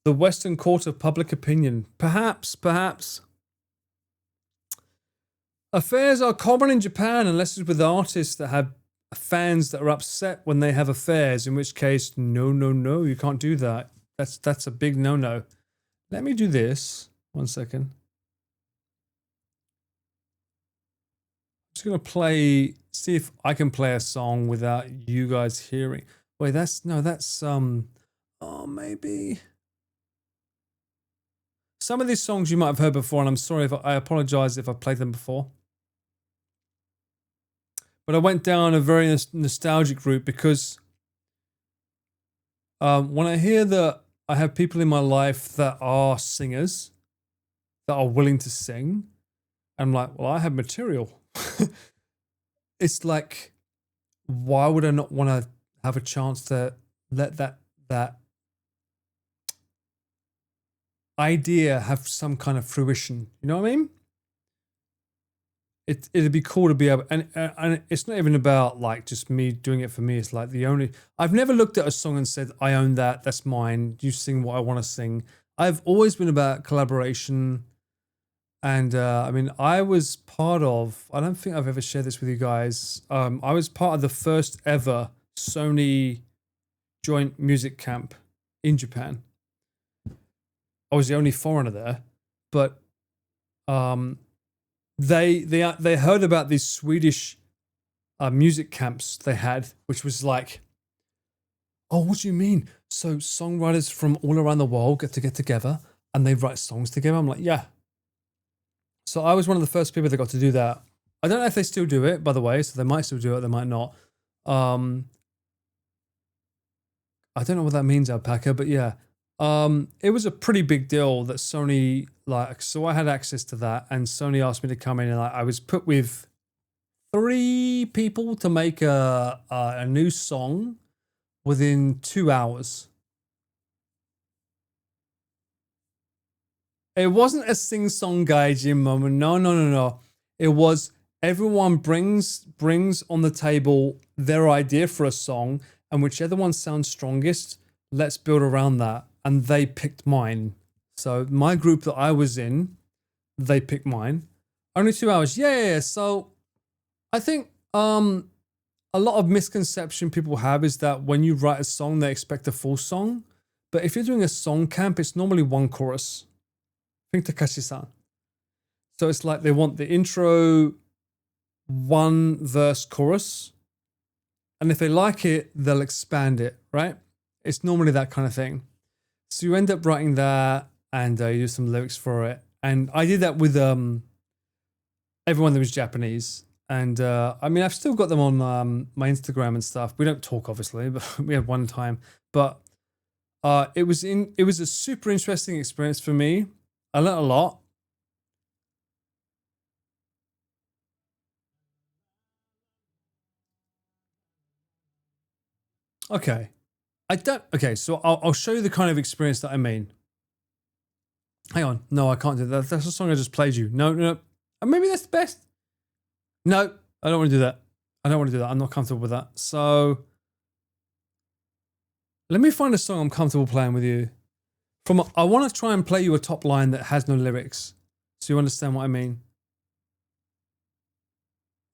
The Western Court of Public Opinion. Perhaps. Affairs are common in Japan unless it's with artists that have fans that are upset when they have affairs, in which case, no, you can't do that. That's a big no-no. Let me do this. 1 second. I'm just going to see if I can play a song without you guys hearing. Wait, maybe. Some of these songs you might have heard before, and I'm sorry if I apologize if I've played them before. But I went down a very nostalgic route because when I hear that I have people in my life that are singers, that are willing to sing, I'm like, well, I have material. It's like, why would I not want to have a chance to let that idea have some kind of fruition? You know what I mean? It'd be cool to be able, and it's not even about like just me doing it for me. It's like I've never looked at a song and said, I own that, that's mine, you sing what I want to sing. I've always been about collaboration. And I was part of, I don't think I've ever shared this with you guys. I was part of the first ever Sony joint music camp in Japan. I was the only foreigner there, but they heard about these Swedish music camps they had, which was like, oh, what do you mean? So songwriters from all around the world get together and they write songs together? I'm like, yeah. So I was one of the first people that got to do that. I don't know if they still do it, by the way, so they might still do it, they might not. I don't know what that means, alpaca, but yeah. It was a pretty big deal that Sony, like, so I had access to that, and Sony asked me to come in, and I was put with 3 people to make a new song within 2 hours. It wasn't a sing-song gaijin moment. No. It was everyone brings on the table their idea for a song, and whichever one sounds strongest, let's build around that. And they picked mine. So my group that I was in, they picked mine. Only 2 hours. Yeah. So I think a lot of misconception people have is that when you write a song, they expect a full song. But if you're doing a song camp, it's normally 1 chorus. Think Takashi-san. So it's like they want the intro, 1 verse, chorus. And if they like it, they'll expand it, right? It's normally that kind of thing. So you end up writing that, and you do some lyrics for it. And I did that with everyone that was Japanese. And I mean, I've still got them on my Instagram and stuff. We don't talk, obviously, but we had one time. But it was a super interesting experience for me. I learned a lot. Okay. Okay, so I'll show you the kind of experience that I mean. Hang on. No, I can't do that. That's the song I just played you. No. Maybe that's the best. No, I don't want to do that. I'm not comfortable with that. So let me find a song I'm comfortable playing with you. I want to try and play you a top line that has no lyrics, so you understand what I mean.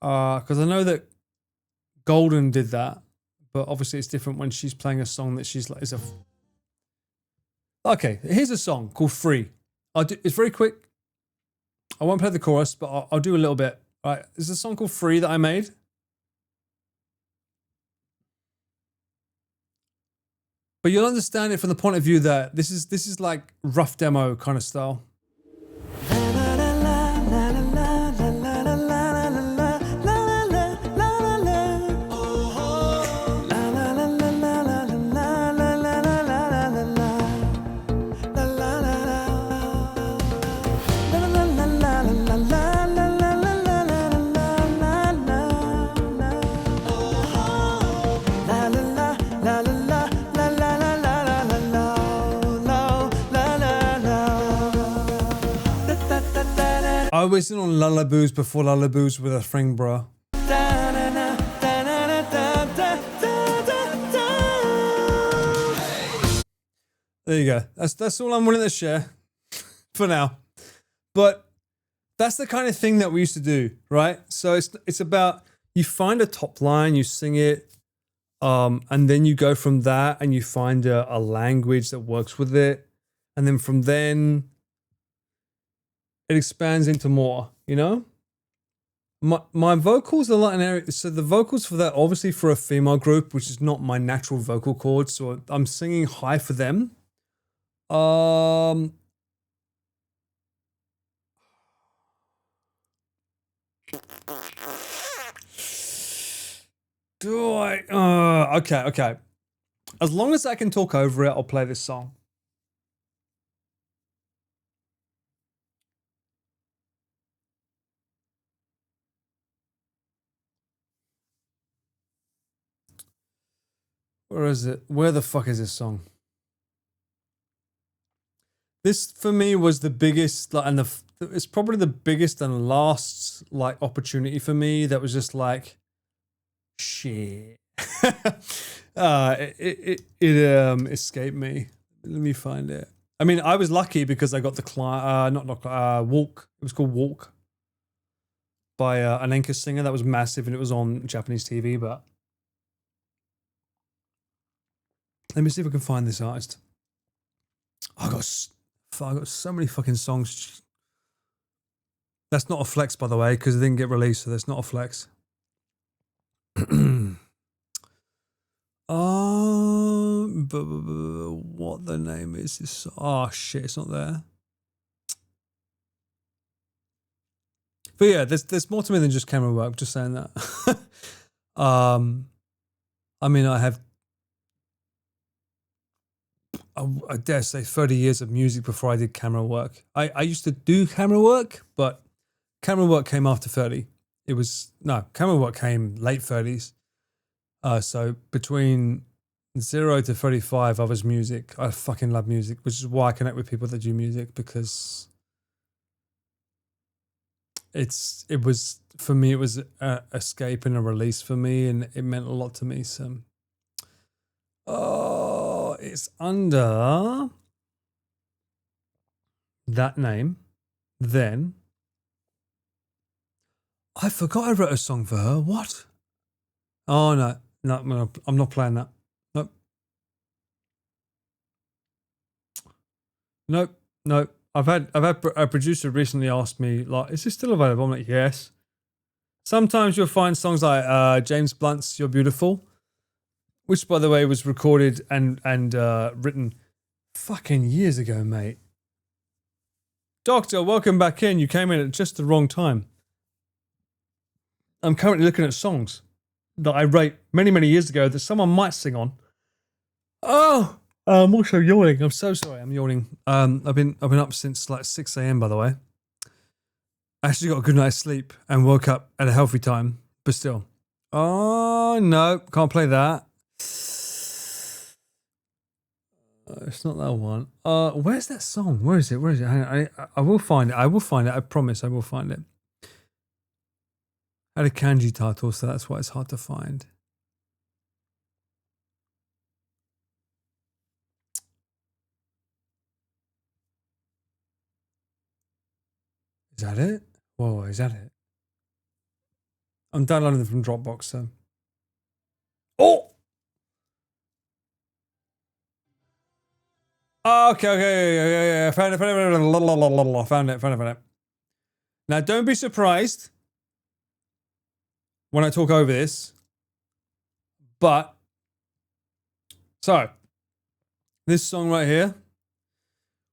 Because I know that Golden did that, but obviously it's different when she's playing a song that she's like Okay, here's a song called Free. It's very quick. I won't play the chorus, but I'll do a little bit. All right, there's a song called Free that I made. But you'll understand it from the point of view that this is like rough demo kind of style. I was in on Lullaboos before Lullaboos with a thing, bro. There you go. That's all I'm willing to share for now. But that's the kind of thing that we used to do, right? So it's about, you find a top line, you sing it, and then you go from that and you find a language that works with it, and then from then it expands into more, you know? My vocals are like an area, so the vocals for that, obviously for a female group, which is not my natural vocal chords, so I'm singing high for them. Do I? Okay. As long as I can talk over it, I'll play this song. Where is it? Where the fuck is this song? This for me was the biggest, like, and it's probably the biggest and last like opportunity for me. That was just like, shit. It escaped me. Let me find it. I mean, I was lucky because I got the Walk. It was called Walk by an Enka singer that was massive, and it was on Japanese TV. But let me see if I can find this artist. I got so many fucking songs. That's not a flex, by the way, because it didn't get released, so that's not a flex. What the name is? Oh shit, it's not there. But yeah, there's more to me than just camera work. Just saying that. I mean, I have I dare say 30 years of music before I did camera work. I used to do camera work, but camera work came after 30. Camera work came late 30s. So between 0 to 35, I was music. I fucking love music, which is why I connect with people that do music, because it was for me, it was an escape and a release for me, and it meant a lot to me. So, it's under that name. Then I forgot I wrote a song for her. What? Oh no, I'm not playing that. Nope. I've had a producer recently ask me, like, is this still available? I'm like, yes. Sometimes you'll find songs like James Blunt's "You're Beautiful," which, by the way, was recorded and written fucking years ago, mate. Doctor, welcome back in. You came in at just the wrong time. I'm currently looking at songs that I wrote many, many years ago that someone might sing on. Oh, I'm also yawning. I'm so sorry. I'm yawning. I've been up since like 6 a.m. by the way. I actually got a good night's sleep and woke up at a healthy time, but still. Oh no, can't play that. It's not that one. Where's that song? Where is it? Hang on, I will find it. I promise I will find it. I had a kanji title, so that's why it's hard to find. Is that it? Whoa, is that it? I'm downloading them from Dropbox, so. Oh! Okay. I found it. Now, don't be surprised when I talk over this, but so this song right here,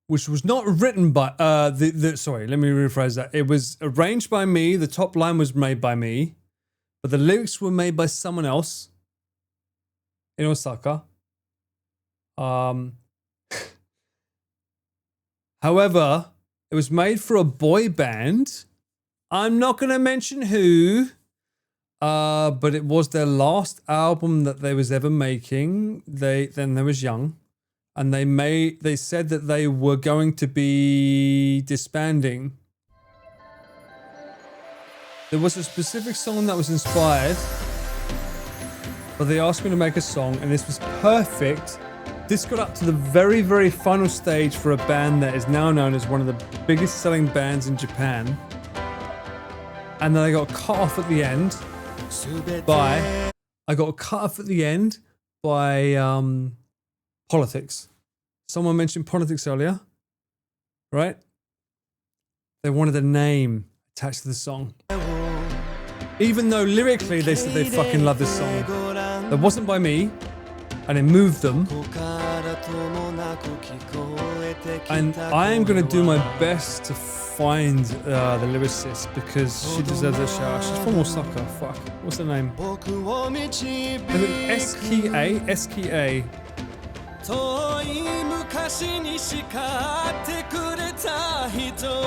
which was not written by sorry, let me rephrase that. It was arranged by me. The top line was made by me, but the lyrics were made by someone else in Osaka. However, it was made for a boy band. I'm not going to mention who, but it was their last album that they was ever making. Then they was young, and they said that they were going to be disbanding. There was a specific song that was inspired, but they asked me to make a song, and this was perfect. This got up to the very, very final stage for a band that is now known as one of the biggest selling bands in Japan. And then I got cut off at the end by politics. Someone mentioned politics earlier, right? They wanted a name attached to the song. Even though lyrically they said they fucking love this song. That wasn't by me, and it moved them. And I am going to do my best to find the lyricist, because she deserves a shout. She's from Osaka. Fuck. What's her name? SKA.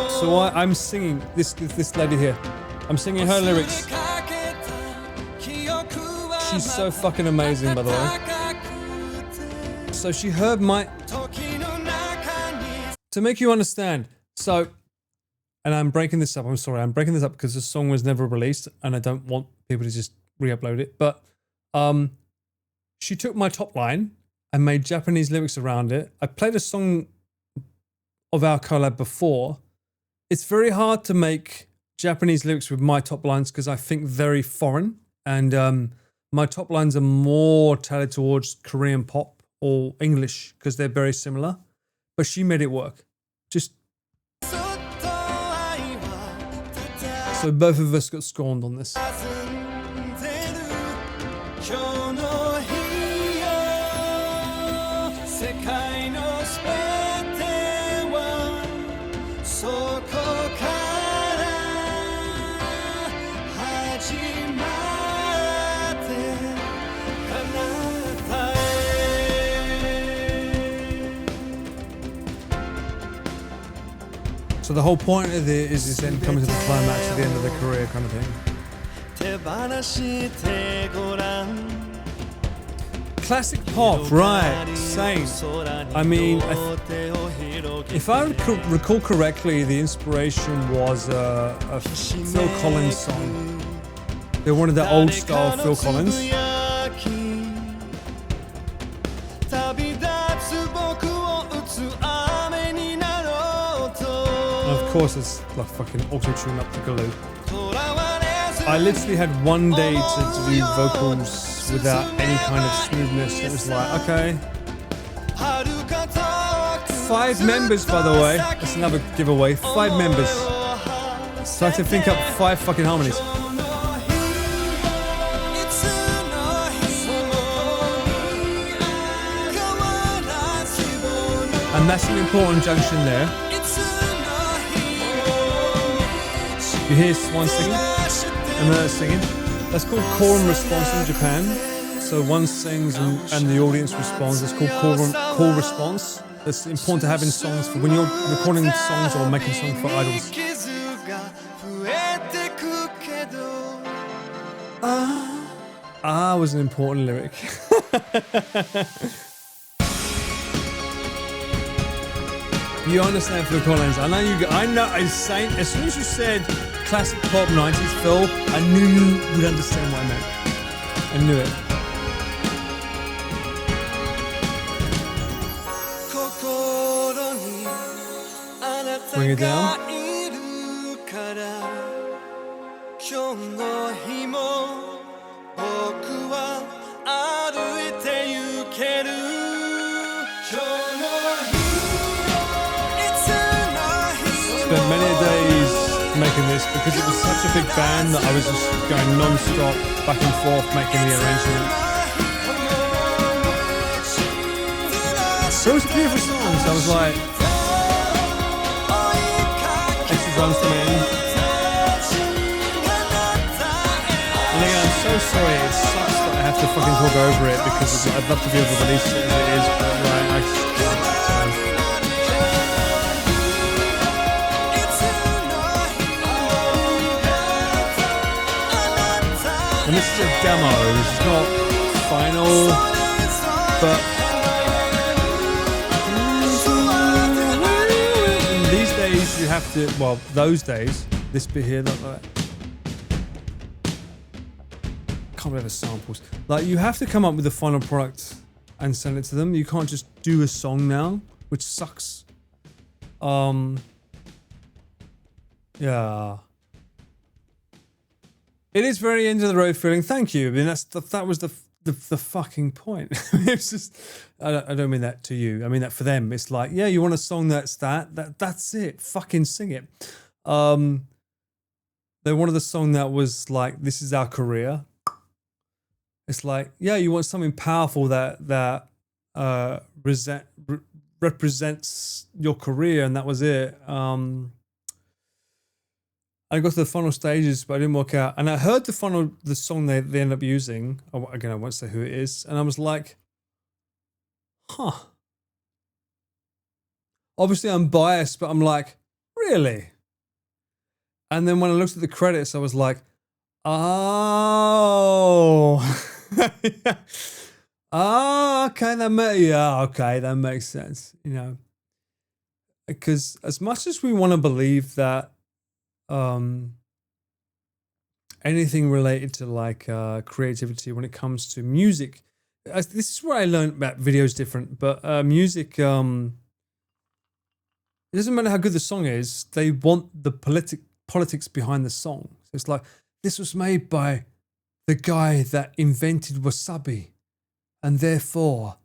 So I'm singing this lady here. I'm singing her lyrics. She's so fucking amazing, by the way. So she heard my... To make you understand, so... And I'm breaking this up, I'm sorry. I'm breaking this up because the song was never released and I don't want people to just re-upload it. But she took my top line and made Japanese lyrics around it. I played a song of our collab before. It's very hard to make Japanese lyrics with my top lines because I think very foreign. And my top lines are more tailored towards Korean pop or English because they're very similar. But she made it work. So both of us got scorned on this. So the whole point of it is then coming to the climax at the end of their career kind of thing. Classic pop, right, same. I mean, if I recall correctly, the inspiration was a Phil Collins song. They wanted that old style Phil Collins. And of course, it's like fucking auto-tune up to galoo. I literally had one day to do vocals without any kind of smoothness. It was like, okay. 5 members, by the way. That's another giveaway. 5 members. So I had to think up 5 fucking harmonies. And that's an important junction there. You hear one singing, another singing. That's called call and response in Japan. So one sings and the audience responds. It's called call response. That's important to have in songs for when you're recording songs or making songs for idols. Was an important lyric. You understand Phil Collins? I know. As soon as you said classic pop 90s Phil, I knew you would understand what I meant. I knew it. Bring it down. Spent many days making this because it was such a big band that I was just going non-stop back and forth making the arrangement. So it was a beautiful song, so I was like, extra drums come in. And again, I'm so sorry, it sucks that I have to fucking talk over it because I'd love to be able to release it as it is, but right, I just can't. And this is a demo, this is not final, but these days you have to, well, those days, this bit here, like that. Can't believe the samples. Like, you have to come up with the final product and send it to them. You can't just do a song now, which sucks. Yeah. It is very end of the road feeling. Thank you. I mean, that was the fucking point. It's just, I don't mean that to you. I mean that for them. It's like, yeah, you want a song that's that's it. Fucking sing it. They wanted a song that was like, this is our career. It's like, yeah, you want something powerful that represents your career, and that was it. I got to the final stages, but I didn't work out. And I heard the song they ended up using. Again, I won't say who it is. And I was like, huh. Obviously, I'm biased, but I'm like, really? And then when I looked at the credits, I was like, oh. Oh, okay, that makes sense. You know, because as much as we want to believe that anything related to like creativity when it comes to music, this is where I learned about videos different, but music, it doesn't matter how good the song is, they want the politics behind the song. So it's like, this was made by the guy that invented wasabi, and therefore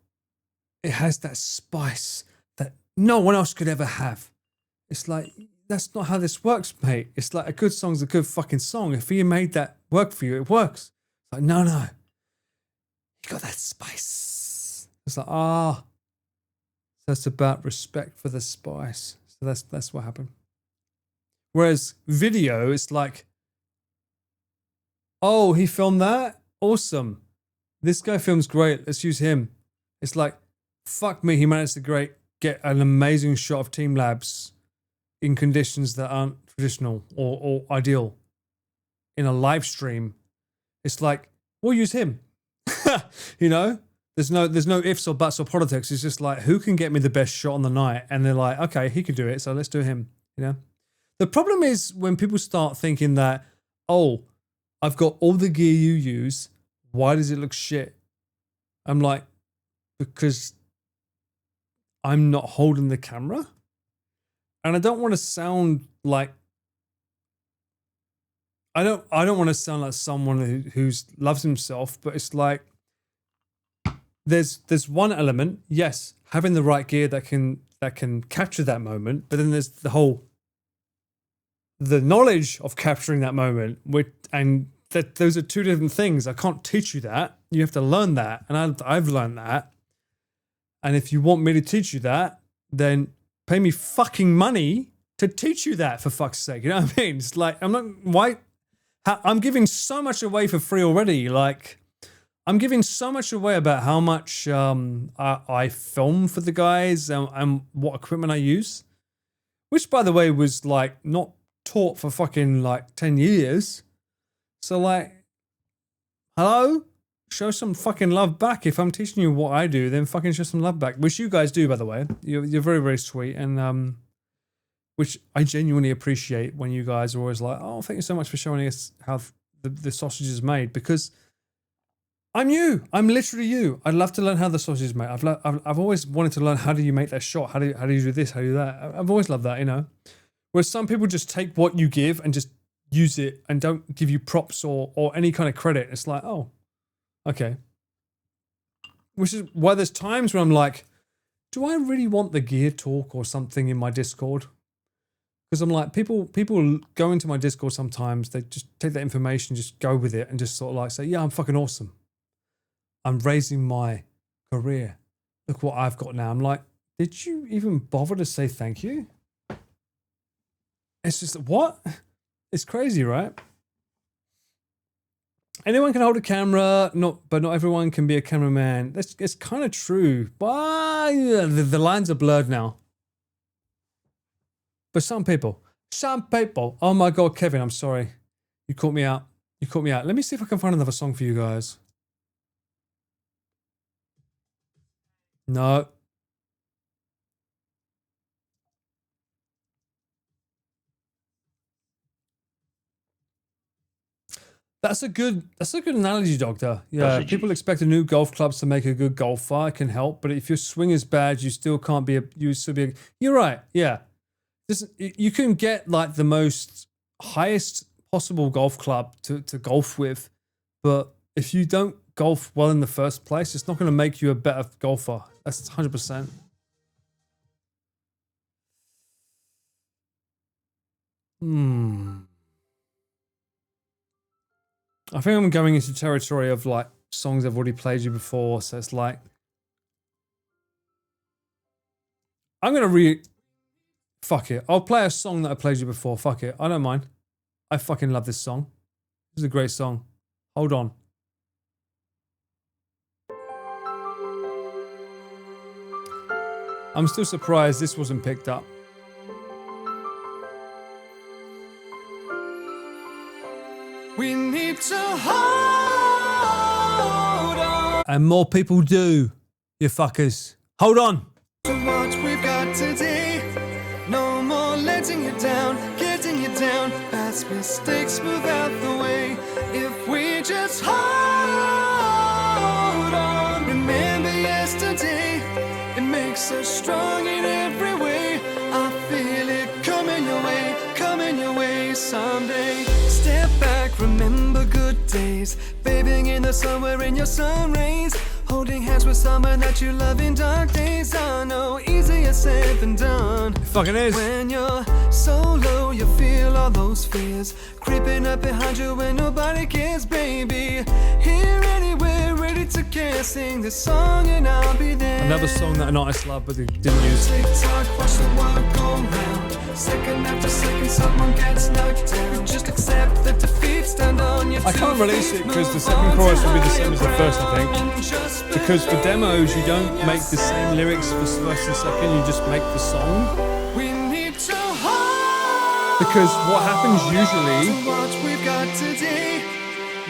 it has that spice that no one else could ever have. It's like, that's not how this works, mate. It's like, a good song's a good fucking song. If he made that work for you, it works. It's like, no. You got that spice. It's like, so it's about respect for the spice. So that's what happened. Whereas video, it's like, oh, he filmed that? Awesome. This guy films great. Let's use him. It's like, fuck me, he managed to get an amazing shot of Team Labs in conditions that aren't traditional or ideal in a live stream, it's like, we'll use him. You know? There's no ifs or buts or politics. It's just like, who can get me the best shot on the night? And they're like, okay, he could do it, so let's do him. You know? The problem is when people start thinking that, oh, I've got all the gear you use, why does it look shit? I'm like, because I'm not holding the camera. And I don't want to sound like I don't want to sound like someone who loves himself, but it's like there's one element, yes, having the right gear that can capture that moment, but then there's the knowledge of capturing that moment, and that those are two different things. I can't teach you that. You have to learn that, and I've learned that. And if you want me to teach you that, then pay me fucking money to teach you that, for fuck's sake. You know what I mean? It's like, I'm giving so much away for free already. Like, I'm giving so much away about how much I film for the guys and what equipment I use, which, by the way, was like not taught for fucking like 10 years. So like, hello? Show some fucking love back. If I'm teaching you what I do, then fucking show some love back, which you guys do, by the way. You're very, very sweet, and which I genuinely appreciate when you guys are always like, oh, thank you so much for showing us how the sausage is made, because I'm you. I'm literally you. I'd love to learn how the sausage is made. I've always wanted to learn, how do you make that shot? How do you do this? How do you do that? I've always loved that, you know. Whereas some people just take what you give and just use it and don't give you props or any kind of credit. It's like, oh, okay. Which is why there's times where I'm like, do I really want the gear talk or something in my Discord? Because I'm like, people go into my Discord sometimes, they just take that information, just go with it and just sort of like say, yeah, I'm fucking awesome. I'm raising my career. Look what I've got now. I'm like, did you even bother to say thank you? It's just, what? It's crazy, right? Anyone can hold a camera, but not everyone can be a cameraman. It's kind of true. But the lines are blurred now. But some people. Oh my God, Kevin, I'm sorry. You caught me out. Let me see if I can find another song for you guys. No. That's a good analogy, Doctor. Yeah, people expect a new golf clubs to make a good golfer. It can help, but if your swing is bad, you still can't be You're right. Yeah, you can get like the most highest possible golf club to golf with, but if you don't golf well in the first place, it's not going to make you a better golfer. That's 100%. I think I'm going into territory of like songs I've already played you before, so it's like I'm gonna fuck it. I'll play a song that I played you before. Fuck it. I don't mind. I fucking love this song. This is a great song. Hold on. I'm still surprised this wasn't picked up. We need to hold on. And more people do, you fuckers. Hold on. So much we've got today. No more letting you down, getting you down. Past mistakes, move out the way. If we just hold on. Remember yesterday. It makes us strong in every way. I feel it coming your way someday. Step back, remember good days. Bathing in the sun, wearing your sun rays. Holding hands with someone that you love in dark days. I know, easier said than done. It fucking is. When you're so low, you feel all those fears creeping up behind you when nobody cares, baby. Here anywhere, ready to care. Sing this song and I'll be there. Another song that an artist loved but they didn't use. Tick tock, watch the world go round. Second after second, someone gets knocked down. Just accept the defeat, stand on your I can't release it because the second chorus will be the same as the first, I think. Because for demos, you don't make the same lyrics for first and second, you just make the song. We need to hold Because what happens usually, Watch we've got today.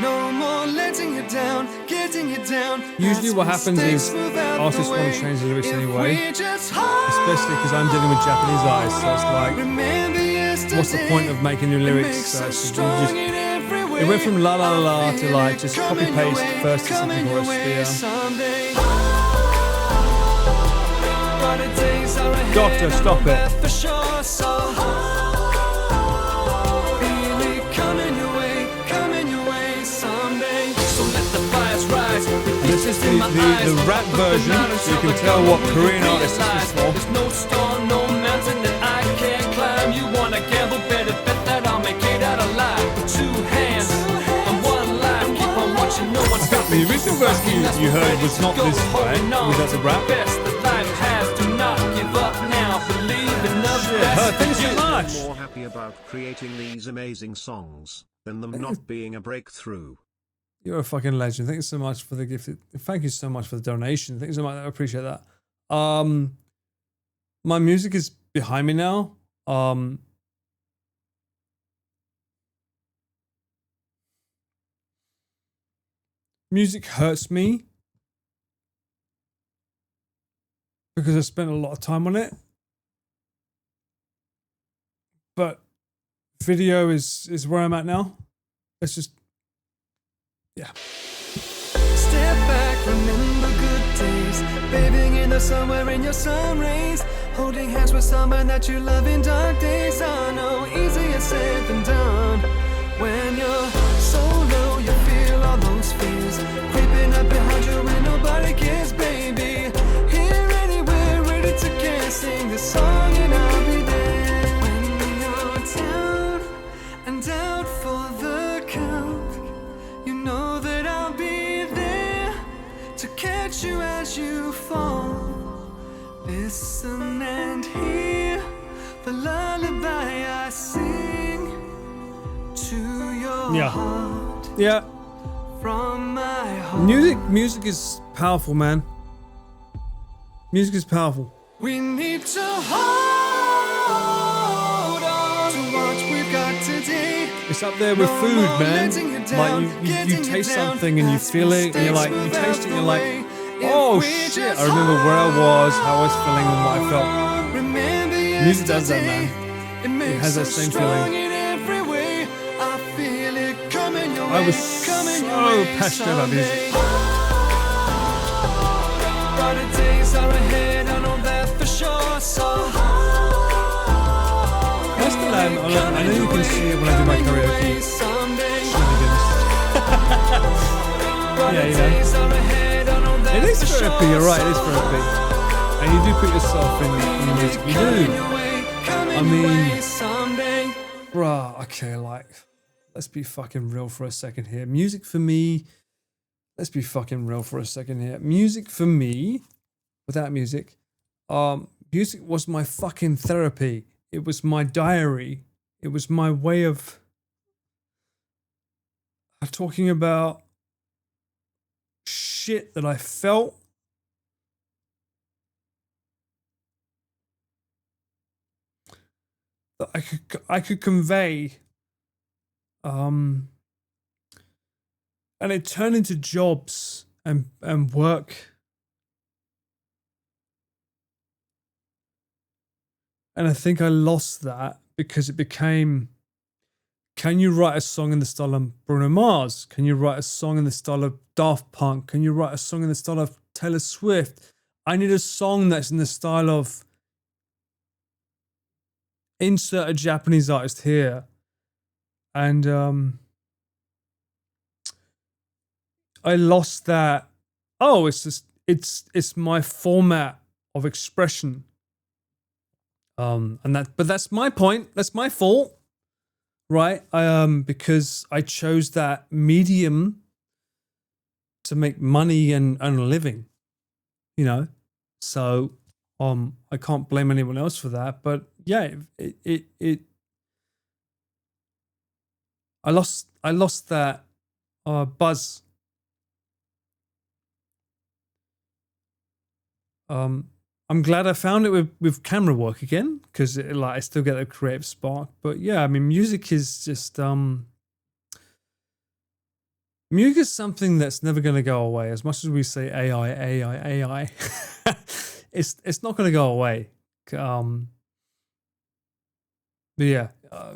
No more letting you down, getting you down. usually what happens is artists want to change the lyrics anyway, especially because I'm dealing with Japanese artists, so it's like, what's the point of making new lyrics? So it's just, it went from la la la to like just copy paste first to second chorus here. Doctor, stop it. This is the rap version, so you can tell what Korean artist this is for. There's no storm, no mountain that I can't climb. You wanna gamble, better bet that I'll make it out alive. With 2 hands and 1 life, keep on watching, no one's stopping. The original version you heard was not this way, without the rap. Best that life has, do not give up now. Believe in the best. Thanks so much. I'm more happy about creating these amazing songs than them not being a breakthrough. You're a fucking legend. Thank you so much for the gift. Thank you so much for the donation. Thank you so much. I appreciate that. My music is behind me now. Music hurts me because I spent a lot of time on it. But video is where I'm at now. It's just, yeah. Step back, remember good days. Bathing in the sun, wearing your sun rays. Holding hands with someone that you love in dark days. I know, easier said than done. When you're so low, you feel all those fears creeping up behind you when nobody cares, baby. Here, anywhere, ready to care. Sing this song and I'll be there. When you're down and out for the count, you know that I'll be there to catch you as you fall. Listen and hear the lullaby I sing to your heart. Yeah. From my heart. Music is powerful, man. Music is powerful. We need to hold on to what we've got today. It's up there with food, man. Like you taste something and you feel it, and you're like, you taste it, and you're like, oh shit! I remember where I was, how I was feeling, and what I felt. Music does that, man. It has that same feeling. I was so passionate about music. Brighter days are ahead, I know that for sure. So That's the line. I know you can see it when I do my karaoke. Yeah, you know. It is therapy, you're right, it is therapy. And you do put yourself in the music. You do. I mean, bruh, okay, like, let's be fucking real for a second here. Music for me, let's be fucking real for a second here. Music for me, without music, music was my fucking therapy. It was my diary. It was my way of talking about shit that I felt. That I could convey. And it turned into jobs and work. And I think I lost that because it became, can you write a song in the style of Bruno Mars? Can you write a song in the style of Daft Punk? Can you write a song in the style of Taylor Swift? I need a song that's in the style of insert a Japanese artist here. And I lost that. Oh, it's just it's my format of expression. But that's my point. That's my fault, right? Because I chose that medium to make money and earn a living, you know. So I can't blame anyone else for that. But yeah, I lost that buzz. I'm I'm glad I found it with camera work again, because like I still get a creative spark. But yeah, I mean, music is just music is something that's never going to go away. As much as we say AI, it's not going to go away. But yeah, I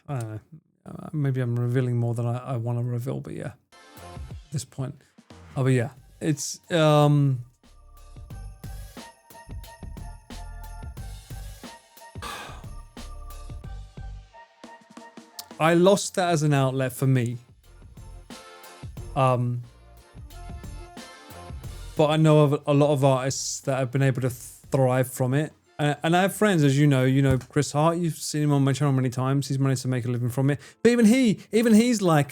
don't know. Maybe I'm revealing more than I want to reveal. But yeah, at this point. Oh, but yeah, it's I lost that as an outlet for me. But I know of a lot of artists that have been able to thrive from it. And I have friends, as you know Chris Hart, you've seen him on my channel many times. He's managed to make a living from it. But even he's like,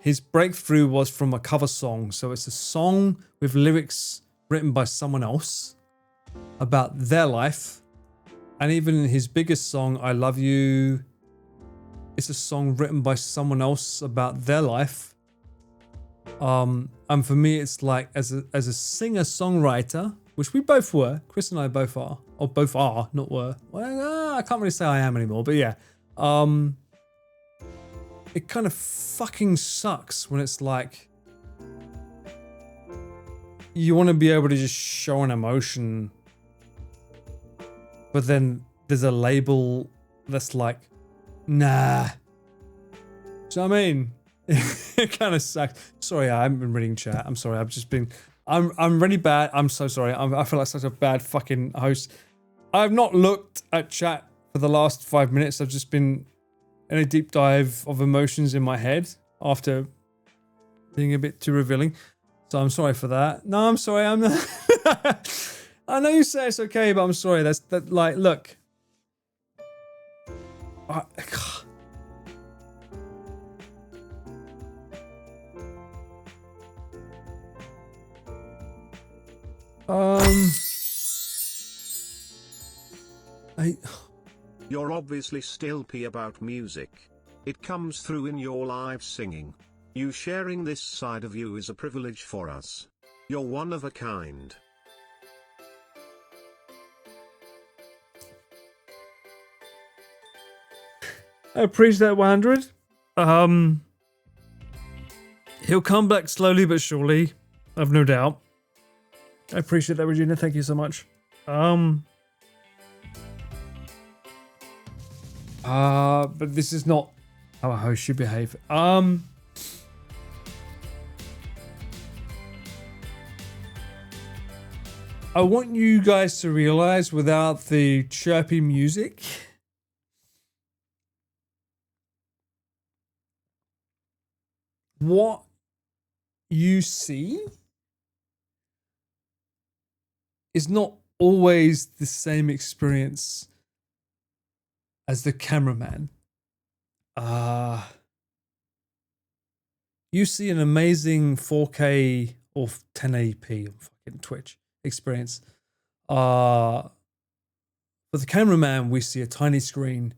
his breakthrough was from a cover song. So it's a song with lyrics written by someone else about their life. And even in his biggest song, I Love You, it's a song written by someone else about their life. And for me, it's like as a singer-songwriter, which we both were, Chris and I both are, or both are, not were. Well, I can't really say I am anymore, but yeah. It kind of fucking sucks when it's like you want to be able to just show an emotion, but then there's a label that's like, nah. Do you know what I mean? It kind of sucks. Sorry, I haven't been reading chat. I'm sorry. I've just been. I'm really bad. I'm so sorry. I feel like such a bad fucking host. I've not looked at chat for the last 5 minutes. I've just been in a deep dive of emotions in my head after being a bit too revealing. So I'm sorry for that. No, I'm sorry. I'm not. I know you say it's okay, but I'm sorry. That's like, look. You're obviously still P about music. It comes through in your live singing. You sharing this side of you is a privilege for us. You're one of a kind. I appreciate that, 100. He'll come back slowly but surely. I've no doubt. I appreciate that, Regina. Thank you so much. But this is not how a host should behave. I want you guys to realize without the chirpy music, what you see is not always the same experience as the cameraman. You see an amazing 4K or 1080p on fucking Twitch experience. For the cameraman, we see a tiny screen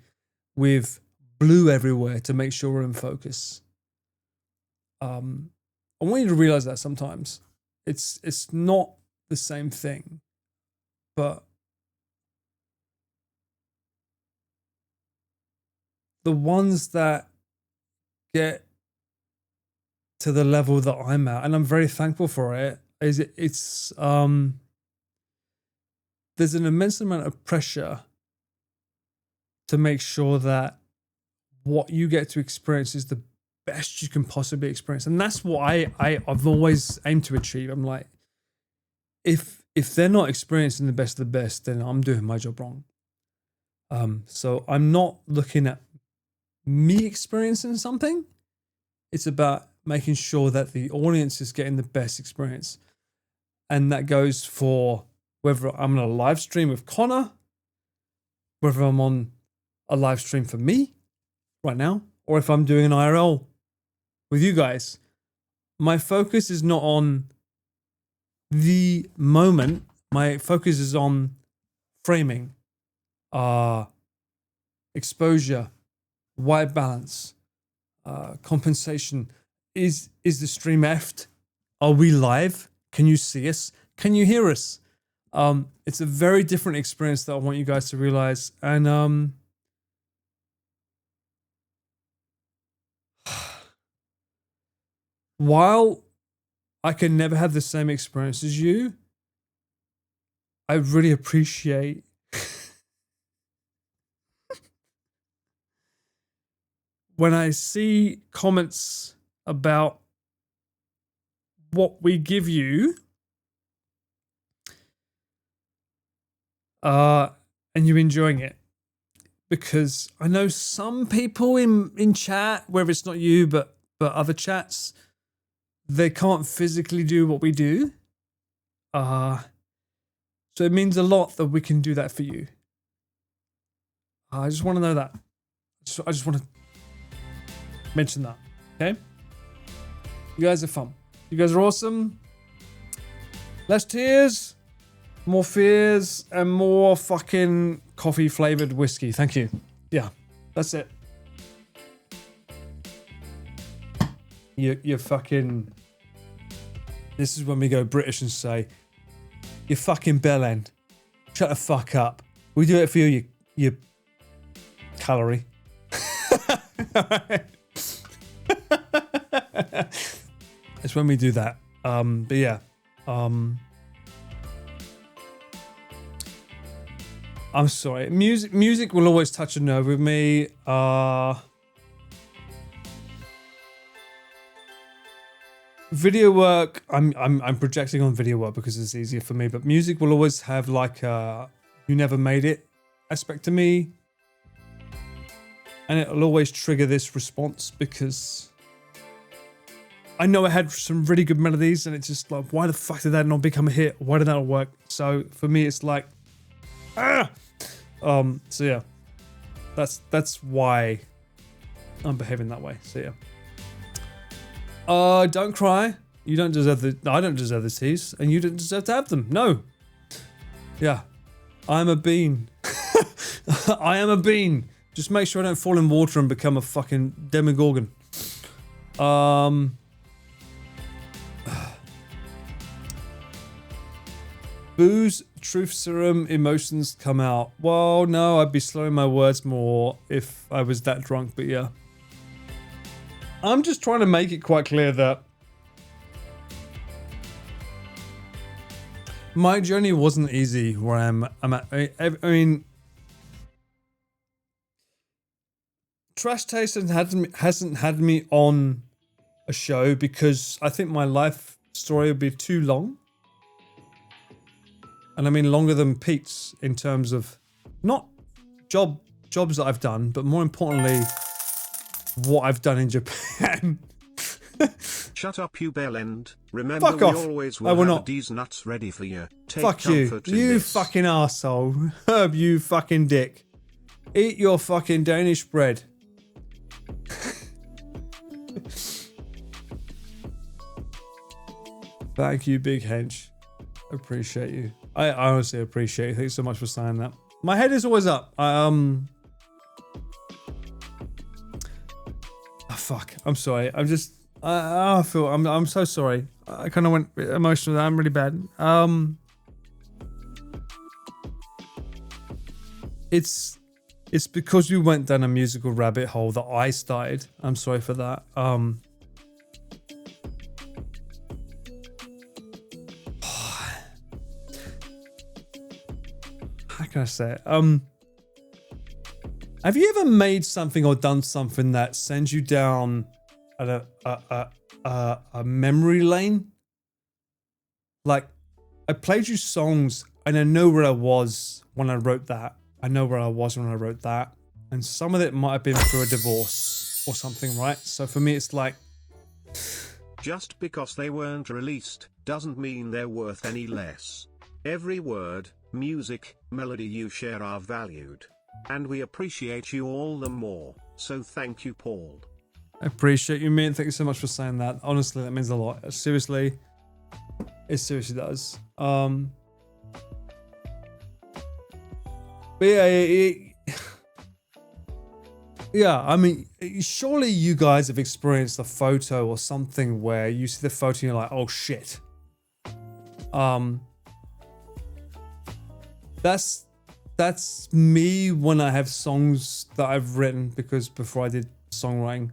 with blue everywhere to make sure we're in focus. I want you to realize that sometimes it's not the same thing, but the ones that get to the level that I'm at, and I'm very thankful for it, there's an immense amount of pressure to make sure that what you get to experience is the best you can possibly experience. And that's what I've always aimed to achieve. I'm like, if they're not experiencing the best of the best, then I'm doing my job wrong. So I'm not looking at me experiencing something. It's about making sure that the audience is getting the best experience. And that goes for whether I'm on a live stream with Connor, whether I'm on a live stream for me right now, or if I'm doing an IRL with you guys. My focus is not on the moment. My focus is on framing, exposure, white balance, compensation. Is the stream effed? Are we live? Can you see us? Can you hear us? It's a very different experience that I want you guys to realize. And while I can never have the same experience as you, I really appreciate when I see comments about what we give you, and you enjoying it. Because I know some people in chat, whether it's not you, but other chats, they can't physically do what we do. So it means a lot that we can do that for you. I just want to know that. I just want to mention that. Okay? You guys are fun. You guys are awesome. Less tears, more fears, and more fucking coffee flavored whiskey. Thank you. Yeah, that's it. You fucking. This is when we go British and say, "You fucking bellend. Shut the fuck up. We do it for you, you calorie." It's when we do that. But yeah. I'm sorry. Music will always touch a nerve with me. Video work, I'm projecting on video work because it's easier for me, but music will always have like a you never made it aspect to me. And it'll always trigger this response because I know I had some really good melodies and it's just like, why the fuck did that not become a hit? Why did that not work? So for me, it's like, so yeah, that's why I'm behaving that way. So yeah. Don't cry. You don't deserve I don't deserve the teas, and you don't deserve to have them. No. Yeah. I'm a bean. I am a bean. Just make sure I don't fall in water and become a fucking demogorgon. Booze, truth serum, emotions come out. Well, no, I'd be slowing my words more if I was that drunk, but yeah. I'm just trying to make it quite clear that my journey wasn't easy where I'm at. I mean, Trash Taste hasn't had me on a show because I think my life story would be too long. And I mean longer than Pete's in terms of not jobs that I've done, but more importantly, what I've done in Japan. Shut up, you bellend. Remember, Fuck off. we always I will will not. have these nuts ready for you. Take Fuck you. comfort in You this. fucking arsehole. Herb, you fucking dick. Eat your fucking Danish bread. Thank you, Big Hench. Appreciate you. I honestly appreciate it. Thanks so much for saying that. My head is always up. Oh, fuck. I'm sorry. I'm just. I feel. I'm so sorry. I kind of went emotional. I'm really bad. It's because we went down a musical rabbit hole that I started. I'm sorry for that. How can I say it? Have you ever made something or done something that sends you down at a memory lane? Like, I played you songs and I know where I was when I wrote that. I know where I was when I wrote that. And some of it might have been through a divorce or something, right? So for me, it's like... Just because they weren't released, doesn't mean they're worth any less. Every word, music, melody you share are valued. And we appreciate you all the more. So thank you, Paul. I appreciate you, man. Thank you so much for saying that. Honestly, that means a lot. Seriously. It seriously does. But yeah, I mean, surely you guys have experienced a photo or something where you see the photo and you're like, oh shit. That's me when I have songs that I've written, because before I did songwriting,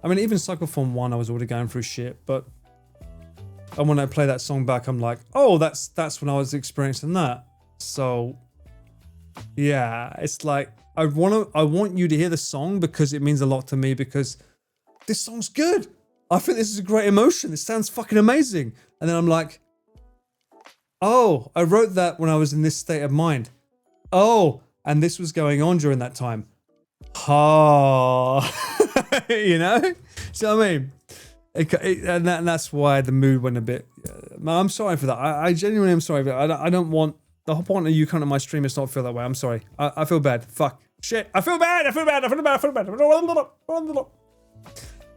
I mean, even Cyclophone 1, I was already going through shit, and when I play that song back, I'm like, oh, that's when I was experiencing that. So yeah, it's like I want you to hear the song because it means a lot to me, because this song's good. I think this is a great emotion. This sounds fucking amazing. And then I'm like, oh, I wrote that when I was in this state of mind. Oh, and this was going on during that time. Oh, you know? So I mean, and that's why the mood went a bit. I'm sorry for that. I genuinely am sorry for that. I don't want the whole point of you coming to my stream is not feel that way. I'm sorry. I feel bad. Fuck. Shit. I feel bad.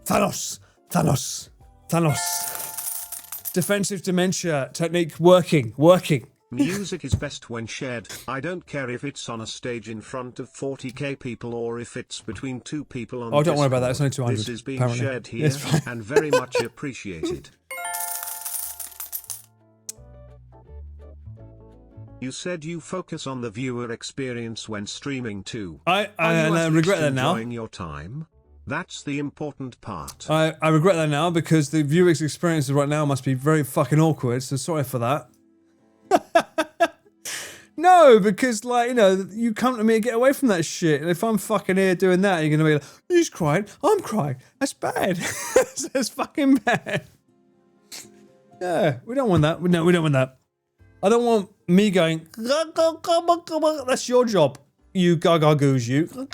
Thanos. Defensive dementia technique working. Music is best when shared. I don't care if it's on a stage in front of 40k people or if it's between two people on Oh, don't worry about that. It's only 200. This is being apparently. shared here and very much appreciated. You said you focus on the viewer experience when streaming too. I Are you regret at that now. enjoying your time? That's the important part. I regret that now because the viewer's experience right now must be very fucking awkward. So sorry for that. No, because like, you know, you come to me and get away from that shit. And if I'm fucking here doing that, you're gonna be like, he's crying, I'm crying. That's bad. That's fucking bad. Yeah, we don't want that. No, we don't want that. I don't want me going, that's your job. You gaga goose, you. I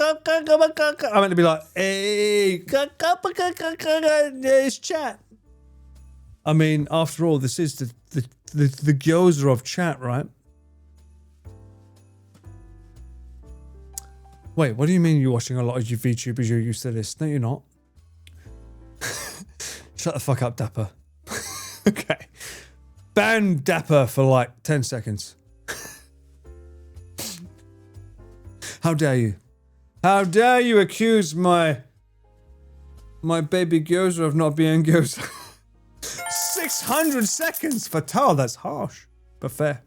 meant to be like, hey, it's chat. I mean, after all, this is the gyoza of chat, right? Wait, what do you mean you're watching a lot of your VTubers? You're used to this? No, you're not. Shut the fuck up, Dapper. Okay. Ban Dapper for like 10 seconds. How dare you? How dare you accuse my baby gyoza of not being gyoza? 600 seconds for Tal, that's harsh, but fair.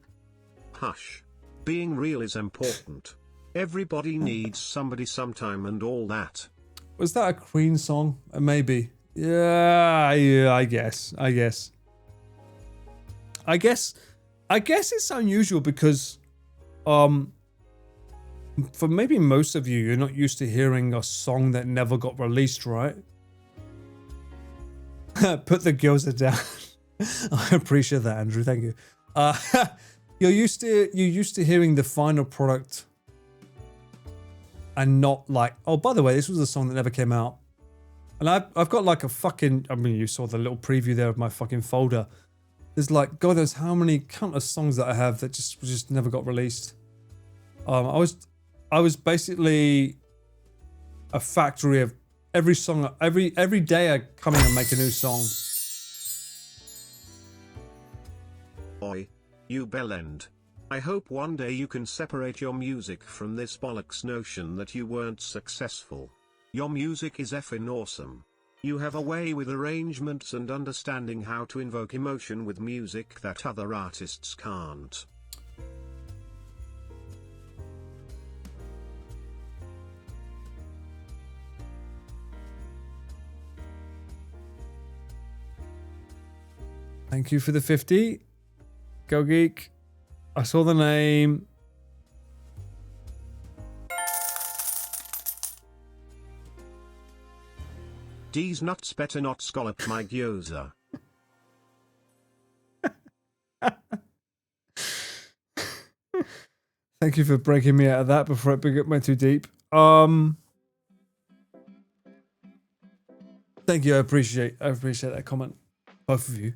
Hush. Being real is important. Everybody needs somebody sometime and all that. Was that a Queen song? Maybe. Yeah, I guess. I guess it's unusual because, for maybe most of you, you're not used to hearing a song that never got released, right? Put the gyoza down. I appreciate that, Andrew. Thank you. You're used to hearing the final product, and not like, oh, by the way, this was a song that never came out. And I've got like a fucking, I mean, you saw the little preview there of my fucking folder. There's like, God knows how many countless songs that I have that just never got released. I was basically a factory of every song. Every day I come in and make a new song. Oi, you bellend. I hope one day you can separate your music from this bollocks notion that you weren't successful. Your music is effing awesome. You have a way with arrangements and understanding how to invoke emotion with music that other artists can't. Thank you for the 50. Go Geek. I saw the name. These nuts better not scallop my gyoza. Thank you for breaking me out of that before it went too deep. Thank you. I appreciate that comment. Both of you.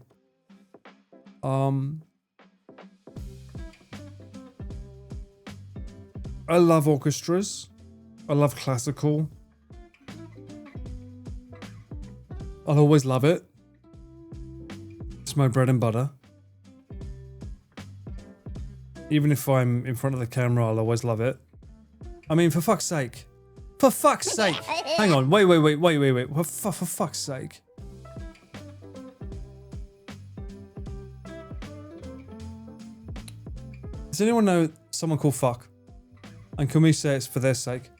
I love orchestras. I love classical. I'll always love it. It's my bread and butter. Even if I'm in front of the camera, I'll always love it. I mean, for fuck's sake. For fuck's sake. Hang on. Wait. For fuck's sake. Does anyone know someone called Fuck? And can we say it's for their sake?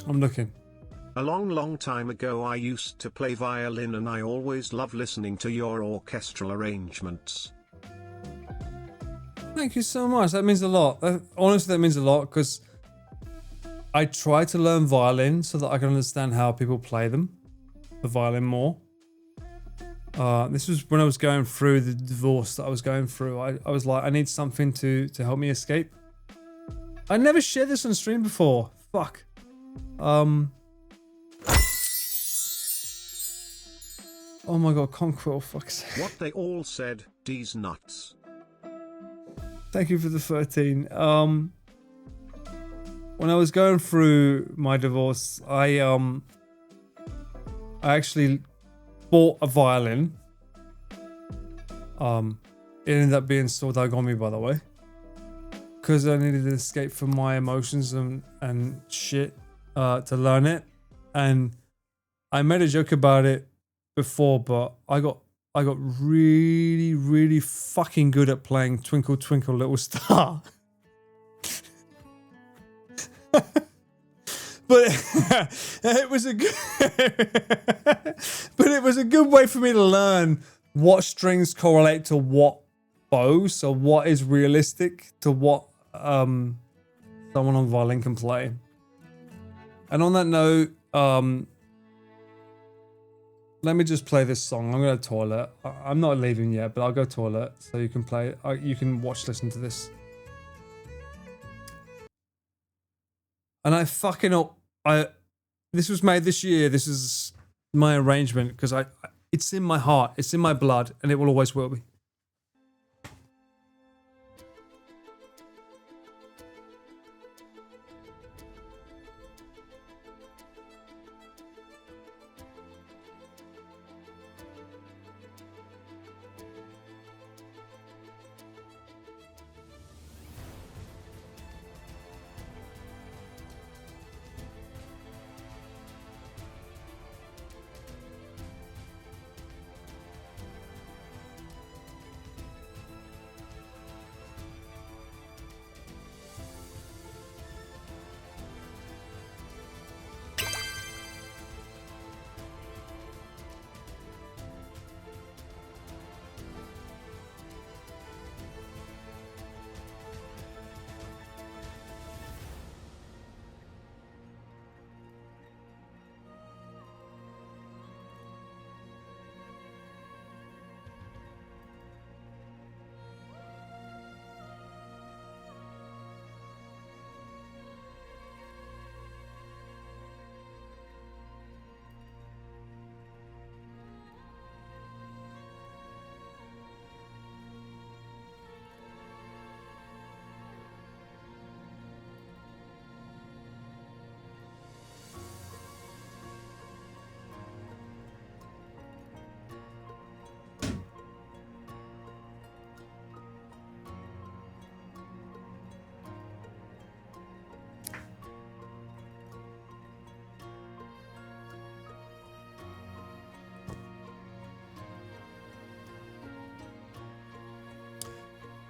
I'm looking. A long time ago I used to play violin and I always love listening to your orchestral arrangements. Thank you so much. That means a lot. Honestly, that means a lot because I try to learn violin so that I can understand how people play them, the violin more. This was when I was going through the divorce that I was going through. I was like, I need something to help me escape. I never shared this on stream before. Fuck. Oh my god, Conqueror, fuck's sake. What they all said, D's nuts. Thank you for the 13. When I was going through my divorce, I actually bought a violin. It ended up being Sordagami, by the way. Because I needed to escape from my emotions and shit to learn it. And I made a joke about it before, but I got really fucking good at playing Twinkle Twinkle Little Star. But it was a good way for me to learn what strings correlate to what bow, so what is realistic to what someone on violin can play. And on that note, let me just play this song. I'm going to toilet. I'm not leaving yet, but I'll go toilet so you can play. You can listen to this. And I fucking up. This was made this year. This is my arrangement because it's in my heart. It's in my blood, and it will always will be.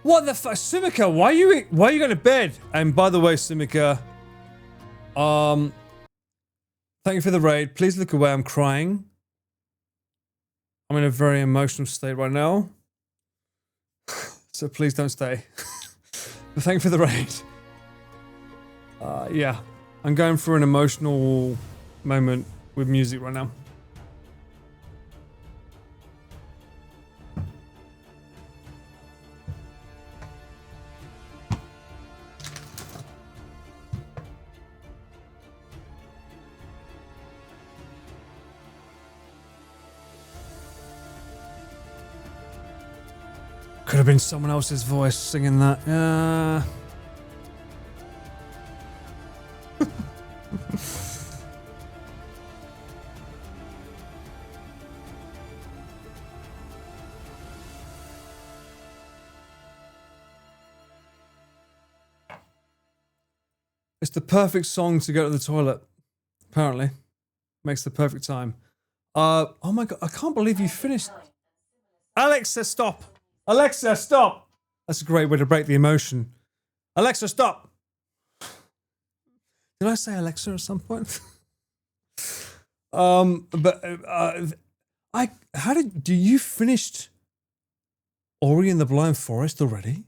What the fuck, Simica? Why are you going to bed? And by the way, Simica, thank you for the raid. Please look away. I'm crying. I'm in a very emotional state right now, so please don't stay. But thank you for the raid. Yeah, I'm going through an emotional moment with music right now. Could have been someone else's voice singing that. It's the perfect song to go to the toilet. Apparently. Makes the perfect time. Oh my God, I can't believe you finished. Alexa, stop. Alexa, stop. That's a great way to break the emotion. Alexa, stop. Did I say Alexa at some point? Do you finished Ori and the Blind Forest already?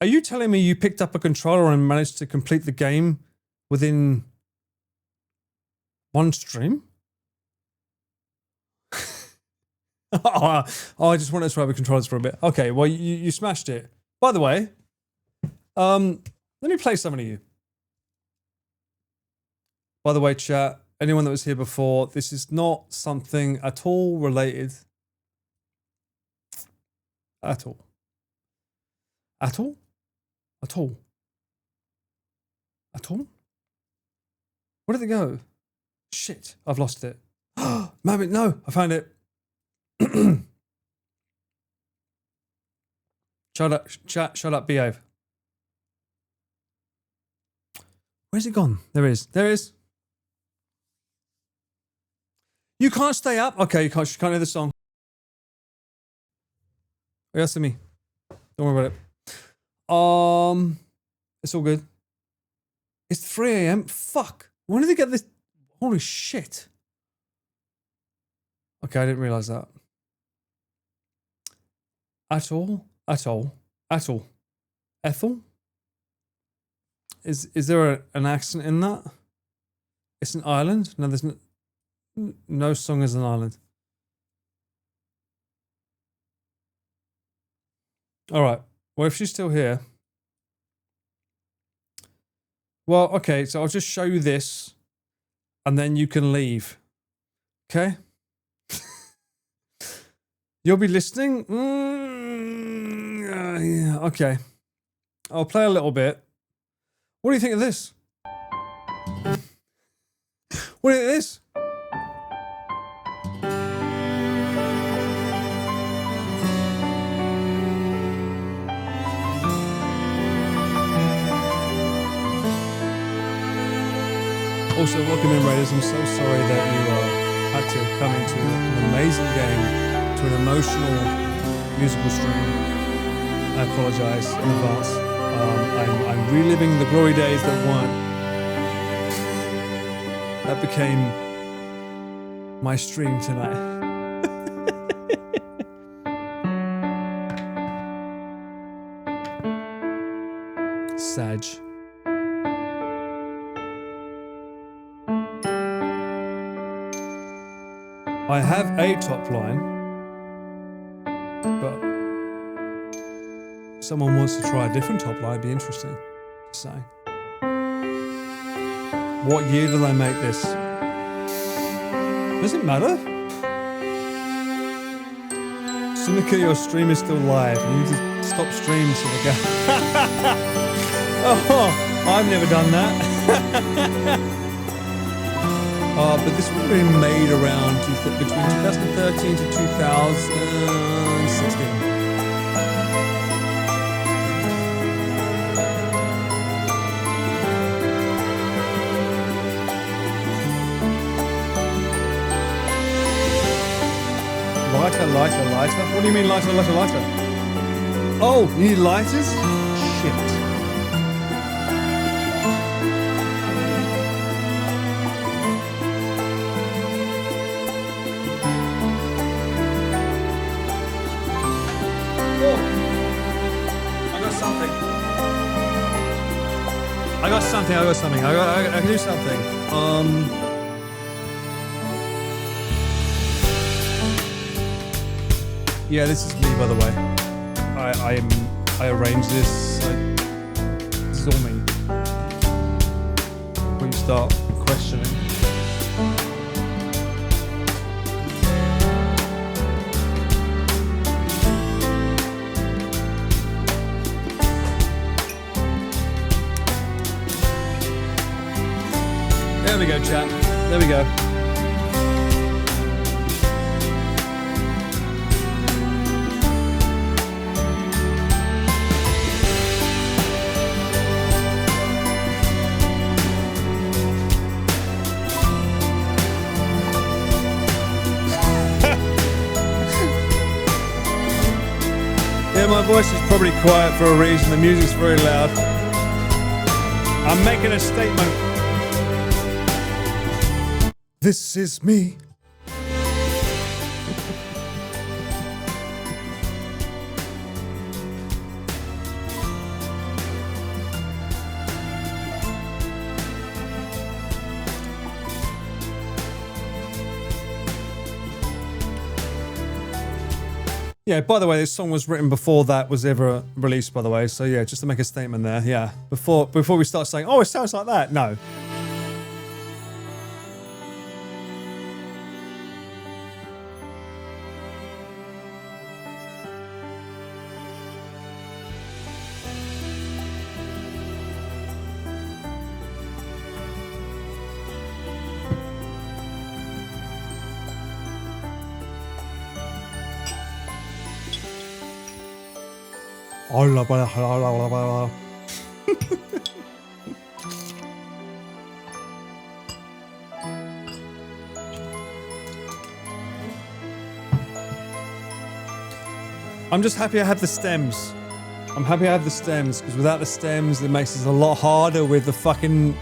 Are you telling me you picked up a controller and managed to complete the game within one stream? I just wanted to try with controllers for a bit. Okay, well, you smashed it. By the way, let me play some of you. By the way, chat, anyone that was here before, this is not something at all related. At all. At all? At all? At all? Where did it go? Shit, I've lost it. Mammy, no, I found it. Shut up, chat, shut up, behave. Where's it gone? There it is. There it is. You can't stay up? Okay, you can't hear the song. Yes, to me. Don't worry about it. It's all good. It's 3 a.m. Fuck. When did they get this? Holy shit. Okay, I didn't realize that. At all? At all? At all? Ethel? Is there an accent in that? It's an island? No, there's no song is an island. All right. Well, if she's still here. Well, okay, so I'll just show you this and then you can leave. Okay? You'll be listening? Yeah, okay. I'll play a little bit. What do you think of this? What do you think of this? Also, welcome in, Raiders. I'm so sorry that you had to come into an amazing game, to an emotional musical stream. I apologize in advance. I'm reliving the glory days that weren't. That became my stream tonight. Sag. I have a top line, but if someone wants to try a different top line, it'd be interesting to say. What year did I make this? Does it matter? Sunika, your stream is still live. You need to stop streaming, Sunika. Oh, I've never done that. But this would have been made around between 2013 to 2016. Lighter, lighter, lighter? What do you mean lighter, lighter, lighter? Oh, you need lighters? Shit. I got something. I can do something. Yeah, this is me, by the way. I arranged this. This is all me. When you start questioning. There we go, chat. There we go. voice is probably quiet for a reason. The music's very loud. I'm making a statement. This is me. Yeah, by the way, this song was written before that was ever released, by the way. So yeah, just to make a statement there. Yeah, before we start saying, oh, it sounds like that. No. I'm just happy I have the stems. I'm happy I have the stems, because without the stems, it makes it a lot harder with the fucking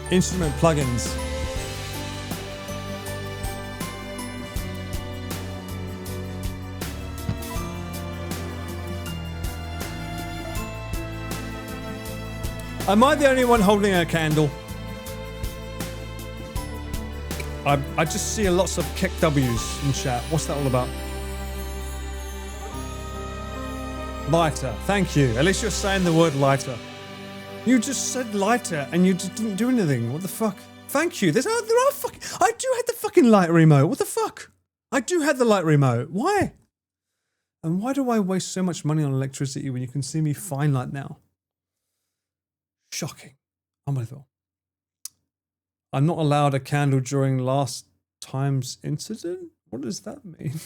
instrument plugins. Am I the only one holding a candle? I just see lots of kick W's in chat. What's that all about? Lighter. Thank you. At least you're saying the word lighter. You just said lighter and you just didn't do anything. What the fuck? Thank you. There are fucking... I do have the fucking light remote. What the fuck? I do have the light remote. Why? And why do I waste so much money on electricity when you can see me fine like now? Shocking. Unbelievable. I'm not allowed a candle during last time's incident? What does that mean?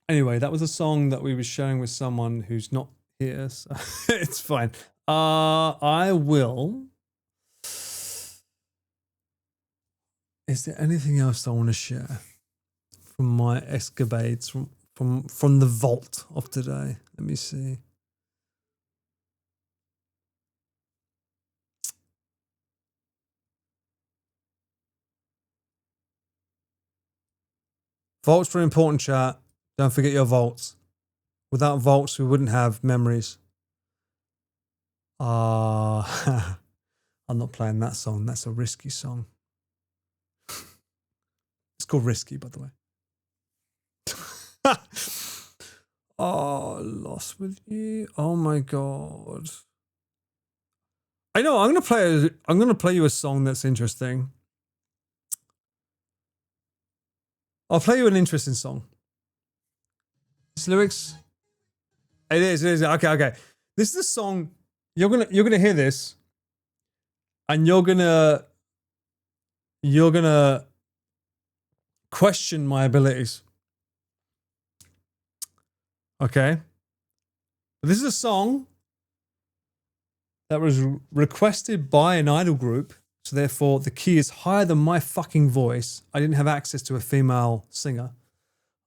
Anyway, that was a song that we were sharing with someone who's not here, so it's fine. I will... Is there anything else I want to share from my escapades from the vault of today? Let me see. Vaults are important, chat. Don't forget your vaults. Without vaults, we wouldn't have memories. I'm not playing that song. That's a risky song. It's called Risky, by the way. Oh, Lost With You. Oh my god. I know. I'm gonna play you a song that's interesting. I'll play you an interesting song. This lyrics. It is. Okay. This is a song. You're gonna hear this, and you're gonna question my abilities. Okay. This is a song that was requested by an idol group. So therefore, the key is higher than my fucking voice. I didn't have access to a female singer.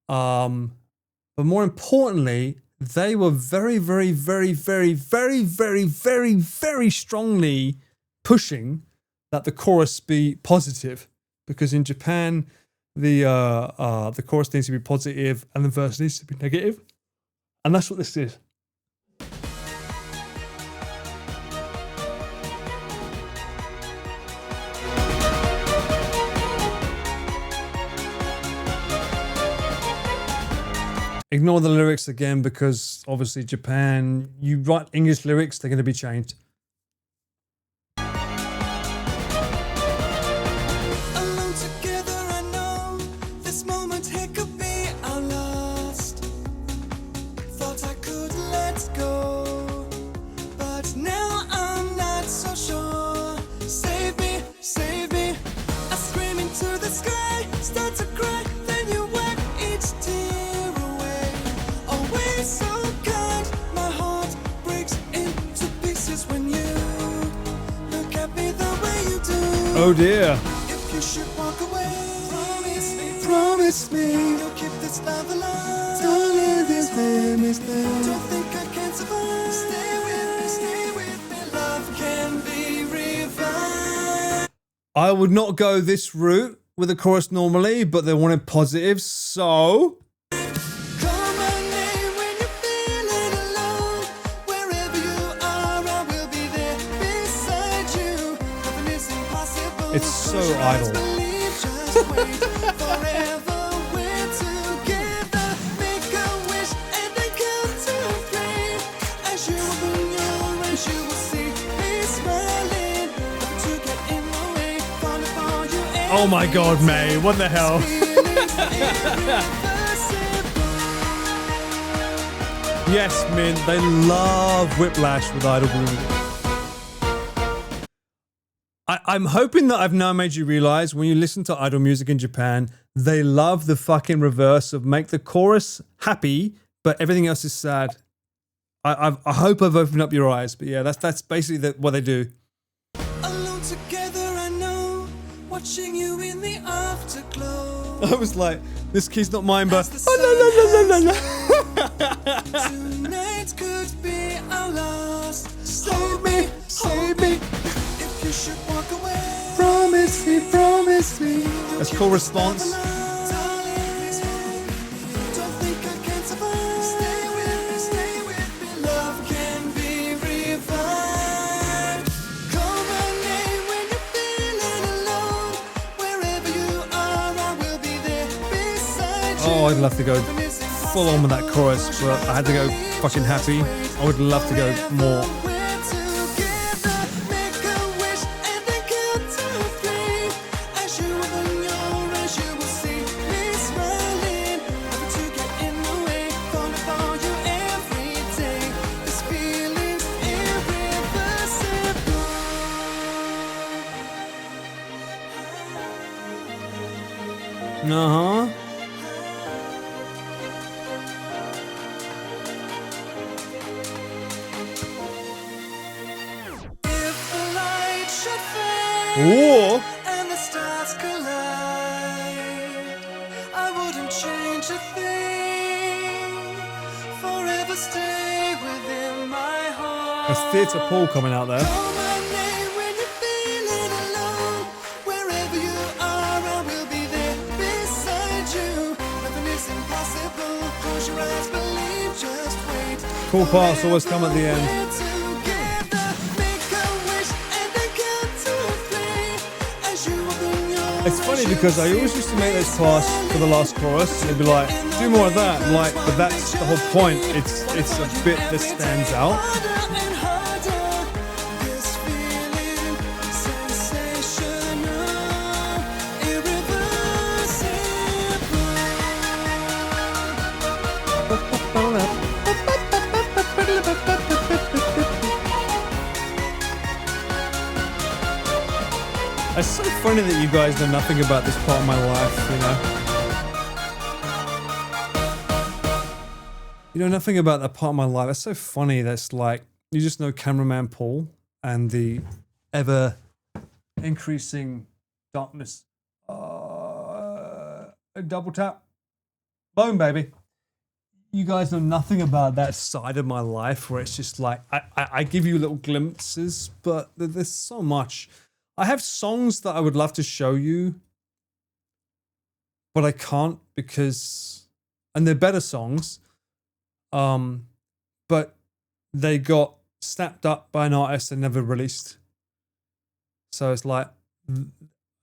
But more importantly, they were very, very, very, very, very, very, very, very strongly pushing that the chorus be positive. Because in Japan, the chorus needs to be positive and the verse needs to be negative. And that's what this is. Ignore the lyrics again because obviously Japan, you write English lyrics, they're going to be changed. Alone together, I know this moment here could be our last. Thought I could let go, but now I'm not so sure. Save me, save me. I scream into the sky, start to cry, then you wipe each tear away. Always so kind, my heart breaks into pieces when you look at me the way you do. Oh dear. If you should walk away, promise me you'll keep this love alive. Don't think I can survive. Stay with me, love can be revived. I would not go this route with a chorus normally, but they wanted positives, so Call my name when you're feeling alone. Wherever you are, I will be there beside you. Nothing is impossible. it's so Close your eyes, idle. believe, just wait. Forever we're together. Make a wish and then count to 3. As you open your eyes, you will see me smiling. Nothing to get in the way. Falling for you. Oh my god, May, what the hell? Yes, Min, they love Whiplash with Idol Music. I'm hoping that I've now made you realize when you listen to Idol Music in Japan, they love the fucking reverse of make the chorus happy, but everything else is sad. I hope I've opened up your eyes, but yeah, that's basically what they do. Alone together, I know. Watching you in the afterglow. I was like, this key's not mine, but Tonight could be our last. Save me, save me. If you should walk away, promise me, promise me. That's cool response. don't think I can survive. Stay with me, love can be revived. Call my name when you're feeling alone. Wherever you are, I will be there beside you. Oh, I'd love to go full on with that chorus, but I had to go fucking happy. I would love to go more. We're together. Make a wish and then count to 3. As you open your eyes, you will see me smiling. Nothing to get in the way. Falling for you every day. This feeling's irreversible. Uh-huh. If the light should fade Or and the stars collide, I wouldn't change a thing. Forever stay within my heart. there's Theatre Paul coming out there. Call my name when you're feeling alone. Wherever you are, I will be there beside you. Nothing is impossible. Close your eyes, believe, just wait. Cool parts always come at the end. We're together. Make a wish and then count to 3. As you open your It's funny because I always used to make those parts for the last chorus. And they'd be like, do more of that. I'm like, but that's the whole point. It's a bit that stands out. harder and harder. This feeling, sensational, It's so funny that you guys know nothing about this part of my life, you know? You know nothing about that part of my life. It's so funny. That's like, you just know Cameraman Paul and the ever increasing darkness. A double tap. Boom, baby. You guys know nothing about that side of my life where it's just like, I give you little glimpses, but there's so much. I have songs that I would love to show you, but I can't because, and they're better songs, but they got snapped up by an artist and never released. So it's like,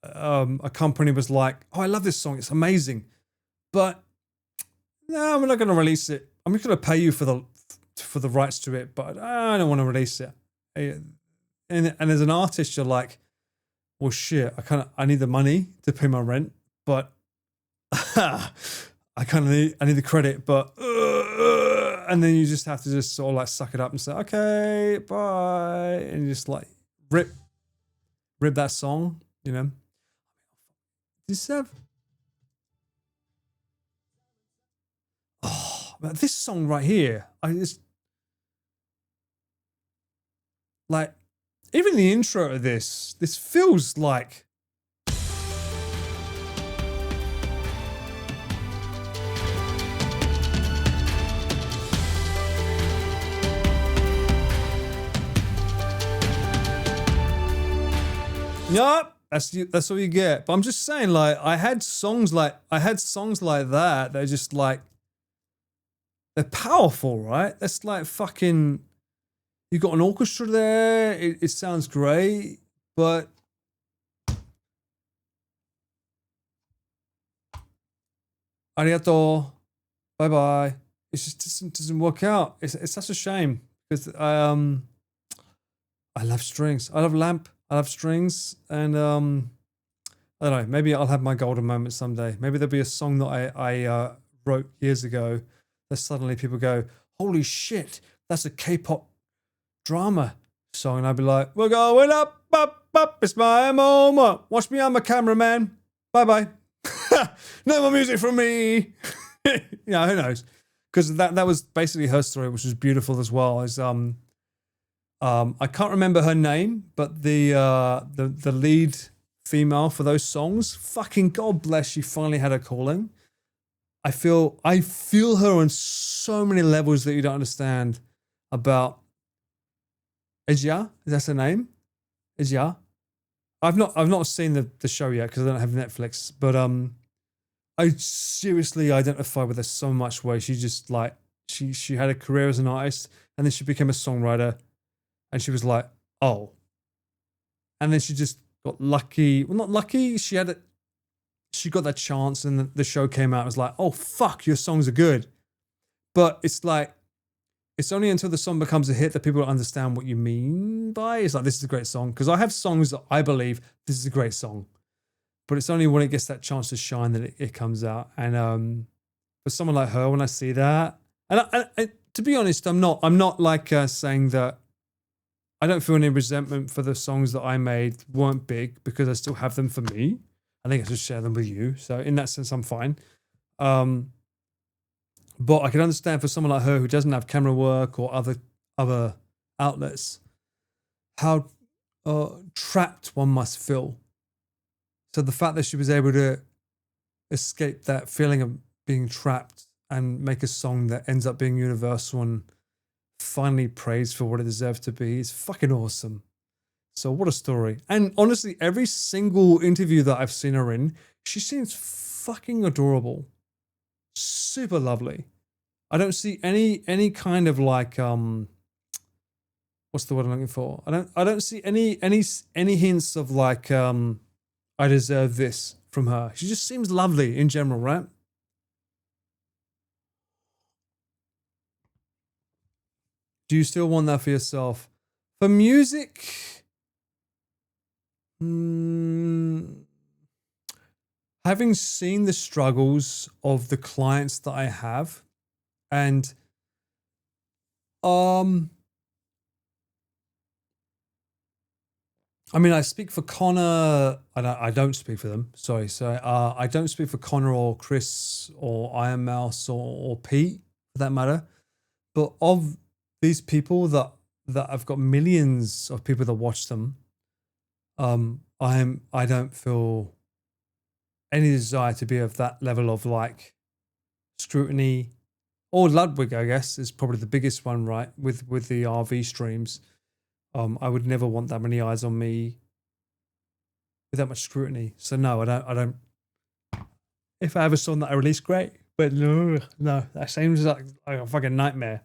a company was like, oh, I love this song, it's amazing, but no, we're not going to release it. I'm just going to pay you for the rights to it, but I don't want to release it. And as an artist, you're like, well, shit, I need the money to pay my rent, but I need the credit, but and then you just have to just sort of like suck it up and say, okay, bye, and you just like rip that song, you know. This have but this song right here, I just like. Even the intro of this feels like Yup, that's all you get. But I'm just saying, like, I had songs like that. They're just like, they're powerful, right? That's like fucking. You got an orchestra there. It sounds great, but arigato, bye bye. It just doesn't work out. It's such a shame because I love strings. I love lamp. I love strings, and I don't know. Maybe I'll have my golden moment someday. Maybe there'll be a song that I wrote years ago that suddenly people go, "Holy shit, that's a K-pop drama song," and I'd be like, "We're going up, up, up. It's my moment. Watch me, I'm a cameraman. Bye bye. No more music from me." Yeah, who knows? Because that was basically her story, which was beautiful as well. Is I can't remember her name, but the lead female for those songs, fucking God bless, she finally had her calling. I feel her on so many levels that you don't understand about. Ejia, is that her name? Ejia. I've not seen the show yet because I don't have Netflix, but I seriously identify with her so much. Where she just like she had a career as an artist, and then she became a songwriter, and she was like, oh, and then she just got lucky. Well, not lucky. She got that chance, and the show came out. It was like, oh fuck, your songs are good, but it's like. It's only until the song becomes a hit that people understand what you mean by it's like, this is a great song. Because I have songs that I believe this is a great song. But it's only when it gets that chance to shine that it comes out. And for someone like her, when I see that, and I, to be honest, I'm not like saying that I don't feel any resentment for the songs that I made weren't big because I still have them for me. I think I just share them with you. So in that sense, I'm fine. But I can understand for someone like her who doesn't have camera work or other outlets, how trapped one must feel. So the fact that she was able to escape that feeling of being trapped and make a song that ends up being universal and finally praised for what it deserves to be is fucking awesome. So what a story. And honestly, every single interview that I've seen her in, she seems fucking adorable. Super lovely. I don't see any kind of like what's the word I'm looking for? I don't see any hints of like I deserve this from her. She just seems lovely in general, right? Do you still want that for yourself? For music, having seen the struggles of the clients that I have, and I mean, I speak for Connor. I don't speak for them. Sorry. So I don't speak for Connor or Chris or Iron Mouse or Pete for that matter. But of these people that I've got millions of people that watch them, I don't feel any desire to be of that level of like scrutiny. Or Ludwig, I guess, is probably the biggest one, right? With the RV streams. I would never want that many eyes on me with that much scrutiny. So no, I don't. If I have a song that I release, great. But no, that seems like a fucking nightmare.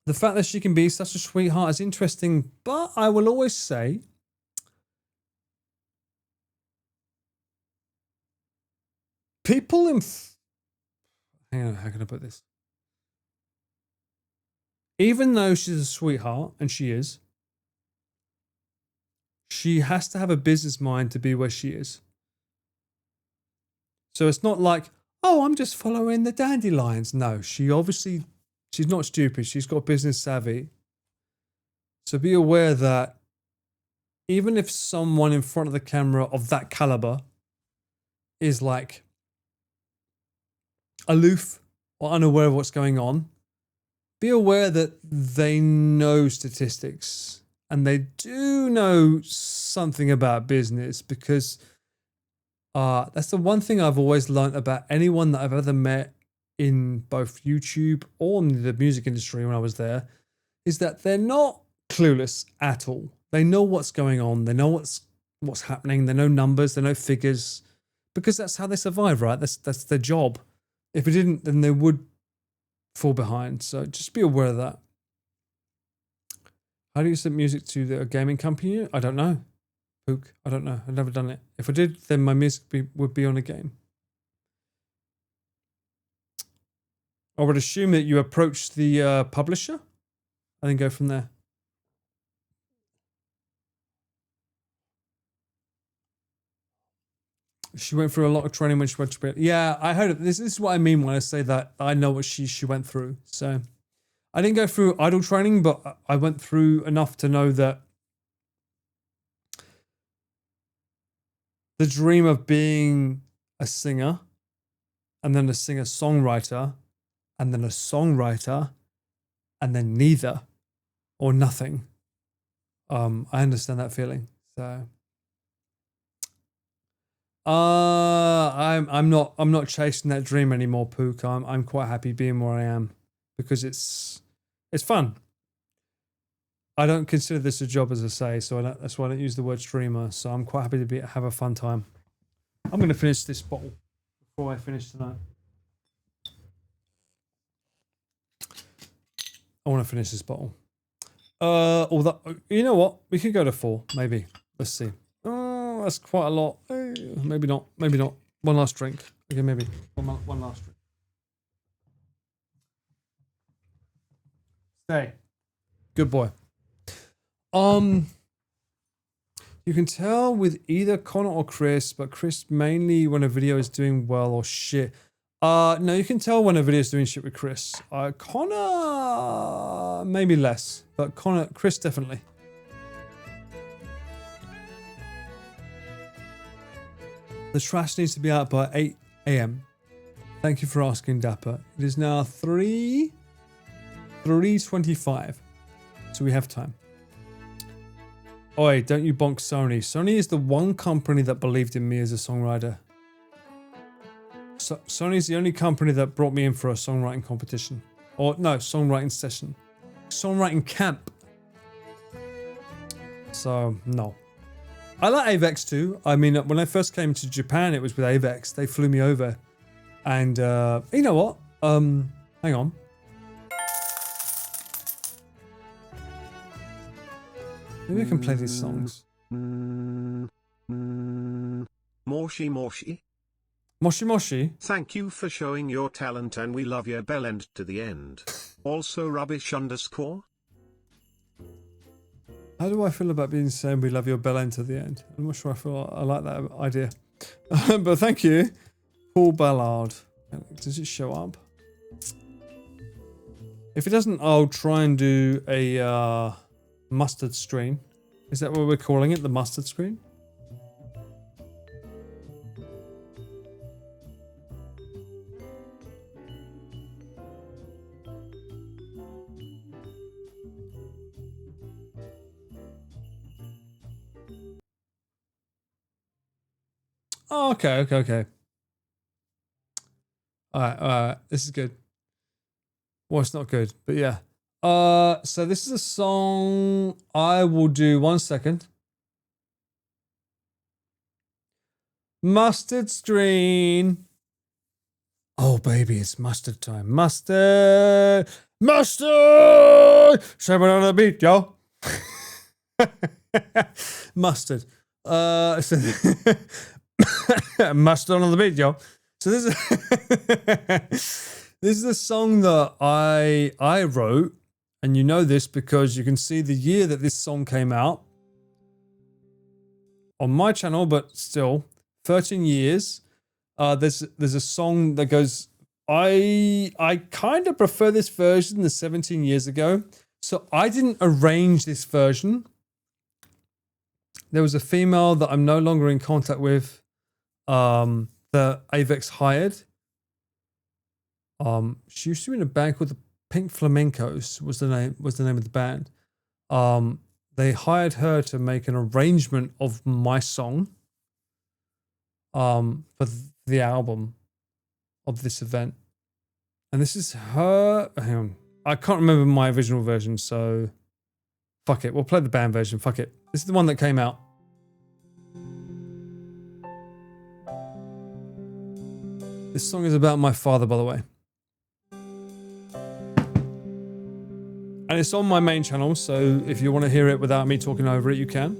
The fact that she can be such a sweetheart is interesting, but I will always say, people in... Hang on, how can I put this? Even though she's a sweetheart, and she is, she has to have a business mind to be where she is. So it's not like, oh, I'm just following the dandelions. No, she's not stupid. She's got business savvy. So be aware that even if someone in front of the camera of that caliber is like aloof or unaware of what's going on, be aware that they know statistics and they do know something about business, because that's the one thing I've always learned about anyone that I've ever met in both YouTube or in the music industry when I was there, is that they're not clueless at all. They know what's going on. They know what's happening. They know numbers. They know figures, because that's how they survive, right? That's their job. If it didn't, then they would fall behind. So just be aware of that. How do you send music to a gaming company? I don't know. Pook. I don't know. I've never done it. If I did, then my music would be on a game. I would assume that you approach the publisher and then go from there. She went through a lot of training when she went to bed. Yeah, I heard it. This is what I mean when I say that I know what she went through. So I didn't go through idol training, but I went through enough to know that the dream of being a singer and then a singer-songwriter and then a songwriter and then neither or nothing. I understand that feeling. So I'm not chasing that dream anymore, Pook. I'm quite happy being where I am because it's fun. I don't consider this a job, as I say, so that's why I don't use the word streamer. So I'm quite happy to have a fun time. I'm going to finish this bottle before I finish tonight. I want to finish this bottle. Although, you know what? We could go to 4, maybe. Let's see. Oh, that's quite a lot. Maybe not. Maybe not. One last drink. Okay, maybe. One last drink. Stay. Good boy. You can tell with either Connor or Chris, but Chris mainly when a video is doing well or shit. No, you can tell when a video is doing shit with Chris. Connor, maybe less, but Chris definitely. The trash needs to be out by 8 a.m. Thank you for asking, Dapper. It is now 3:25, so we have time. Oi, don't you bonk Sony. Sony is the one company that believed in me as a songwriter. So, Sony's the only company that brought me in for a songwriting competition. Or, no, songwriting session. Songwriting camp. So, no. I like Avex too. I mean, when I first came to Japan, it was with Avex. They flew me over. And, you know what? Hang on. Maybe I can play these songs. Moshi Moshi. Moshi Moshi. Thank you for showing your talent and we love your bell end to the end. Also rubbish _. How do I feel about being saying we love your bell end to the end? I'm not sure I feel I like that idea. But thank you. Paul Ballard. Does it show up? If it doesn't, I'll try and do a mustard screen. Is that what we're calling it? The mustard screen? Oh, okay. Alright, this is good. Well, it's not good, but yeah. So this is a song I will do 1 second. Mustard screen. Oh, baby, it's mustard time. Mustard! Mustard! Something on the beat, yo. Mustard. So mustard on the beat, yo. So this is this is a song that I wrote, and you know this because you can see the year that this song came out on my channel, but still 13 years. There's a song that goes, I kind of prefer this version than 17 years ago. So I didn't arrange this version. There was a female that I'm no longer in contact with, that Avex hired. She used to be in a band called the Pink Flamencos, was the name of the band. They hired her to make an arrangement of my song for the album of this event. And this is her. Hang on. I can't remember my original version, so Fuck it, we'll play the band version. Fuck it. This is the one that came out. This song is about my father, by the way. And it's on my main channel, so if you want to hear it without me talking over it, you can.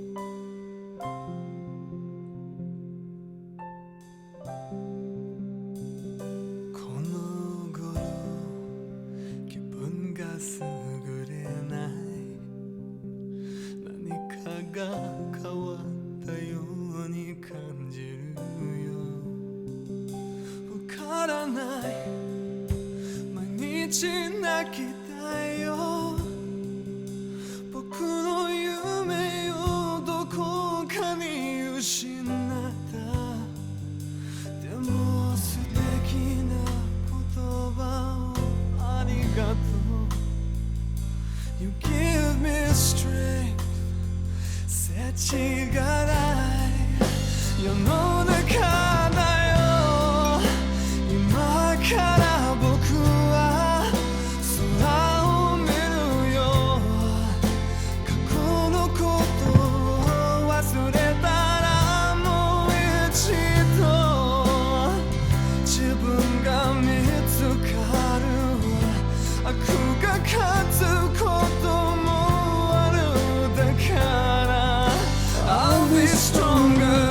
You give me strength 世知がない世の中だよ今から僕は空を見るよ過去のことを忘れたらもう一度自分が見つかる悪が勝つこともあるだから I'll be stronger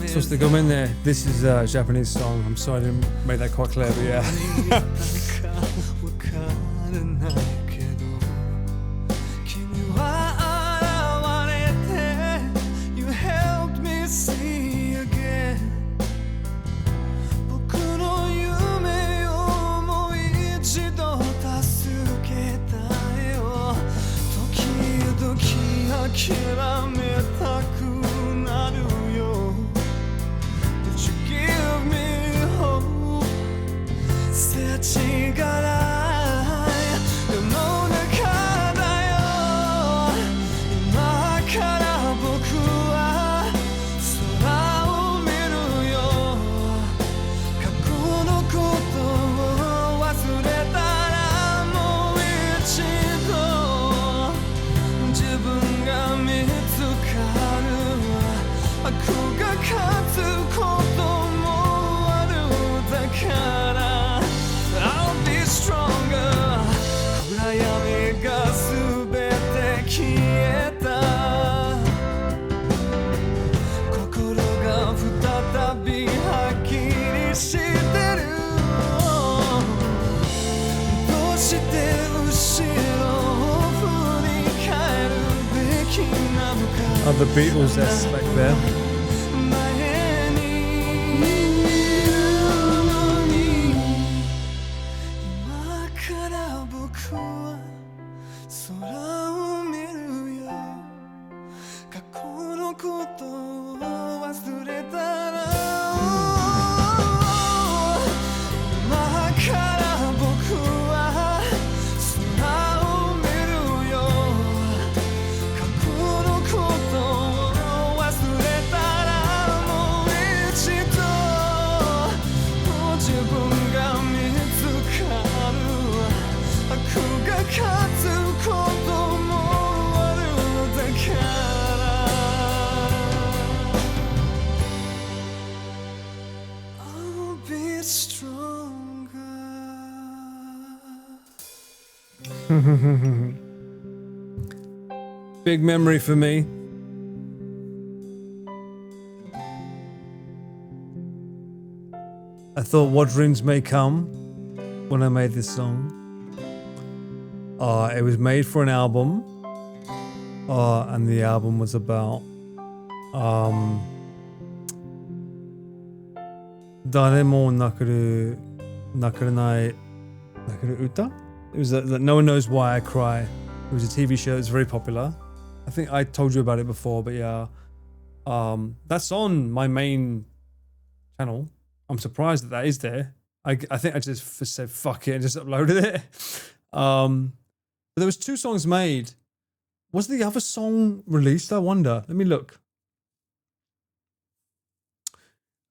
Supposed to go in there. This is a Japanese song. I'm sorry I didn't make that quite clear, but yeah. You helped me see again 僕の夢をもう一度助けたよ時々諦めたくなるよ Did you give me hope 世知がない世の中だよ今から僕は空を見るよ過去のことを忘れたらもう一度自分が見つかる悪が勝つこともあるだから I'll be stronger 暗闇が全て消えた心が再びはっきりしてるどうして後ろを振り返るべきなのか Oh, the Beatles, that's back there. 前にいるのに今から僕は空を見るよ過去のことを忘れたら今から僕は空を見るよ過去のことを忘れたらもう一度自分が見つかる悪が勝つこともあるだから I'll be stronger Big memory for me. I thought What Dreams May Come when I made this song. It was made for an album. And the album was about Daremo Nakaru Nakaranai Nakaru Uta? It was that No One Knows Why I Cry. It was a TV show that's very popular. I think I told you about it before, but yeah. That's on my main channel. I'm surprised that is there. I think I just said fuck it and just uploaded it. But there was 2 songs made Was the other song released? I wonder. Let me look.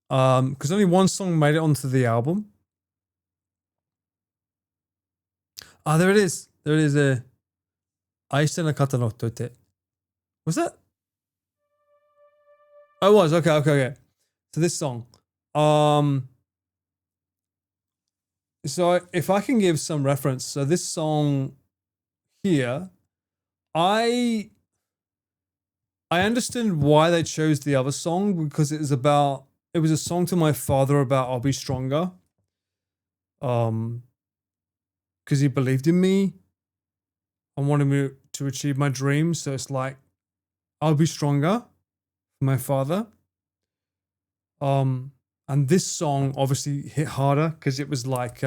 Because only one song made it onto the album. Ah, there it is. There it is. Aishite nakata no toite. Was that? Oh, it was. Okay. So this song. So if I can give some reference, so this song here, I understand why they chose the other song, because it was a song to my father about I'll be stronger. Because he believed in me and wanted me to achieve my dreams. So it's like, I'll be stronger for my father. And this song obviously hit harder because it was like,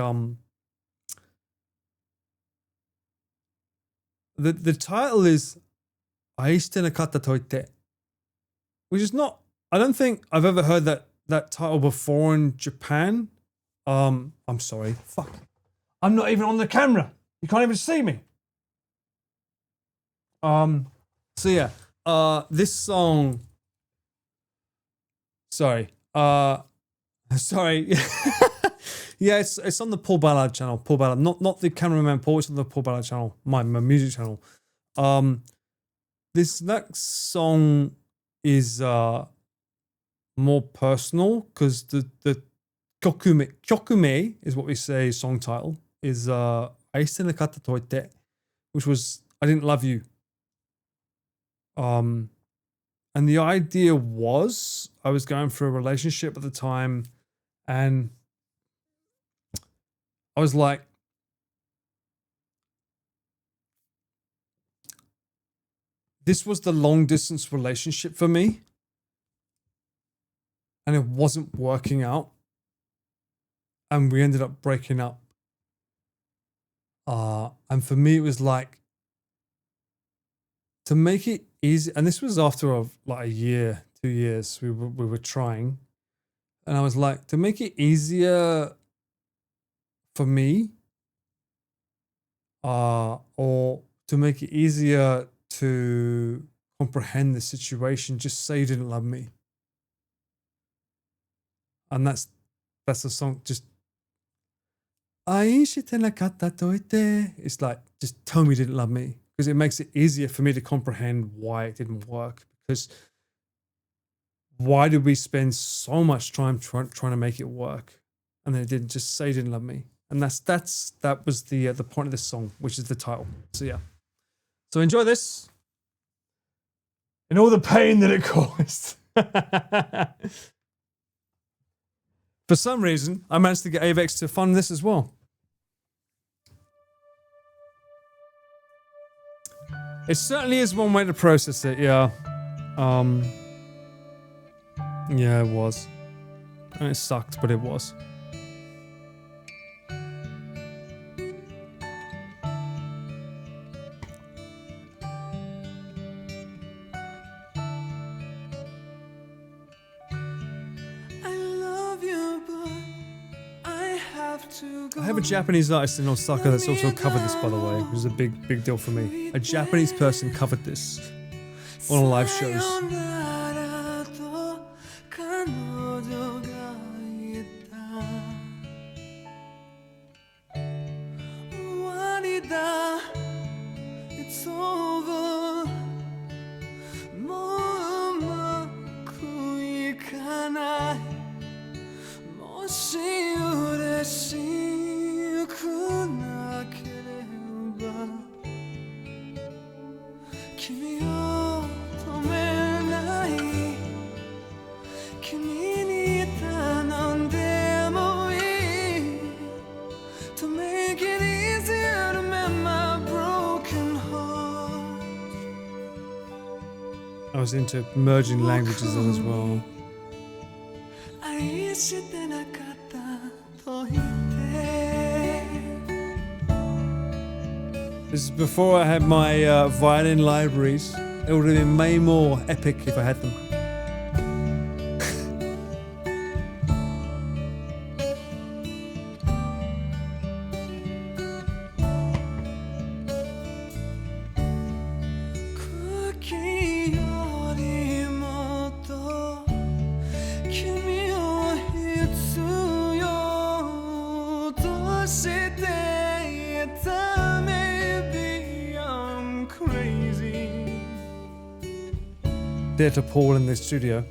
the title is Aishite nakata toite, which is not, I don't think I've ever heard that title before in Japan. I'm sorry. Fuck. I'm not even on the camera. You can't even see me. So yeah, this song, sorry. Sorry. Yeah, it's on the Paul Ballard channel. Paul Ballard, not the cameraman Paul, it's on the Paul Ballard channel, my music channel. This next song is more personal because the kyokume is what we say song title is Aishite nakata toite, which was I Didn't Love You. And the idea was I was going through a relationship at the time and I was like, this was the long distance relationship for me and it wasn't working out and we ended up breaking up. And for me, it was like, to make it easy, and this was after like a year, 2 years, we were trying, and I was like, to make it easier for me, or to make it easier to comprehend the situation, just say you didn't love me. And that's the song, just Aishite nakata toite. It's like, just tell me you didn't love me. Because it makes it easier for me to comprehend why it didn't work. Because why did we spend so much time trying to make it work, and then it didn't? Just say you didn't love me, and that was the point of this song, which is the title. So yeah, so enjoy this, and all the pain that it caused. For some reason, I managed to get Avex to fund this as well. It certainly is one way to process it, yeah. Yeah, it was. And it sucked, but it was. I have a Japanese artist in Osaka that's also covered this, by the way, which is a big deal for me. A Japanese person covered this on live shows. I was into merging languages as well. This is before I had my violin libraries. It would have been way more epic if I had them. Theatre Paul in the studio.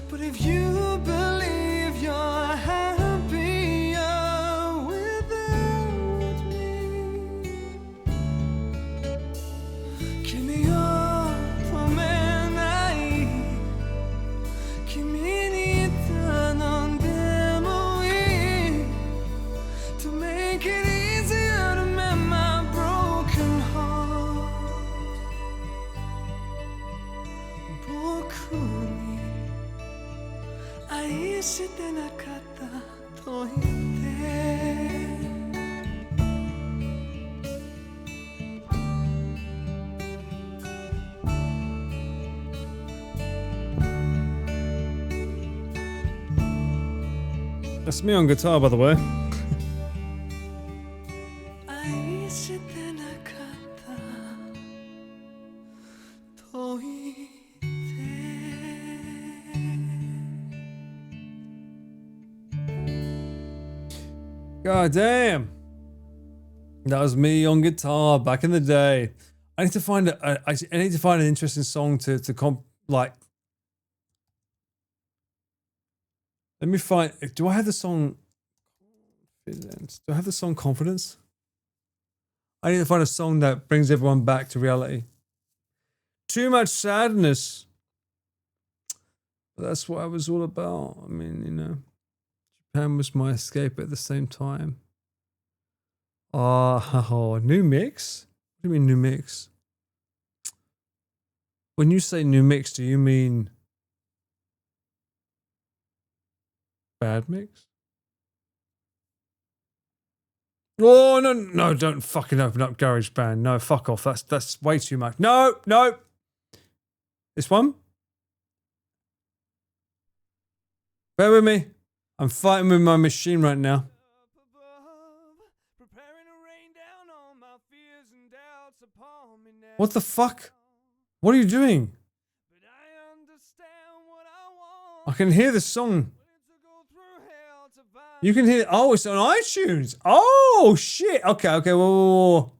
But if you believe you're happier without me, kimiを止めない君に頼んでもいい To make it easier to mend my broken heart 僕に愛してなかったと言って That's me on guitar, by the way. 愛してなかったと言って God damn. That was me on guitar back in the day. I need to find I need to find an interesting song to like. Let me find. Do I have the song? Confidence? Do I have the song Confidence? I need to find a song that brings everyone back to reality. Too much sadness. But that's what I was all about. I mean, you know, Japan was my escape at the same time. New mix? What do you mean new mix? When you say new mix, do you mean bad mix? Oh no, don't fucking open up GarageBand. No, fuck off. That's way too much. No. This one? Bear with me. I'm fighting with my machine right now. What the fuck? What are you doing? I can hear the song. You can hear. Oh, it's on iTunes. Oh shit. Okay. Whoa.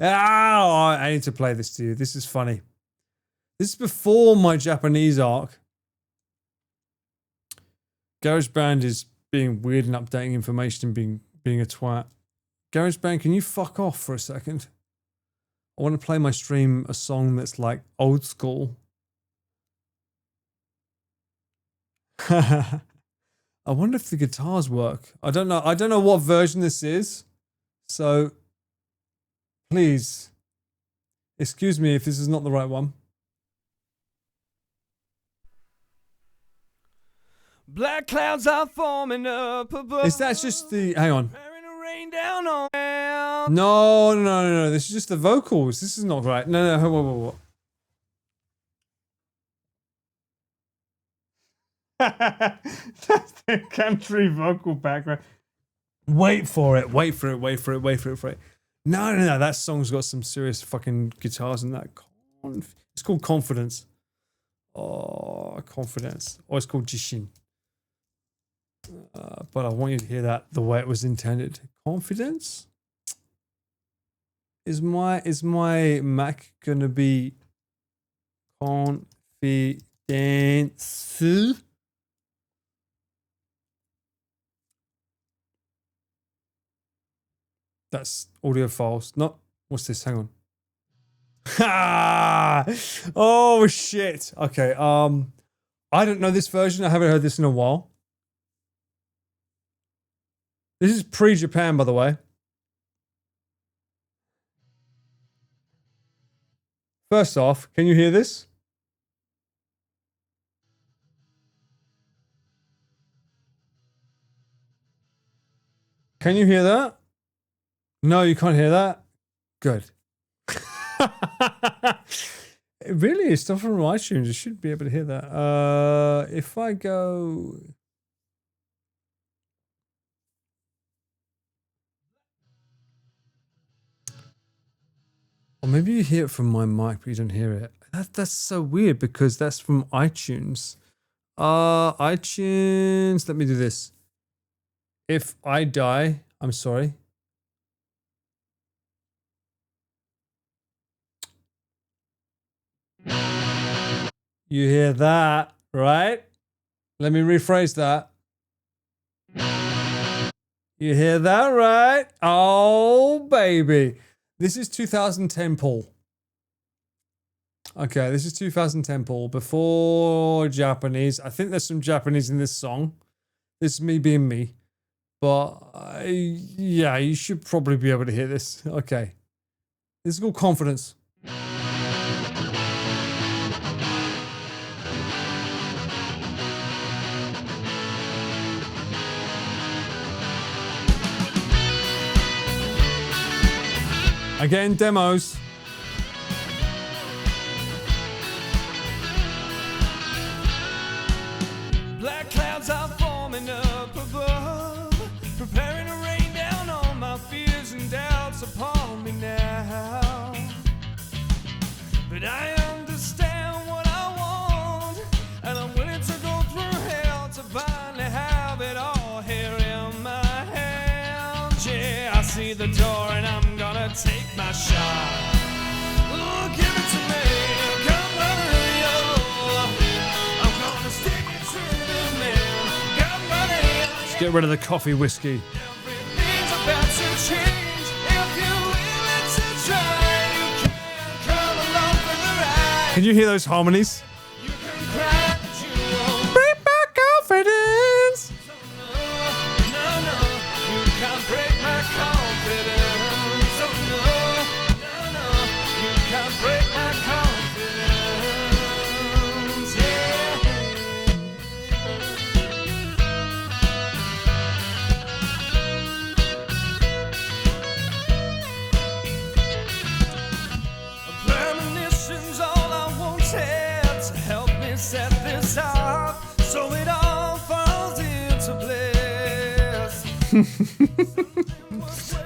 Oh, I need to play this to you. This is funny. This is before my Japanese arc. GarageBand is being weird and updating information and being a twat. GarageBand, can you fuck off for a second? I want to play my stream a song that's like old school. I wonder if the guitars work. I don't know. I don't know what version this is. So please excuse me if this is not the right one. Black clouds are forming up above. Is that just the... Hang on. Rain down on No. This is just the vocals. This is not right. No. Whoa. That's the country vocal background. Wait for it. No. That song's got some serious fucking guitars in that. It's called Confidence. Oh, Confidence. Or it's called Jishin. But I want you to hear that the way it was intended. Confidence? Is my Mac gonna be confidence? That's audio files. Not what's this? Hang on. Oh shit. Okay. I don't know this version. I haven't heard this in a while. This is pre-Japan, by the way. First off, can you hear this? Can you hear that? No, you can't hear that? Good. Really, it's stuff from iTunes. You should be able to hear that. If I go... Or maybe you hear it from my mic, but you don't hear it. That's so weird because that's from iTunes. iTunes. Let me do this. If I die, I'm sorry. You hear that, right? Let me rephrase that. You hear that, right? Oh, baby. This is 2010, Paul. Okay, this is 2010, Paul. Before Japanese. I think there's some Japanese in this song. This is me being me. But, yeah, you should probably be able to hear this. Okay. This is called Confidence. Again, demos. Black clouds are forming up above, preparing to rain down all my fears and doubts upon me now. But I understand what I want, and I'm willing to go through hell to finally have it all here in my hands. Yeah, I see the door and I'm gonna take my shot. Oh, give it to me, come on, yo. I'm gonna stick it to the man. Come on, yo. Let's get rid of the coffee whiskey. Everything's about to change. If you're willing to try, you can come along for the ride. Can you hear those harmonies? You can cry, but you won't. Bring back confidence. No, no, you can't break my confidence. Oh, no, no, no, you can't break my confidence. Yeah. Premonitions, all I wanted to help me set this up, so it all falls into place.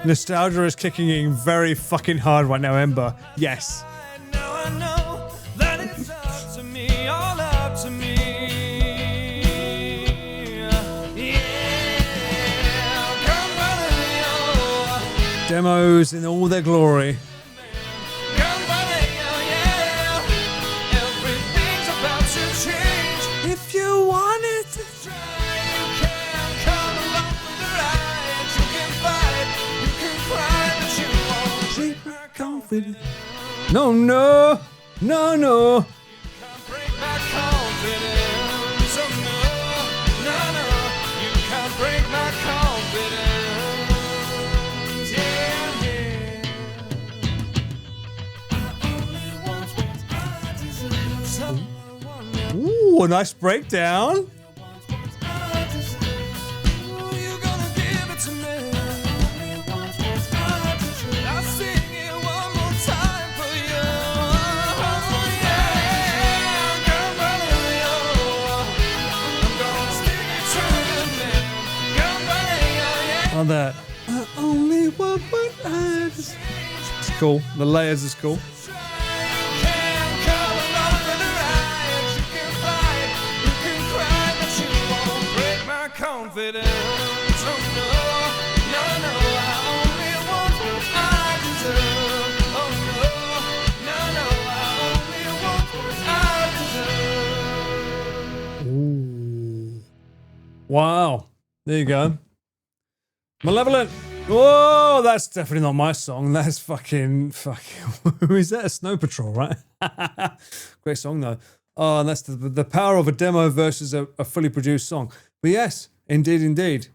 Nostalgia is kicking in very fucking hard right now, Ember. Yes. Now I know that it's up to me, all up to me. Yeah, come on, yo. Demos in all their glory. Come on, yo, yeah. Everything's about to change. If you want it. Try, you can come along for the ride. You can fight, you can cry, but you won't break my confidence. No, no. No, no. Can't break my confidence. Oh no, no, no, you can't break my confidence. Yeah, yeah. I only want what I deserve. Someone else Ooh, a nice breakdown. wants what I deserve. Ooh, you gonna give it to me. I only want what I deserve. I'll sing it one more time for you. Oh, yeah, come on, yo. I'm gonna stick it to the man. Come on, yo, yeah. On that. I only want what I deserve. It's cool. The layers is cool. You can come along for the ride. You can fight, you can cry, but you won't break my confidence. Oh no, no, no, I only want what I deserve. Oh no, no, no, I only want what I deserve. Ooh. Wow. There you go. Malevolent. Whoa, that's definitely not my song. That's fucking. Who is that? A Snow Patrol, right? Great song though. Oh, and that's the power of a demo versus a fully produced song. But yes, indeed, indeed.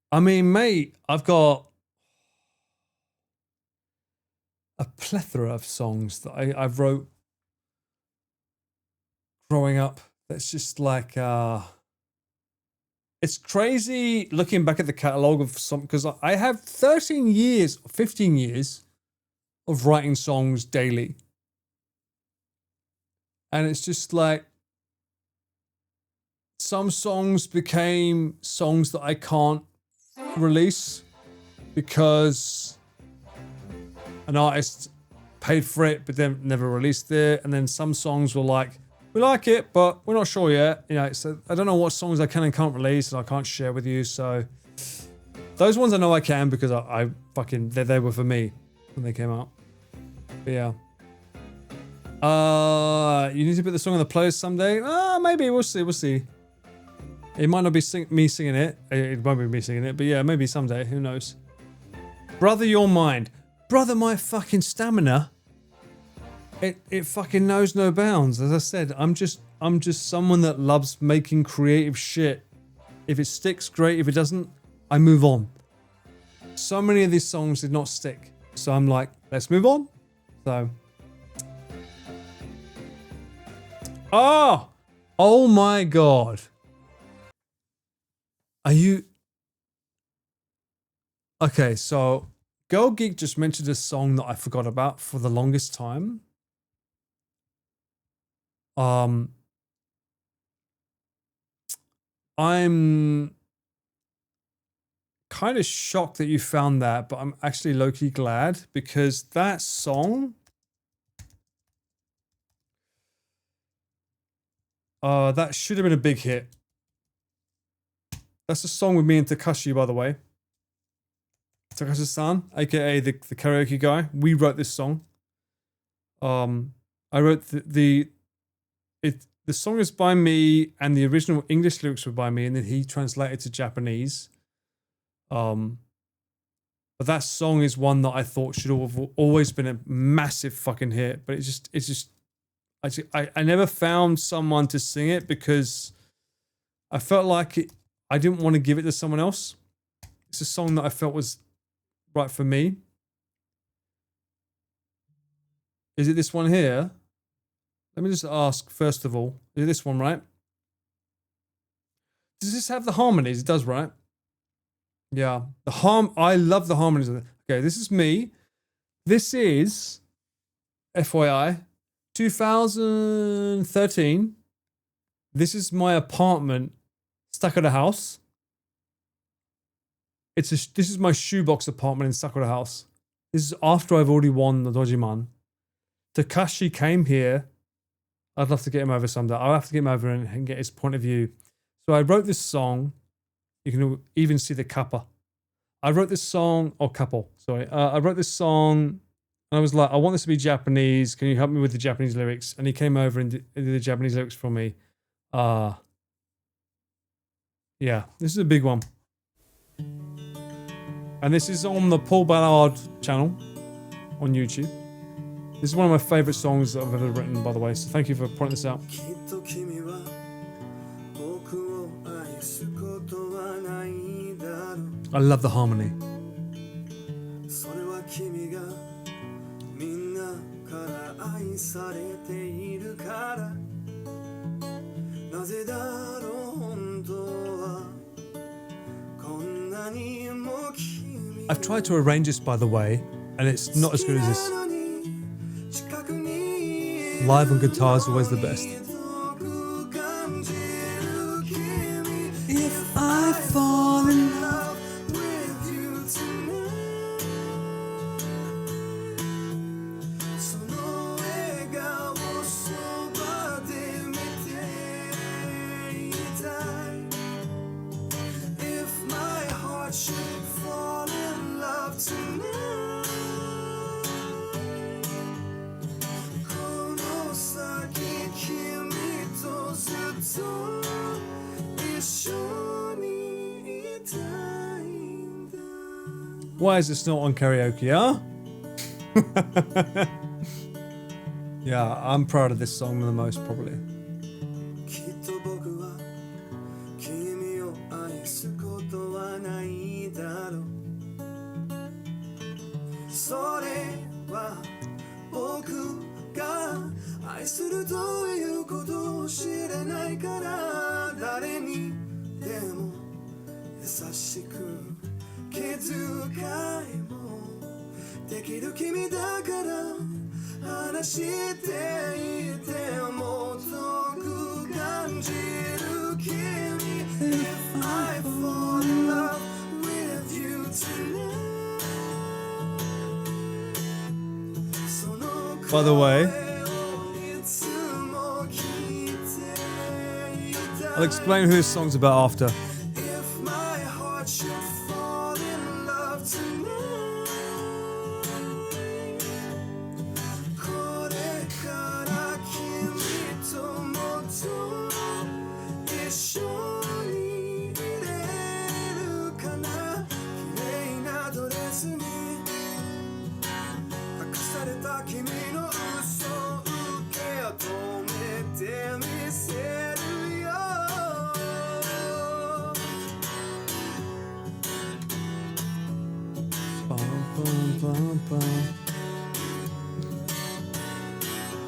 I mean, mate, I've got a plethora of songs that I wrote growing up. That's just like. It's crazy looking back at the catalogue of some, because I have 13 years, 15 years of writing songs daily. And it's just like some songs became songs that I can't release because an artist paid for it but then never released it. And then some songs were like, we like it, but we're not sure yet. You know, so I don't know what songs I can and can't release and I can't share with you. So Those ones I know I can because I fucking they were for me when they came out. But yeah. You need to put the song on the playlist someday. Maybe we'll see. It might not be me singing it. It won't be me singing it, but yeah, maybe someday. Who knows? Brother, your mind, brother, my fucking stamina. It fucking knows no bounds. As I said, I'm just someone that loves making creative shit. If it sticks, great. If it doesn't, I move on. So many of these songs did not stick. So I'm like, let's move on. So. Oh my God. Are you... Okay, so Girl Geek just mentioned a song that I forgot about for the longest time. I'm kind of shocked that you found that, but I'm actually low-key glad because that song, that should have been a big hit. That's a song with me and Takashi, by the way. Takashi-san, aka the karaoke guy. We wrote this song. I wrote the song is by me, and the original English lyrics were by me, and then he translated to Japanese. But that song is one that I thought should have always been a massive fucking hit. But I never found someone to sing it because I felt like I didn't want to give it to someone else. It's a song that I felt was right for me. Is it this one here? Let me just ask, first of all, is it this one, right? Does this have the harmonies? It does, right? Yeah. I love the harmonies of it. Okay, this is me. This is, FYI, 2013. This is my apartment Sakura House. This is my shoebox apartment in Sakura House. This is after I've already won the Dojimon. Takashi came here. I'd love to get him over someday. I'll have to get him over and get his point of view. So I wrote this song. You can even see the kappa. I wrote this song, or couple, sorry. I wrote this song, and I was like, I want this to be Japanese. Can you help me with the Japanese lyrics? And he came over and did the Japanese lyrics for me. Yeah, this is a big one. And this is on the Paul Ballard channel on YouTube. This is one of my favorite songs that I've ever written, by the way. So thank you for pointing this out. I love the harmony. I've tried to arrange this, by the way, and it's not as good as this. Live on guitar is always the best. If I fall in love with you tonight, so no ega wo soba de miteitai. If my heart should fall in love tonight, why is this not on karaoke, huh? Yeah, I'm proud of this song the most, probably. By the way, I'll explain who this song's about after.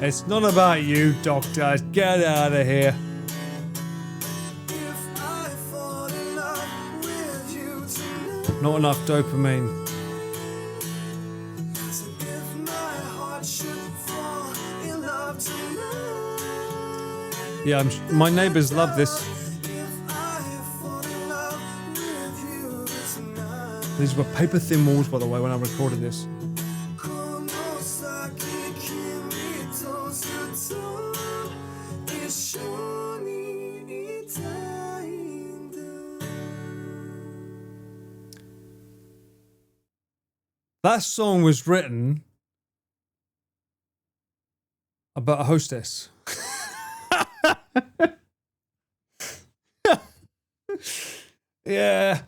It's not about you, Doctor. Get out of here. Not enough dopamine. Yeah, my neighbors love this. These were paper thin walls, by the way, when I recorded this. That song was written about a hostess. Yeah.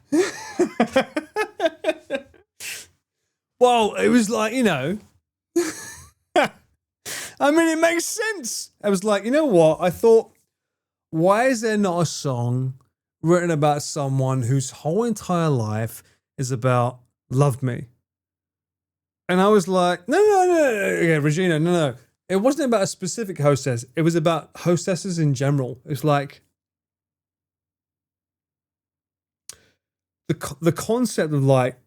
Well, it was like, you know, I mean, it makes sense. I was like, you know what? I thought, why is there not a song written about someone whose whole entire life is about love me? And I was like, no. Okay, Regina, no. It wasn't about a specific hostess. It was about hostesses in general. It's like the concept of like,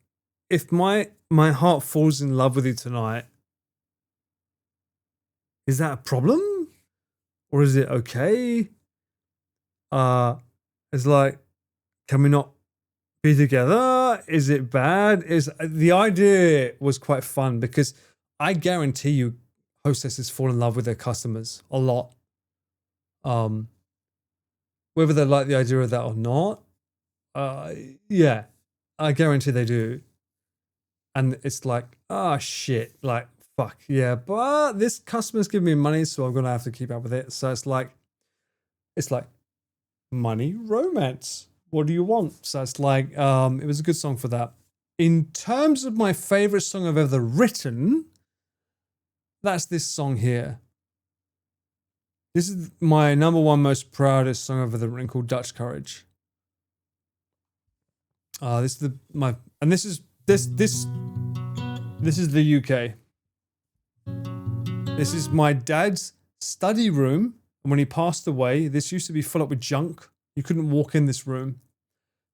if my heart falls in love with you tonight, is that a problem? Or is it okay? It's like, can we not be together? Is it bad? The idea was quite fun because I guarantee you hostesses fall in love with their customers a lot. Whether they like the idea of that or not, yeah, I guarantee they do. And it's like, oh shit, like fuck, yeah, but this customer's giving me money, so I'm gonna have to keep up with it. So it's like money, romance. What do you want? So it's like, it was a good song for that. In terms of my favorite song I've ever written, that's this song here. This is my number one most proudest song I've ever written, called Dutch Courage. This is the UK. This is my dad's study room. And when he passed away, this used to be full up with junk. You couldn't walk in this room.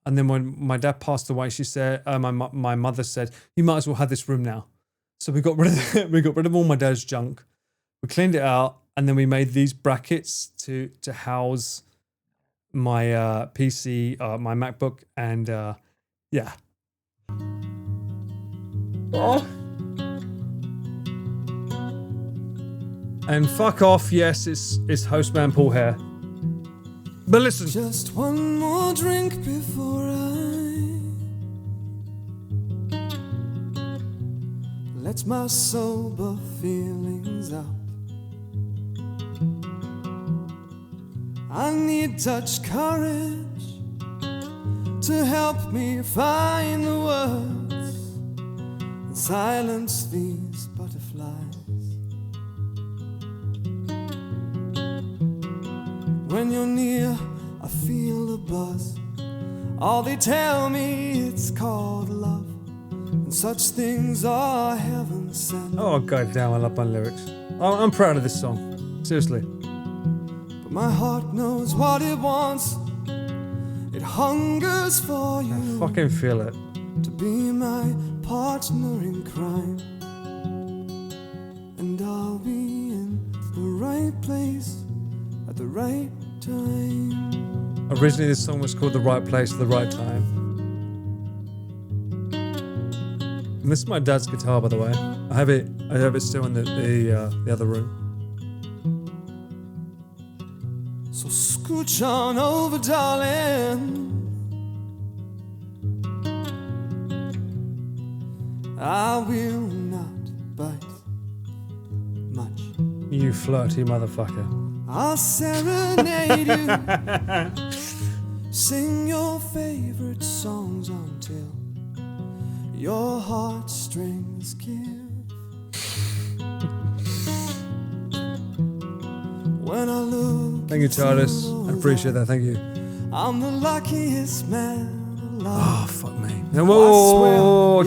And then when my dad passed away, she said, my mother said, you might as well have this room now. So we got rid of all my dad's junk. We cleaned it out, and then we made these brackets to house my PC, my MacBook, and yeah. Oh. And fuck off, yes, it's Hostman Paul Hare. But listen. Just one more drink before I let my sober feelings out. I need Dutch courage to help me find the words and silence these butterflies. When you're near, I feel a buzz. All they tell me, it's called love, and such things are heaven sent. Oh goddamn, I love my lyrics. I'm proud of this song, seriously. But my heart knows what it wants. It hungers for you. I fucking feel it. To be my partner in crime, and I'll be in the right place at the right time. Originally, this song was called The Right Place at the Right Time. And this is my dad's guitar, by the way. I have it still in the other room. So scooch on over, darling. I will not bite much. You flirty motherfucker. I'll serenade you. Sing your favorite songs until your heartstrings give. When I look, thank you, TARDIS. I appreciate that. Thank you. I'm the luckiest man alive. Oh, fuck me. Whoa.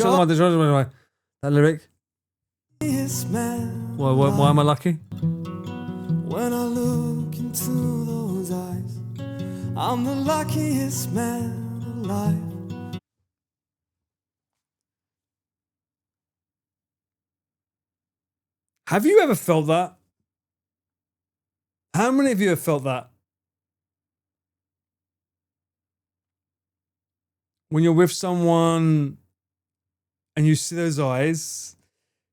That lyric. luckiest man. Why am I lucky? When I look into those eyes, I'm the luckiest man alive. Have you ever felt that? How many of you have felt that? When you're with someone and you see those eyes,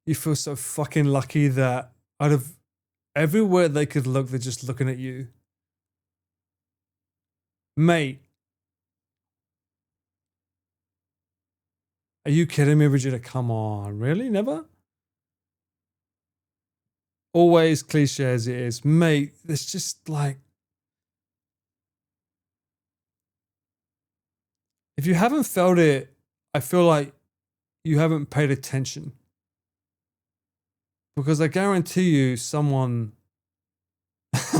you feel so fucking lucky that out of everywhere they could look, they're just looking at you. Mate. Are you kidding me, Regina? Come on. Really? Never? Always cliche as it is. Mate, it's just like... If you haven't felt it, I feel like you haven't paid attention. Because I guarantee you someone...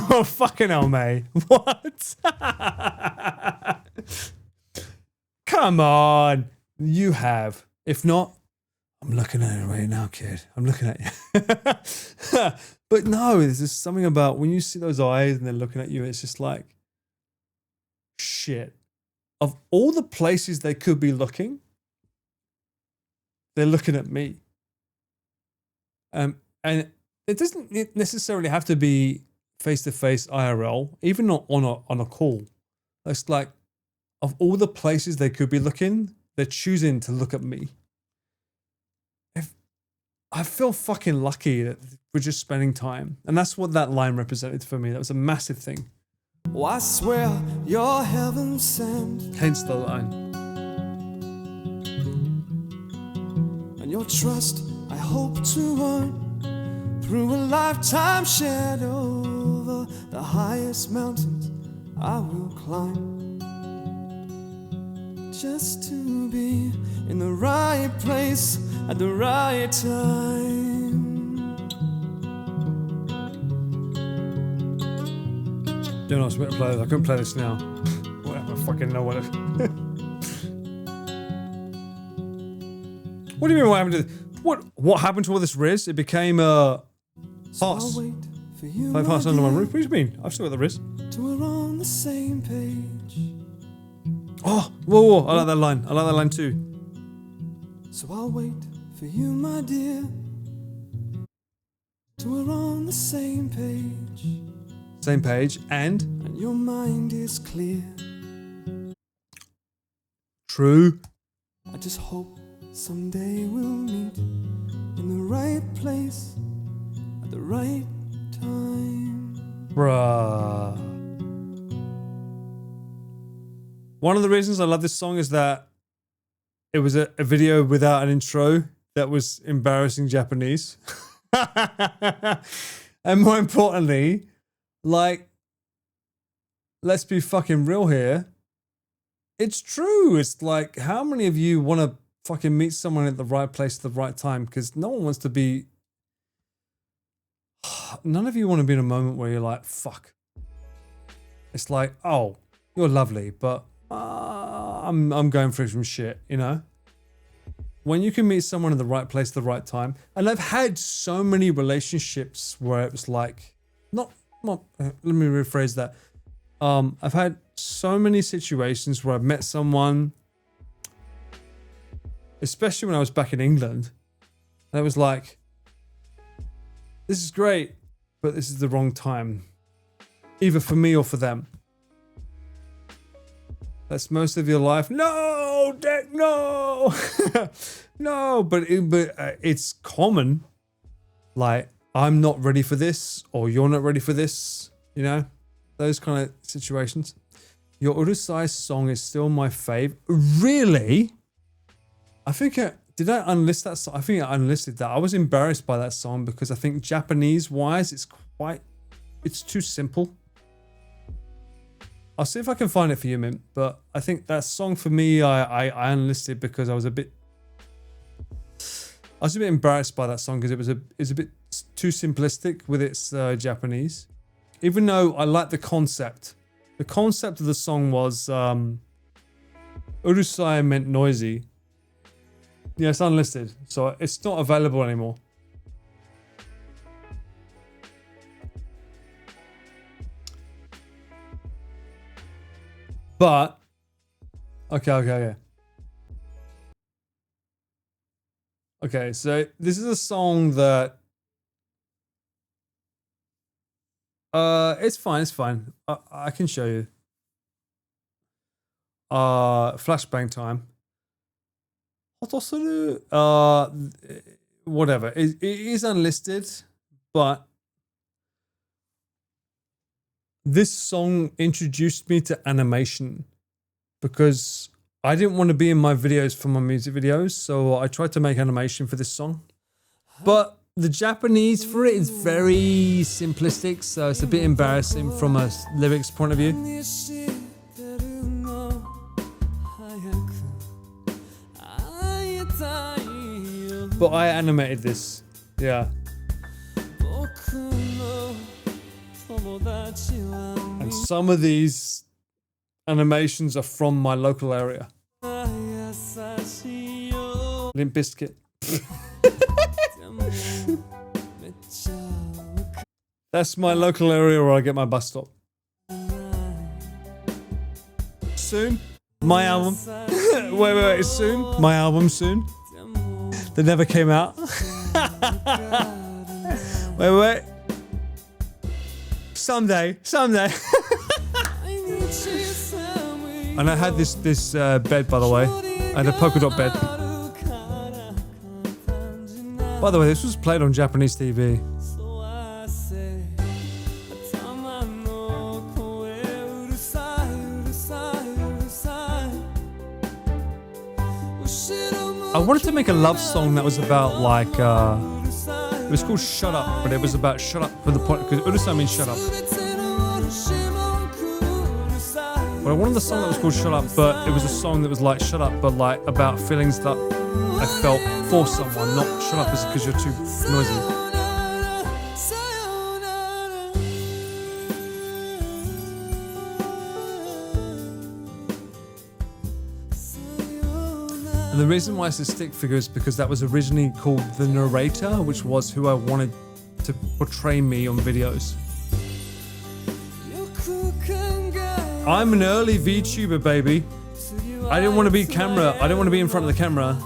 Oh, fucking hell, mate. What? Come on. You have. If not, I'm looking at it right now, kid. I'm looking at you. But no, there's just something about when you see those eyes and they're looking at you, it's just like, shit. Of all the places they could be looking, they're looking at me. And it doesn't necessarily have to be face-to-face IRL, even not on a call. It's like, of all the places they could be looking, they're choosing to look at me. I feel fucking lucky that we're just spending time. And that's what that line represented for me. That was a massive thing. Oh, I swear you're heaven sent. Hence the line. And your trust I hope to earn through a lifetime shared over the highest mountains I will climb. Just to be in the right place at the right time. Don't ask me to play this. I couldn't play this now. Whatever, fucking know what it... What do you mean what happened to... What happened to all this Riz? It became Hearts. 5 Hearts Under One Roof? What do you mean? I've still got the Riz. We're on the same page. Oh, whoa, I like that line. I like that line too. So I'll wait for you, my dear, till we're on the same page. Same page, and your mind is clear. True. I just hope someday we'll meet in the right place at the right time. Bruh. One of the reasons I love this song is that it was a video without an intro that was embarrassing Japanese. And more importantly, like, let's be fucking real here. It's true. It's like, how many of you want to fucking meet someone at the right place at the right time? Because no one wants to be... None of you want to be in a moment where you're like, fuck. It's like, oh, you're lovely, but... I'm going through some shit, you know? When you can meet someone in the right place at the right time, and I've had so many relationships where it was like, let me rephrase that. I've had so many situations where I've met someone, especially when I was back in England, and it was like, this is great, but this is the wrong time, either for me or for them. That's most of your life. No, Dick, no. No, but it's common. Like, I'm not ready for this, or you're not ready for this. You know, those kind of situations. Your Urusai song is still my fave. Really? I think, did I unlist that song? I think I unlisted that. I was embarrassed by that song because I think Japanese-wise, it's too simple. I'll see if I can find it for you, Mint. But I think that song for me, I unlisted because I was a bit embarrassed by that song because it was a bit too simplistic with its Japanese. Even though I like the concept. The concept of the song was Urusai meant noisy. Yeah, it's unlisted, so it's not available anymore. But okay. Okay, so this is a song that it's fine. I can show you. Flashbang time. Whatever. It is unlisted, but this song introduced me to animation because I didn't want to be in my videos for my music videos, so I tried to make animation for this song. But the Japanese for it is very simplistic, so it's a bit embarrassing from a lyrics point of view. But I animated this, yeah. And some of these animations are from my local area. Limp Bizkit. That's my local area where I get my bus stop. Soon, my album. wait, soon? My album soon? That never came out. wait. Someday. And I had this bed, by the way. I had a polka dot bed. By the way, this was played on Japanese TV. I wanted to make a love song that was about like it was called Shut Up, but it was about shut up for the point because Urusa means shut up. But I wanted the song that was called Shut Up, but it was a song that was like shut up, but like about feelings that I felt for someone, not shut up because you're too noisy. And the reason why it's a stick figure is because that was originally called the narrator, which was who I wanted to portray me on videos. I'm an early VTuber, baby. I didn't want to be camera. I didn't want to be in front of the camera.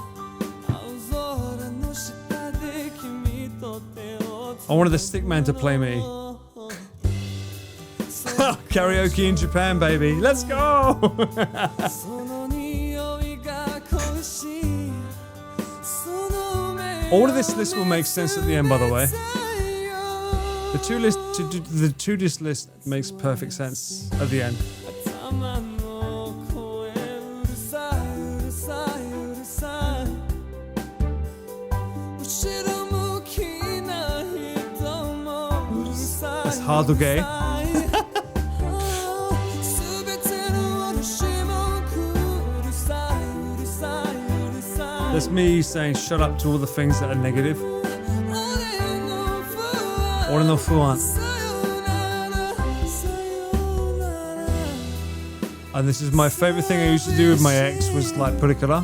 I wanted the stick man to play me. Karaoke in Japan, baby. Let's go! All of this list will make sense at the end, by the way. The to-do list makes perfect sense at the end. That's Hadoge. That's me saying shut up to all the things that are negative. Ore no fuan. And this is my favorite thing I used to do with my ex was like purikara.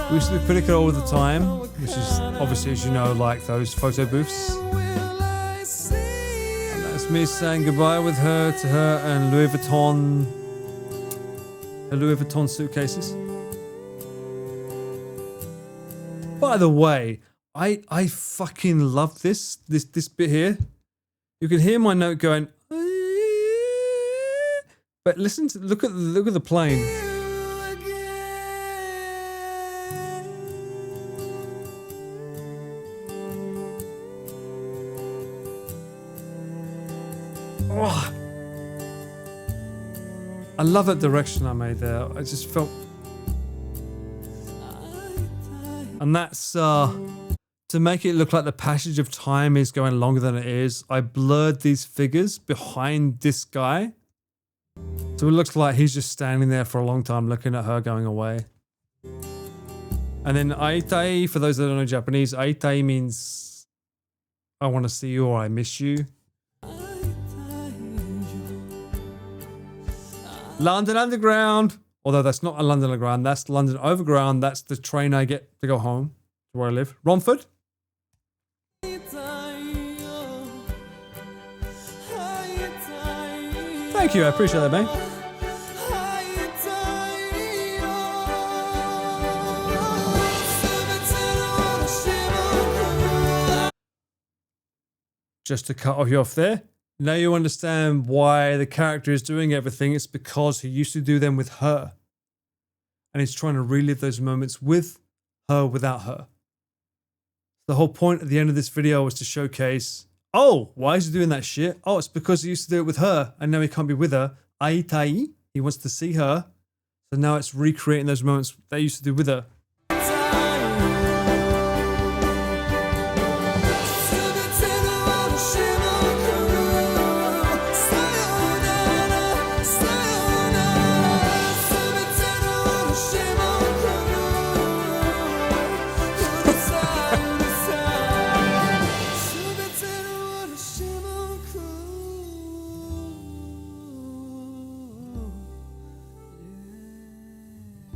We used to do purikara all the time, which is obviously, as you know, like those photo booths. And that's me saying goodbye with her to her and Louis Vuitton suitcases. By the way, I fucking love this bit here. You can hear my note going, but listen to look at the plane. Oh. I love that direction I made there. I just felt. And that's to make it look like the passage of time is going longer than it is. I blurred these figures behind this guy. So it looks like he's just standing there for a long time looking at her going away. And then aitai, for those that don't know Japanese, aitai means I want to see you or I miss you. London Underground. Although that's not a London Underground, that's London Overground. That's the train I get to go home to where I live. Romford. Thank you, I appreciate that, mate. just to cut you off there. Now you understand why the character is doing everything. It's because he used to do them with her. And he's trying to relive those moments with her, without her. The whole point at the end of this video was to showcase, oh, why is he doing that shit? Oh, it's because he used to do it with her and now he can't be with her. Aitai, he wants to see her. So now it's recreating those moments they used to do with her.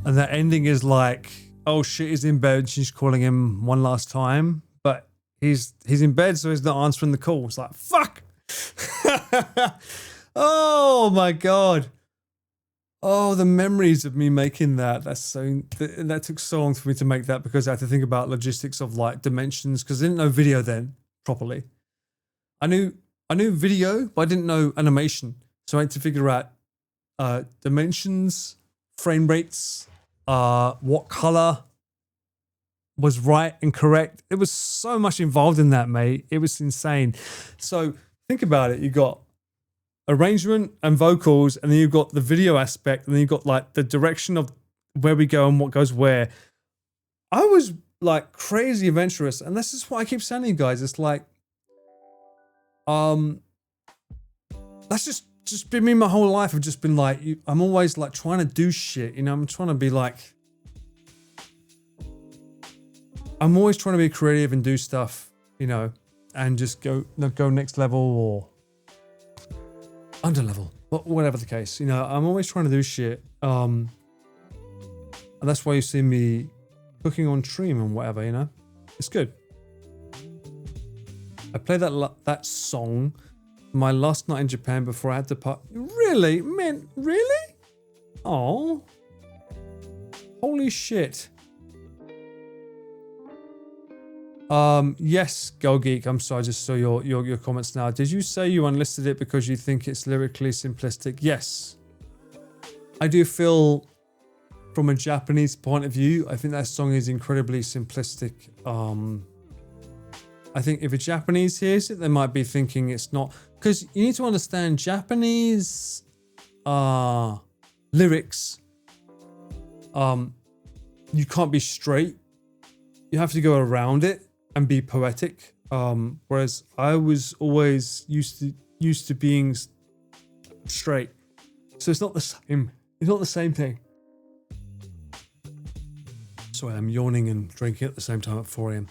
And that ending is like, oh shit, he's in bed. She's calling him one last time, but he's in bed, so he's not answering the call. It's like, fuck. Oh my god. Oh, the memories of me making that. That took so long for me to make that because I had to think about logistics of like dimensions because I didn't know video then properly. I knew video, but I didn't know animation, so I had to figure out dimensions, frame rates. What color was right and correct. It was so much involved in that, mate. It was insane. So think about it. You got arrangement and vocals, and then you've got the video aspect, and then you've got like the direction of where we go and what goes where. I was like crazy adventurous, and this is what I keep saying to you guys. It's like, that's just been me my whole life. I've just been like, I'm always like trying to do shit, you know. I'm trying to be like, I'm always trying to be creative and do stuff, you know, and just go next level or under level, whatever the case, you know. I'm always trying to do shit, and that's why you see me cooking on stream and whatever, you know. It's good. I played that song my last night in Japan before I had to part. Really? Man, really? Oh. Holy shit. Yes, Go Geek, I'm sorry, I just saw your comments now. Did you say you unlisted it because you think it's lyrically simplistic? Yes. I do feel from a Japanese point of view, I think that song is incredibly simplistic. I think if a Japanese hears it, they might be thinking it's not, because you need to understand Japanese lyrics. You can't be straight. You have to go around it and be poetic. Whereas I was always used to being straight, so it's not the same. It's not the same thing. Sorry, I'm yawning and drinking at the same time at 4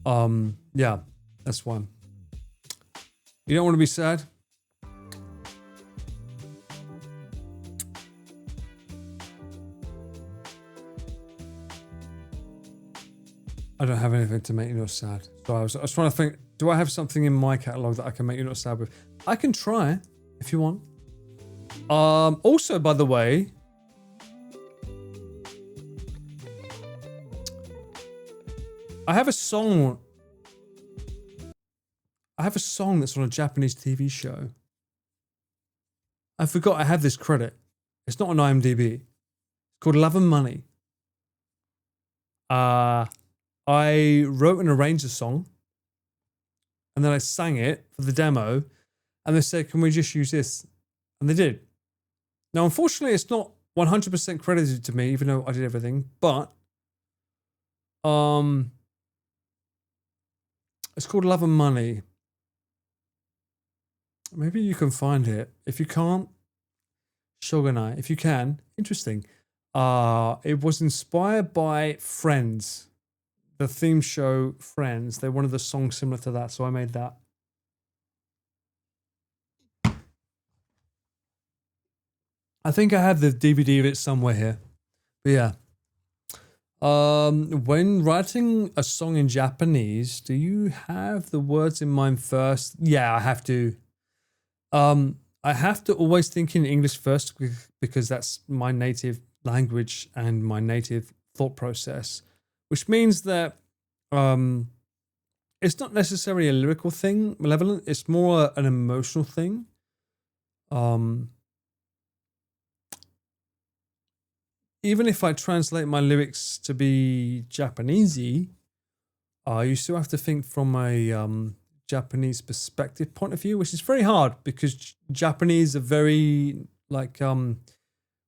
a.m. Yeah, that's one. You don't want to be sad? I don't have anything to make you not sad. So I was trying to think, do I have something in my catalogue that I can make you not sad with? I can try if you want. Also, by the way, I have a song that's on a Japanese TV show. I forgot I have this credit. It's not on IMDb. It's called Love and Money. I wrote and arranged a song, and then I sang it for the demo, and they said, can we just use this? And they did. Now, unfortunately, it's not 100% credited to me, even though I did everything, but it's called Love and Money. Maybe you can find it. If you can't, Shogunai. If you can, interesting. It was inspired by Friends, the theme show Friends. They wanted a song similar to that, so I made that. I think I have the DVD of it somewhere here. But yeah. When writing a song in Japanese, do you have the words in mind first? Yeah, I have to. I have to always think in English first because that's my native language and my native thought process, which means that it's not necessarily a lyrical thing, Malevolent. It's more an emotional thing. Even if I translate my lyrics to be Japanesey, you still have to think from a Japanese perspective point of view, which is very hard because Japanese are very like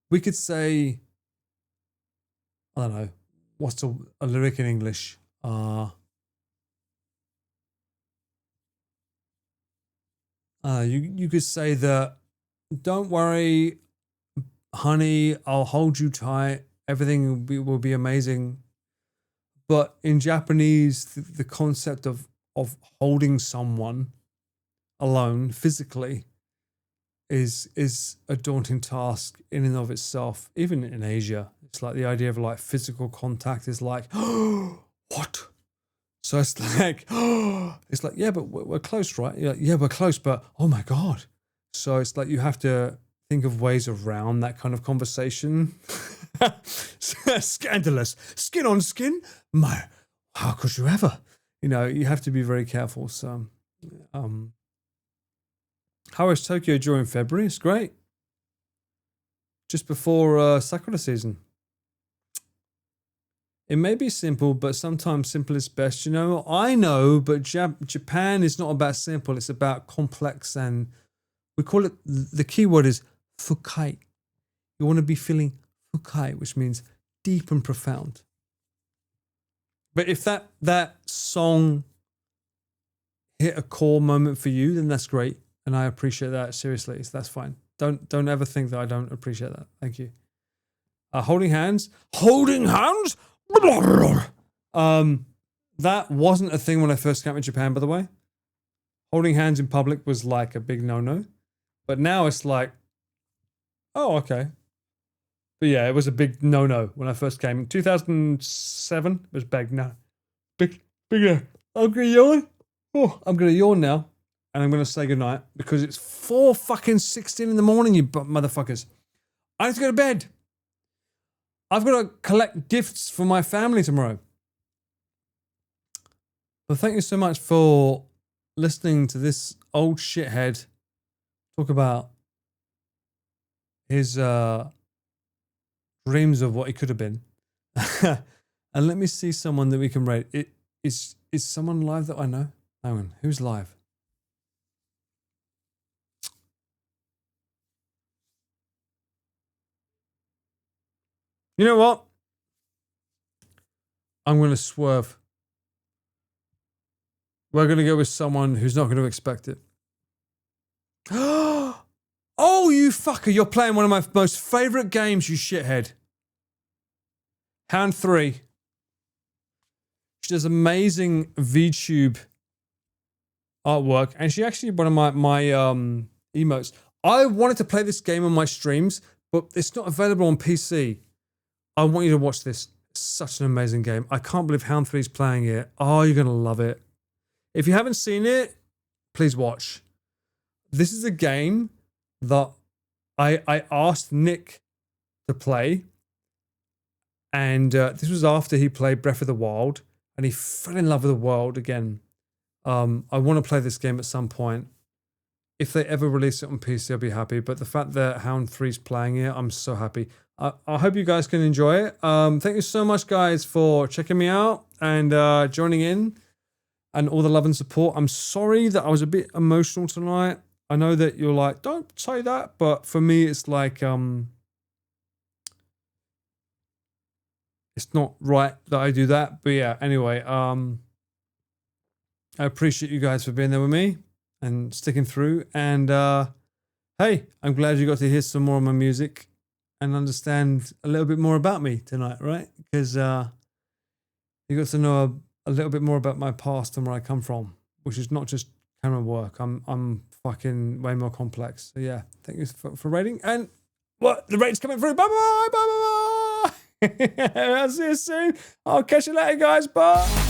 we could say, I don't know, what's a lyric in English? You could say that, don't worry, honey, I'll hold you tight. Everything will be amazing. But in Japanese, the concept of holding someone alone physically is a daunting task in and of itself. Even in Asia, it's like the idea of like physical contact is like, oh, what? So it's like, yeah, but we're close, right? You're like, yeah, we're close, but oh my God. So it's like you have to think of ways around that kind of conversation. Scandalous. Skin on skin? How could you ever? You know, you have to be very careful. So, how is Tokyo during February? It's great. Just before Sakura season. It may be simple, but sometimes simple is best. You know, I know, but Japan is not about simple. It's about complex, and we call it, the key word is fukai. You want to be feeling fukai, which means deep and profound. But if that song hit a core moment for you, then that's great. And I appreciate that, seriously. So that's fine. Don't ever think that I don't appreciate that. Thank you. Holding hands. Holding hands? That wasn't a thing when I first came to Japan, by the way. Holding hands in public was like a big no-no. But now it's like, oh, okay. But yeah, it was a big no-no when I first came. In 2007, it was big no. Big no. I'm going to yawn. Oh, I'm going to yawn now. And I'm going to say goodnight because it's 4:16 in the morning, you motherfuckers. I have to go to bed. I've got to collect gifts for my family tomorrow. But thank you so much for listening to this old shithead talk about his dreams of what he could have been. And let me see someone that we can rate. Is someone live that I know? Hang on, who's live? You know what? I'm going to swerve. We're going to go with someone who's not going to expect it. Oh, you fucker. You're playing one of my most favorite games, you shithead. Hound 3. She does amazing VTube artwork. And she actually, one of my emotes. I wanted to play this game on my streams, but it's not available on PC. I want you to watch this. It's such an amazing game. I can't believe Hound 3 is playing it. Oh, you're going to love it. If you haven't seen it, please watch. This is a game that I asked Nick to play. And this was after he played Breath of the Wild. And he fell in love with the world again. I want to play this game at some point. If they ever release it on PC, I'll be happy. But the fact that Hound 3 is playing it, I'm so happy. I hope you guys can enjoy it. Thank you so much, guys, for checking me out and joining in and all the love and support. I'm sorry that I was a bit emotional tonight. I know that you're like, don't say that. But for me, it's like, it's not right that I do that. But yeah, anyway, I appreciate you guys for being there with me and sticking through. And hey, I'm glad you got to hear some more of my music and understand a little bit more about me tonight, right? Because you got to know a little bit more about my past and where I come from, which is not just camera work. I'm fucking way more complex. So yeah, thank you for rating. And what? The rate's coming through. Bye-bye. Bye-bye. I'll see you soon. I'll catch you later, guys. Bye.